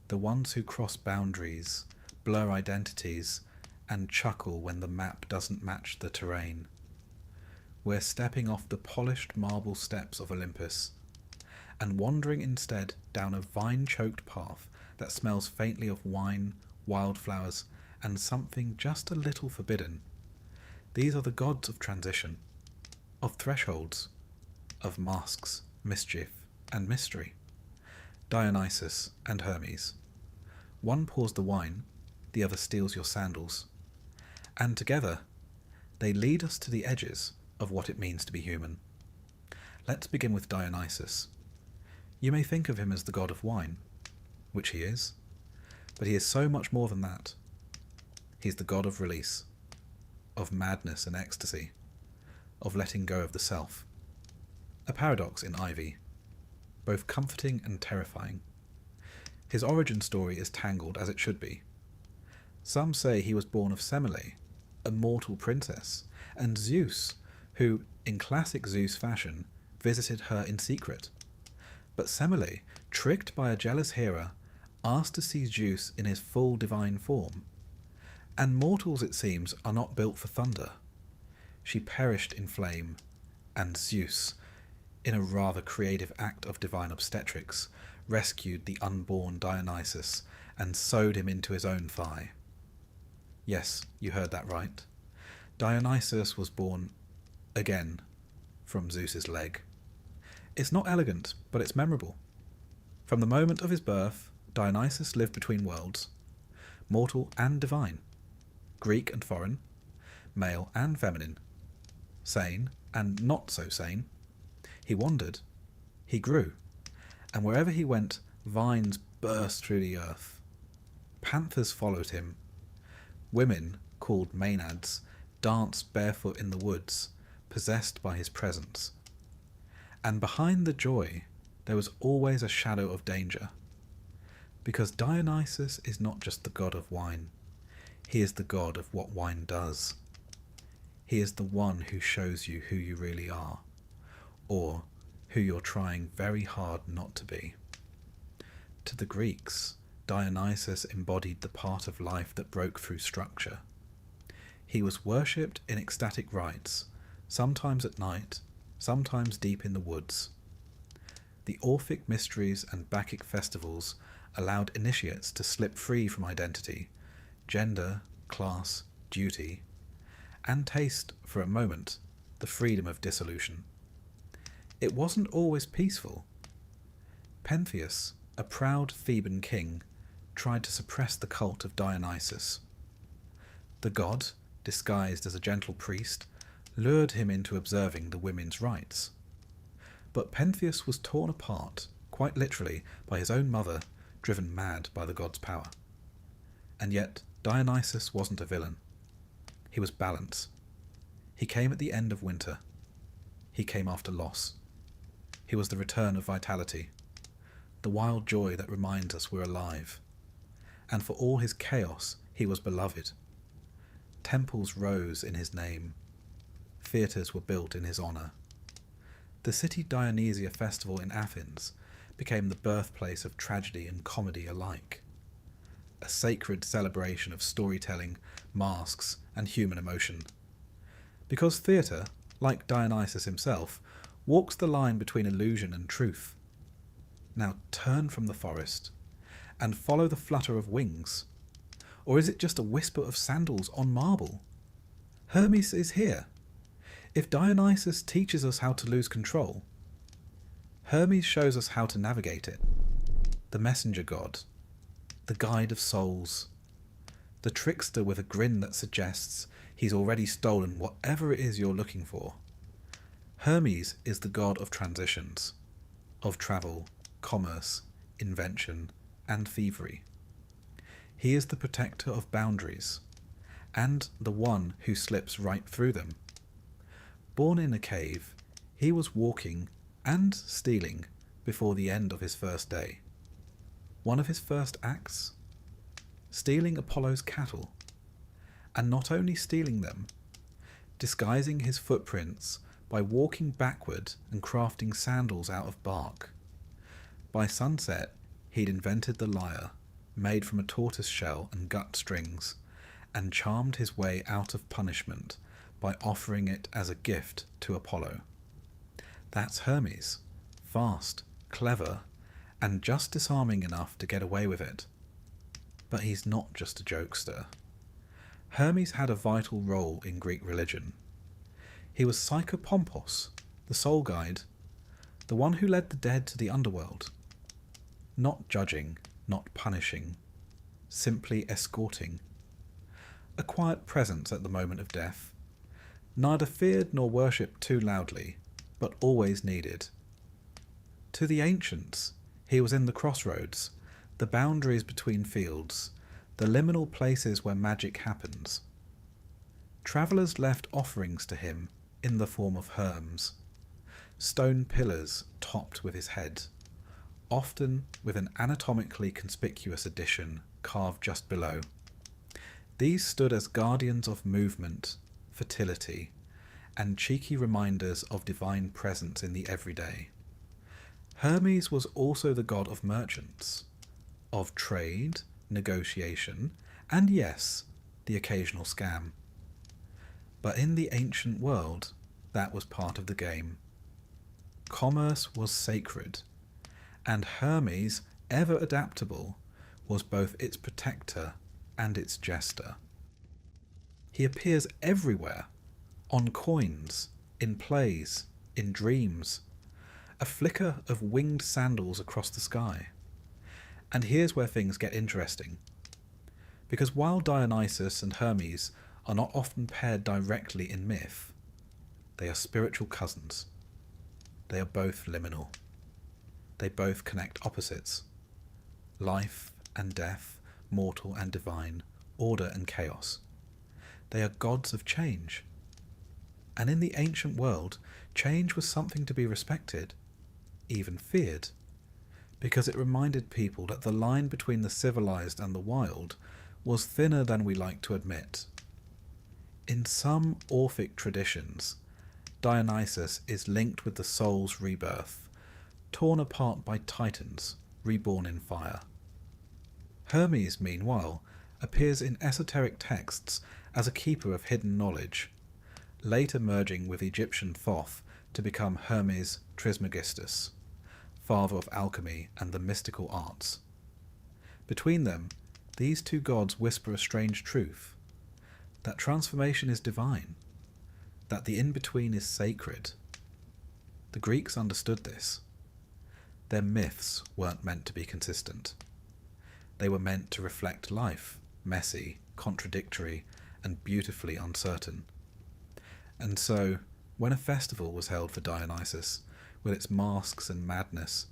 the ones who cross boundaries, blur identities, and chuckle when the map doesn't match the terrain. We're stepping off the polished marble steps of Olympus and wandering instead down a vine-choked path that smells faintly of wine, wildflowers, and something just a little forbidden. These are the gods of transition, of thresholds, of masks, mischief, and mystery. Dionysus and Hermes. One pours the wine, the other steals your sandals. And together, they lead us to the edges of what it means to be human. Let's begin with Dionysus. You may think of him as the god of wine, which he is, but he is so much more than that. He's the god of release, of madness and ecstasy, of letting go of the self. A paradox in Ivy, both comforting and terrifying. His origin story is tangled as it should be. Some say he was born of Semele, a mortal princess, and Zeus, who, in classic Zeus fashion, visited her in secret. But Semele, tricked by a jealous Hera, asked to see Zeus in his full divine form. And mortals, it seems, are not built for thunder. She perished in flame, and Zeus, in a rather creative act of divine obstetrics, rescued the unborn Dionysus and sewed him into his own thigh. Yes, you heard that right. Dionysus was born again from Zeus's leg. It's not elegant, but it's memorable. From the moment of his birth, Dionysus lived between worlds, mortal and divine, Greek and foreign, male and feminine, sane and not so sane. He wandered, he grew, and wherever he went, vines burst through the earth. Panthers followed him. Women, called maenads, danced barefoot in the woods, possessed by his presence. And behind the joy, there was always a shadow of danger. Because Dionysus is not just the god of wine, he is the god of what wine does. He is the one who shows you who you really are, or who you're trying very hard not to be. To the Greeks, Dionysus embodied the part of life that broke through structure. He was worshipped in ecstatic rites, sometimes at night, sometimes deep in the woods. The Orphic mysteries and Bacchic festivals allowed initiates to slip free from identity, gender, class, duty, and taste, for a moment, the freedom of dissolution. It wasn't always peaceful. Pentheus, a proud Theban king, tried to suppress the cult of Dionysus. The god, disguised as a gentle priest, lured him into observing the women's rites. But Pentheus was torn apart, quite literally, by his own mother, driven mad by the god's power. And yet Dionysus wasn't a villain. He was balance. He came at the end of winter. He came after loss. He was the return of vitality, the wild joy that reminds us we're alive. And for all his chaos, he was beloved. Temples rose in his name. Theatres were built in his honour. The City Dionysia festival in Athens became the birthplace of tragedy and comedy alike. A sacred celebration of storytelling, masks, and human emotion. Because theatre, like Dionysus himself, walks the line between illusion and truth. Now turn from the forest and follow the flutter of wings. Or is it just a whisper of sandals on marble? Hermes is here. If Dionysus teaches us how to lose control, Hermes shows us how to navigate it. The messenger god, the guide of souls, the trickster with a grin that suggests he's already stolen whatever it is you're looking for. Hermes is the god of transitions, of travel, commerce, invention, and thievery. He is the protector of boundaries, and the one who slips right through them. Born in a cave, he was walking and stealing before the end of his first day. One of his first acts? Stealing Apollo's cattle, and not only stealing them, disguising his footprints by walking backward and crafting sandals out of bark. By sunset, he'd invented the lyre, made from a tortoise shell and gut strings, and charmed his way out of punishment by offering it as a gift to Apollo. That's Hermes, fast, clever, and just disarming enough to get away with it. But he's not just a jokester. Hermes had a vital role in Greek religion. He was Psychopompos, the soul guide, the one who led the dead to the underworld. Not judging, not punishing, simply escorting. A quiet presence at the moment of death, neither feared nor worshipped too loudly, but always needed. To the ancients, he was in the crossroads, the boundaries between fields, the liminal places where magic happens. Travellers left offerings to him in the form of herms, stone pillars topped with his head, often with an anatomically conspicuous addition carved just below. These stood as guardians of movement, fertility, and cheeky reminders of divine presence in the everyday. Hermes was also the god of merchants, of trade, negotiation, and yes, the occasional scam. But in the ancient world, that was part of the game. Commerce was sacred, and Hermes, ever adaptable, was both its protector and its jester. He appears everywhere, on coins, in plays, in dreams, a flicker of winged sandals across the sky. And here's where things get interesting. Because while Dionysus and Hermes are not often paired directly in myth, they are spiritual cousins. They are both liminal. They both connect opposites. Life and death, mortal and divine, order and chaos. They are gods of change. And in the ancient world, change was something to be respected, even feared, because it reminded people that the line between the civilized and the wild was thinner than we like to admit. In some Orphic traditions, Dionysus is linked with the soul's rebirth, torn apart by titans, reborn in fire. Hermes, meanwhile, appears in esoteric texts as a keeper of hidden knowledge, later merging with Egyptian Thoth to become Hermes Trismegistus, father of alchemy and the mystical arts. Between them, these two gods whisper a strange truth, that transformation is divine, that the in-between is sacred. The Greeks understood this. Their myths weren't meant to be consistent. They were meant to reflect life, messy, contradictory, and beautifully uncertain. And so, when a festival was held for Dionysus, with its masks and madness,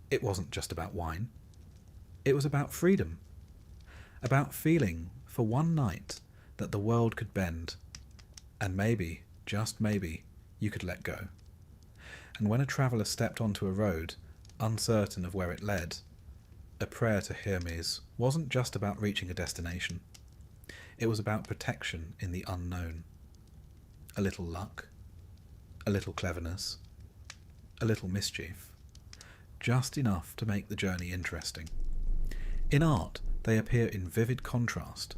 it wasn't just about wine. It was about freedom. About feeling, for one night, that the world could bend, and maybe, just maybe, you could let go. And when a traveller stepped onto a road, uncertain of where it led, a prayer to Hermes wasn't just about reaching a destination. It was about protection in the unknown. A little luck, a little cleverness, a little mischief, just enough to make the journey interesting. In art, they appear in vivid contrast.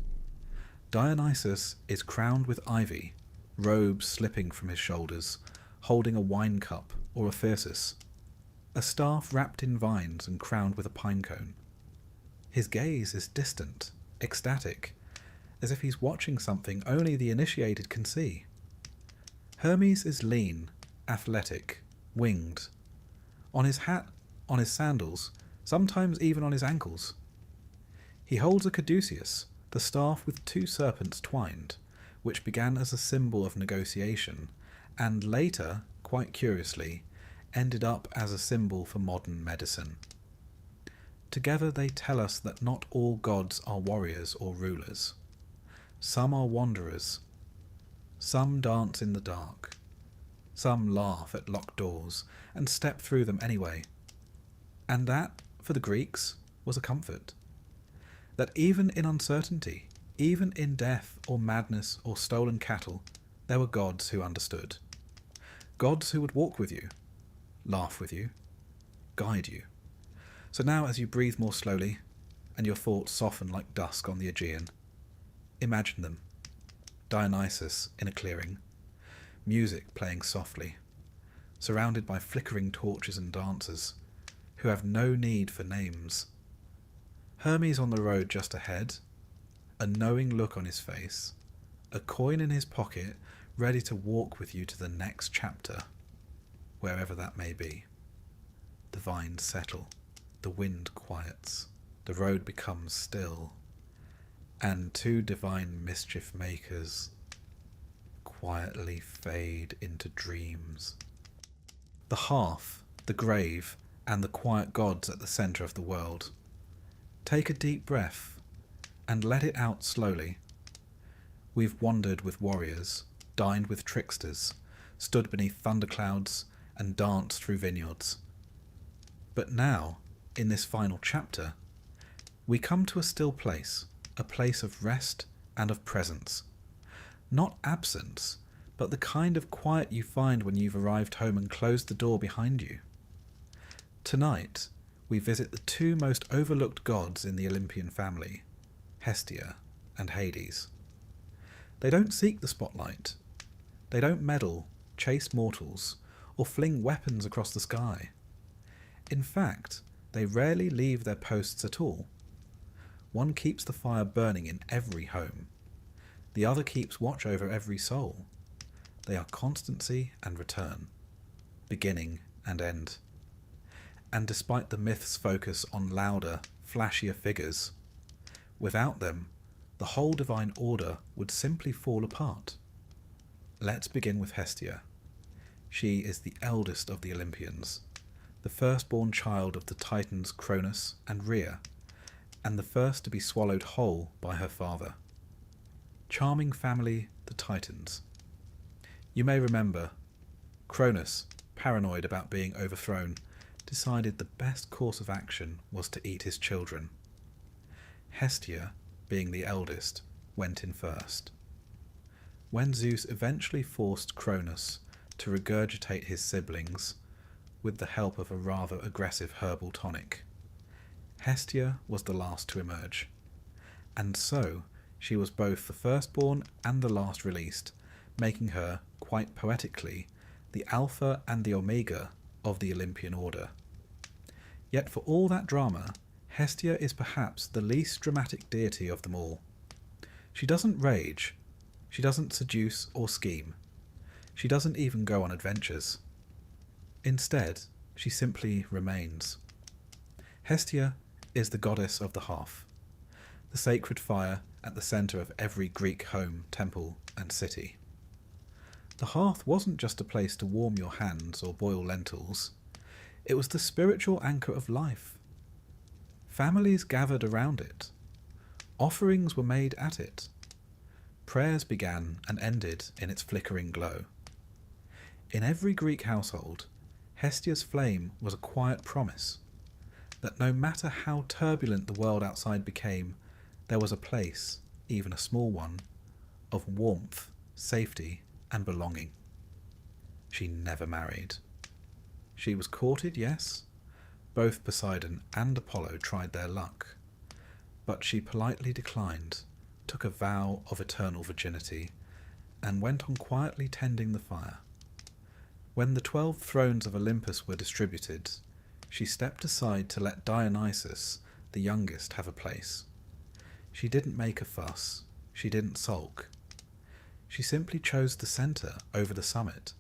Dionysus is crowned with ivy, robes slipping from his shoulders, holding a wine cup or a thyrsus, a staff wrapped in vines and crowned with a pine cone. His gaze is distant, ecstatic, as if he's watching something only the initiated can see. Hermes is lean, athletic, winged. On his hat, on his sandals, sometimes even on his ankles. He holds a caduceus, the staff with two serpents twined, which began as a symbol of negotiation, and later, quite curiously, ended up as a symbol for modern medicine. Together they tell us that not all gods are warriors or rulers. Some are wanderers. Some dance in the dark. Some laugh at locked doors and step through them anyway. And that, for the Greeks, was a comfort. That even in uncertainty, even in death or madness or stolen cattle, there were gods who understood. Gods who would walk with you, laugh with you, guide you. So now as you breathe more slowly, and your thoughts soften like dusk on the Aegean, imagine them. Dionysus in a clearing, music playing softly, surrounded by flickering torches and dancers, who have no need for names. Hermes on the road just ahead, a knowing look on his face, a coin in his pocket, ready to walk with you to the next chapter, wherever that may be. The vines settle, the wind quiets, the road becomes still, and two divine mischief makers quietly fade into dreams. The hearth, the grave, and the quiet gods at the centre of the world. Take a deep breath and let it out slowly. We've wandered with warriors, dined with tricksters, stood beneath thunderclouds, and danced through vineyards. But now, in this final chapter, we come to a still place, a place of rest and of presence. Not absence, but the kind of quiet you find when you've arrived home and closed the door behind you. Tonight, we visit the two most overlooked gods in the Olympian family, Hestia and Hades. They don't seek the spotlight. They don't meddle, chase mortals, or fling weapons across the sky. In fact, they rarely leave their posts at all. One keeps the fire burning in every home. The other keeps watch over every soul. They are constancy and return, beginning and end. And despite the myth's focus on louder, flashier figures, without them, the whole divine order would simply fall apart. Let's begin with Hestia. She is the eldest of the Olympians, the firstborn child of the Titans Cronus and Rhea, and the first to be swallowed whole by her father. Charming family, the Titans. You may remember, Cronus, paranoid about being overthrown, decided the best course of action was to eat his children. Hestia, being the eldest, went in first. When Zeus eventually forced Cronus to regurgitate his siblings with the help of a rather aggressive herbal tonic, Hestia was the last to emerge, and so she was both the firstborn and the last released, making her, quite poetically, the Alpha and the Omega of the Olympian order. Yet for all that drama, Hestia is perhaps the least dramatic deity of them all. She doesn't rage, she doesn't seduce or scheme, she doesn't even go on adventures. Instead, she simply remains. Hestia is the goddess of the hearth, the sacred fire at the centre of every Greek home, temple, and city. The hearth wasn't just a place to warm your hands or boil lentils. It was the spiritual anchor of life. Families gathered around it. Offerings were made at it. Prayers began and ended in its flickering glow. In every Greek household, Hestia's flame was a quiet promise that no matter how turbulent the world outside became, there was a place, even a small one, of warmth, safety, and belonging. She never married. She was courted, yes. Both Poseidon and Apollo tried their luck, but she politely declined, took a vow of eternal virginity, and went on quietly tending the fire. When the 12 thrones of Olympus were distributed, she stepped aside to let Dionysus, the youngest, have a place. She didn't make a fuss, she didn't sulk. She simply chose the centre over the summit.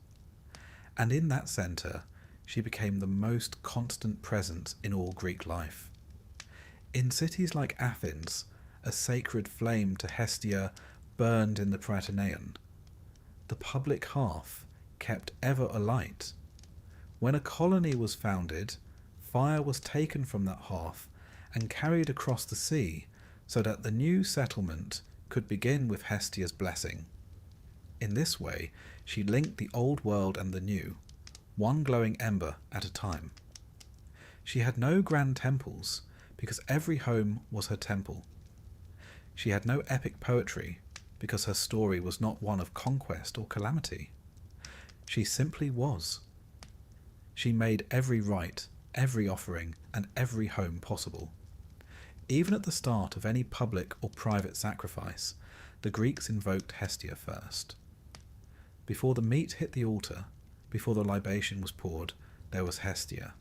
And in that centre, she became the most constant presence in all Greek life. In cities like Athens, a sacred flame to Hestia burned in the Prytaneum. The public hearth kept ever alight. When a colony was founded, fire was taken from that hearth and carried across the sea so that the new settlement could begin with Hestia's blessing. In this way, she linked the old world and the new, one glowing ember at a time. She had no grand temples, because every home was her temple. She had no epic poetry, because her story was not one of conquest or calamity. She simply was. She made every rite, every offering, and every home possible. Even at the start of any public or private sacrifice, the Greeks invoked Hestia first. Before the meat hit the altar, before the libation was poured, there was Hestia.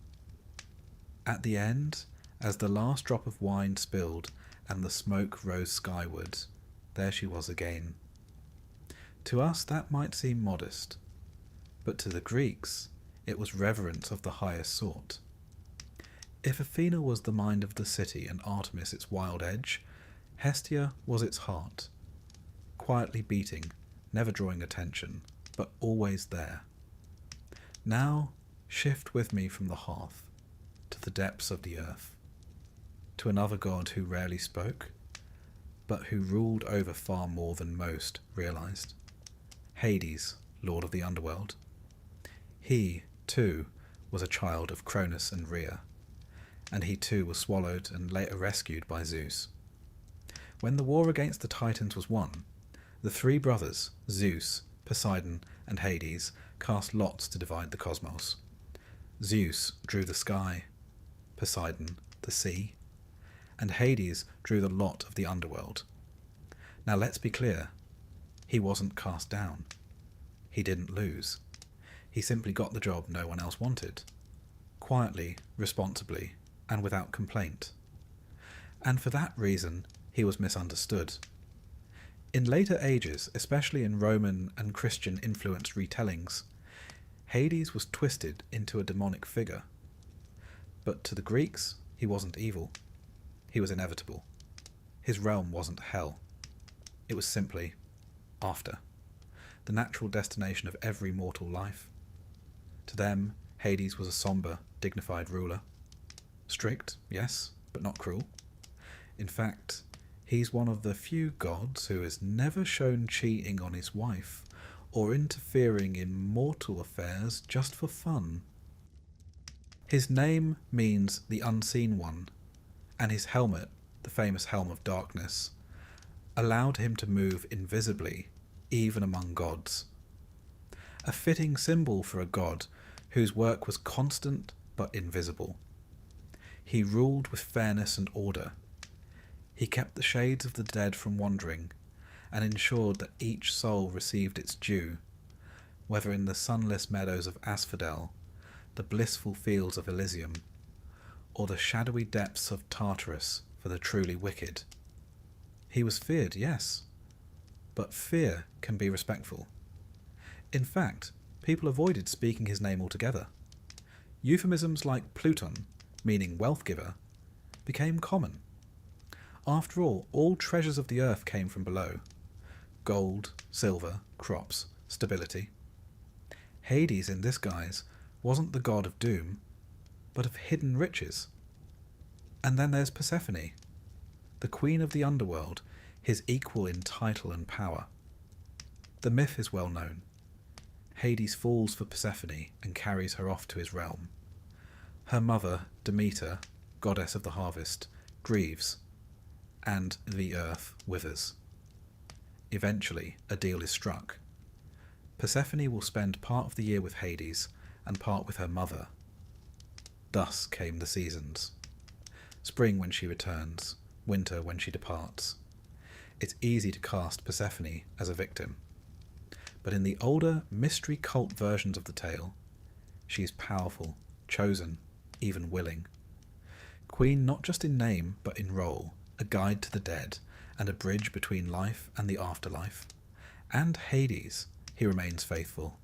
At the end, as the last drop of wine spilled and the smoke rose skyward, there she was again. To us that might seem modest, but to the Greeks it was reverence of the highest sort. If Athena was the mind of the city and Artemis its wild edge, Hestia was its heart, quietly beating, never drawing attention, but always there. Now shift with me from the hearth to the depths of the earth, to another god who rarely spoke, but who ruled over far more than most realized. Hades, lord of the underworld. He, too, was a child of Cronus and Rhea, and he too was swallowed and later rescued by Zeus. When the war against the Titans was won, the three brothers, Zeus, Poseidon, and Hades, cast lots to divide the cosmos. Zeus drew the sky, Poseidon the sea, and Hades drew the lot of the underworld. Now let's be clear, he wasn't cast down. He didn't lose. He simply got the job no one else wanted, quietly, responsibly, and without complaint. And for that reason, he was misunderstood. In later ages, especially in Roman and Christian-influenced retellings, Hades was twisted into a demonic figure. But to the Greeks, he wasn't evil. He was inevitable. His realm wasn't hell. It was simply after, the natural destination of every mortal life. To them, Hades was a somber, dignified ruler. Strict, yes, but not cruel. In fact, he's one of the few gods who is never shown cheating on his wife or interfering in mortal affairs just for fun. His name means the unseen one, and his helmet, the famous helm of darkness, allowed him to move invisibly, even among gods. A fitting symbol for a god whose work was constant but invisible. He ruled with fairness and order. He kept the shades of the dead from wandering, and ensured that each soul received its due, whether in the sunless meadows of Asphodel, the blissful fields of Elysium, or the shadowy depths of Tartarus for the truly wicked. He was feared, yes, but fear can be respectful. In fact, people avoided speaking his name altogether. Euphemisms like Pluton, meaning wealth giver, became common. After all treasures of the earth came from below. Gold, silver, crops, stability. Hades, in this guise, wasn't the god of doom, but of hidden riches. And then there's Persephone, the queen of the underworld, his equal in title and power. The myth is well known. Hades falls for Persephone and carries her off to his realm. Her mother, Demeter, goddess of the harvest, grieves, and the earth withers. Eventually, a deal is struck. Persephone will spend part of the year with Hades and part with her mother. Thus came the seasons. Spring when she returns, winter when she departs. It's easy to cast Persephone as a victim. But in the older mystery cult versions of the tale, she is powerful, chosen, even willing. Queen not just in name, but in role, a guide to the dead, and a bridge between life and the afterlife. And Hades, he remains faithful.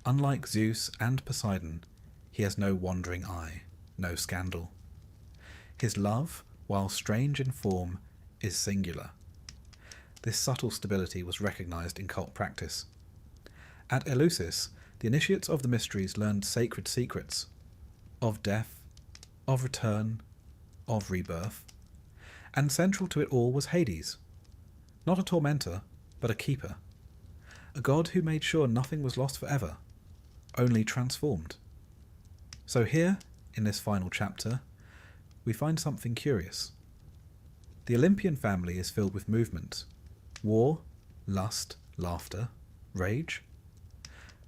Unlike Zeus and Poseidon, he has no wandering eye, no scandal. His love, while strange in form, is singular. This subtle stability was recognized in cult practice. At Eleusis, the initiates of the mysteries learned sacred secrets of death, of return, of rebirth. And central to it all was Hades. Not a tormentor, but a keeper. A god who made sure nothing was lost forever, only transformed. So here, in this final chapter, we find something curious. The Olympian family is filled with movement, war, lust, laughter, rage.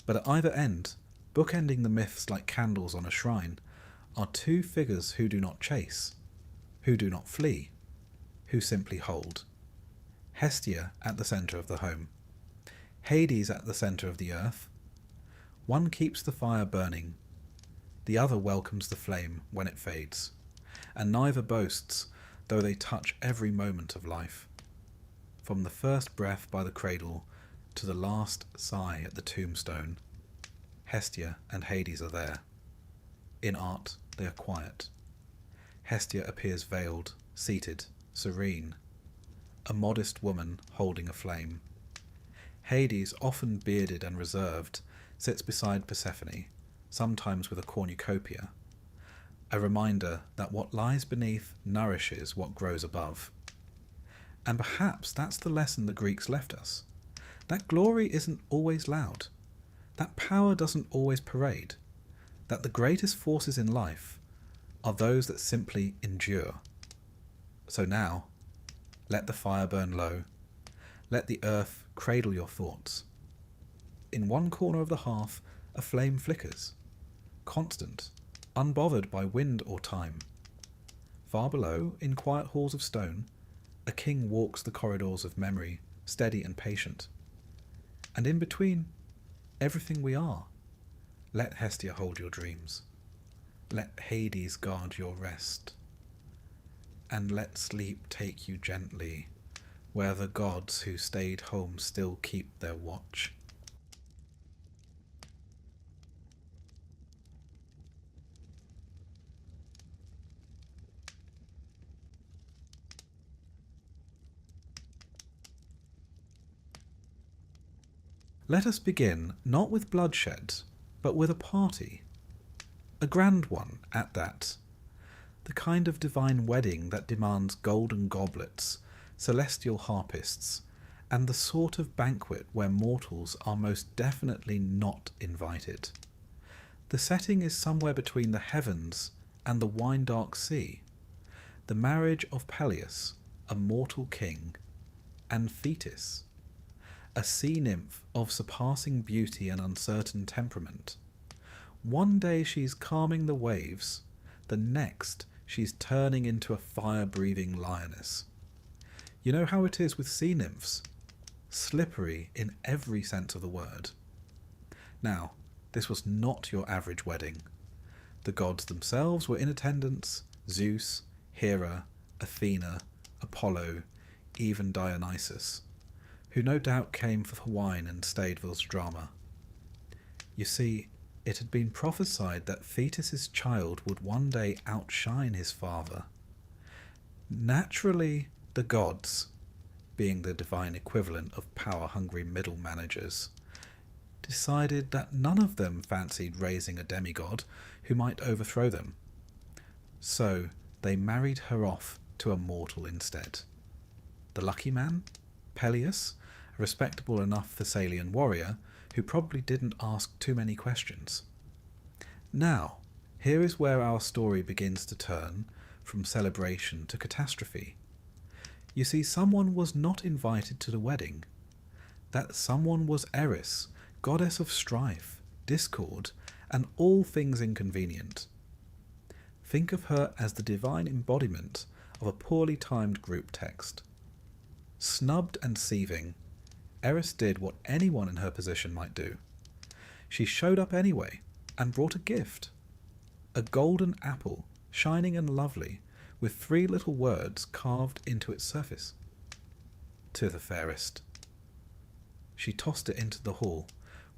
But at either end, bookending the myths like candles on a shrine, are two figures who do not chase, who do not flee, who simply hold. Hestia at the centre of the home, Hades at the centre of the earth. One keeps the fire burning, the other welcomes the flame when it fades, and neither boasts, though they touch every moment of life. From the first breath by the cradle to the last sigh at the tombstone, Hestia and Hades are there. In art, they are quiet. Hestia appears veiled, seated, serene, a modest woman holding a flame. Hades, often bearded and reserved, sits beside Persephone, sometimes with a cornucopia, a reminder that what lies beneath nourishes what grows above. And perhaps that's the lesson the Greeks left us. That glory isn't always loud, that power doesn't always parade, that the greatest forces in life are those that simply endure. So now, Let the fire burn low. Let the earth cradle your thoughts. In one corner of the hearth a flame flickers, constant, unbothered by wind or time. Far below, in quiet halls of stone, a king walks the corridors of memory, steady and patient. And in between, everything we are. Let Hestia hold your dreams. Let Hades guard your rest. And let sleep take you gently, where the gods who stayed home still keep their watch. Let us begin not with bloodshed, but with a party. A grand one at that. The kind of divine wedding that demands golden goblets, celestial harpists, and the sort of banquet where mortals are most definitely not invited. The setting is somewhere between the heavens and the wine-dark sea. The marriage of Peleus, a mortal king, and Thetis, a sea nymph of surpassing beauty and uncertain temperament. One day she's calming the waves, the next she's turning into a fire-breathing lioness. You know how it is with sea nymphs? Slippery in every sense of the word. Now, this was not your average wedding. The gods themselves were in attendance: Zeus, Hera, Athena, Apollo, even Dionysus, who no doubt came for the wine and stayed for the drama. You see, it had been prophesied that Thetis' child would one day outshine his father. Naturally, the gods, being the divine equivalent of power-hungry middle managers, decided that none of them fancied raising a demigod who might overthrow them. So they married her off to a mortal instead. The lucky man? Peleus, a respectable enough Thessalian warrior who probably didn't ask too many questions. Now, here is where our story begins to turn from celebration to catastrophe. You see, someone was not invited to the wedding. That someone was Eris, goddess of strife, discord, and all things inconvenient. Think of her as the divine embodiment of a poorly timed group text. Snubbed and seething, Eris did what anyone in her position might do. She showed up anyway and brought a gift. A golden apple, shining and lovely, with 3 little words carved into its surface. To the fairest. She tossed it into the hall,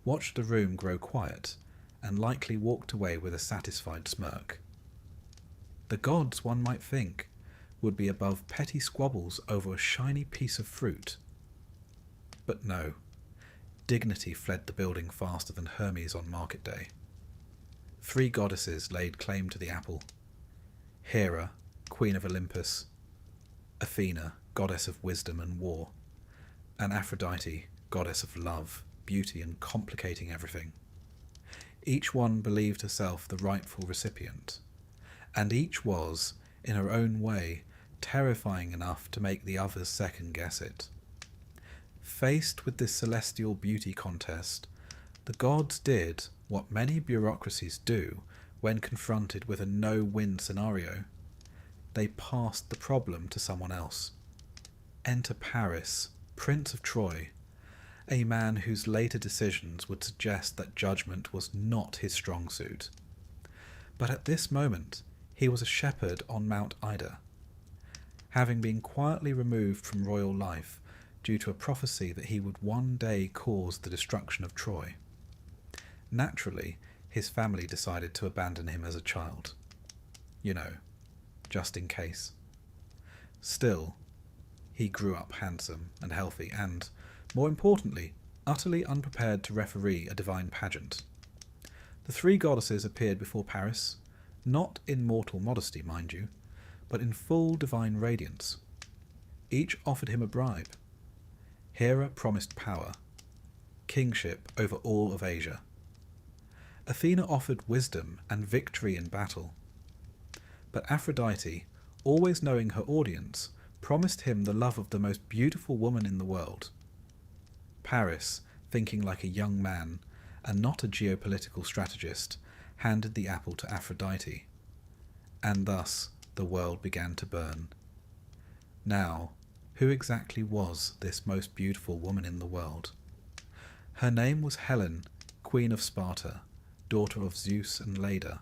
watched the room grow quiet, and likely walked away with a satisfied smirk. The gods, one might think, would be above petty squabbles over a shiny piece of fruit. But no, dignity fled the building faster than Hermes on market day. 3 goddesses laid claim to the apple. Hera, queen of Olympus; Athena, goddess of wisdom and war; and Aphrodite, goddess of love, beauty, and complicating everything. Each one believed herself the rightful recipient, and each was, in her own way, terrifying enough to make the others second-guess it. Faced with this celestial beauty contest, the gods did what many bureaucracies do when confronted with a no-win scenario. They passed the problem to someone else. Enter Paris, Prince of Troy, a man whose later decisions would suggest that judgment was not his strong suit. But at this moment, he was a shepherd on Mount Ida, having been quietly removed from royal life due to a prophecy that he would one day cause the destruction of Troy. Naturally, his family decided to abandon him as a child. You know, just in case. Still, he grew up handsome and healthy and, more importantly, utterly unprepared to referee a divine pageant. The 3 goddesses appeared before Paris, not in mortal modesty, mind you, but in full divine radiance. Each offered him a bribe. Hera promised power, kingship over all of Asia. Athena offered wisdom and victory in battle. But Aphrodite, always knowing her audience, promised him the love of the most beautiful woman in the world. Paris, thinking like a young man and not a geopolitical strategist, handed the apple to Aphrodite, and thus the world began to burn. Now, who exactly was this most beautiful woman in the world? Her name was Helen, Queen of Sparta, daughter of Zeus and Leda,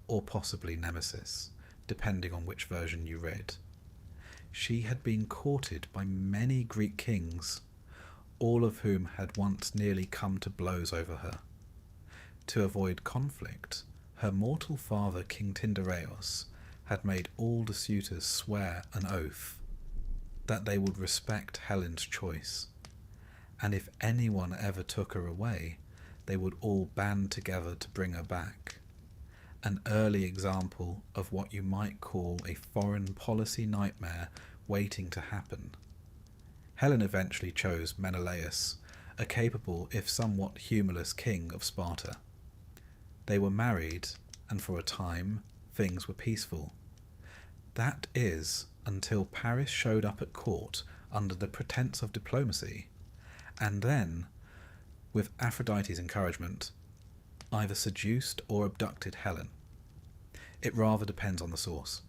or possibly Nemesis, depending on which version you read. She had been courted by many Greek kings, all of whom had once nearly come to blows over her. To avoid conflict, her mortal father, King Tyndareos, had made all the suitors swear an oath that they would respect Helen's choice, and if anyone ever took her away, they would all band together to bring her back. An early example of what you might call a foreign policy nightmare waiting to happen. Helen eventually chose Menelaus, a capable if somewhat humorless king of Sparta. They were married, and for a time, things were peaceful. That is, until Paris showed up at court under the pretense of diplomacy, and then, with Aphrodite's encouragement, either seduced or abducted Helen. It rather depends on the source.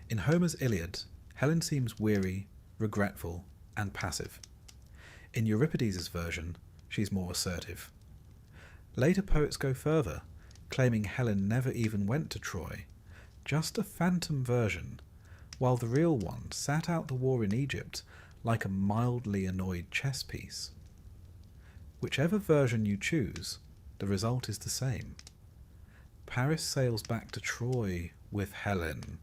In Homer's Iliad, Helen seems weary, regretful, and passive. In Euripides' version, she's more assertive. Later poets go further, claiming Helen never even went to Troy, just a phantom version, while the real one sat out the war in Egypt like a mildly annoyed chess piece. Whichever version you choose, the result is the same. Paris sails back to Troy with Helen,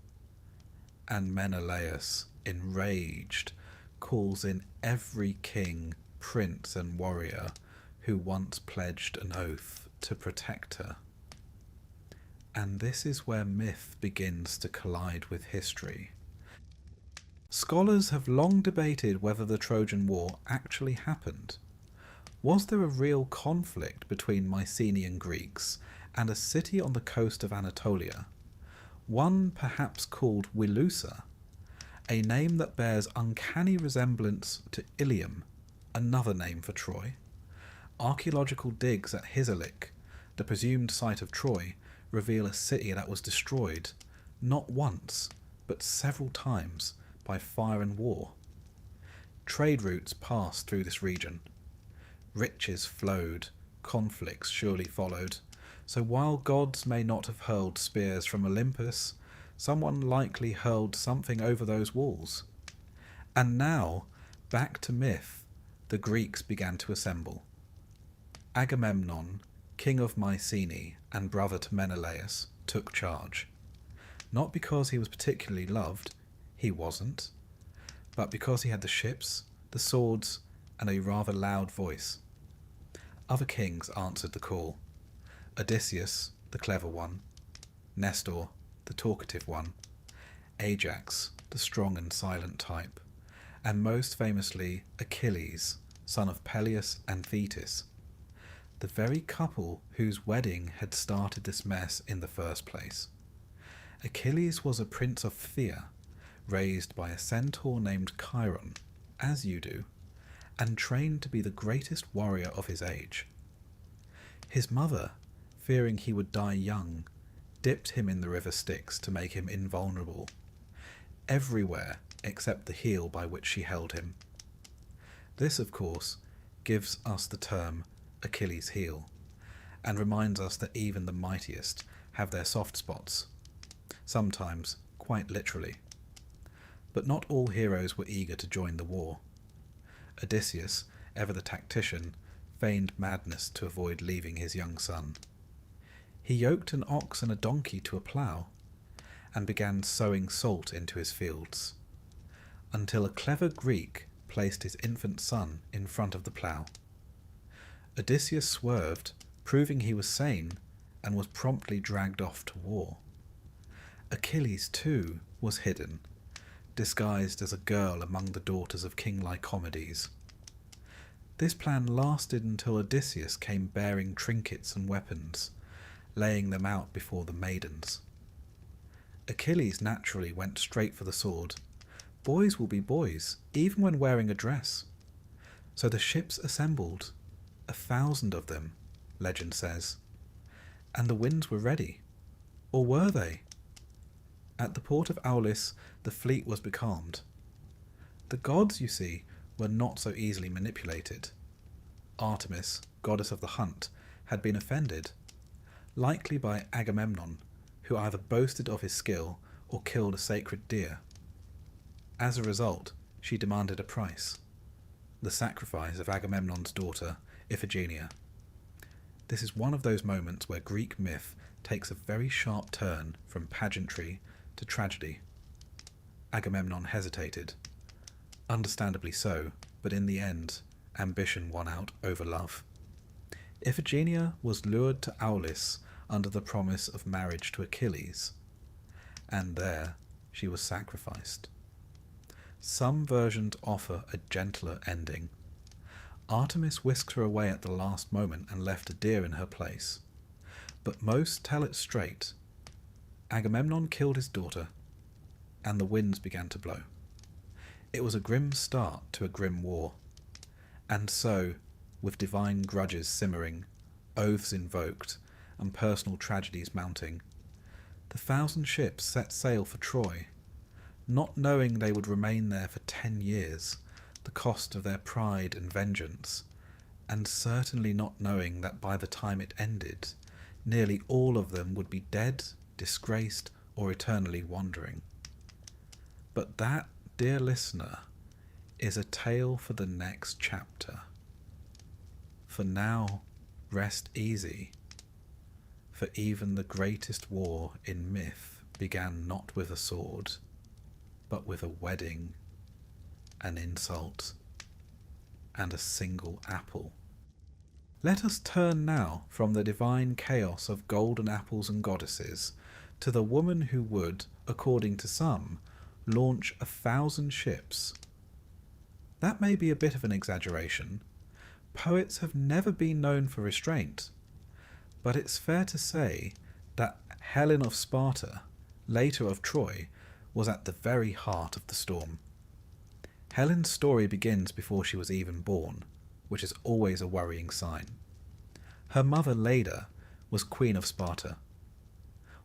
and Menelaus, enraged, calls in every king, prince, and warrior who once pledged an oath to protect her. And this is where myth begins to collide with history. Scholars have long debated whether the Trojan War actually happened. Was there a real conflict between Mycenaean Greeks and a city on the coast of Anatolia, one perhaps called Wilusa, a name that bears uncanny resemblance to Ilium, another name for Troy? Archaeological digs at Hisarlik, the presumed site of Troy, reveal a city that was destroyed, not once, but several times, by fire and war. Trade routes passed through this region. Riches flowed, conflicts surely followed, so while gods may not have hurled spears from Olympus, someone likely hurled something over those walls. And now, back to myth, the Greeks began to assemble. Agamemnon, king of Mycenae and brother to Menelaus, took charge. Not because he was particularly loved, he wasn't, but because he had the ships, the swords, and a rather loud voice. Other kings answered the call. Odysseus, the clever one, Nestor, the talkative one, Ajax, the strong and silent type, and most famously Achilles, son of Peleus and Thetis, the very couple whose wedding had started this mess in the first place. Achilles was a prince of Phthia, raised by a centaur named Chiron, as you do, and trained to be the greatest warrior of his age. His mother, fearing he would die young, dipped him in the river Styx to make him invulnerable, everywhere except the heel by which she held him. This, of course, gives us the term Achilles' heel, and reminds us that even the mightiest have their soft spots, sometimes quite literally. But not all heroes were eager to join the war. Odysseus, ever the tactician, feigned madness to avoid leaving his young son. He yoked an ox and a donkey to a plough, and began sowing salt into his fields, until a clever Greek placed his infant son in front of the plough. Odysseus swerved, proving he was sane, and was promptly dragged off to war. Achilles, too, was hidden, disguised as a girl among the daughters of King Lycomedes. This plan lasted until Odysseus came bearing trinkets and weapons, laying them out before the maidens. Achilles naturally went straight for the sword, Boys will be boys, even when wearing a dress. So the ships assembled, 1,000 of them, legend says. And the winds were ready. Or were they? At the port of Aulis, the fleet was becalmed. The gods, you see, were not so easily manipulated. Artemis, goddess of the hunt, had been offended, likely by Agamemnon, who either boasted of his skill or killed a sacred deer. As a result, she demanded a price: the sacrifice of Agamemnon's daughter, Iphigenia. This is one of those moments where Greek myth takes a very sharp turn from pageantry to tragedy. Agamemnon hesitated. Understandably so, but in the end, ambition won out over love. Iphigenia was lured to Aulis under the promise of marriage to Achilles, and there she was sacrificed. Some versions offer a gentler ending. Artemis whisked her away at the last moment and left a deer in her place. But most tell it straight. Agamemnon killed his daughter, and the winds began to blow. It was a grim start to a grim war. And so, with divine grudges simmering, oaths invoked, and personal tragedies mounting, the 1,000 ships set sail for Troy, not knowing they would remain there for 10 years, the cost of their pride and vengeance, and certainly not knowing that by the time it ended, nearly all of them would be dead, disgraced, or eternally wandering. But that, dear listener, is a tale for the next chapter. For now, rest easy, for even the greatest war in myth began not with a sword, but with a wedding, an insult, and a single apple. Let us turn now from the divine chaos of golden apples and goddesses to the woman who would, according to some, launch 1,000 ships. That may be a bit of an exaggeration. Poets have never been known for restraint, but it's fair to say that Helen of Sparta, later of Troy, was at the very heart of the storm. Helen's story begins before she was even born, which is always a worrying sign. Her mother Leda was queen of Sparta.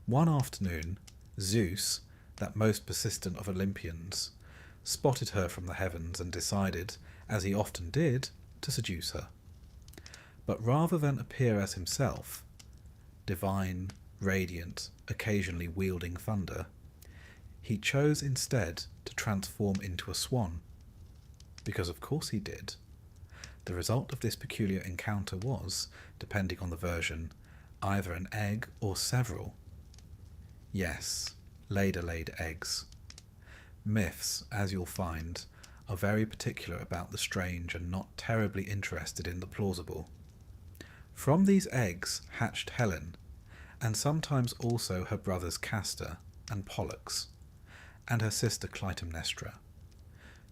One afternoon, Zeus, that most persistent of Olympians, spotted her from the heavens and decided, as he often did, to seduce her. But rather than appear as himself, divine, radiant, occasionally wielding thunder, he chose instead to transform into a swan. Because of course he did. The result of this peculiar encounter was, depending on the version, either an egg or several. Yes, Leda laid eggs. Myths, as you'll find, are very particular about the strange and not terribly interested in the plausible. From these eggs hatched Helen, and sometimes also her brothers Castor and Pollux, and her sister Clytemnestra,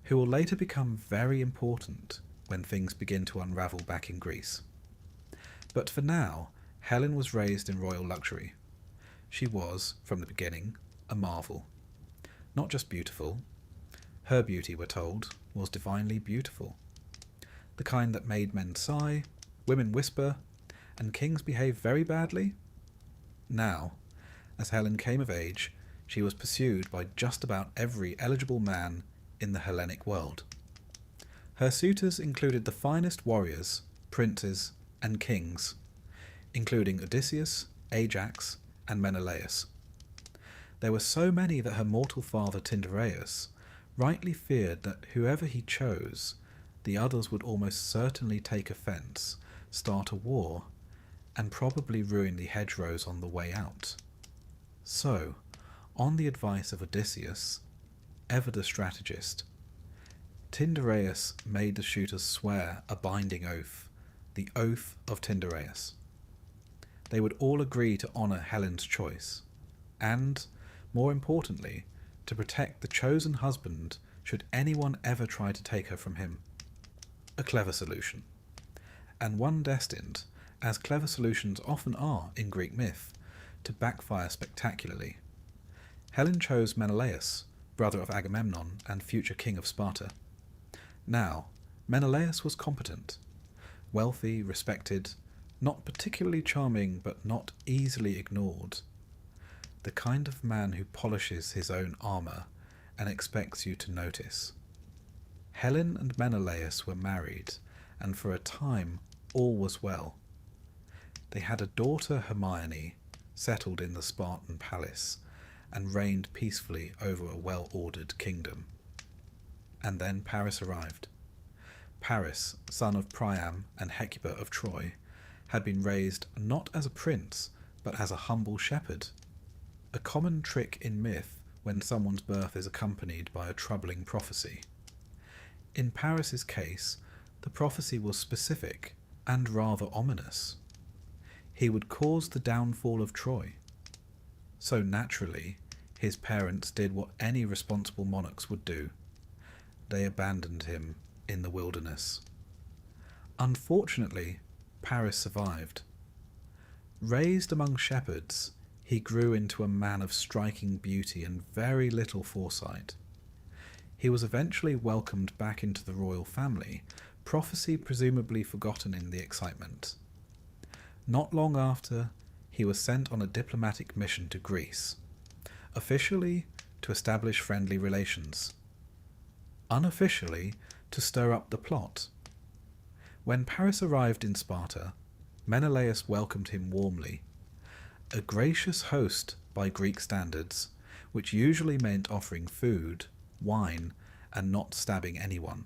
who will later become very important when things begin to unravel back in Greece. But for now, Helen was raised in royal luxury. She was, from the beginning, a marvel. Not just beautiful. Her beauty, we're told, was divinely beautiful. The kind that made men sigh, women whisper, and kings behave very badly. Now, as Helen came of age, she was pursued by just about every eligible man in the Hellenic world. Her suitors included the finest warriors, princes, and kings, including Odysseus, Ajax, and Menelaus. There were so many that her mortal father Tyndareus rightly feared that whoever he chose, the others would almost certainly take offence, start a war, and probably ruin the hedgerows on the way out. So, on the advice of Odysseus, ever the strategist, Tyndareus made the suitors swear a binding oath, the oath of Tyndareus. They would all agree to honour Helen's choice, and, more importantly, to protect the chosen husband should anyone ever try to take her from him. A clever solution, and one destined, as clever solutions often are in Greek myth, to backfire spectacularly. Helen chose Menelaus, brother of Agamemnon and future king of Sparta. Now, Menelaus was competent, wealthy, respected, not particularly charming, but not easily ignored. The kind of man who polishes his own armour and expects you to notice. Helen and Menelaus were married, and for a time all was well. They had a daughter, Hermione, settled in the Spartan palace, and reigned peacefully over a well-ordered kingdom. And then Paris arrived. Paris, son of Priam and Hecuba of Troy, had been raised not as a prince, but as a humble shepherd, a common trick in myth when someone's birth is accompanied by a troubling prophecy. In Paris's case, the prophecy was specific and rather ominous. He would cause the downfall of Troy. So naturally, his parents did what any responsible monarchs would do. They abandoned him in the wilderness. Unfortunately, Paris survived. Raised among shepherds, he grew into a man of striking beauty and very little foresight. He was eventually welcomed back into the royal family, prophecy presumably forgotten in the excitement. Not long after, he was sent on a diplomatic mission to Greece, officially to establish friendly relations, unofficially to stir up the plot. When Paris arrived in Sparta, Menelaus welcomed him warmly, a gracious host by Greek standards, which usually meant offering food, wine, and not stabbing anyone.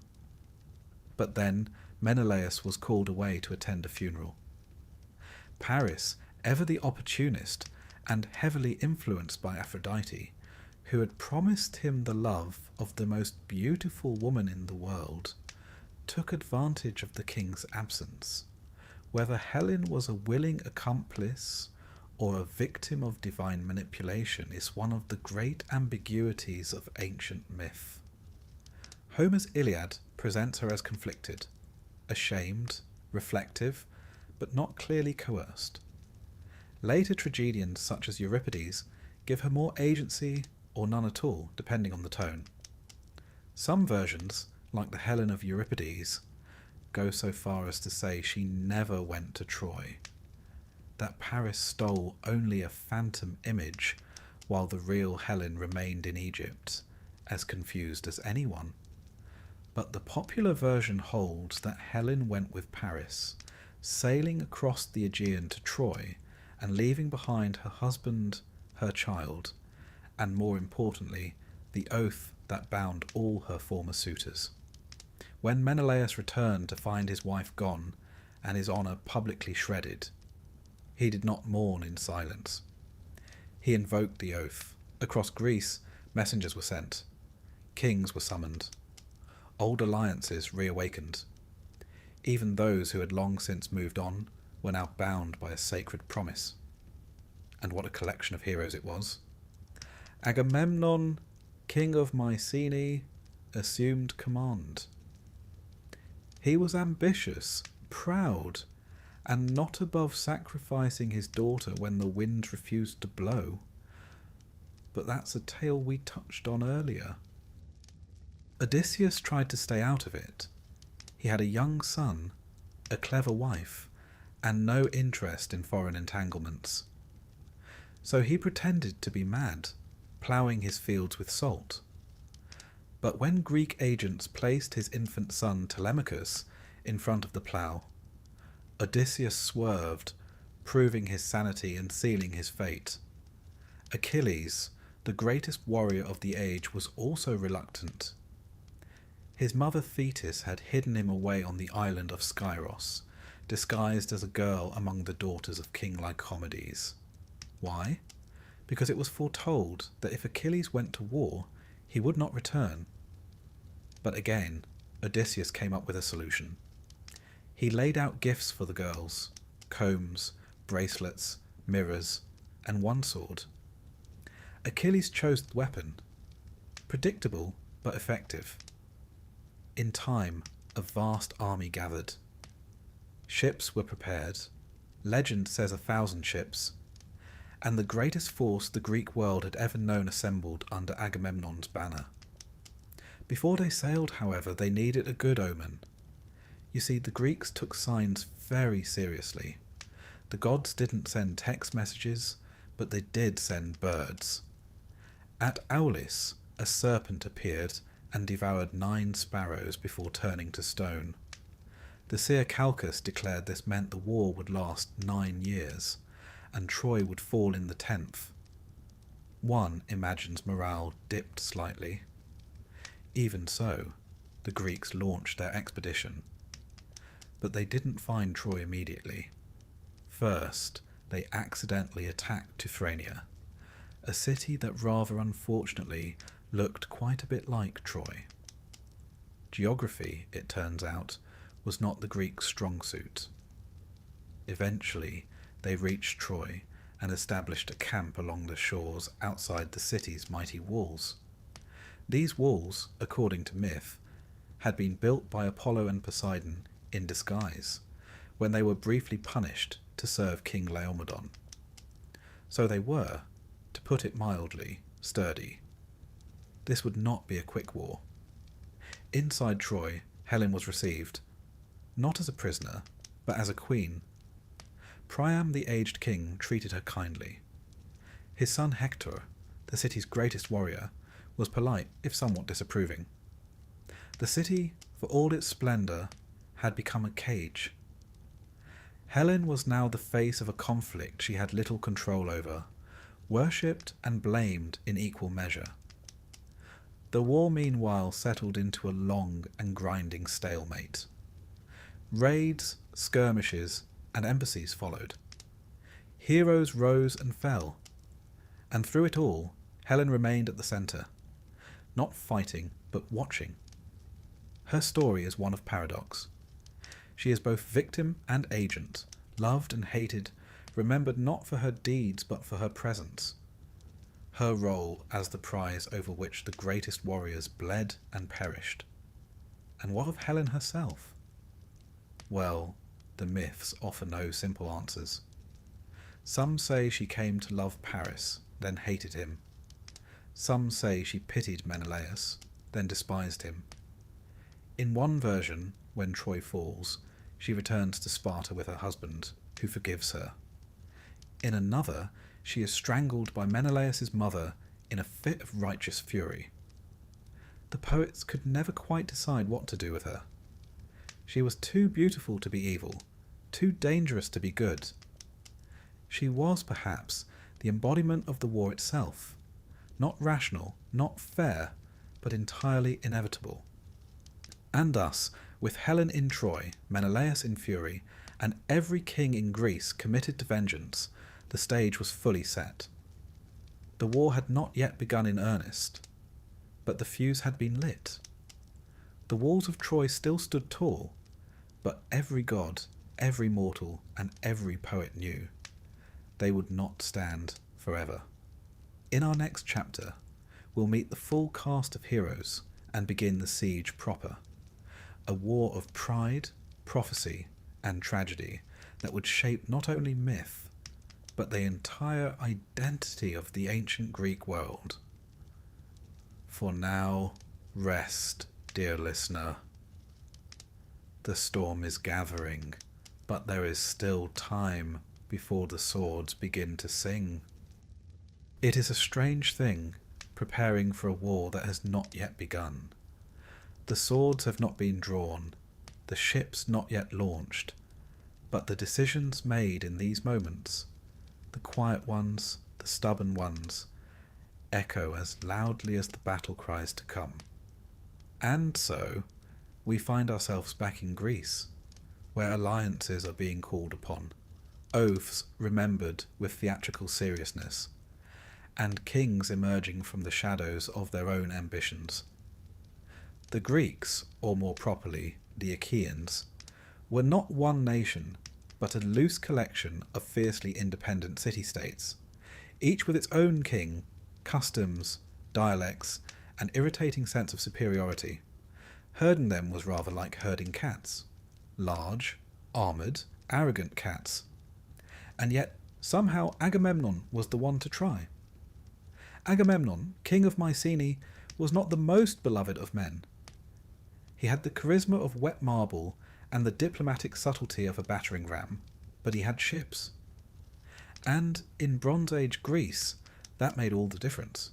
But then Menelaus was called away to attend a funeral. Paris, ever the opportunist and heavily influenced by Aphrodite, who had promised him the love of the most beautiful woman in the world, took advantage of the king's absence. Whether Helen was a willing accomplice or a victim of divine manipulation is one of the great ambiguities of ancient myth. Homer's Iliad presents her as conflicted, ashamed, reflective, but not clearly coerced. Later tragedians such as Euripides give her more agency or none at all, depending on the tone. Some versions, like the Helen of Euripides, go so far as to say she never went to Troy, that Paris stole only a phantom image while the real Helen remained in Egypt, as confused as anyone. But the popular version holds that Helen went with Paris, sailing across the Aegean to Troy and leaving behind her husband, her child, and more importantly, the oath that bound all her former suitors. When Menelaus returned to find his wife gone and his honour publicly shredded, he did not mourn in silence. He invoked the oath. Across Greece, messengers were sent. Kings were summoned. Old alliances reawakened. Even those who had long since moved on were now bound by a sacred promise. And what a collection of heroes it was. Agamemnon, king of Mycenae, assumed command. He was ambitious, proud, and not above sacrificing his daughter when the wind refused to blow. But that's a tale we touched on earlier. Odysseus tried to stay out of it. He had a young son, a clever wife, and no interest in foreign entanglements. So he pretended to be mad, ploughing his fields with salt. But when Greek agents placed his infant son Telemachus in front of the plough, Odysseus swerved, proving his sanity and sealing his fate. Achilles, the greatest warrior of the age, was also reluctant. His mother Thetis had hidden him away on the island of Skyros, disguised as a girl among the daughters of King Lycomedes. Why? Because it was foretold that if Achilles went to war, he would not return. But again, Odysseus came up with a solution. He laid out gifts for the girls, combs, bracelets, mirrors, and one sword. Achilles chose the weapon, predictable but effective. In time, a vast army gathered. Ships were prepared. Legend says 1,000 ships. and the greatest force the Greek world had ever known assembled under Agamemnon's banner. Before they sailed, however, they needed a good omen. You see, the Greeks took signs very seriously. The gods didn't send text messages, but they did send birds. At Aulis, a serpent appeared and devoured 9 sparrows before turning to stone. The seer Calchas declared this meant the war would last 9 years, and Troy would fall in the 10th. One imagines morale dipped slightly. Even so, the Greeks launched their expedition. But they didn't find Troy immediately. First, they accidentally attacked Teuphronia, a city that rather unfortunately looked quite a bit like Troy. Geography, it turns out, was not the Greeks' strong suit. Eventually, they reached Troy and established a camp along the shores outside the city's mighty walls. These walls, according to myth, had been built by Apollo and Poseidon in disguise when they were briefly punished to serve King Laomedon. So they were, to put it mildly, sturdy. This would not be a quick war. Inside Troy, Helen was received, not as a prisoner, but as a queen. Priam, the aged king, treated her kindly. His son Hector, the city's greatest warrior, was polite, if somewhat disapproving. The city, for all its splendour, had become a cage. Helen was now the face of a conflict she had little control over, worshipped and blamed in equal measure. The war, meanwhile, settled into a long and grinding stalemate. Raids, skirmishes, and embassies followed. Heroes rose and fell, and through it all, Helen remained at the centre, not fighting, but watching. Her story is one of paradox. She is both victim and agent, loved and hated, remembered not for her deeds but for her presence. Her role as the prize over which the greatest warriors bled and perished. And what of Helen herself? Well, the myths offer no simple answers. Some say she came to love Paris, then hated him. Some say she pitied Menelaus, then despised him. In one version, when Troy falls, she returns to Sparta with her husband, who forgives her. In another, she is strangled by Menelaus' mother in a fit of righteous fury. The poets could never quite decide what to do with her. She was too beautiful to be evil, too dangerous to be good. She was, perhaps, the embodiment of the war itself, not rational, not fair, but entirely inevitable. And thus, with Helen in Troy, Menelaus in fury, and every king in Greece committed to vengeance, the stage was fully set. The war had not yet begun in earnest, but the fuse had been lit. The walls of Troy still stood tall, but every god, every mortal, and every poet knew they would not stand forever. In our next chapter, we'll meet the full cast of heroes and begin the siege proper, a war of pride, prophecy, and tragedy that would shape not only myth, but the entire identity of the ancient Greek world. For now, rest, dear listener. The storm is gathering, but there is still time before the swords begin to sing. It is a strange thing, preparing for a war that has not yet begun. The swords have not been drawn, the ships not yet launched, but the decisions made in these moments, the quiet ones, the stubborn ones, echo as loudly as the battle cries to come. And so, we find ourselves back in Greece, where alliances are being called upon, oaths remembered with theatrical seriousness, and kings emerging from the shadows of their own ambitions. The Greeks, or more properly, the Achaeans, were not one nation, but a loose collection of fiercely independent city-states, each with its own king, customs, dialects, and irritating sense of superiority. Herding them was rather like herding cats. Large, armoured, arrogant cats. And yet Somehow Agamemnon was the one to try. Agamemnon, king of Mycenae, was not the most beloved of men. He had the charisma of wet marble and the diplomatic subtlety of a battering ram, but he had ships. And in Bronze Age Greece, that made all the difference.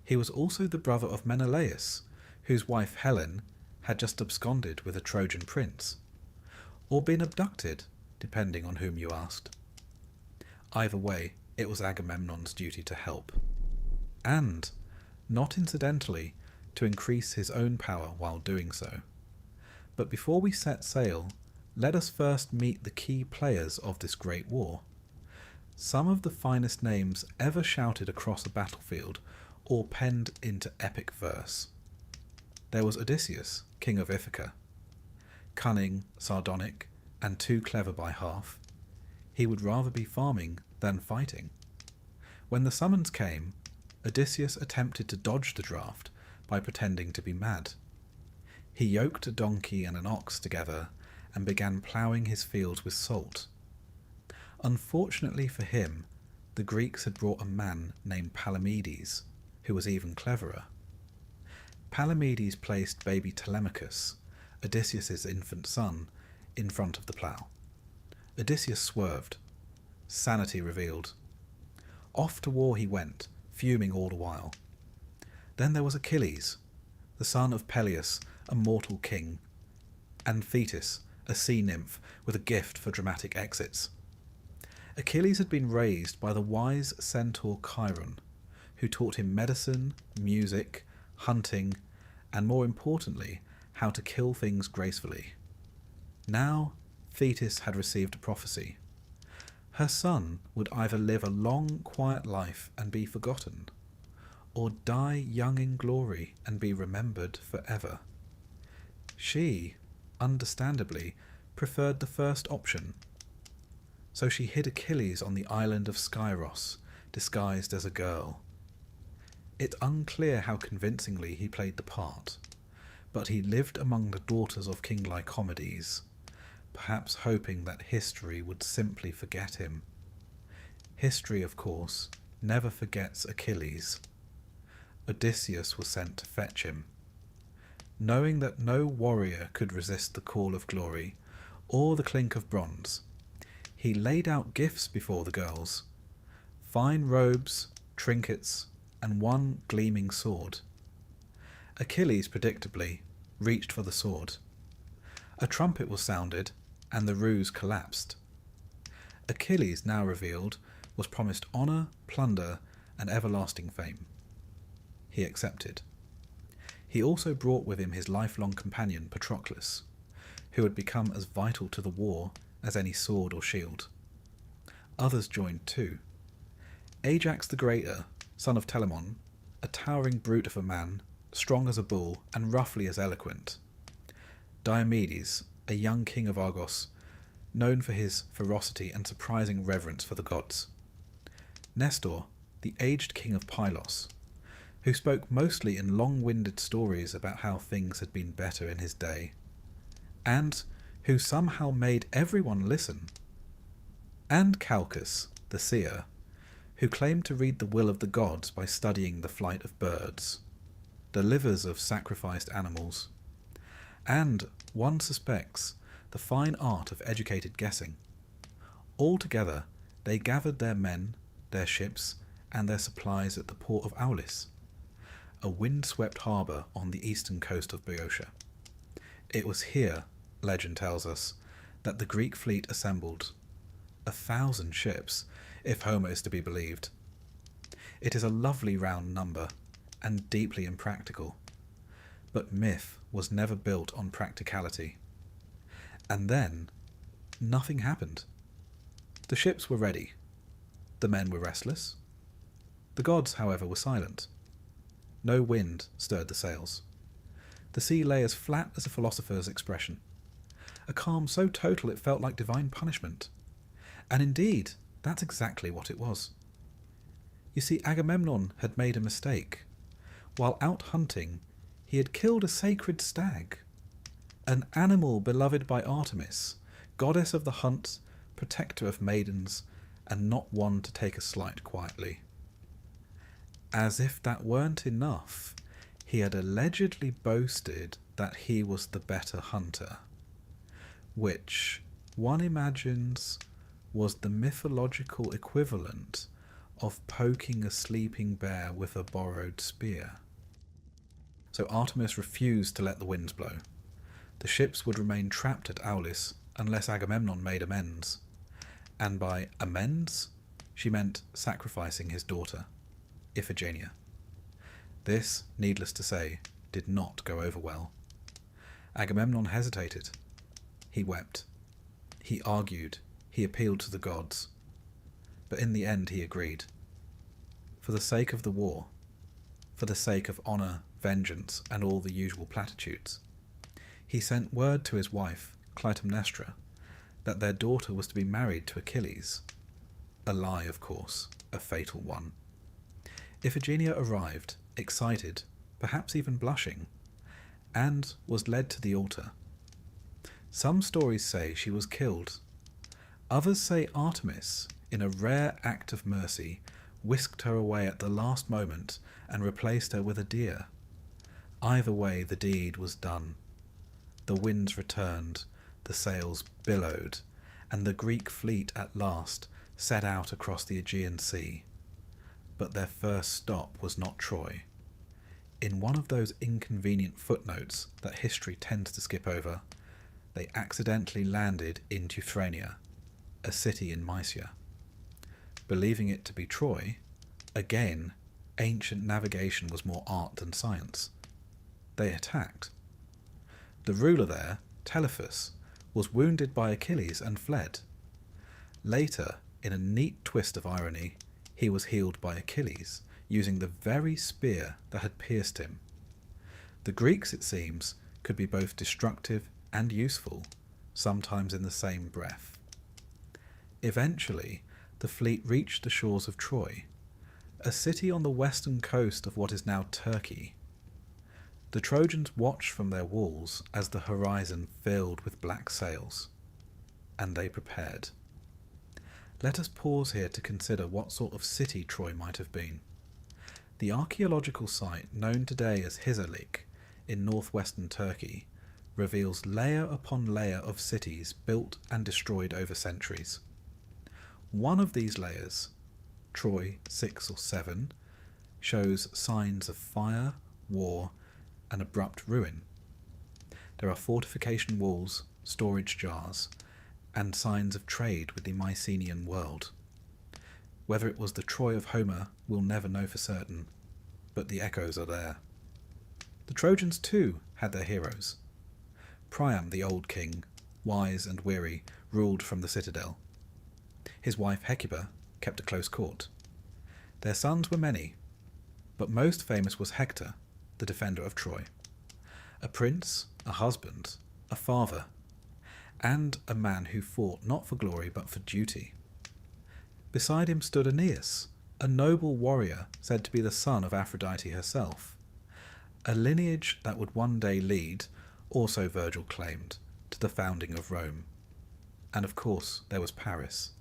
He was also the brother of Menelaus, whose wife Helen had just absconded with a Trojan prince, or been abducted, depending on whom you asked. Either way, it was Agamemnon's duty to help. And, not incidentally, to increase his own power while doing so. But before we set sail, let us first meet the key players of this great war. Some of the finest names ever shouted across a battlefield or penned into epic verse. There was Odysseus, king of Ithaca. Cunning, sardonic, and too clever by half, he would rather be farming than fighting. When the summons came, Odysseus attempted to dodge the draft by pretending to be mad. He yoked a donkey and an ox together and began ploughing his fields with salt. Unfortunately for him, the Greeks had brought a man named Palamedes, who was even cleverer. Palamedes placed baby Telemachus, Odysseus's infant son, in front of the plough. Odysseus swerved. Sanity revealed. Off to war he went, fuming all the while. Then there was Achilles, the son of Peleus, a mortal king, and Thetis, a sea nymph with a gift for dramatic exits. Achilles had been raised by the wise centaur Chiron, who taught him medicine, music, hunting, and more importantly, how to kill things gracefully. Now, Thetis had received a prophecy. Her son would either live a long, quiet life and be forgotten, or die young in glory and be remembered forever. She, understandably, preferred the first option. So she hid Achilles on the island of Skyros, disguised as a girl. It's unclear how convincingly he played the part, but he lived among the daughters of King Lycomedes, perhaps hoping that history would simply forget him. History, of course, never forgets Achilles. Odysseus was sent to fetch him. Knowing that no warrior could resist the call of glory or the clink of bronze, he laid out gifts before the girls, fine robes, trinkets, and one gleaming sword. Achilles, predictably, reached for the sword. A trumpet was sounded, and the ruse collapsed. Achilles, now revealed, was promised honour, plunder, and everlasting fame. He accepted. He also brought with him his lifelong companion Patroclus, who had become as vital to the war as any sword or shield. Others joined too. Ajax the Greater, son of Telamon, a towering brute of a man, strong as a bull and roughly as eloquent. Diomedes, a young king of Argos, known for his ferocity and surprising reverence for the gods. Nestor, the aged king of Pylos, who spoke mostly in long-winded stories about how things had been better in his day, and who somehow made everyone listen. And Calchas, the seer, who claimed to read the will of the gods by studying the flight of birds, the livers of sacrificed animals, and, one suspects, the fine art of educated guessing. All together, they gathered their men, their ships, and their supplies at the port of Aulis, a wind-swept harbour on the eastern coast of Boeotia. It was here, legend tells us, that the Greek fleet assembled. 1,000 ships, if Homer is to be believed. It is a lovely round number, and deeply impractical. But myth was never built on practicality. And then, nothing happened. The ships were ready. The men were restless. The gods, however, were silent. No wind stirred the sails. The sea lay as flat as a philosopher's expression. A calm so total it felt like divine punishment. And indeed, that's exactly what it was. You see, Agamemnon had made a mistake. While out hunting, he had killed a sacred stag, an animal beloved by Artemis, goddess of the hunt, protector of maidens, and not one to take a slight quietly. As if that weren't enough, he had allegedly boasted that he was the better hunter, which one imagines was the mythological equivalent of poking a sleeping bear with a borrowed spear. So Artemis refused to let the winds blow. The ships would remain trapped at Aulis unless Agamemnon made amends. And by amends, she meant sacrificing his daughter, Iphigenia. This, needless to say, did not go over well. Agamemnon hesitated. He wept. He argued. He appealed to the gods. But in the end he agreed. For the sake of the war, for the sake of honour, vengeance, and all the usual platitudes, he sent word to his wife, Clytemnestra, that their daughter was to be married to Achilles. A lie, of course, a fatal one. Iphigenia arrived, excited, perhaps even blushing, and was led to the altar. Some stories say she was killed. Others say Artemis, in a rare act of mercy, whisked her away at the last moment and replaced her with a deer. Either way, the deed was done. The winds returned, the sails billowed, and the Greek fleet at last set out across the Aegean Sea. But their first stop was not Troy. In one of those inconvenient footnotes that history tends to skip over, they accidentally landed in Teuthrania, a city in Mysia. Believing it to be Troy, again, ancient navigation was more art than science. They attacked. The ruler there, Telephus, was wounded by Achilles and fled. Later, in a neat twist of irony, he was healed by Achilles, using the very spear that had pierced him. The Greeks, it seems, could be both destructive and useful, sometimes in the same breath. Eventually, the fleet reached the shores of Troy, a city on the western coast of what is now Turkey. The Trojans watched from their walls as the horizon filled with black sails, and they prepared. Let us pause here to consider what sort of city Troy might have been. The archaeological site known today as Hizarlik in northwestern Turkey reveals layer upon layer of cities built and destroyed over centuries. One of these layers, Troy 6 or 7, shows signs of fire, war, and abrupt ruin. There are fortification walls, storage jars, and signs of trade with the Mycenaean world. Whether it was the Troy of Homer, we'll never know for certain, but the echoes are there. The Trojans too had their heroes. Priam, the old king, wise and weary, ruled from the citadel. His wife Hecuba kept a close court. Their sons were many, but most famous was Hector, the defender of Troy. A prince, a husband, a father, and a man who fought not for glory but for duty. Beside him stood Aeneas, a noble warrior said to be the son of Aphrodite herself, a lineage that would one day lead, also Virgil claimed, to the founding of Rome. And of course there was Paris,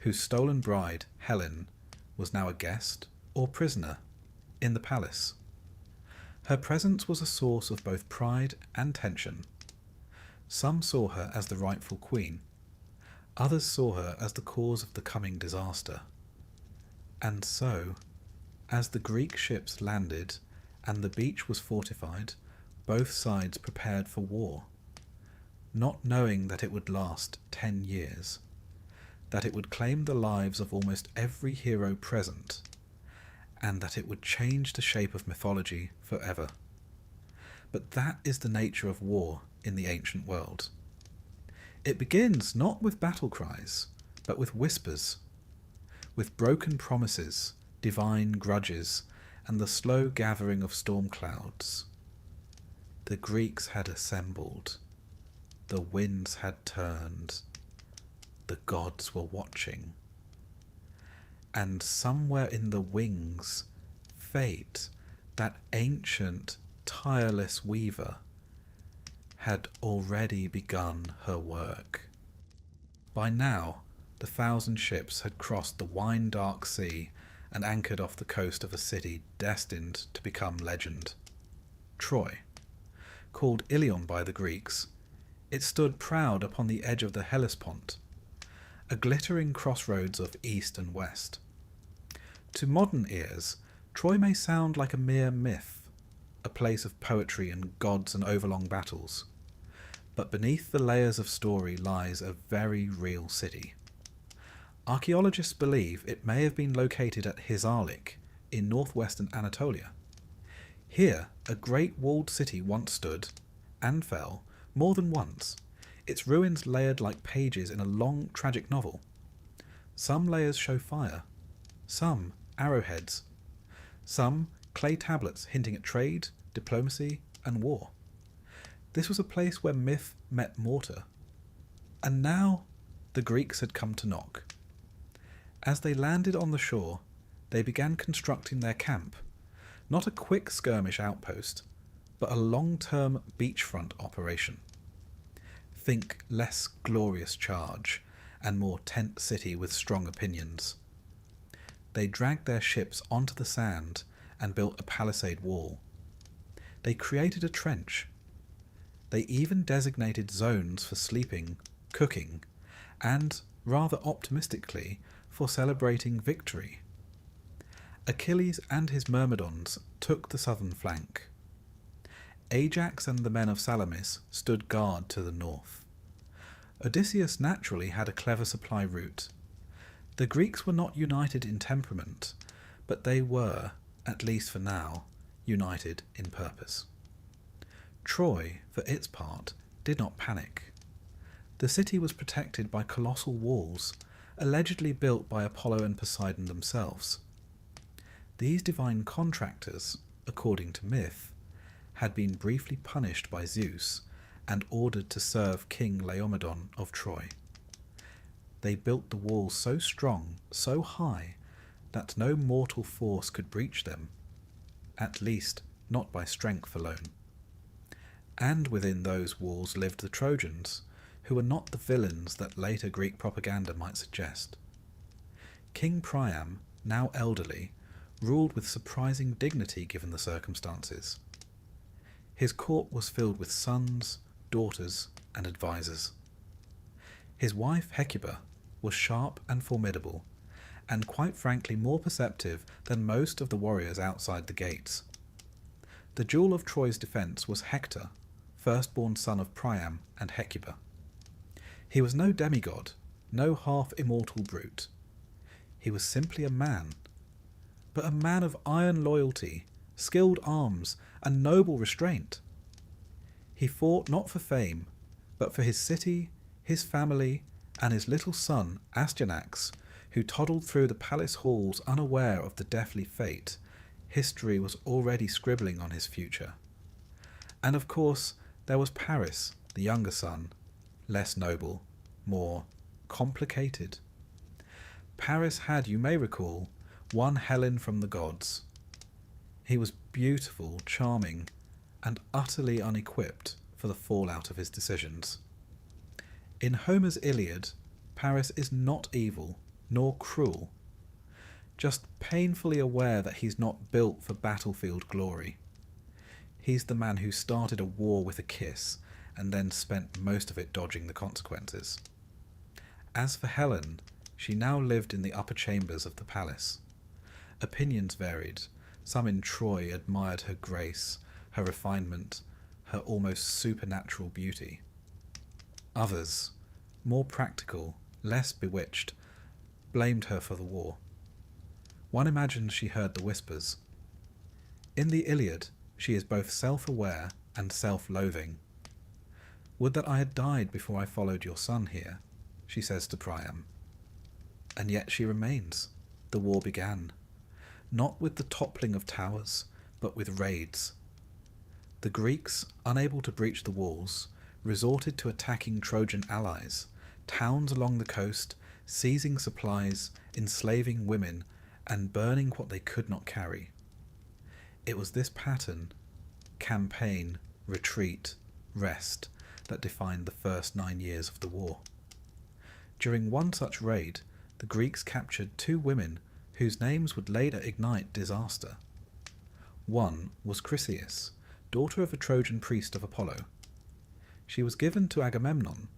whose stolen bride, Helen, was now a guest or prisoner in the palace. Her presence was a source of both pride and tension. Some saw her as the rightful queen. Others saw her as the cause of the coming disaster. And so, as the Greek ships landed and the beach was fortified, both sides prepared for war, not knowing that it would last 10 years, that it would claim the lives of almost every hero present, and that it would change the shape of mythology forever. But that is the nature of war in the ancient world. It begins not with battle cries, but with whispers, with broken promises, divine grudges, and the slow gathering of storm clouds. The Greeks had assembled. The winds had turned. The gods were watching. And somewhere in the wings, fate, that ancient, tireless weaver, had already begun her work. By now, the 1,000 ships had crossed the wine-dark sea and anchored off the coast of a city destined to become legend. Troy. Called Ilion by the Greeks, it stood proud upon the edge of the Hellespont, a glittering crossroads of east and west. To modern ears, Troy may sound like a mere myth, a place of poetry and gods and overlong battles, but beneath the layers of story lies a very real city. Archaeologists believe it may have been located at Hisarlik in northwestern Anatolia. Here, a great walled city once stood, and fell, more than once, its ruins layered like pages in a long, tragic novel. Some layers show fire, some arrowheads, some clay tablets hinting at trade, diplomacy, and war. This was a place where myth met mortar. And now the Greeks had come to knock. As they landed on the shore, they began constructing their camp, not a quick skirmish outpost, but a long-term beachfront operation. Think less glorious charge and more tent city with strong opinions. They dragged their ships onto the sand and built a palisade wall. They created a trench. They even designated zones for sleeping, cooking, and, rather optimistically, for celebrating victory. Achilles and his Myrmidons took the southern flank. Ajax and the men of Salamis stood guard to the north. Odysseus naturally had a clever supply route. The Greeks were not united in temperament, but they were, at least for now, united in purpose. Troy, for its part, did not panic. The city was protected by colossal walls, allegedly built by Apollo and Poseidon themselves. These divine contractors, according to myth, had been briefly punished by Zeus and ordered to serve King Laomedon of Troy. They built the walls so strong, so high, that no mortal force could breach them, at least not by strength alone. And within those walls lived the Trojans, who were not the villains that later Greek propaganda might suggest. King Priam, now elderly, ruled with surprising dignity given the circumstances. His court was filled with sons, daughters, and advisers. His wife Hecuba was sharp and formidable, and quite frankly more perceptive than most of the warriors outside the gates. The jewel of Troy's defence was Hector, firstborn son of Priam and Hecuba. He was no demigod, no half-immortal brute. He was simply a man, but a man of iron loyalty, skilled arms, and noble restraint. He fought not for fame, but for his city, his family, and his little son, Astyanax, who toddled through the palace halls unaware of the deathly fate history was already scribbling on his future. And of course, there was Paris, the younger son, less noble, more complicated. Paris had, you may recall, won Helen from the gods. He was beautiful, charming, and utterly unequipped for the fallout of his decisions. In Homer's Iliad, Paris is not evil, nor cruel, just painfully aware that he's not built for battlefield glory. He's the man who started a war with a kiss and then spent most of it dodging the consequences. As for Helen, she now lived in the upper chambers of the palace. Opinions varied. Some in Troy admired her grace, her refinement, her almost supernatural beauty. Others, more practical, less bewitched, blamed her for the war. One imagines she heard the whispers. In the Iliad, she is both self-aware and self-loathing. "Would that I had died before I followed your son here," she says to Priam. And yet she remains. The war began, not with the toppling of towers, but with raids. The Greeks, unable to breach the walls, resorted to attacking Trojan allies, towns along the coast, seizing supplies, enslaving women, and burning what they could not carry. It was this pattern, campaign, retreat, rest, that defined the first 9 years of the war. During one such raid, the Greeks captured 2 women whose names would later ignite disaster. One was Chryseis, daughter of a Trojan priest of Apollo. She was given to Agamemnon.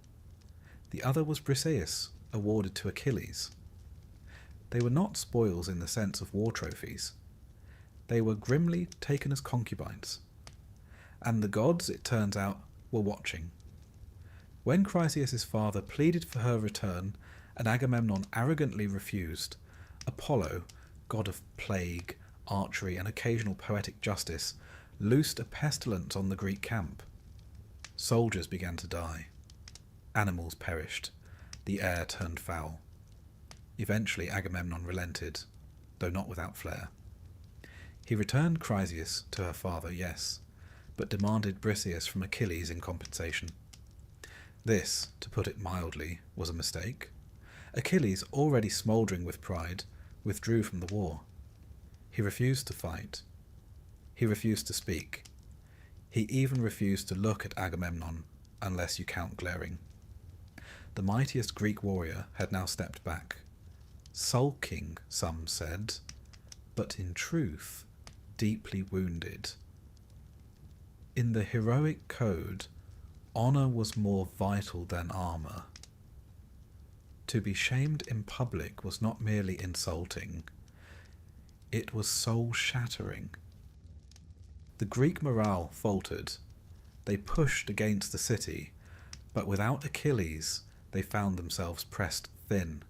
The other was Briseis, awarded to Achilles. They were not spoils in the sense of war trophies. They were grimly taken as concubines. And the gods, it turns out, were watching. When Chryseis' father pleaded for her return and Agamemnon arrogantly refused, Apollo, god of plague, archery, and occasional poetic justice, loosed a pestilence on the Greek camp. Soldiers began to die. Animals perished. The air turned foul. Eventually Agamemnon relented, though not without flair. He returned Chryseis to her father, yes, but demanded Briseis from Achilles in compensation. This, to put it mildly, was a mistake. Achilles, already smouldering with pride, withdrew from the war. He refused to fight. He refused to speak. He even refused to look at Agamemnon, unless you count glaring. The mightiest Greek warrior had now stepped back. Sulking, some said, but in truth, deeply wounded. In the heroic code, honour was more vital than armour. To be shamed in public was not merely insulting, it was soul-shattering. The Greek morale faltered. They pushed against the city, but without Achilles they found themselves pressed thin.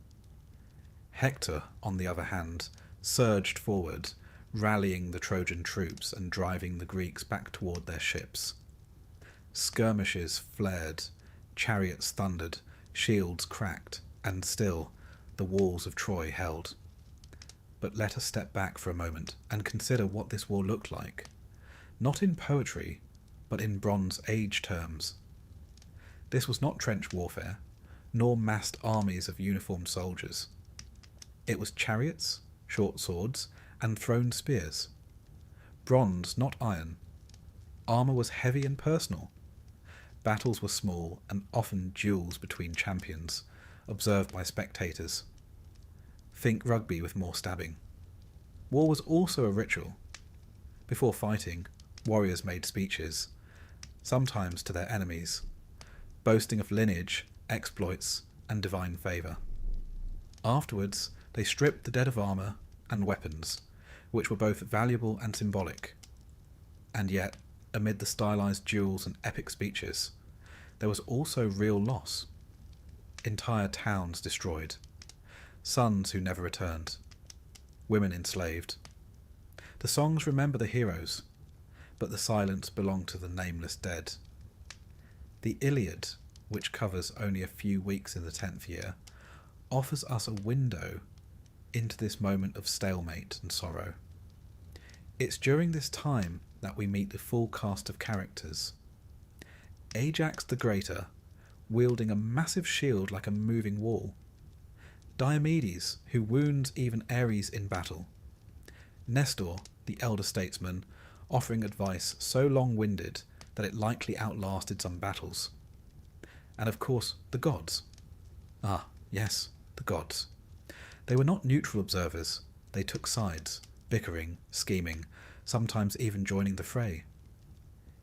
Hector, on the other hand, surged forward, rallying the Trojan troops and driving the Greeks back toward their ships. Skirmishes flared, chariots thundered, shields cracked, and still the walls of Troy held. But let us step back for a moment and consider what this war looked like, not in poetry, but in Bronze Age terms. This was not trench warfare, nor massed armies of uniformed soldiers. It was chariots, short swords, and thrown spears. Bronze, not iron. Armour was heavy and personal. Battles were small and often duels between champions, observed by spectators. Think rugby with more stabbing. War was also a ritual. Before fighting, warriors made speeches, sometimes to their enemies, boasting of lineage, exploits, and divine favour. Afterwards, they stripped the dead of armour and weapons, which were both valuable and symbolic. And yet, amid the stylized duels and epic speeches, there was also real loss. Entire towns destroyed, sons who never returned, women enslaved. The songs remember the heroes, but the silence belonged to the nameless dead. The Iliad, which covers only a few weeks in the 10th year, offers us a window into this moment of stalemate and sorrow. It's during this time that we meet the full cast of characters. Ajax the Greater, wielding a massive shield like a moving wall. Diomedes, who wounds even Ares in battle. Nestor, the elder statesman, offering advice so long-winded that it likely outlasted some battles. And of course, the gods. Ah, yes, the gods. They were not neutral observers. They took sides, bickering, scheming, sometimes even joining the fray.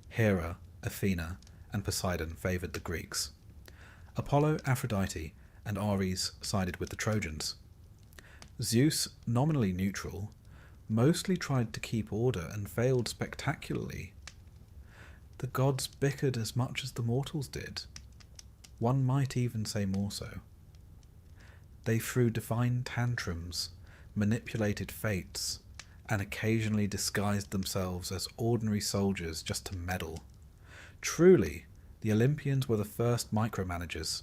Hera, Athena, and Poseidon favoured the Greeks. Apollo, Aphrodite, and Ares sided with the Trojans. Zeus, nominally neutral, mostly tried to keep order and failed spectacularly. The gods bickered as much as the mortals did. One might even say more so. They threw divine tantrums, manipulated fates, and occasionally disguised themselves as ordinary soldiers just to meddle. Truly, the Olympians were the first micromanagers.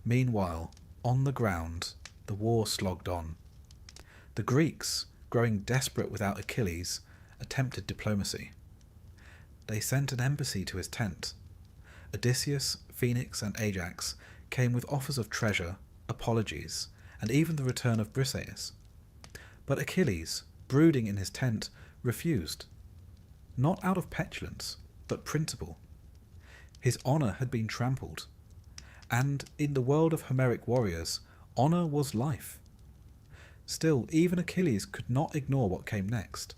Meanwhile, on the ground, the war slogged on. The Greeks, growing desperate without Achilles, attempted diplomacy. They sent an embassy to his tent. Odysseus, Phoenix, and Ajax came with offers of treasure, apologies, and even the return of Briseis. But Achilles, brooding in his tent, refused. Not out of petulance, but principle. His honour had been trampled, And in the world of Homeric warriors, honour was life. Still, even Achilles could not ignore what came next.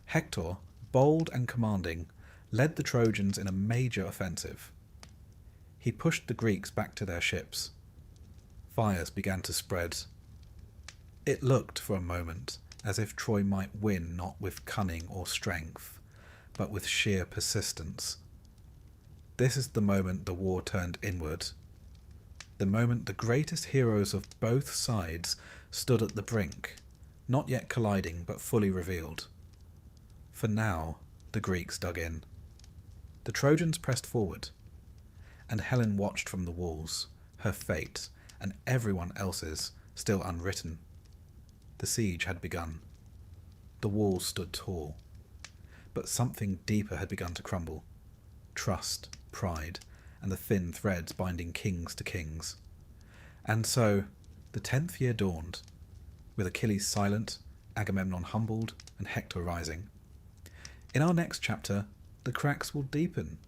Hector, bold and commanding, led the Trojans in a major offensive. He pushed the Greeks back to their ships. Fires began to spread. It looked for a moment as if Troy might win not with cunning or strength, but with sheer persistence. This is the moment the war turned inward. The moment the greatest heroes of both sides stood at the brink, not yet colliding but fully revealed. For now, the Greeks dug in. The Trojans pressed forward, and Helen watched from the walls, her fate, and everyone else's, still unwritten. The siege had begun. The walls stood tall, but something deeper had begun to crumble. Trust, pride, and the thin threads binding kings to kings. And so, the 10th year dawned, with Achilles silent, Agamemnon humbled, and Hector rising. In our next chapter, the cracks will deepen.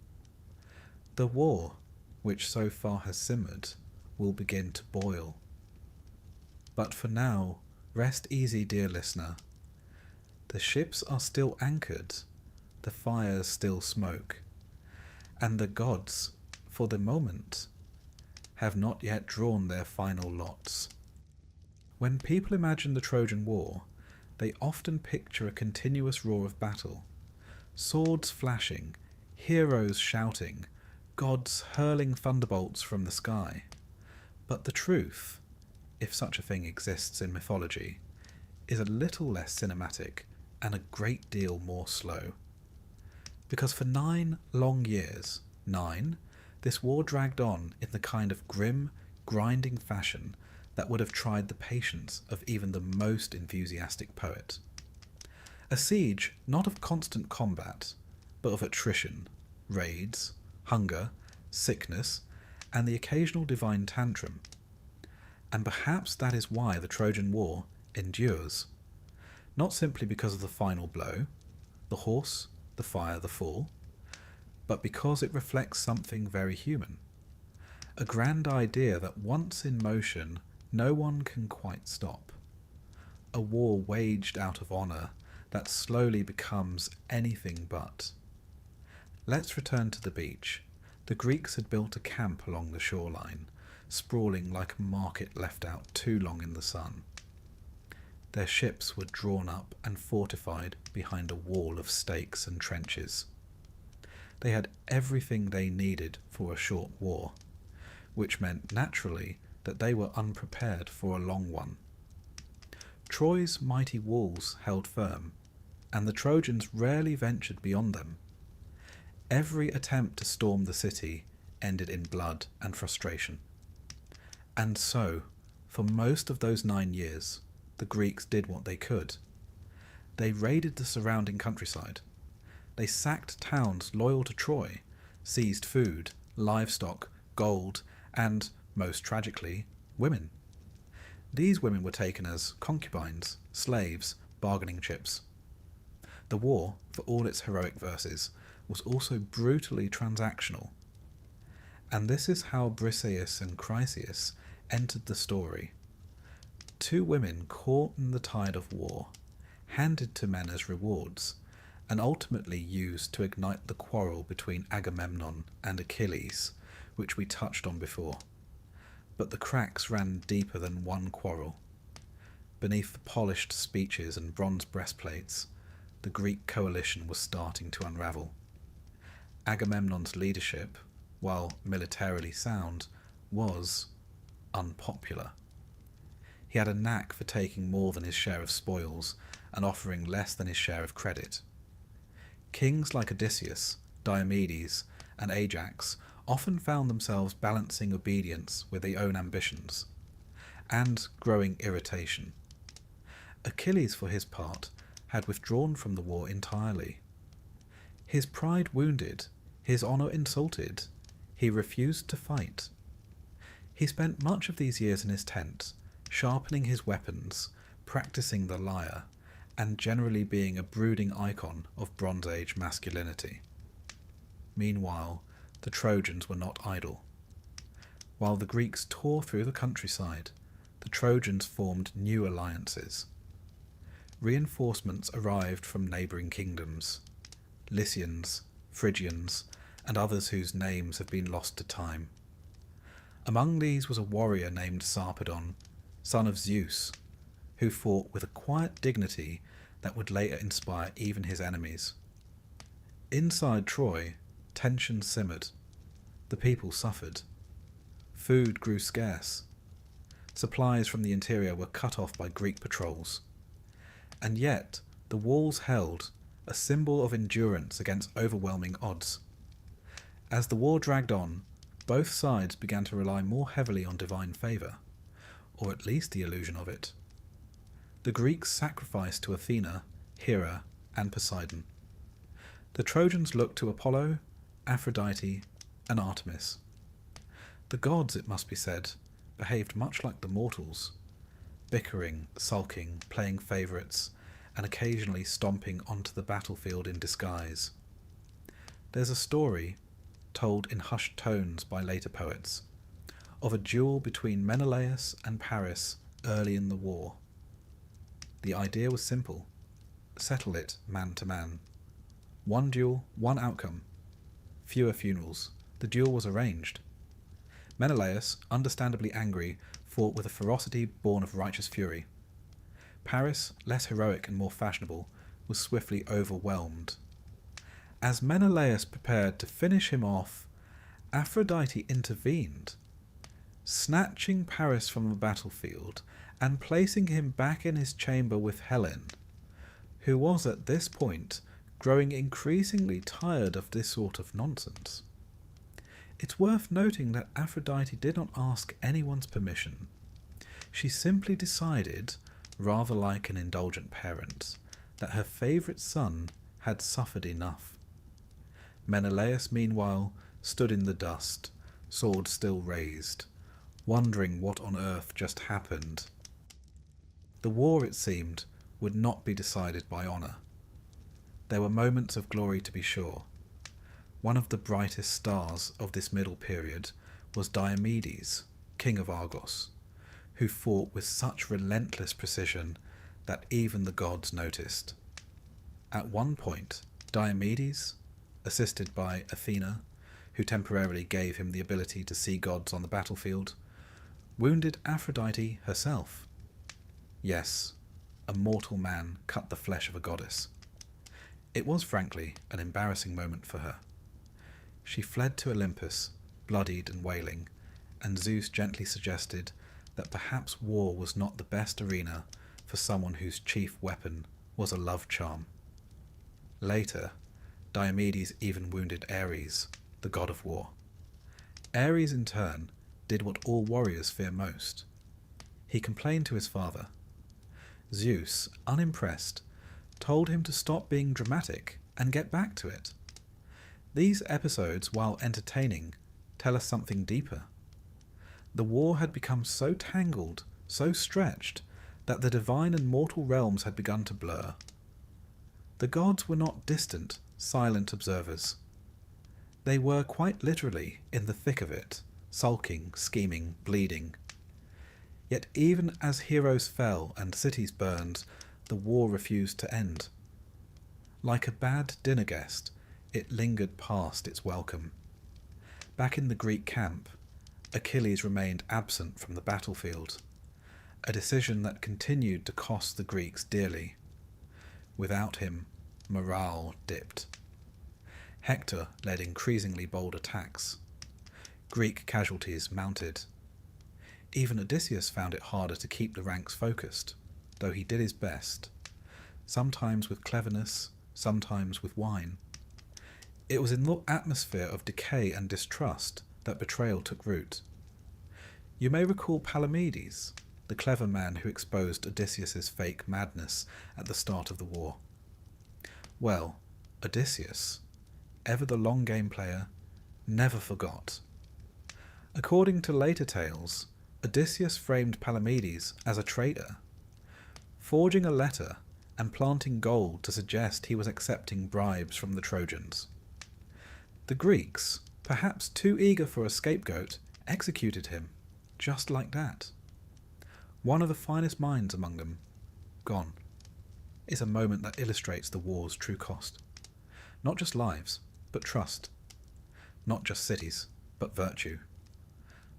The war, which so far has simmered, will begin to boil. But for now, rest easy, dear listener. The ships are still anchored, the fires still smoke, and the gods, for the moment, have not yet drawn their final lots. When people imagine the Trojan War, they often picture a continuous roar of battle, swords flashing, heroes shouting, gods hurling thunderbolts from the sky. But the truth, if such a thing exists in mythology, is a little less cinematic and a great deal more slow. Because for 9 long years, this war dragged on in the kind of grim, grinding fashion that would have tried the patience of even the most enthusiastic poet. A siege not of constant combat, but of attrition, raids, hunger, sickness, and the occasional divine tantrum. And perhaps that is why the Trojan War endures. Not simply because of the final blow, the horse, the fire, the fall, but because it reflects something very human. A grand idea that once in motion, no one can quite stop. A war waged out of honour that slowly becomes anything but. Let's return to the beach. The Greeks had built a camp along the shoreline, sprawling like a market left out too long in the sun. Their ships were drawn up and fortified behind a wall of stakes and trenches. They had everything they needed for a short war, which meant naturally that they were unprepared for a long one. Troy's mighty walls held firm, and the Trojans rarely ventured beyond them. Every attempt to storm the city ended in blood and frustration. And so, for most of those 9 years, the Greeks did what they could. They raided the surrounding countryside. They sacked towns loyal to Troy, seized food, livestock, gold, and, most tragically, women. These women were taken as concubines, slaves, bargaining chips. The war, for all its heroic verses, was also brutally transactional. And this is how Briseis and Chryseis entered the story. 2 women caught in the tide of war, handed to men as rewards, and ultimately used to ignite the quarrel between Agamemnon and Achilles, which we touched on before. But the cracks ran deeper than one quarrel. Beneath the polished speeches and bronze breastplates, the Greek coalition was starting to unravel. Agamemnon's leadership, while militarily sound, was unpopular. He had a knack for taking more than his share of spoils and offering less than his share of credit. Kings like Odysseus, Diomedes, and Ajax often found themselves balancing obedience with their own ambitions, and growing irritation. Achilles, for his part, had withdrawn from the war entirely. His pride wounded, his honour insulted, he refused to fight. He spent much of these years in his tent, sharpening his weapons, practicing the lyre, and generally being a brooding icon of Bronze Age masculinity. Meanwhile, the Trojans were not idle. While the Greeks tore through the countryside, the Trojans formed new alliances. Reinforcements arrived from neighbouring kingdoms, Lycians, Phrygians, and others whose names have been lost to time. Among these was a warrior named Sarpedon, son of Zeus, who fought with a quiet dignity that would later inspire even his enemies. Inside Troy, tension simmered. The people suffered. Food grew scarce. Supplies from the interior were cut off by Greek patrols. And yet, the walls held, a symbol of endurance against overwhelming odds. As the war dragged on, both sides began to rely more heavily on divine favour, or at least the illusion of it. The Greeks sacrificed to Athena, Hera, and Poseidon. The Trojans looked to Apollo, Aphrodite, and Artemis. The gods, it must be said, behaved much like the mortals, bickering, sulking, playing favourites, and occasionally stomping onto the battlefield in disguise. There's a story, told in hushed tones by later poets, of a duel between Menelaus and Paris early in the war. The idea was simple: settle it man to man. One duel, one outcome. Fewer funerals. The duel was arranged. Menelaus, understandably angry, fought with a ferocity born of righteous fury. Paris, less heroic and more fashionable, was swiftly overwhelmed. As Menelaus prepared to finish him off, Aphrodite intervened, snatching Paris from the battlefield and placing him back in his chamber with Helen, who was at this point growing increasingly tired of this sort of nonsense. It's worth noting that Aphrodite did not ask anyone's permission. She simply decided, rather like an indulgent parent, that her favourite son had suffered enough. Menelaus, meanwhile, stood in the dust, sword still raised, wondering what on earth just happened. The war, it seemed, would not be decided by honour. There were moments of glory, to be sure. One of the brightest stars of this middle period was Diomedes, king of Argos, who fought with such relentless precision that even the gods noticed. At one point, Diomedes, assisted by Athena, who temporarily gave him the ability to see gods on the battlefield, wounded Aphrodite herself. Yes, a mortal man cut the flesh of a goddess. It was, frankly, an embarrassing moment for her. She fled to Olympus, bloodied and wailing, and Zeus gently suggested that perhaps war was not the best arena for someone whose chief weapon was a love charm. Later, Diomedes even wounded Ares, the god of war. Ares, in turn, did what all warriors fear most. He complained to his father. Zeus, unimpressed, told him to stop being dramatic and get back to it. These episodes, while entertaining, tell us something deeper. The war had become so tangled, so stretched, that the divine and mortal realms had begun to blur. The gods were not distant, silent observers. They were quite literally in the thick of it, sulking, scheming, bleeding. Yet even as heroes fell and cities burned, the war refused to end. Like a bad dinner guest, it lingered past its welcome. Back in the Greek camp, Achilles remained absent from the battlefield, a decision that continued to cost the Greeks dearly. Without him, morale dipped. Hector led increasingly bold attacks. Greek casualties mounted. Even Odysseus found it harder to keep the ranks focused, though he did his best, sometimes with cleverness, sometimes with wine. It was in the atmosphere of decay and distrust that betrayal took root. You may recall Palamedes, the clever man who exposed Odysseus's fake madness at the start of the war. Well, Odysseus, ever the long game player, never forgot. According to later tales, Odysseus framed Palamedes as a traitor, forging a letter and planting gold to suggest he was accepting bribes from the Trojans. The Greeks, perhaps too eager for a scapegoat, executed him, just like that. One of the finest minds among them, gone, is a moment that illustrates the war's true cost. Not just lives, but trust. Not just cities, but virtue.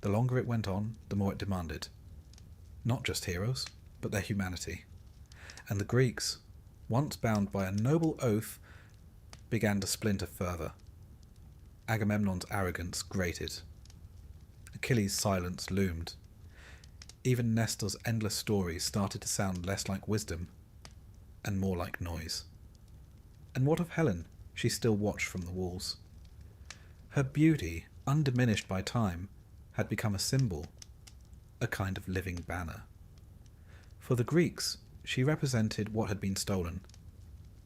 The longer it went on, the more it demanded. Not just heroes, but their humanity. And the Greeks, once bound by a noble oath, began to splinter further. Agamemnon's arrogance grated. Achilles' silence loomed. Even Nestor's endless stories started to sound less like wisdom and more like noise. And what of Helen? She still watched from the walls. Her beauty, undiminished by time, had become a symbol, a kind of living banner. For the Greeks, she represented what had been stolen.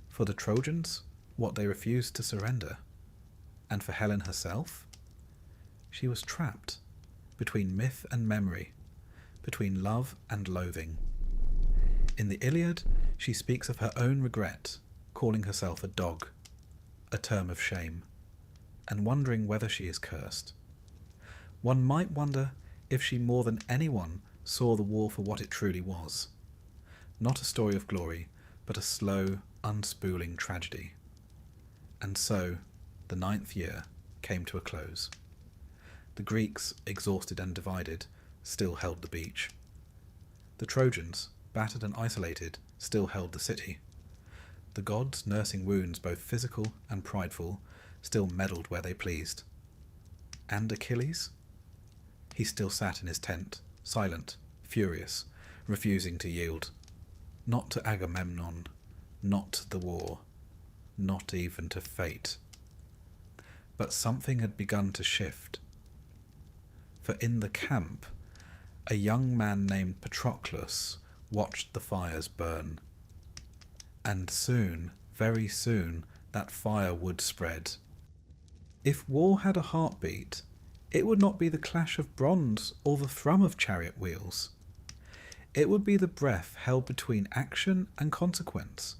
For the Trojans, what they refused to surrender. And for Helen herself, she was trapped between myth and memory, between love and loathing. In the Iliad, she speaks of her own regret, calling herself a dog, a term of shame, and wondering whether she is cursed. One might wonder if she more than anyone saw the war for what it truly was. Not a story of glory, but a slow, unspooling tragedy. And so, the 9th year came to a close. The Greeks, exhausted and divided, still held the beach. The Trojans, battered and isolated, still held the city. The gods, nursing wounds both physical and prideful, still meddled where they pleased. And Achilles? He still sat in his tent, silent, furious, refusing to yield. Not to Agamemnon, not to the war, not even to fate. But something had begun to shift. For in the camp, a young man named Patroclus watched the fires burn. And soon, very soon, that fire would spread. If war had a heartbeat, it would not be the clash of bronze or the thrum of chariot wheels. It would be the breath held between action and consequence,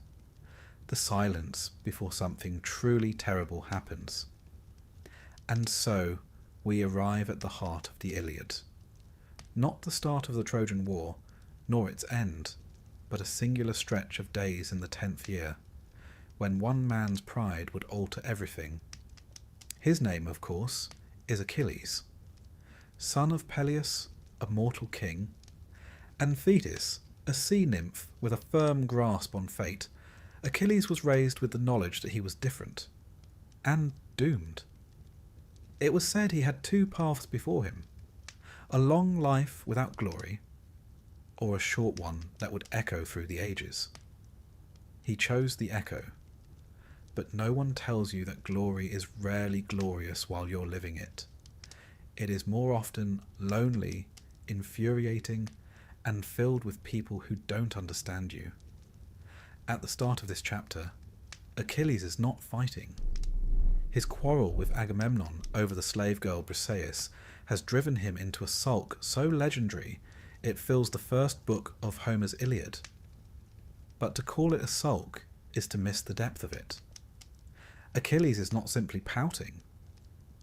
the silence before something truly terrible happens. And so we arrive at the heart of the Iliad. Not the start of the Trojan War, nor its end, but a singular stretch of days in the 10th year, when one man's pride would alter everything. His name, of course, is Achilles, son of Peleus, a mortal king, and Thetis, a sea nymph with a firm grasp on fate. Achilles was raised with the knowledge that he was different, and doomed. It was said he had 2 paths before him, a long life without glory, or a short one that would echo through the ages. He chose the echo, but no one tells you that glory is rarely glorious while you're living it. It is more often lonely, infuriating, and filled with people who don't understand you. At the start of this chapter, Achilles is not fighting. His quarrel with Agamemnon over the slave girl Briseis has driven him into a sulk so legendary it fills the first book of Homer's Iliad. But to call it a sulk is to miss the depth of it. Achilles is not simply pouting.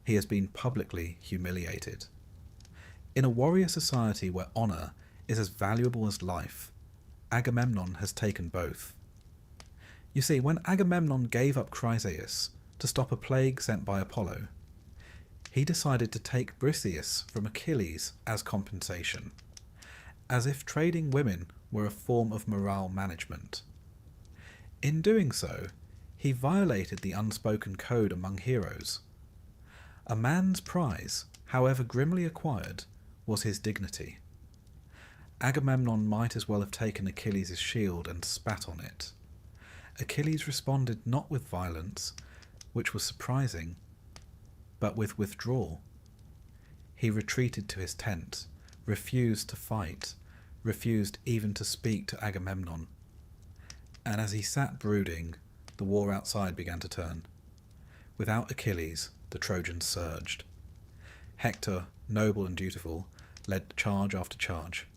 He has been publicly humiliated. In a warrior society where honour is as valuable as life, Agamemnon has taken both. You see, when Agamemnon gave up Chryseis to stop a plague sent by Apollo, he decided to take Briseis from Achilles as compensation, as if trading women were a form of morale management. In doing so, he violated the unspoken code among heroes. A man's prize, however grimly acquired, was his dignity. Agamemnon might as well have taken Achilles' shield and spat on it. Achilles responded not with violence, which was surprising, but with withdrawal. He retreated to his tent, refused to fight, refused even to speak to Agamemnon. And as he sat brooding, the war outside began to turn. Without Achilles, the Trojans surged. Hector, noble and dutiful, led charge after charge.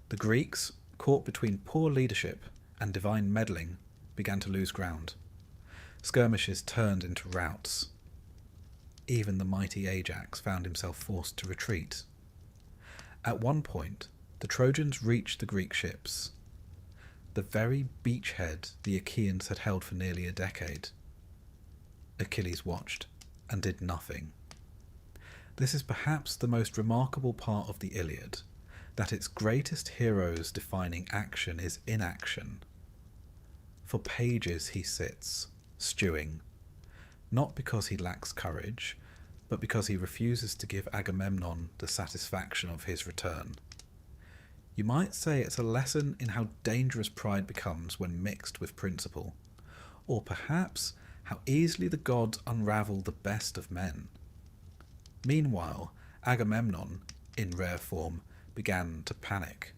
The Greeks, caught between poor leadership and divine meddling, began to lose ground. Skirmishes turned into routs. Even the mighty Ajax found himself forced to retreat. At one point, the Trojans reached the Greek ships, the very beachhead the Achaeans had held for nearly a decade. Achilles watched and did nothing. This is perhaps the most remarkable part of the Iliad, that its greatest hero's defining action is inaction. For pages he sits, stewing, not because he lacks courage, but because he refuses to give Agamemnon the satisfaction of his return. You might say it's a lesson in how dangerous pride becomes when mixed with principle, or perhaps how easily the gods unravel the best of men. Meanwhile, Agamemnon, in rare form, began to panic,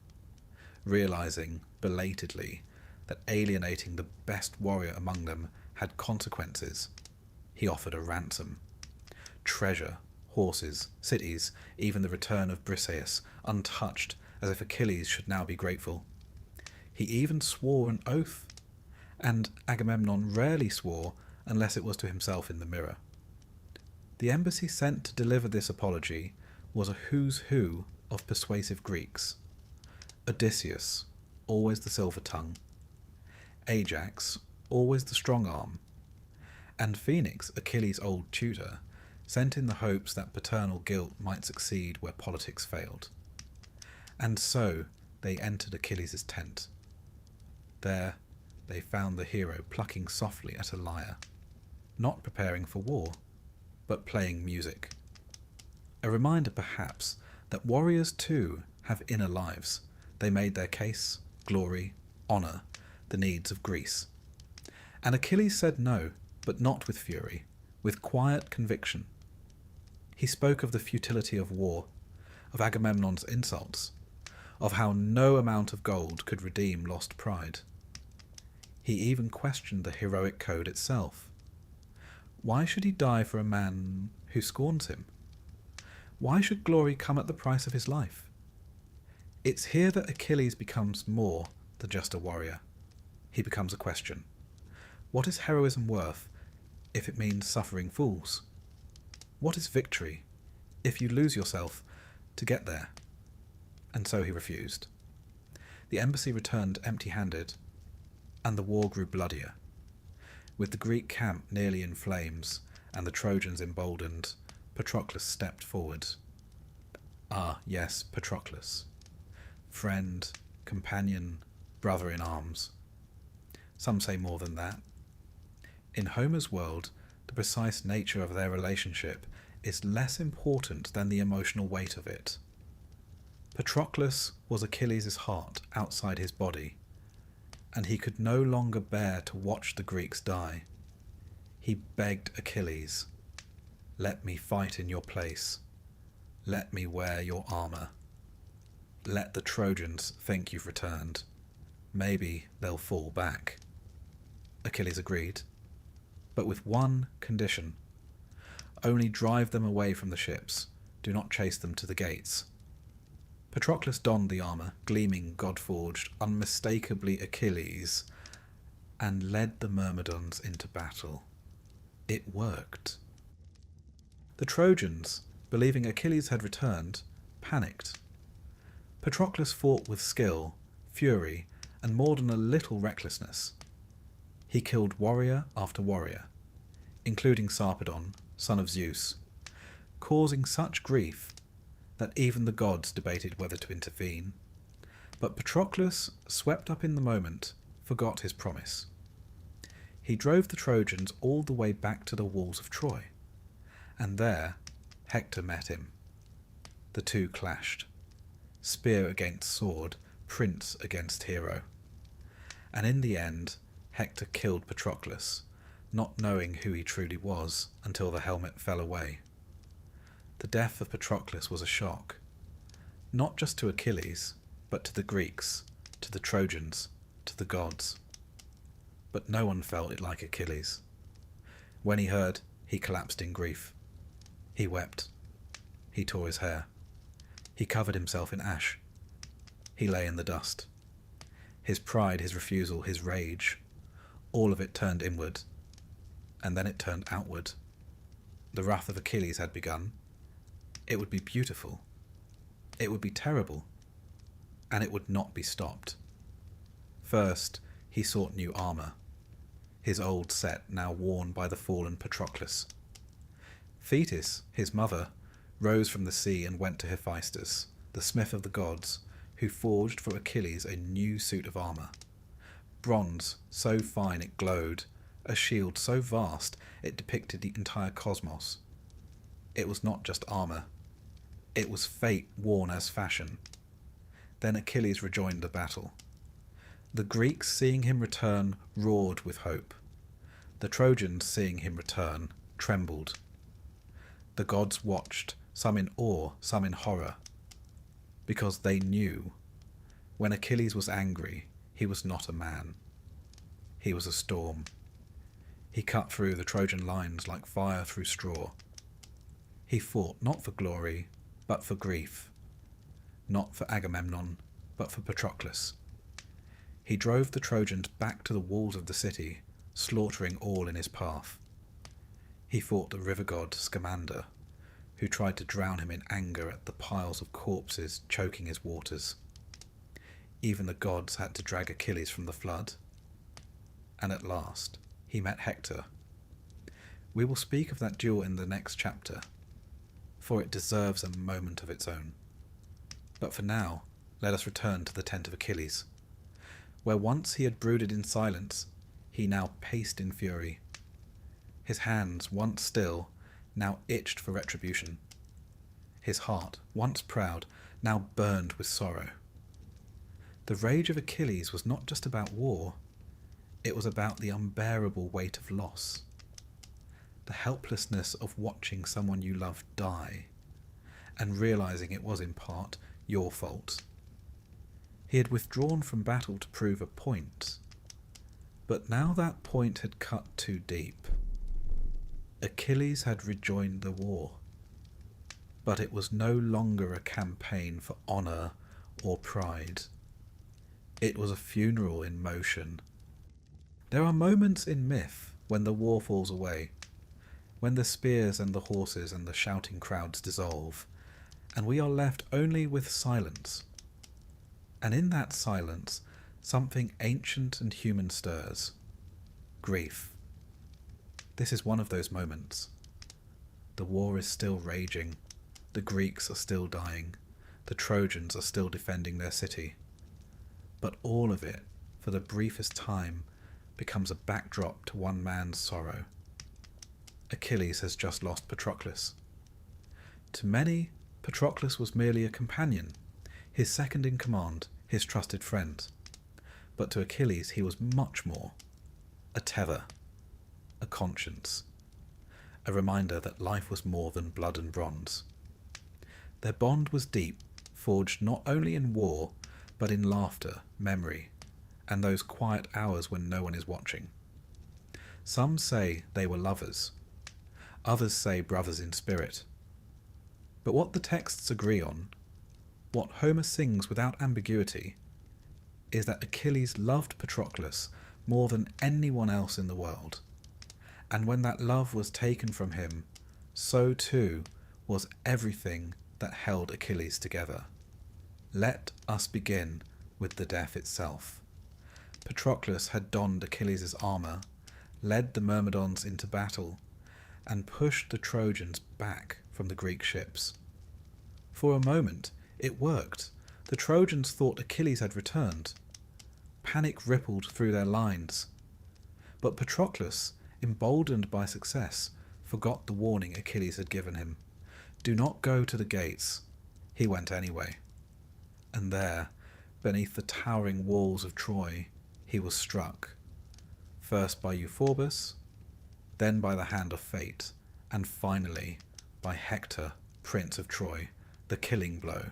realizing belatedly that alienating the best warrior among them had consequences. He offered a ransom. Treasure, horses, cities, even the return of Briseis, untouched, as if Achilles should now be grateful. He even swore an oath, and Agamemnon rarely swore unless it was to himself in the mirror. The embassy sent to deliver this apology was a who's who of persuasive Greeks. Odysseus, always the silver tongue. Ajax, always the strong arm. And Phoenix, Achilles' old tutor, sent in the hopes that paternal guilt might succeed where politics failed. And so they entered Achilles' tent. There they found the hero plucking softly at a lyre, not preparing for war, but playing music. A reminder, perhaps, that warriors too have inner lives. They made their case, glory, honour, the needs of Greece. And Achilles said no, but not with fury, with quiet conviction. He spoke of the futility of war, of Agamemnon's insults, of how no amount of gold could redeem lost pride. He even questioned the heroic code itself. Why should he die for a man who scorns him? Why should glory come at the price of his life? It's here that Achilles becomes more than just a warrior. He becomes a question. What is heroism worth if it means suffering fools? What is victory if you lose yourself to get there? And so he refused. The embassy returned empty-handed, and the war grew bloodier. With the Greek camp nearly in flames and the Trojans emboldened, Patroclus stepped forward. Ah, yes, Patroclus. Friend, companion, brother in arms. Some say more than that. In Homer's world, the precise nature of their relationship is less important than the emotional weight of it. Patroclus was Achilles' heart outside his body, and he could no longer bear to watch the Greeks die. He begged Achilles, "Let me fight in your place. Let me wear your armour. Let the Trojans think you've returned. Maybe they'll fall back." Achilles agreed, but with one condition. Only drive them away from the ships. Do not chase them to the gates. Patroclus donned the armour, gleaming, god-forged, unmistakably Achilles, and led the Myrmidons into battle. It worked. The Trojans, believing Achilles had returned, panicked. Patroclus fought with skill, fury, and more than a little recklessness. He killed warrior after warrior, including Sarpedon, son of Zeus, causing such grief that even the gods debated whether to intervene. But Patroclus, swept up in the moment, forgot his promise. He drove the Trojans all the way back to the walls of Troy, and there Hector met him. The two clashed, spear against sword, prince against hero. And in the end, Hector killed Patroclus, not knowing who he truly was until the helmet fell away. The death of Patroclus was a shock, not just to Achilles, but to the Greeks, to the Trojans, to the gods. But no one felt it like Achilles. When he heard, he collapsed in grief. He wept. He tore his hair. He covered himself in ash. He lay in the dust. His pride, his refusal, his rage, all of it turned inward, and then it turned outward. The wrath of Achilles had begun. It would be beautiful. It would be terrible. And it would not be stopped. First, he sought new armour, his old set now worn by the fallen Patroclus. Thetis, his mother, rose from the sea and went to Hephaestus, the smith of the gods, who forged for Achilles a new suit of armour. Bronze, so fine it glowed, a shield so vast it depicted the entire cosmos. It was not just armour. It was fate worn as fashion. Then Achilles rejoined the battle. The Greeks, seeing him return, roared with hope. The Trojans, seeing him return, trembled. The gods watched, some in awe, some in horror, because they knew when Achilles was angry, he was not a man. He was a storm. He cut through the Trojan lines like fire through straw. He fought not for glory, but for grief. Not for Agamemnon, but for Patroclus. He drove the Trojans back to the walls of the city, slaughtering all in his path. He fought the river god Scamander, who tried to drown him in anger at the piles of corpses choking his waters. Even the gods had to drag Achilles from the flood. And at last, he met Hector. We will speak of that duel in the next chapter, for it deserves a moment of its own. But for now, let us return to the tent of Achilles. Where once he had brooded in silence, he now paced in fury. His hands, once still, now itched for retribution. His heart, once proud, now burned with sorrow. The rage of Achilles was not just about war, it was about the unbearable weight of loss. The helplessness of watching someone you love die, and realizing it was in part your fault. He had withdrawn from battle to prove a point, but now that point had cut too deep. Achilles had rejoined the war, but it was no longer a campaign for honour or pride. It was a funeral in motion. There are moments in myth when the war falls away, when the spears and the horses and the shouting crowds dissolve, and we are left only with silence. And in that silence, something ancient and human stirs. Grief. This is one of those moments. The war is still raging. The Greeks are still dying. The Trojans are still defending their city. But all of it, for the briefest time, becomes a backdrop to one man's sorrow. Achilles has just lost Patroclus. To many, Patroclus was merely a companion, his second in command, his trusted friend. But to Achilles he was much more. A tether, a conscience, a reminder that life was more than blood and bronze. Their bond was deep, forged not only in war, but in laughter, memory, and those quiet hours when no one is watching. Some say they were lovers. Others say brothers in spirit. But what the texts agree on, what Homer sings without ambiguity, is that Achilles loved Patroclus more than anyone else in the world. And when that love was taken from him, so too was everything that held Achilles together. Let us begin with the death itself. Patroclus had donned Achilles' armour, led the Myrmidons into battle, and pushed the Trojans back from the Greek ships. For a moment, it worked. The Trojans thought Achilles had returned. Panic rippled through their lines. But Patroclus, emboldened by success, forgot the warning Achilles had given him. Do not go to the gates. He went anyway. And there, beneath the towering walls of Troy, he was struck, first by Euphorbus, then by the hand of fate, and finally by Hector, Prince of Troy, the killing blow.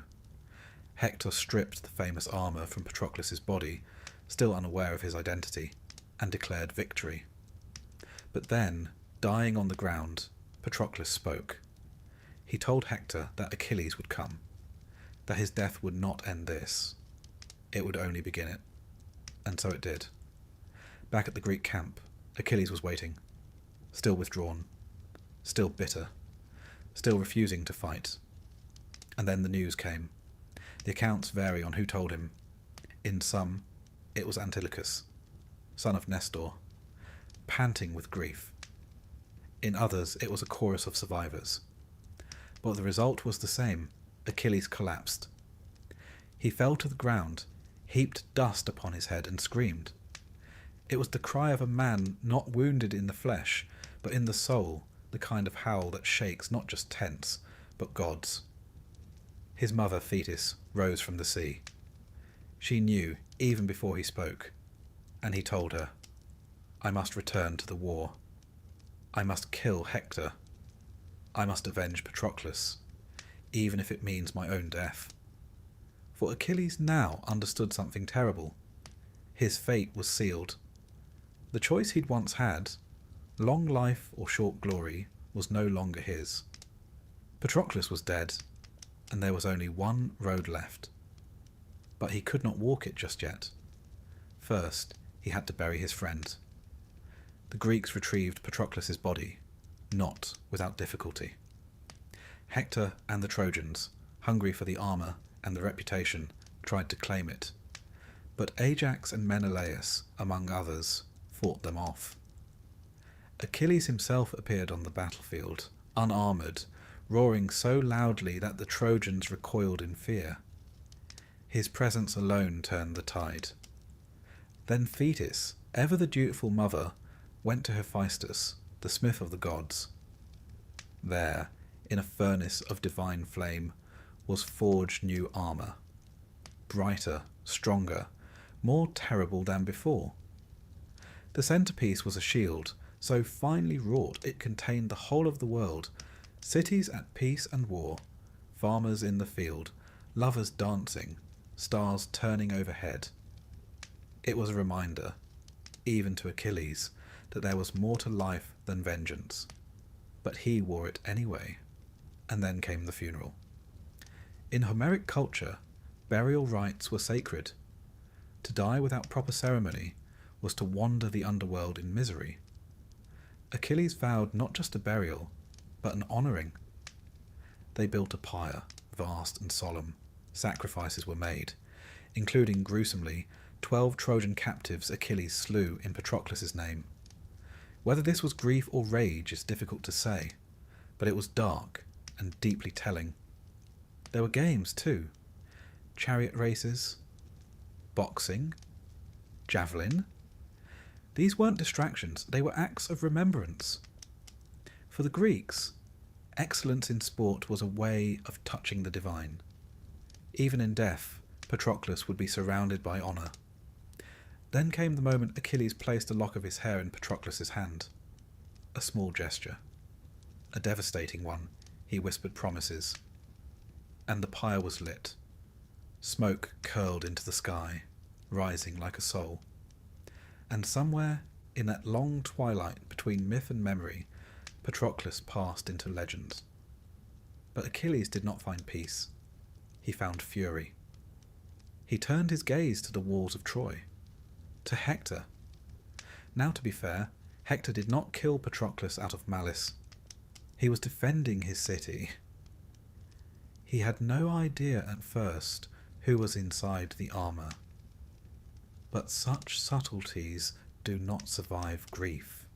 Hector stripped the famous armour from Patroclus' body, still unaware of his identity, and declared victory. But then, dying on the ground, Patroclus spoke. He told Hector that Achilles would come, that his death would not end this. It would only begin it. And so it did. Back at the Greek camp, Achilles was waiting, still withdrawn, still bitter, still refusing to fight. And then the news came. The accounts vary on who told him. In some, it was Antilochus, son of Nestor, panting with grief. In others, it was a chorus of survivors. But the result was the same. Achilles collapsed. He fell to the ground, heaped dust upon his head, and screamed. It was the cry of a man not wounded in the flesh, but in the soul, the kind of howl that shakes not just tents, but gods. His mother, Thetis, rose from the sea. She knew, even before he spoke, and he told her, "I must return to the war. I must kill Hector. I must avenge Patroclus, even if it means my own death." For Achilles now understood something terrible. His fate was sealed. The choice he'd once had, long life or short glory, was no longer his. Patroclus was dead, and there was only one road left. But he could not walk it just yet. First, he had to bury his friend. The Greeks retrieved Patroclus's body, not without difficulty. Hector and the Trojans, hungry for the armour and the reputation, tried to claim it. But Ajax and Menelaus, among others, fought them off. Achilles himself appeared on the battlefield, unarmoured, roaring so loudly that the Trojans recoiled in fear. His presence alone turned the tide. Then Thetis, ever the dutiful mother, went to Hephaestus, the smith of the gods. There, in a furnace of divine flame, was forged new armour, brighter, stronger, more terrible than before. The centrepiece was a shield, so finely wrought it contained the whole of the world, cities at peace and war, farmers in the field, lovers dancing, stars turning overhead. It was a reminder, even to Achilles, that there was more to life than vengeance. But he wore it anyway. And then came the funeral. In Homeric culture, burial rites were sacred. To die without proper ceremony was to wander the underworld in misery. Achilles vowed not just a burial, but an honouring. They built a pyre, vast and solemn. Sacrifices were made, including, gruesomely, 12 Trojan captives Achilles slew in Patroclus's name. Whether this was grief or rage is difficult to say, but it was dark and deeply telling. There were games too. Chariot races, boxing, javelin. These weren't distractions, they were acts of remembrance. For the Greeks, excellence in sport was a way of touching the divine. Even in death, Patroclus would be surrounded by honour. Then came the moment Achilles placed a lock of his hair in Patroclus's hand. A small gesture. A devastating one, he whispered promises. And the pyre was lit. Smoke curled into the sky, rising like a soul. And somewhere, in that long twilight between myth and memory, Patroclus passed into legend. But Achilles did not find peace. He found fury. He turned his gaze to the walls of Troy, to Hector. Now, to be fair, Hector did not kill Patroclus out of malice. He was defending his city. He had no idea at first who was inside the armour. But such subtleties do not survive grief.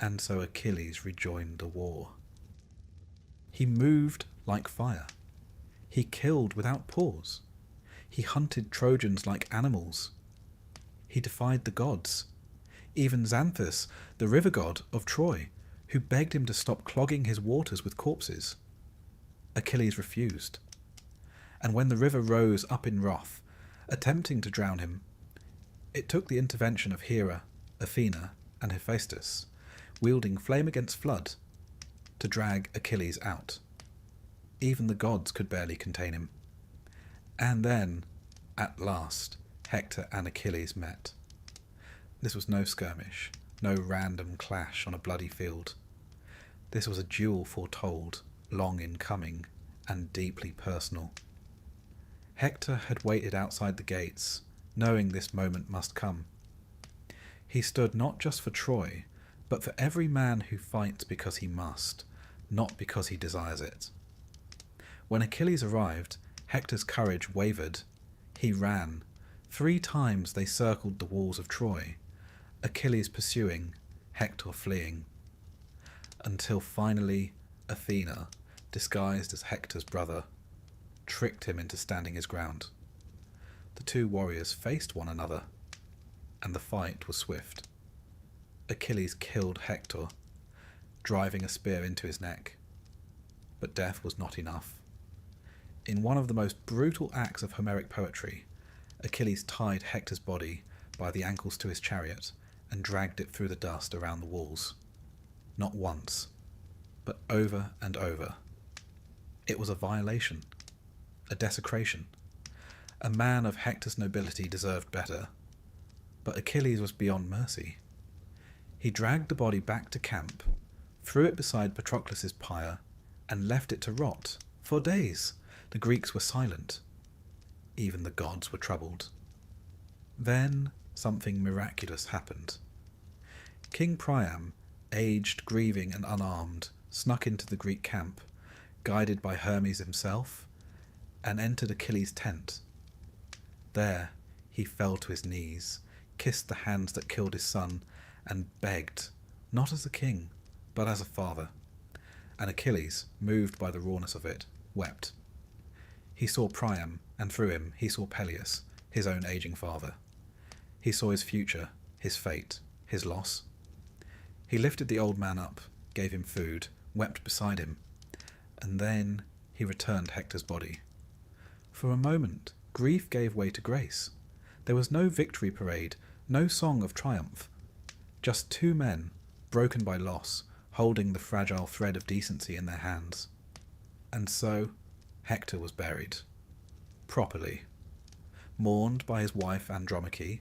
And so Achilles rejoined the war. He moved like fire. He killed without pause. He hunted Trojans like animals. He defied the gods. Even Xanthus, the river god of Troy, who begged him to stop clogging his waters with corpses. Achilles refused. And when the river rose up in wrath, attempting to drown him, it took the intervention of Hera, Athena, and Hephaestus, wielding flame against flood, to drag Achilles out. Even the gods could barely contain him. And then, at last, Hector and Achilles met. This was no skirmish, no random clash on a bloody field. This was a duel foretold, long in coming, and deeply personal. Hector had waited outside the gates, knowing this moment must come. He stood not just for Troy, but for every man who fights because he must, not because he desires it. When Achilles arrived, Hector's courage wavered. He ran. 3 times they circled the walls of Troy, Achilles pursuing, Hector fleeing, until finally Athena, disguised as Hector's brother, tricked him into standing his ground. The 2 warriors faced one another, and the fight was swift. Achilles killed Hector, driving a spear into his neck. But death was not enough. In one of the most brutal acts of Homeric poetry, Achilles tied Hector's body by the ankles to his chariot and dragged it through the dust around the walls. Not once, but over and over. It was a violation, a desecration. A man of Hector's nobility deserved better, but Achilles was beyond mercy. He dragged the body back to camp, threw it beside Patroclus' pyre, and left it to rot. For days the Greeks were silent. Even the gods were troubled. Then something miraculous happened. King Priam, aged, grieving, and unarmed, snuck into the Greek camp, guided by Hermes himself, and entered Achilles' tent. There he fell to his knees, kissed the hands that killed his son, and begged, not as a king, but as a father. And Achilles, moved by the rawness of it, wept. He saw Priam, and through him he saw Peleus, his own aging father. He saw his future, his fate, his loss. He lifted the old man up, gave him food, wept beside him, and then he returned Hector's body. For a moment, grief gave way to grace. There was no victory parade, no song of triumph. Just 2 men, broken by loss, holding the fragile thread of decency in their hands. And so Hector was buried. Properly. Mourned by his wife Andromache,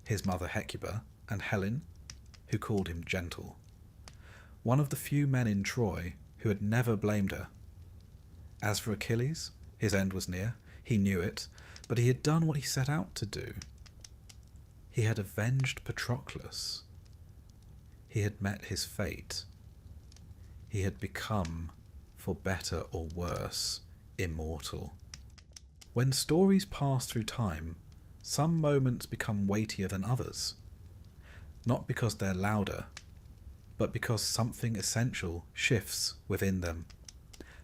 his mother Hecuba, and Helen, who called him gentle. One of the few men in Troy who had never blamed her. As for Achilles, his end was near. He knew it, but he had done what he set out to do. He had avenged Patroclus. He had met his fate. He had become, for better or worse, immortal. When stories pass through time, some moments become weightier than others. Not because they're louder, but because something essential shifts within them.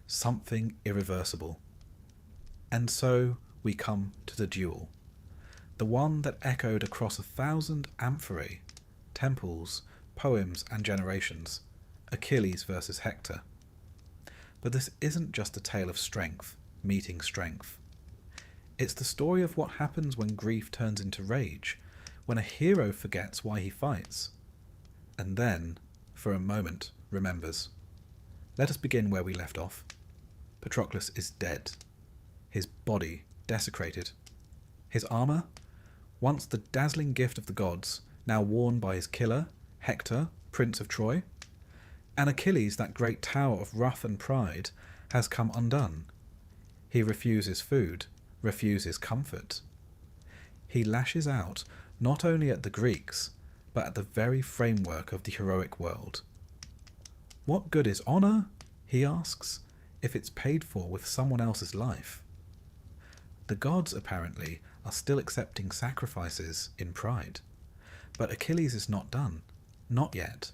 Something irreversible. And so we come to the duel. The one that echoed across 1,000 amphorae, temples, poems and generations. Achilles versus Hector. But this isn't just a tale of strength meeting strength. It's the story of what happens when grief turns into rage, when a hero forgets why he fights, and then, for a moment, remembers. Let us begin where we left off. Patroclus is dead. His body desecrated. His armour, once the dazzling gift of the gods, now worn by his killer, Hector, Prince of Troy. And Achilles, that great tower of wrath and pride, has come undone. He refuses food, refuses comfort. He lashes out not only at the Greeks, but at the very framework of the heroic world. What good is honour, he asks, if it's paid for with someone else's life? The gods, apparently, are still accepting sacrifices in pride. But Achilles is not done. Not yet.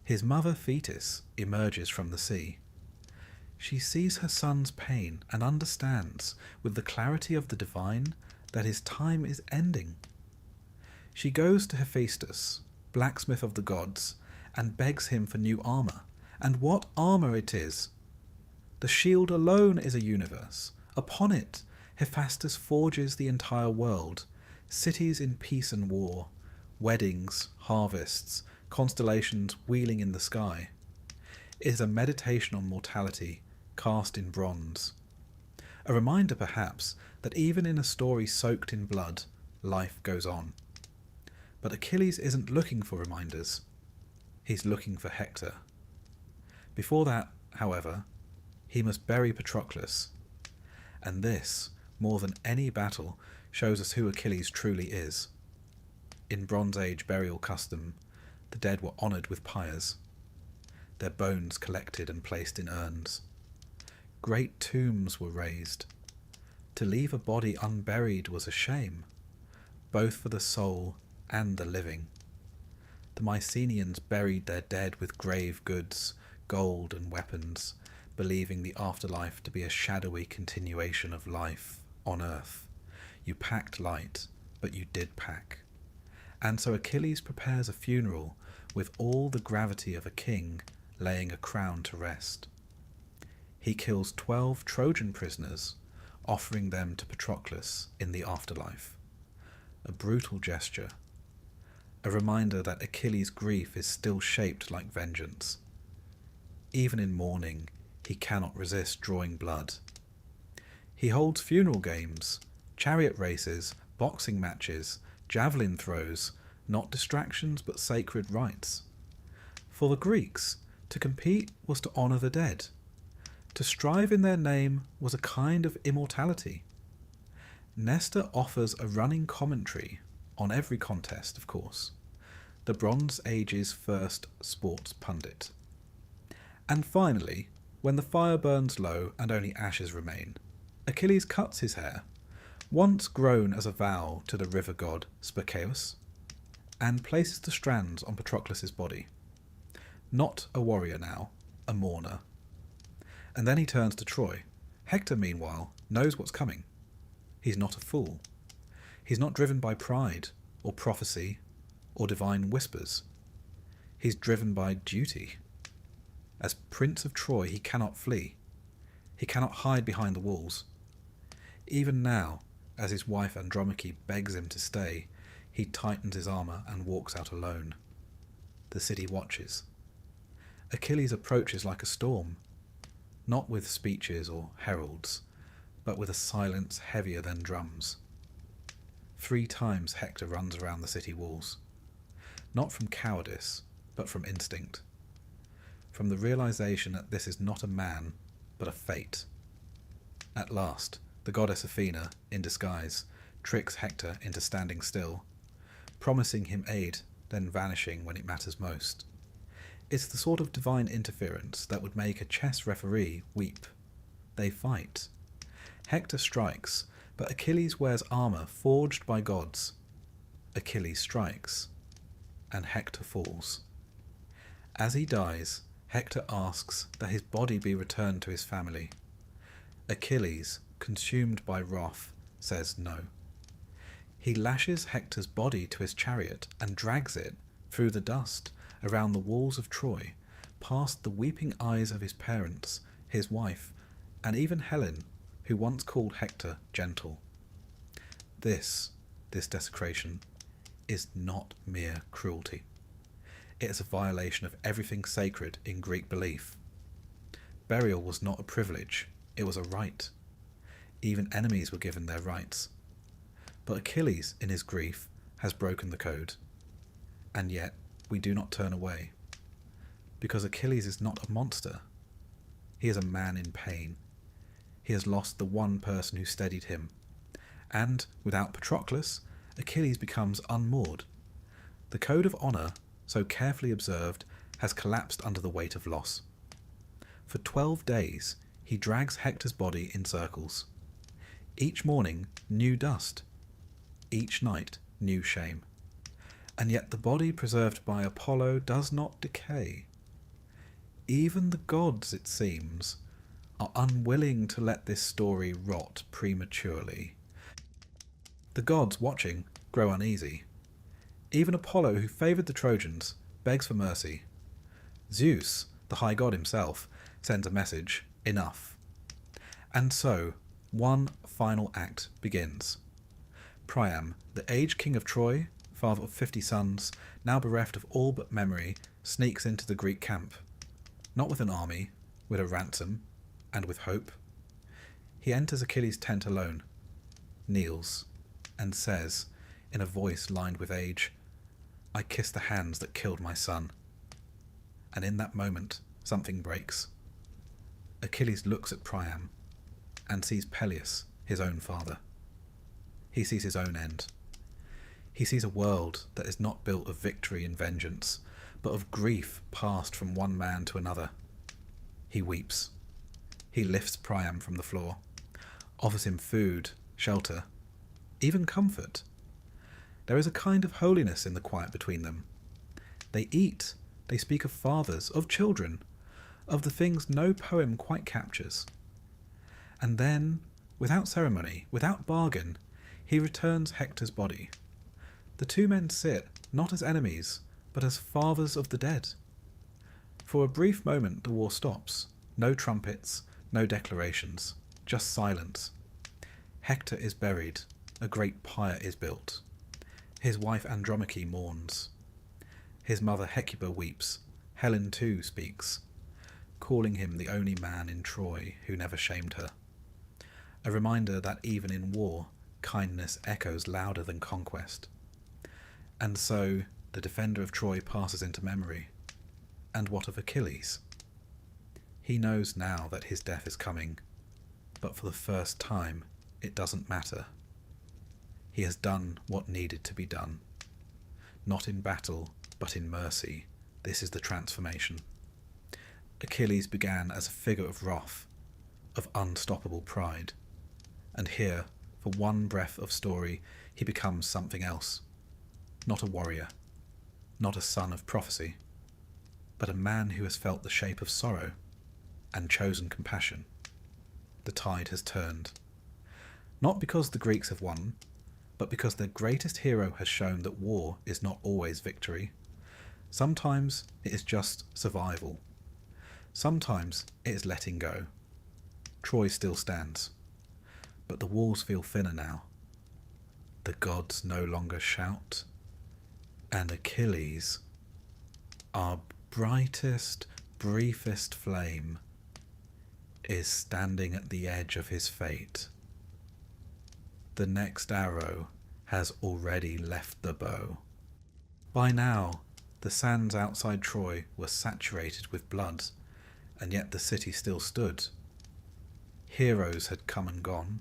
His mother Thetis emerges from the sea. She sees her son's pain and understands, with the clarity of the divine, that his time is ending. She goes to Hephaestus, blacksmith of the gods, and begs him for new armour. And what armour it is! The shield alone is a universe. Upon it, Hephaestus forges the entire world, cities in peace and war, weddings, harvests, constellations wheeling in the sky. It is a meditation on mortality, cast in bronze. A reminder, perhaps, that even in a story soaked in blood, life goes on. But Achilles isn't looking for reminders. He's looking for Hector. Before that, however, he must bury Patroclus. And this, more than any battle, shows us who Achilles truly is. In Bronze Age burial custom, The dead were honoured with pyres, their bones collected and placed in urns. Great tombs were raised. To leave a body unburied was a shame, both for the soul and the living. The Mycenaeans buried their dead with grave goods, gold and weapons, believing the afterlife to be a shadowy continuation of life on earth. You packed light, but you did pack. And so Achilles prepares a funeral with all the gravity of a king laying a crown to rest. He kills 12 Trojan prisoners, offering them to Patroclus in the afterlife. A brutal gesture, a reminder that Achilles' grief is still shaped like vengeance. Even in mourning, he cannot resist drawing blood. He holds funeral games, chariot races, boxing matches, javelin throws, not distractions but sacred rites. For the Greeks, to compete was to honour the dead. To strive in their name was a kind of immortality. Nestor offers a running commentary on every contest, of course, the Bronze Age's first sports pundit. And finally, when the fire burns low and only ashes remain, Achilles cuts his hair, once grown as a vow to the river god Spercheius, and places the strands on Patroclus' body. Not a warrior now, a mourner. And then he turns to Troy. Hector, meanwhile, knows what's coming. He's not a fool. He's not driven by pride, or prophecy, or divine whispers. He's driven by duty. As Prince of Troy, he cannot flee. He cannot hide behind the walls. Even now, as his wife Andromache begs him to stay, he tightens his armour and walks out alone. The city watches. Achilles approaches like a storm, not with speeches or heralds, but with a silence heavier than drums. 3 times Hector runs around the city walls, not from cowardice, but from instinct, from the realization that this is not a man, but a fate. At last, the goddess Athena, in disguise, tricks Hector into standing still, promising him aid, then vanishing when it matters most. It's the sort of divine interference that would make a chess referee weep. They fight. Hector strikes, but Achilles wears armour forged by gods. Achilles strikes, and Hector falls. As he dies, Hector asks that his body be returned to his family. Achilles, consumed by wrath, says no. He lashes Hector's body to his chariot and drags it through the dust around the walls of Troy, past the weeping eyes of his parents, his wife, and even Helen, who once called Hector gentle. This desecration, is not mere cruelty. It is a violation of everything sacred in Greek belief. Burial was not a privilege, it was a right. Even enemies were given their rights. But Achilles, in his grief, has broken the code. And yet, we do not turn away. Because Achilles is not a monster. He is a man in pain. He has lost the one person who steadied him. And, without Patroclus, Achilles becomes unmoored. The code of honour, so carefully observed, has collapsed under the weight of loss. For 12 days, he drags Hector's body in circles. Each morning, new dust. Each night, new shame. And yet the body preserved by Apollo does not decay. Even the gods, it seems, are unwilling to let this story rot prematurely. The gods, watching, grow uneasy. Even Apollo, who favoured the Trojans, begs for mercy. Zeus, the high god himself, sends a message, enough. And so, one final act begins. Priam, the aged king of Troy, father of 50 sons, now bereft of all but memory, sneaks into the Greek camp. Not with an army, with a ransom, and with hope. He enters Achilles' tent alone, kneels, and says, in a voice lined with age, "I kiss the hands that killed my son." And in that moment, something breaks. Achilles looks at Priam, and sees Peleus, his own father. He sees his own end. He sees a world that is not built of victory and vengeance, but of grief passed from one man to another. He weeps. He lifts Priam from the floor, offers him food, shelter, even comfort. There is a kind of holiness in the quiet between them. They eat, they speak of fathers, of children, of the things no poem quite captures. And then, without ceremony, without bargain, he returns Hector's body. The two men sit, not as enemies, but as fathers of the dead. For a brief moment the war stops. No trumpets, no declarations, just silence. Hector is buried, a great pyre is built. His wife Andromache mourns. His mother Hecuba weeps. Helen too speaks, calling him the only man in Troy who never shamed her. A reminder that even in war, kindness echoes louder than conquest. And so, the defender of Troy passes into memory. And what of Achilles? He knows now that his death is coming, but for the first time, it doesn't matter. He has done what needed to be done. Not in battle, but in mercy, this is the transformation. Achilles began as a figure of wrath, of unstoppable pride, and here, for one breath of story, he becomes something else. Not a warrior, not a son of prophecy, but a man who has felt the shape of sorrow and chosen compassion. The tide has turned. Not because the Greeks have won, but because their greatest hero has shown that war is not always victory. Sometimes it is just survival. Sometimes it is letting go. Troy still stands, but the walls feel thinner now. The gods no longer shout, and Achilles, our brightest, briefest flame, is standing at the edge of his fate. The next arrow has already left the bow. By now, the sands outside Troy were saturated with blood, and yet the city still stood. Heroes had come and gone.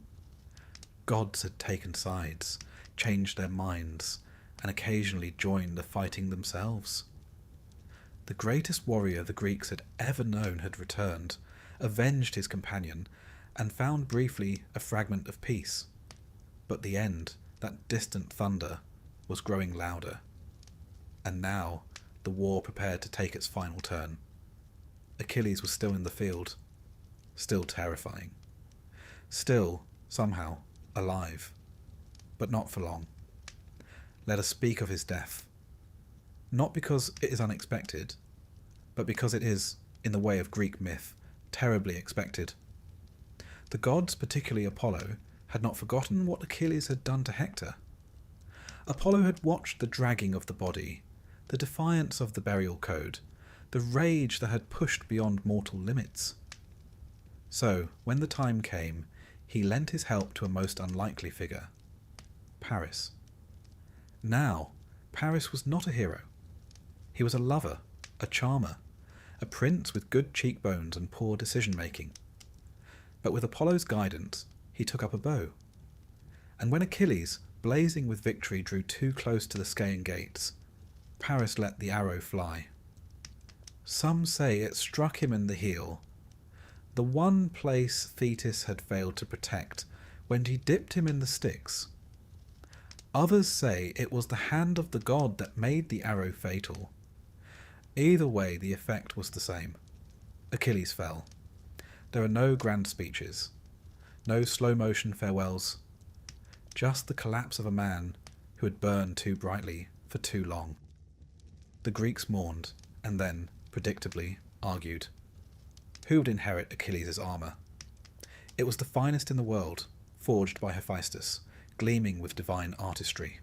Gods had taken sides, changed their minds, and occasionally joined the fighting themselves. The greatest warrior the Greeks had ever known had returned, avenged his companion, and found briefly a fragment of peace. But the end, that distant thunder, was growing louder. And now the war prepared to take its final turn. Achilles was still in the field, still terrifying. Still, somehow, alive. But not for long. Let us speak of his death. Not because it is unexpected, but because it is, in the way of Greek myth, terribly expected. The gods, particularly Apollo, had not forgotten what Achilles had done to Hector. Apollo had watched the dragging of the body, the defiance of the burial code, the rage that had pushed beyond mortal limits. So, when the time came, he lent his help to a most unlikely figure, Paris. Now, Paris was not a hero. He was a lover, a charmer, a prince with good cheekbones and poor decision-making. But with Apollo's guidance, he took up a bow. And when Achilles, blazing with victory, drew too close to the Scaean gates, Paris let the arrow fly. Some say it struck him in the heel, the one place Thetis had failed to protect when he dipped him in the Styx. Others say it was the hand of the god that made the arrow fatal. Either way, the effect was the same. Achilles fell. There are no grand speeches, no slow-motion farewells, just the collapse of a man who had burned too brightly for too long. The Greeks mourned, and then, predictably, argued. Who would inherit Achilles' armour? It was the finest in the world, forged by Hephaestus, gleaming with divine artistry.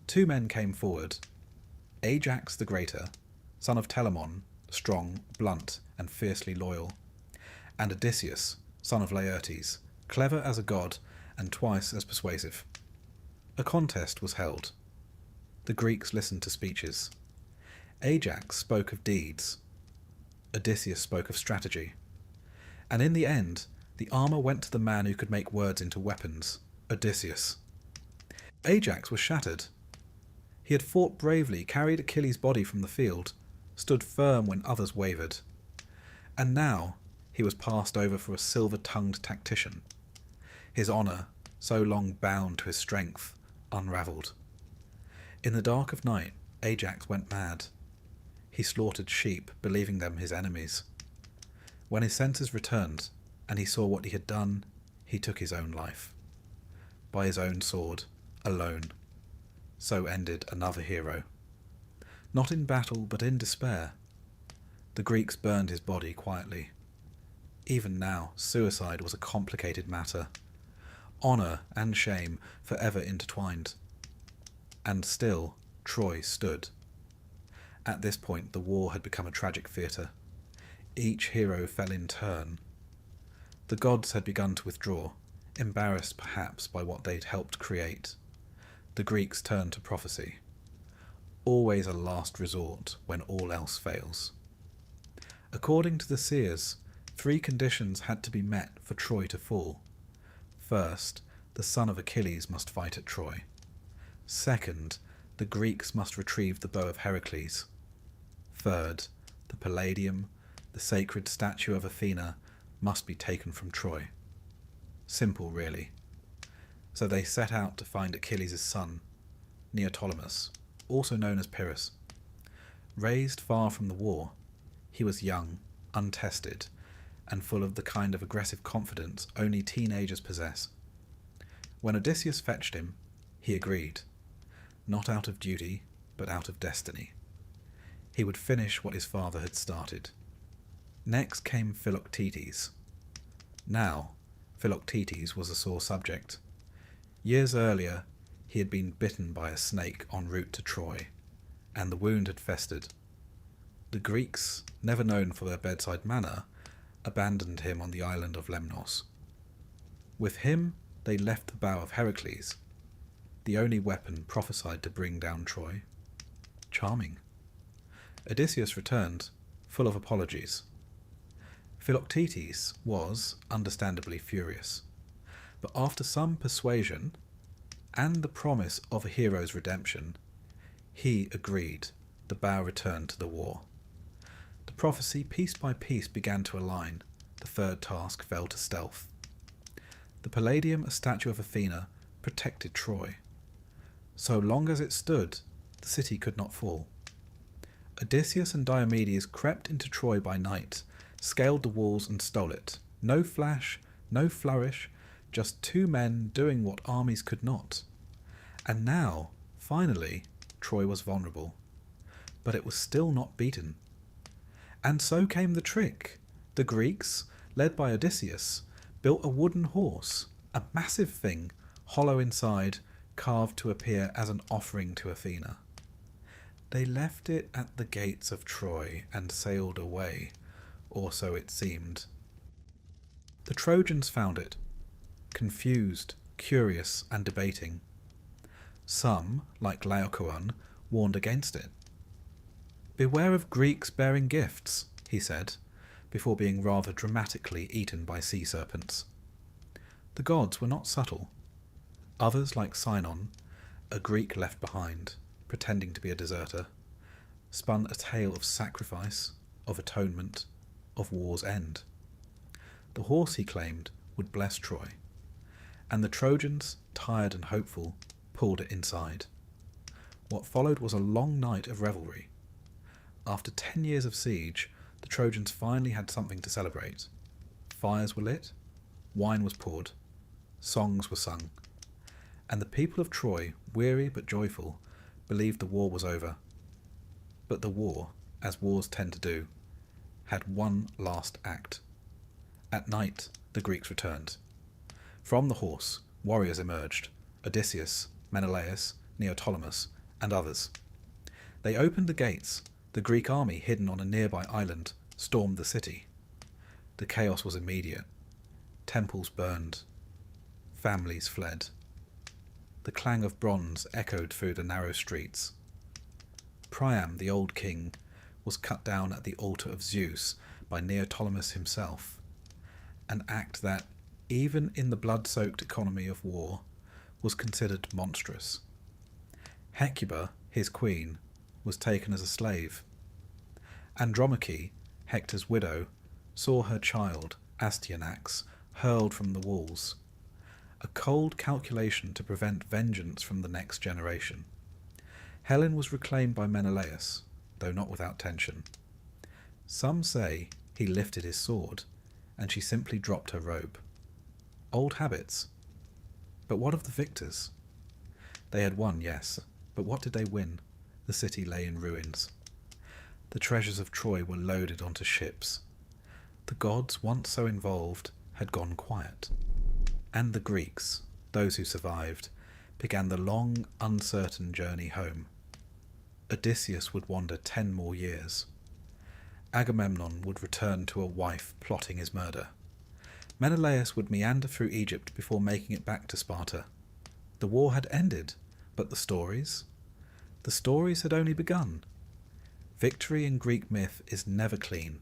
Two men came forward, Ajax the Greater, son of Telamon, strong, blunt, and fiercely loyal, and Odysseus, son of Laertes, clever as a god and twice as persuasive. A contest was held. The Greeks listened to speeches. Ajax spoke of deeds. Odysseus spoke of strategy. And in the end, the armour went to the man who could make words into weapons, Odysseus. Ajax was shattered. He had fought bravely, carried Achilles' body from the field, stood firm when others wavered. And now he was passed over for a silver-tongued tactician. His honour, so long bound to his strength, unravelled. In the dark of night, Ajax went mad. He slaughtered sheep, believing them his enemies. When his senses returned, and he saw what he had done, he took his own life. By his own sword, alone. So ended another hero. Not in battle, but in despair. The Greeks burned his body quietly. Even now, suicide was a complicated matter. Honour and shame forever intertwined. And still, Troy stood. At this point, the war had become a tragic theatre. Each hero fell in turn. The gods had begun to withdraw, embarrassed perhaps by what they'd helped create. The Greeks turned to prophecy. Always a last resort when all else fails. According to the seers, 3 conditions had to be met for Troy to fall. First, the son of Achilles must fight at Troy. Second, the Greeks must retrieve the bow of Heracles. Third, the Palladium, the sacred statue of Athena, must be taken from Troy. Simple, really. So they set out to find Achilles' son, Neoptolemus, also known as Pyrrhus. Raised far from the war, he was young, untested, and full of the kind of aggressive confidence only teenagers possess. When Odysseus fetched him, he agreed, not out of duty, but out of destiny. He would finish what his father had started. Next came Philoctetes. Now, Philoctetes was a sore subject. Years earlier, he had been bitten by a snake en route to Troy, and the wound had festered. The Greeks, never known for their bedside manner, abandoned him on the island of Lemnos. With him, they left the bow of Heracles, the only weapon prophesied to bring down Troy. Charming. Odysseus returned, full of apologies. Philoctetes was, understandably, furious, but after some persuasion, and the promise of a hero's redemption, he agreed. The bow returned to the war. The prophecy piece by piece began to align. The third task fell to stealth. The Palladium, a statue of Athena, protected Troy. So long as it stood, the city could not fall. Odysseus and Diomedes crept into Troy by night, scaled the walls and stole it. No flash, no flourish, just 2 men doing what armies could not. And now, finally, Troy was vulnerable. But it was still not beaten. And so came the trick. The Greeks, led by Odysseus, built a wooden horse, a massive thing, hollow inside, carved to appear as an offering to Athena. They left it at the gates of Troy and sailed away, or so it seemed. The Trojans found it, confused, curious, and debating. Some, like Laocoon, warned against it. "Beware of Greeks bearing gifts," he said, before being rather dramatically eaten by sea serpents. The gods were not subtle. Others, like Sinon, a Greek left behind, pretending to be a deserter, spun a tale of sacrifice, of atonement, of war's end. The horse, he claimed, would bless Troy, and the Trojans, tired and hopeful, pulled it inside. What followed was a long night of revelry. After 10 years of siege, the Trojans finally had something to celebrate. Fires were lit, wine was poured, songs were sung, and the people of Troy, weary but joyful, believed the war was over. But the war, as wars tend to do, had one last act. At night, the Greeks returned. From the horse, warriors emerged: Odysseus, Menelaus, Neoptolemus, and others. They opened the gates. The Greek army, hidden on a nearby island, stormed the city. The chaos was immediate. Temples burned. Families fled. The clang of bronze echoed through the narrow streets. Priam, the old king, was cut down at the altar of Zeus by Neoptolemus himself, an act that, even in the blood-soaked economy of war, was considered monstrous. Hecuba, his queen, was taken as a slave. Andromache, Hector's widow, saw her child, Astyanax, hurled from the walls, a cold calculation to prevent vengeance from the next generation. Helen was reclaimed by Menelaus, though not without tension. Some say he lifted his sword, and she simply dropped her robe. Old habits. But what of the victors? They had won, yes, but what did they win? The city lay in ruins. The treasures of Troy were loaded onto ships. The gods, once so involved, had gone quiet. And the Greeks, those who survived, began the long, uncertain journey home. Odysseus would wander 10 more years. Agamemnon would return to a wife plotting his murder. Menelaus would meander through Egypt before making it back to Sparta. The war had ended, but the stories? The stories had only begun. Victory in Greek myth is never clean.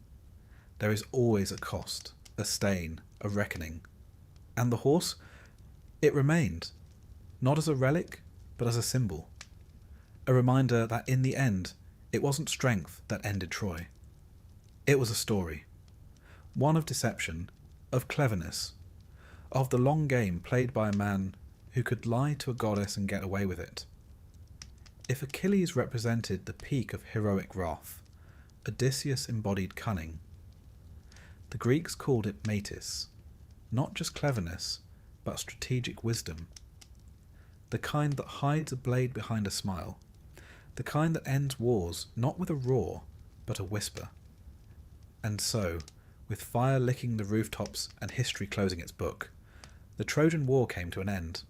There is always a cost, a stain, a reckoning. And the horse? It remained, not as a relic, but as a symbol. A reminder that in the end, it wasn't strength that ended Troy. It was a story. One of deception, of cleverness, of the long game played by a man who could lie to a goddess and get away with it. If Achilles represented the peak of heroic wrath, Odysseus embodied cunning. The Greeks called it metis, not just cleverness, but strategic wisdom. The kind that hides a blade behind a smile. The kind that ends wars not with a roar, but a whisper. And so, with fire licking the rooftops and history closing its book, the Trojan War came to an end.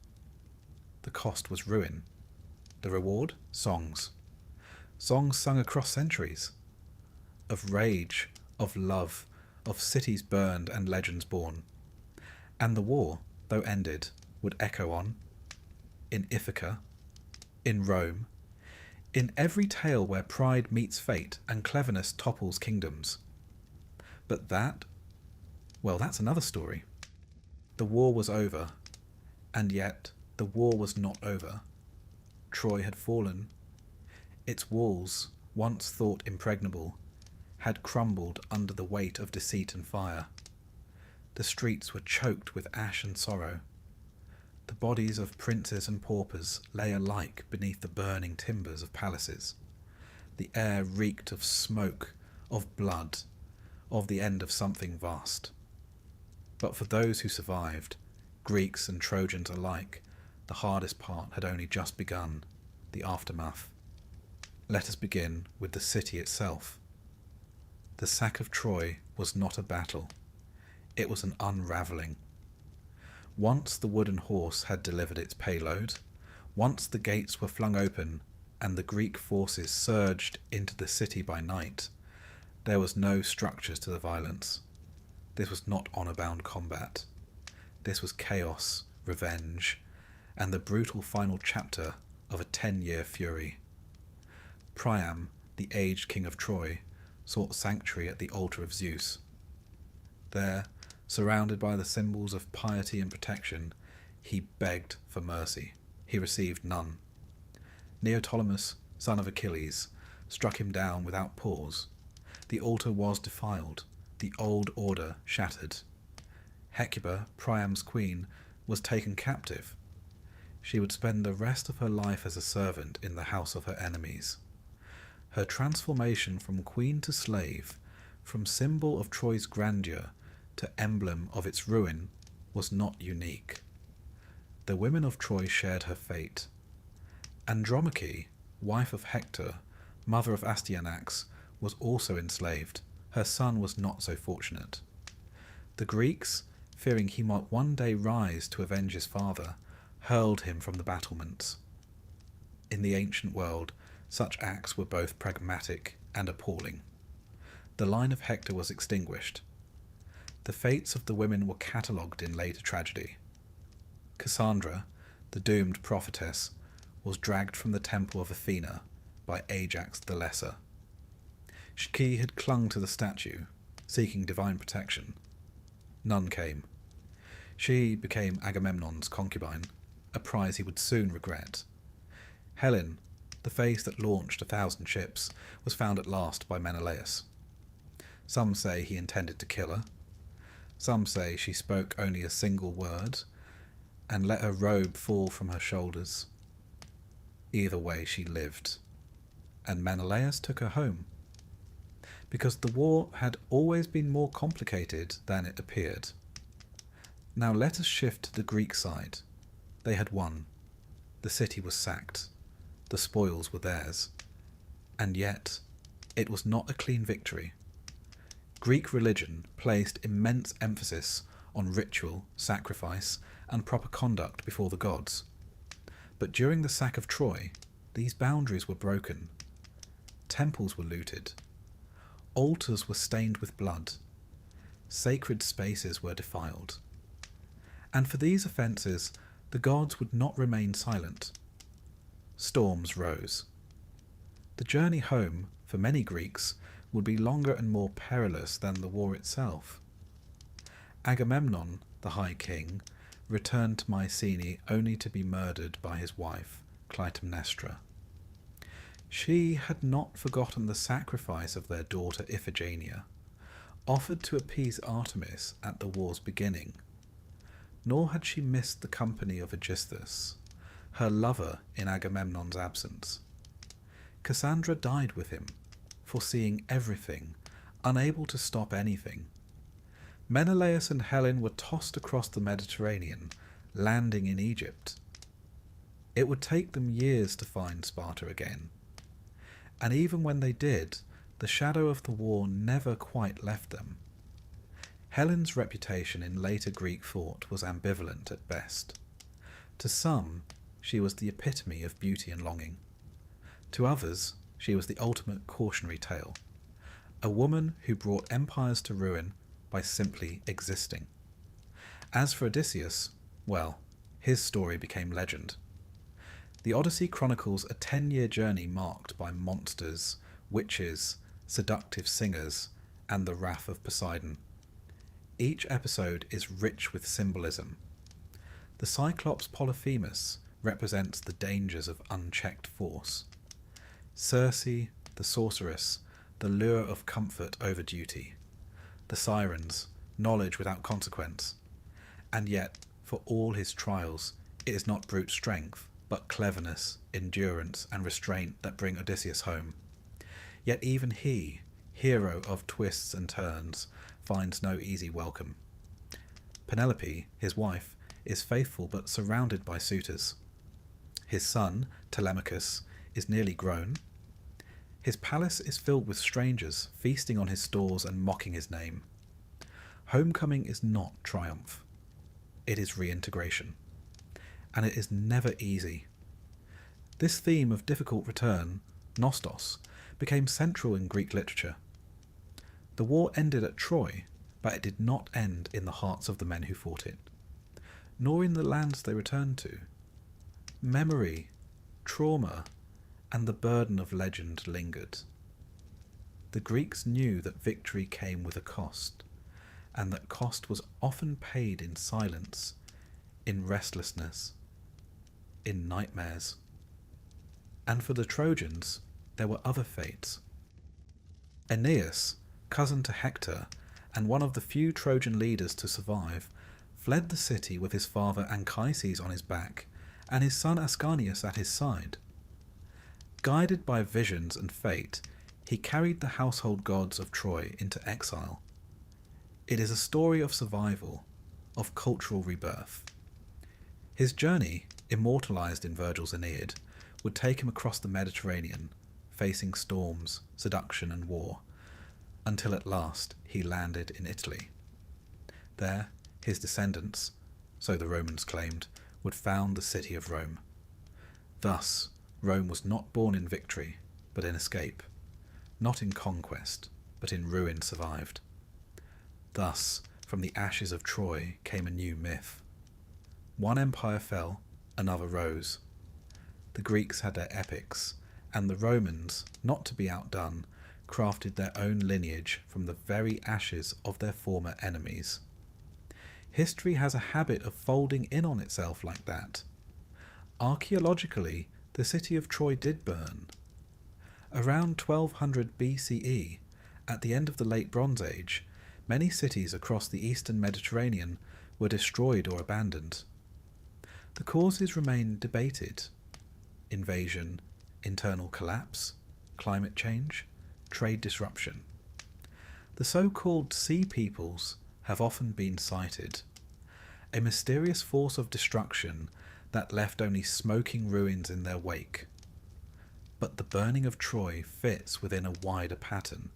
The cost was ruin. The reward? Songs. Songs sung across centuries. Of rage, of love, of cities burned and legends born. And the war, though ended, would echo on. In Ithaca, in Rome, in every tale where pride meets fate and cleverness topples kingdoms. But that, well, that's another story. The war was over, and yet the war was not over. Troy had fallen. Its walls, once thought impregnable, had crumbled under the weight of deceit and fire. The streets were choked with ash and sorrow. The bodies of princes and paupers lay alike beneath the burning timbers of palaces. The air reeked of smoke, of blood, of the end of something vast. But for those who survived, Greeks and Trojans alike, the hardest part had only just begun, the aftermath. Let us begin with the city itself. The sack of Troy was not a battle. It was an unravelling. Once the wooden horse had delivered its payload, once the gates were flung open and the Greek forces surged into the city by night, there was no structures to the violence. This was not honour-bound combat. This was chaos, revenge, and the brutal final chapter of a 10-year fury. Priam, the aged king of Troy, sought sanctuary at the altar of Zeus. There, surrounded by the symbols of piety and protection, he begged for mercy. He received none. Neoptolemus, son of Achilles, struck him down without pause. The altar was defiled, the old order shattered. Hecuba, Priam's queen, was taken captive. She would spend the rest of her life as a servant in the house of her enemies. Her transformation from queen to slave, from symbol of Troy's grandeur to emblem of its ruin, was not unique. The women of Troy shared her fate. Andromache, wife of Hector, mother of Astyanax, was also enslaved. Her son was not so fortunate. The Greeks, fearing he might one day rise to avenge his father, hurled him from the battlements. In the ancient world, such acts were both pragmatic and appalling. The line of Hector was extinguished. The fates of the women were catalogued in later tragedy. Cassandra, the doomed prophetess, was dragged from the temple of Athena by Ajax the Lesser. She had clung to the statue, seeking divine protection. None came. She became Agamemnon's concubine, a prize he would soon regret. Helen, the face that launched 1,000 ships, was found at last by Menelaus. Some say he intended to kill her. Some say she spoke only a single word and let her robe fall from her shoulders. Either way, she lived, and Menelaus took her home. Because the war had always been more complicated than it appeared. Now let us shift to the Greek side. They had won. The city was sacked. The spoils were theirs. And yet, it was not a clean victory. Greek religion placed immense emphasis on ritual, sacrifice, and proper conduct before the gods. But during the sack of Troy, these boundaries were broken. Temples were looted. Altars were stained with blood. Sacred spaces were defiled. And for these offences, the gods would not remain silent. Storms rose. The journey home, for many Greeks, would be longer and more perilous than the war itself. Agamemnon, the High King, returned to Mycenae only to be murdered by his wife, Clytemnestra. She had not forgotten the sacrifice of their daughter Iphigenia, offered to appease Artemis at the war's beginning, nor had she missed the company of Aegisthus, her lover in Agamemnon's absence. Cassandra died with him, foreseeing everything, unable to stop anything. Menelaus and Helen were tossed across the Mediterranean, landing in Egypt. It would take them years to find Sparta again. And even when they did, the shadow of the war never quite left them. Helen's reputation in later Greek thought was ambivalent at best. To some, she was the epitome of beauty and longing. To others, she was the ultimate cautionary tale, a woman who brought empires to ruin by simply existing. As for Odysseus, well, his story became legend. The Odyssey chronicles a 10-year journey marked by monsters, witches, seductive singers, and the wrath of Poseidon. Each episode is rich with symbolism. The Cyclops Polyphemus represents the dangers of unchecked force. Circe, the sorceress, the lure of comfort over duty. The Sirens, knowledge without consequence. And yet, for all his trials, it is not brute strength, but cleverness, endurance, and restraint that bring Odysseus home. Yet even he, hero of twists and turns, finds no easy welcome. Penelope, his wife, is faithful but surrounded by suitors. His son, Telemachus, is nearly grown. His palace is filled with strangers, feasting on his stores and mocking his name. Homecoming is not triumph. It is reintegration. And it is never easy. This theme of difficult return, nostos, became central in Greek literature. The war ended at Troy, but it did not end in the hearts of the men who fought it, nor in the lands they returned to. Memory, trauma, and the burden of legend lingered. The Greeks knew that victory came with a cost, and that cost was often paid in silence, in restlessness, in nightmares. And for the Trojans, there were other fates. Aeneas, cousin to Hector, and one of the few Trojan leaders to survive, fled the city with his father Anchises on his back, and his son Ascanius at his side. Guided by visions and fate, he carried the household gods of Troy into exile. It is a story of survival, of cultural rebirth. His journey, immortalized in Virgil's Aeneid, would take him across the Mediterranean, facing storms, seduction, and war, until at last he landed in Italy. There, his descendants, so the Romans claimed, would found the city of Rome. Thus, Rome was not born in victory, but in escape, not in conquest, but in ruin survived. Thus, from the ashes of Troy came a new myth. One empire fell, another rose. The Greeks had their epics, and the Romans, not to be outdone, crafted their own lineage from the very ashes of their former enemies. History has a habit of folding in on itself like that. Archaeologically, the city of Troy did burn. Around 1200 BCE, at the end of the Late Bronze Age, many cities across the eastern Mediterranean were destroyed or abandoned. The causes remain debated: invasion, internal collapse, climate change, trade disruption. The so-called Sea Peoples have often been cited, a mysterious force of destruction that left only smoking ruins in their wake. But the burning of Troy fits within a wider pattern.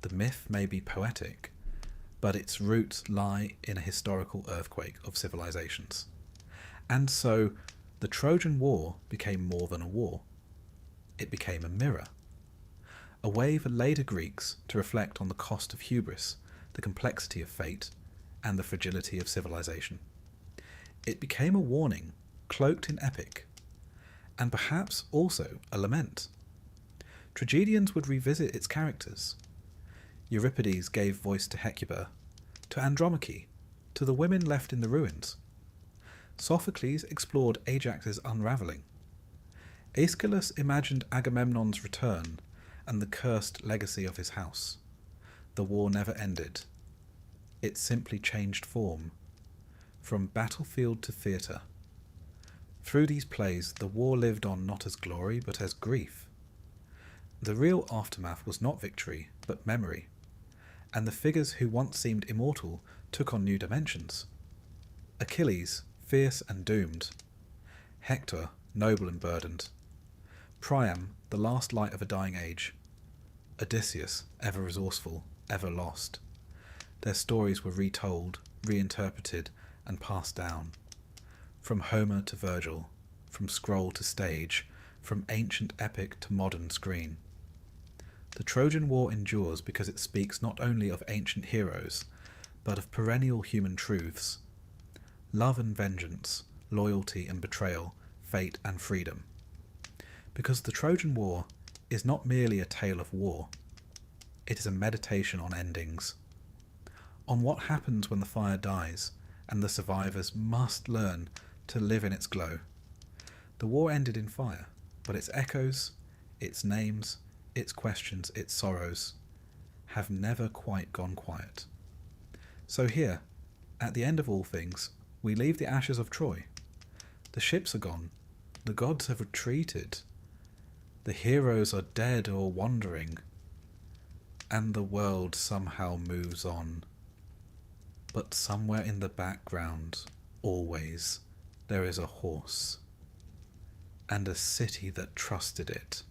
The myth may be poetic, but its roots lie in a historical earthquake of civilizations. And so, the Trojan War became more than a war. It became a mirror. A way for later Greeks to reflect on the cost of hubris, the complexity of fate, and the fragility of civilization. It became a warning, cloaked in epic, and perhaps also a lament. Tragedians would revisit its characters. Euripides gave voice to Hecuba, to Andromache, to the women left in the ruins. Sophocles explored Ajax's unravelling. Aeschylus imagined Agamemnon's return and the cursed legacy of his house. The war never ended. It simply changed form, from battlefield to theatre. Through these plays, the war lived on not as glory, but as grief. The real aftermath was not victory, but memory, and the figures who once seemed immortal took on new dimensions. Achilles, fierce and doomed. Hector, noble and burdened. Priam, the last light of a dying age. Odysseus, ever resourceful, ever lost. Their stories were retold, reinterpreted, and passed down. From Homer to Virgil, from scroll to stage, from ancient epic to modern screen. The Trojan War endures because it speaks not only of ancient heroes, but of perennial human truths: love and vengeance, loyalty and betrayal, fate and freedom. Because the Trojan War is not merely a tale of war, it is a meditation on endings, on what happens when the fire dies, and the survivors must learn to live in its glow. The war ended in fire, but its echoes, its names, its questions, its sorrows, have never quite gone quiet. So here, at the end of all things, we leave the ashes of Troy. The ships are gone, the gods have retreated, the heroes are dead or wandering, and the world somehow moves on. But somewhere in the background, always, there is a horse, and a city that trusted it.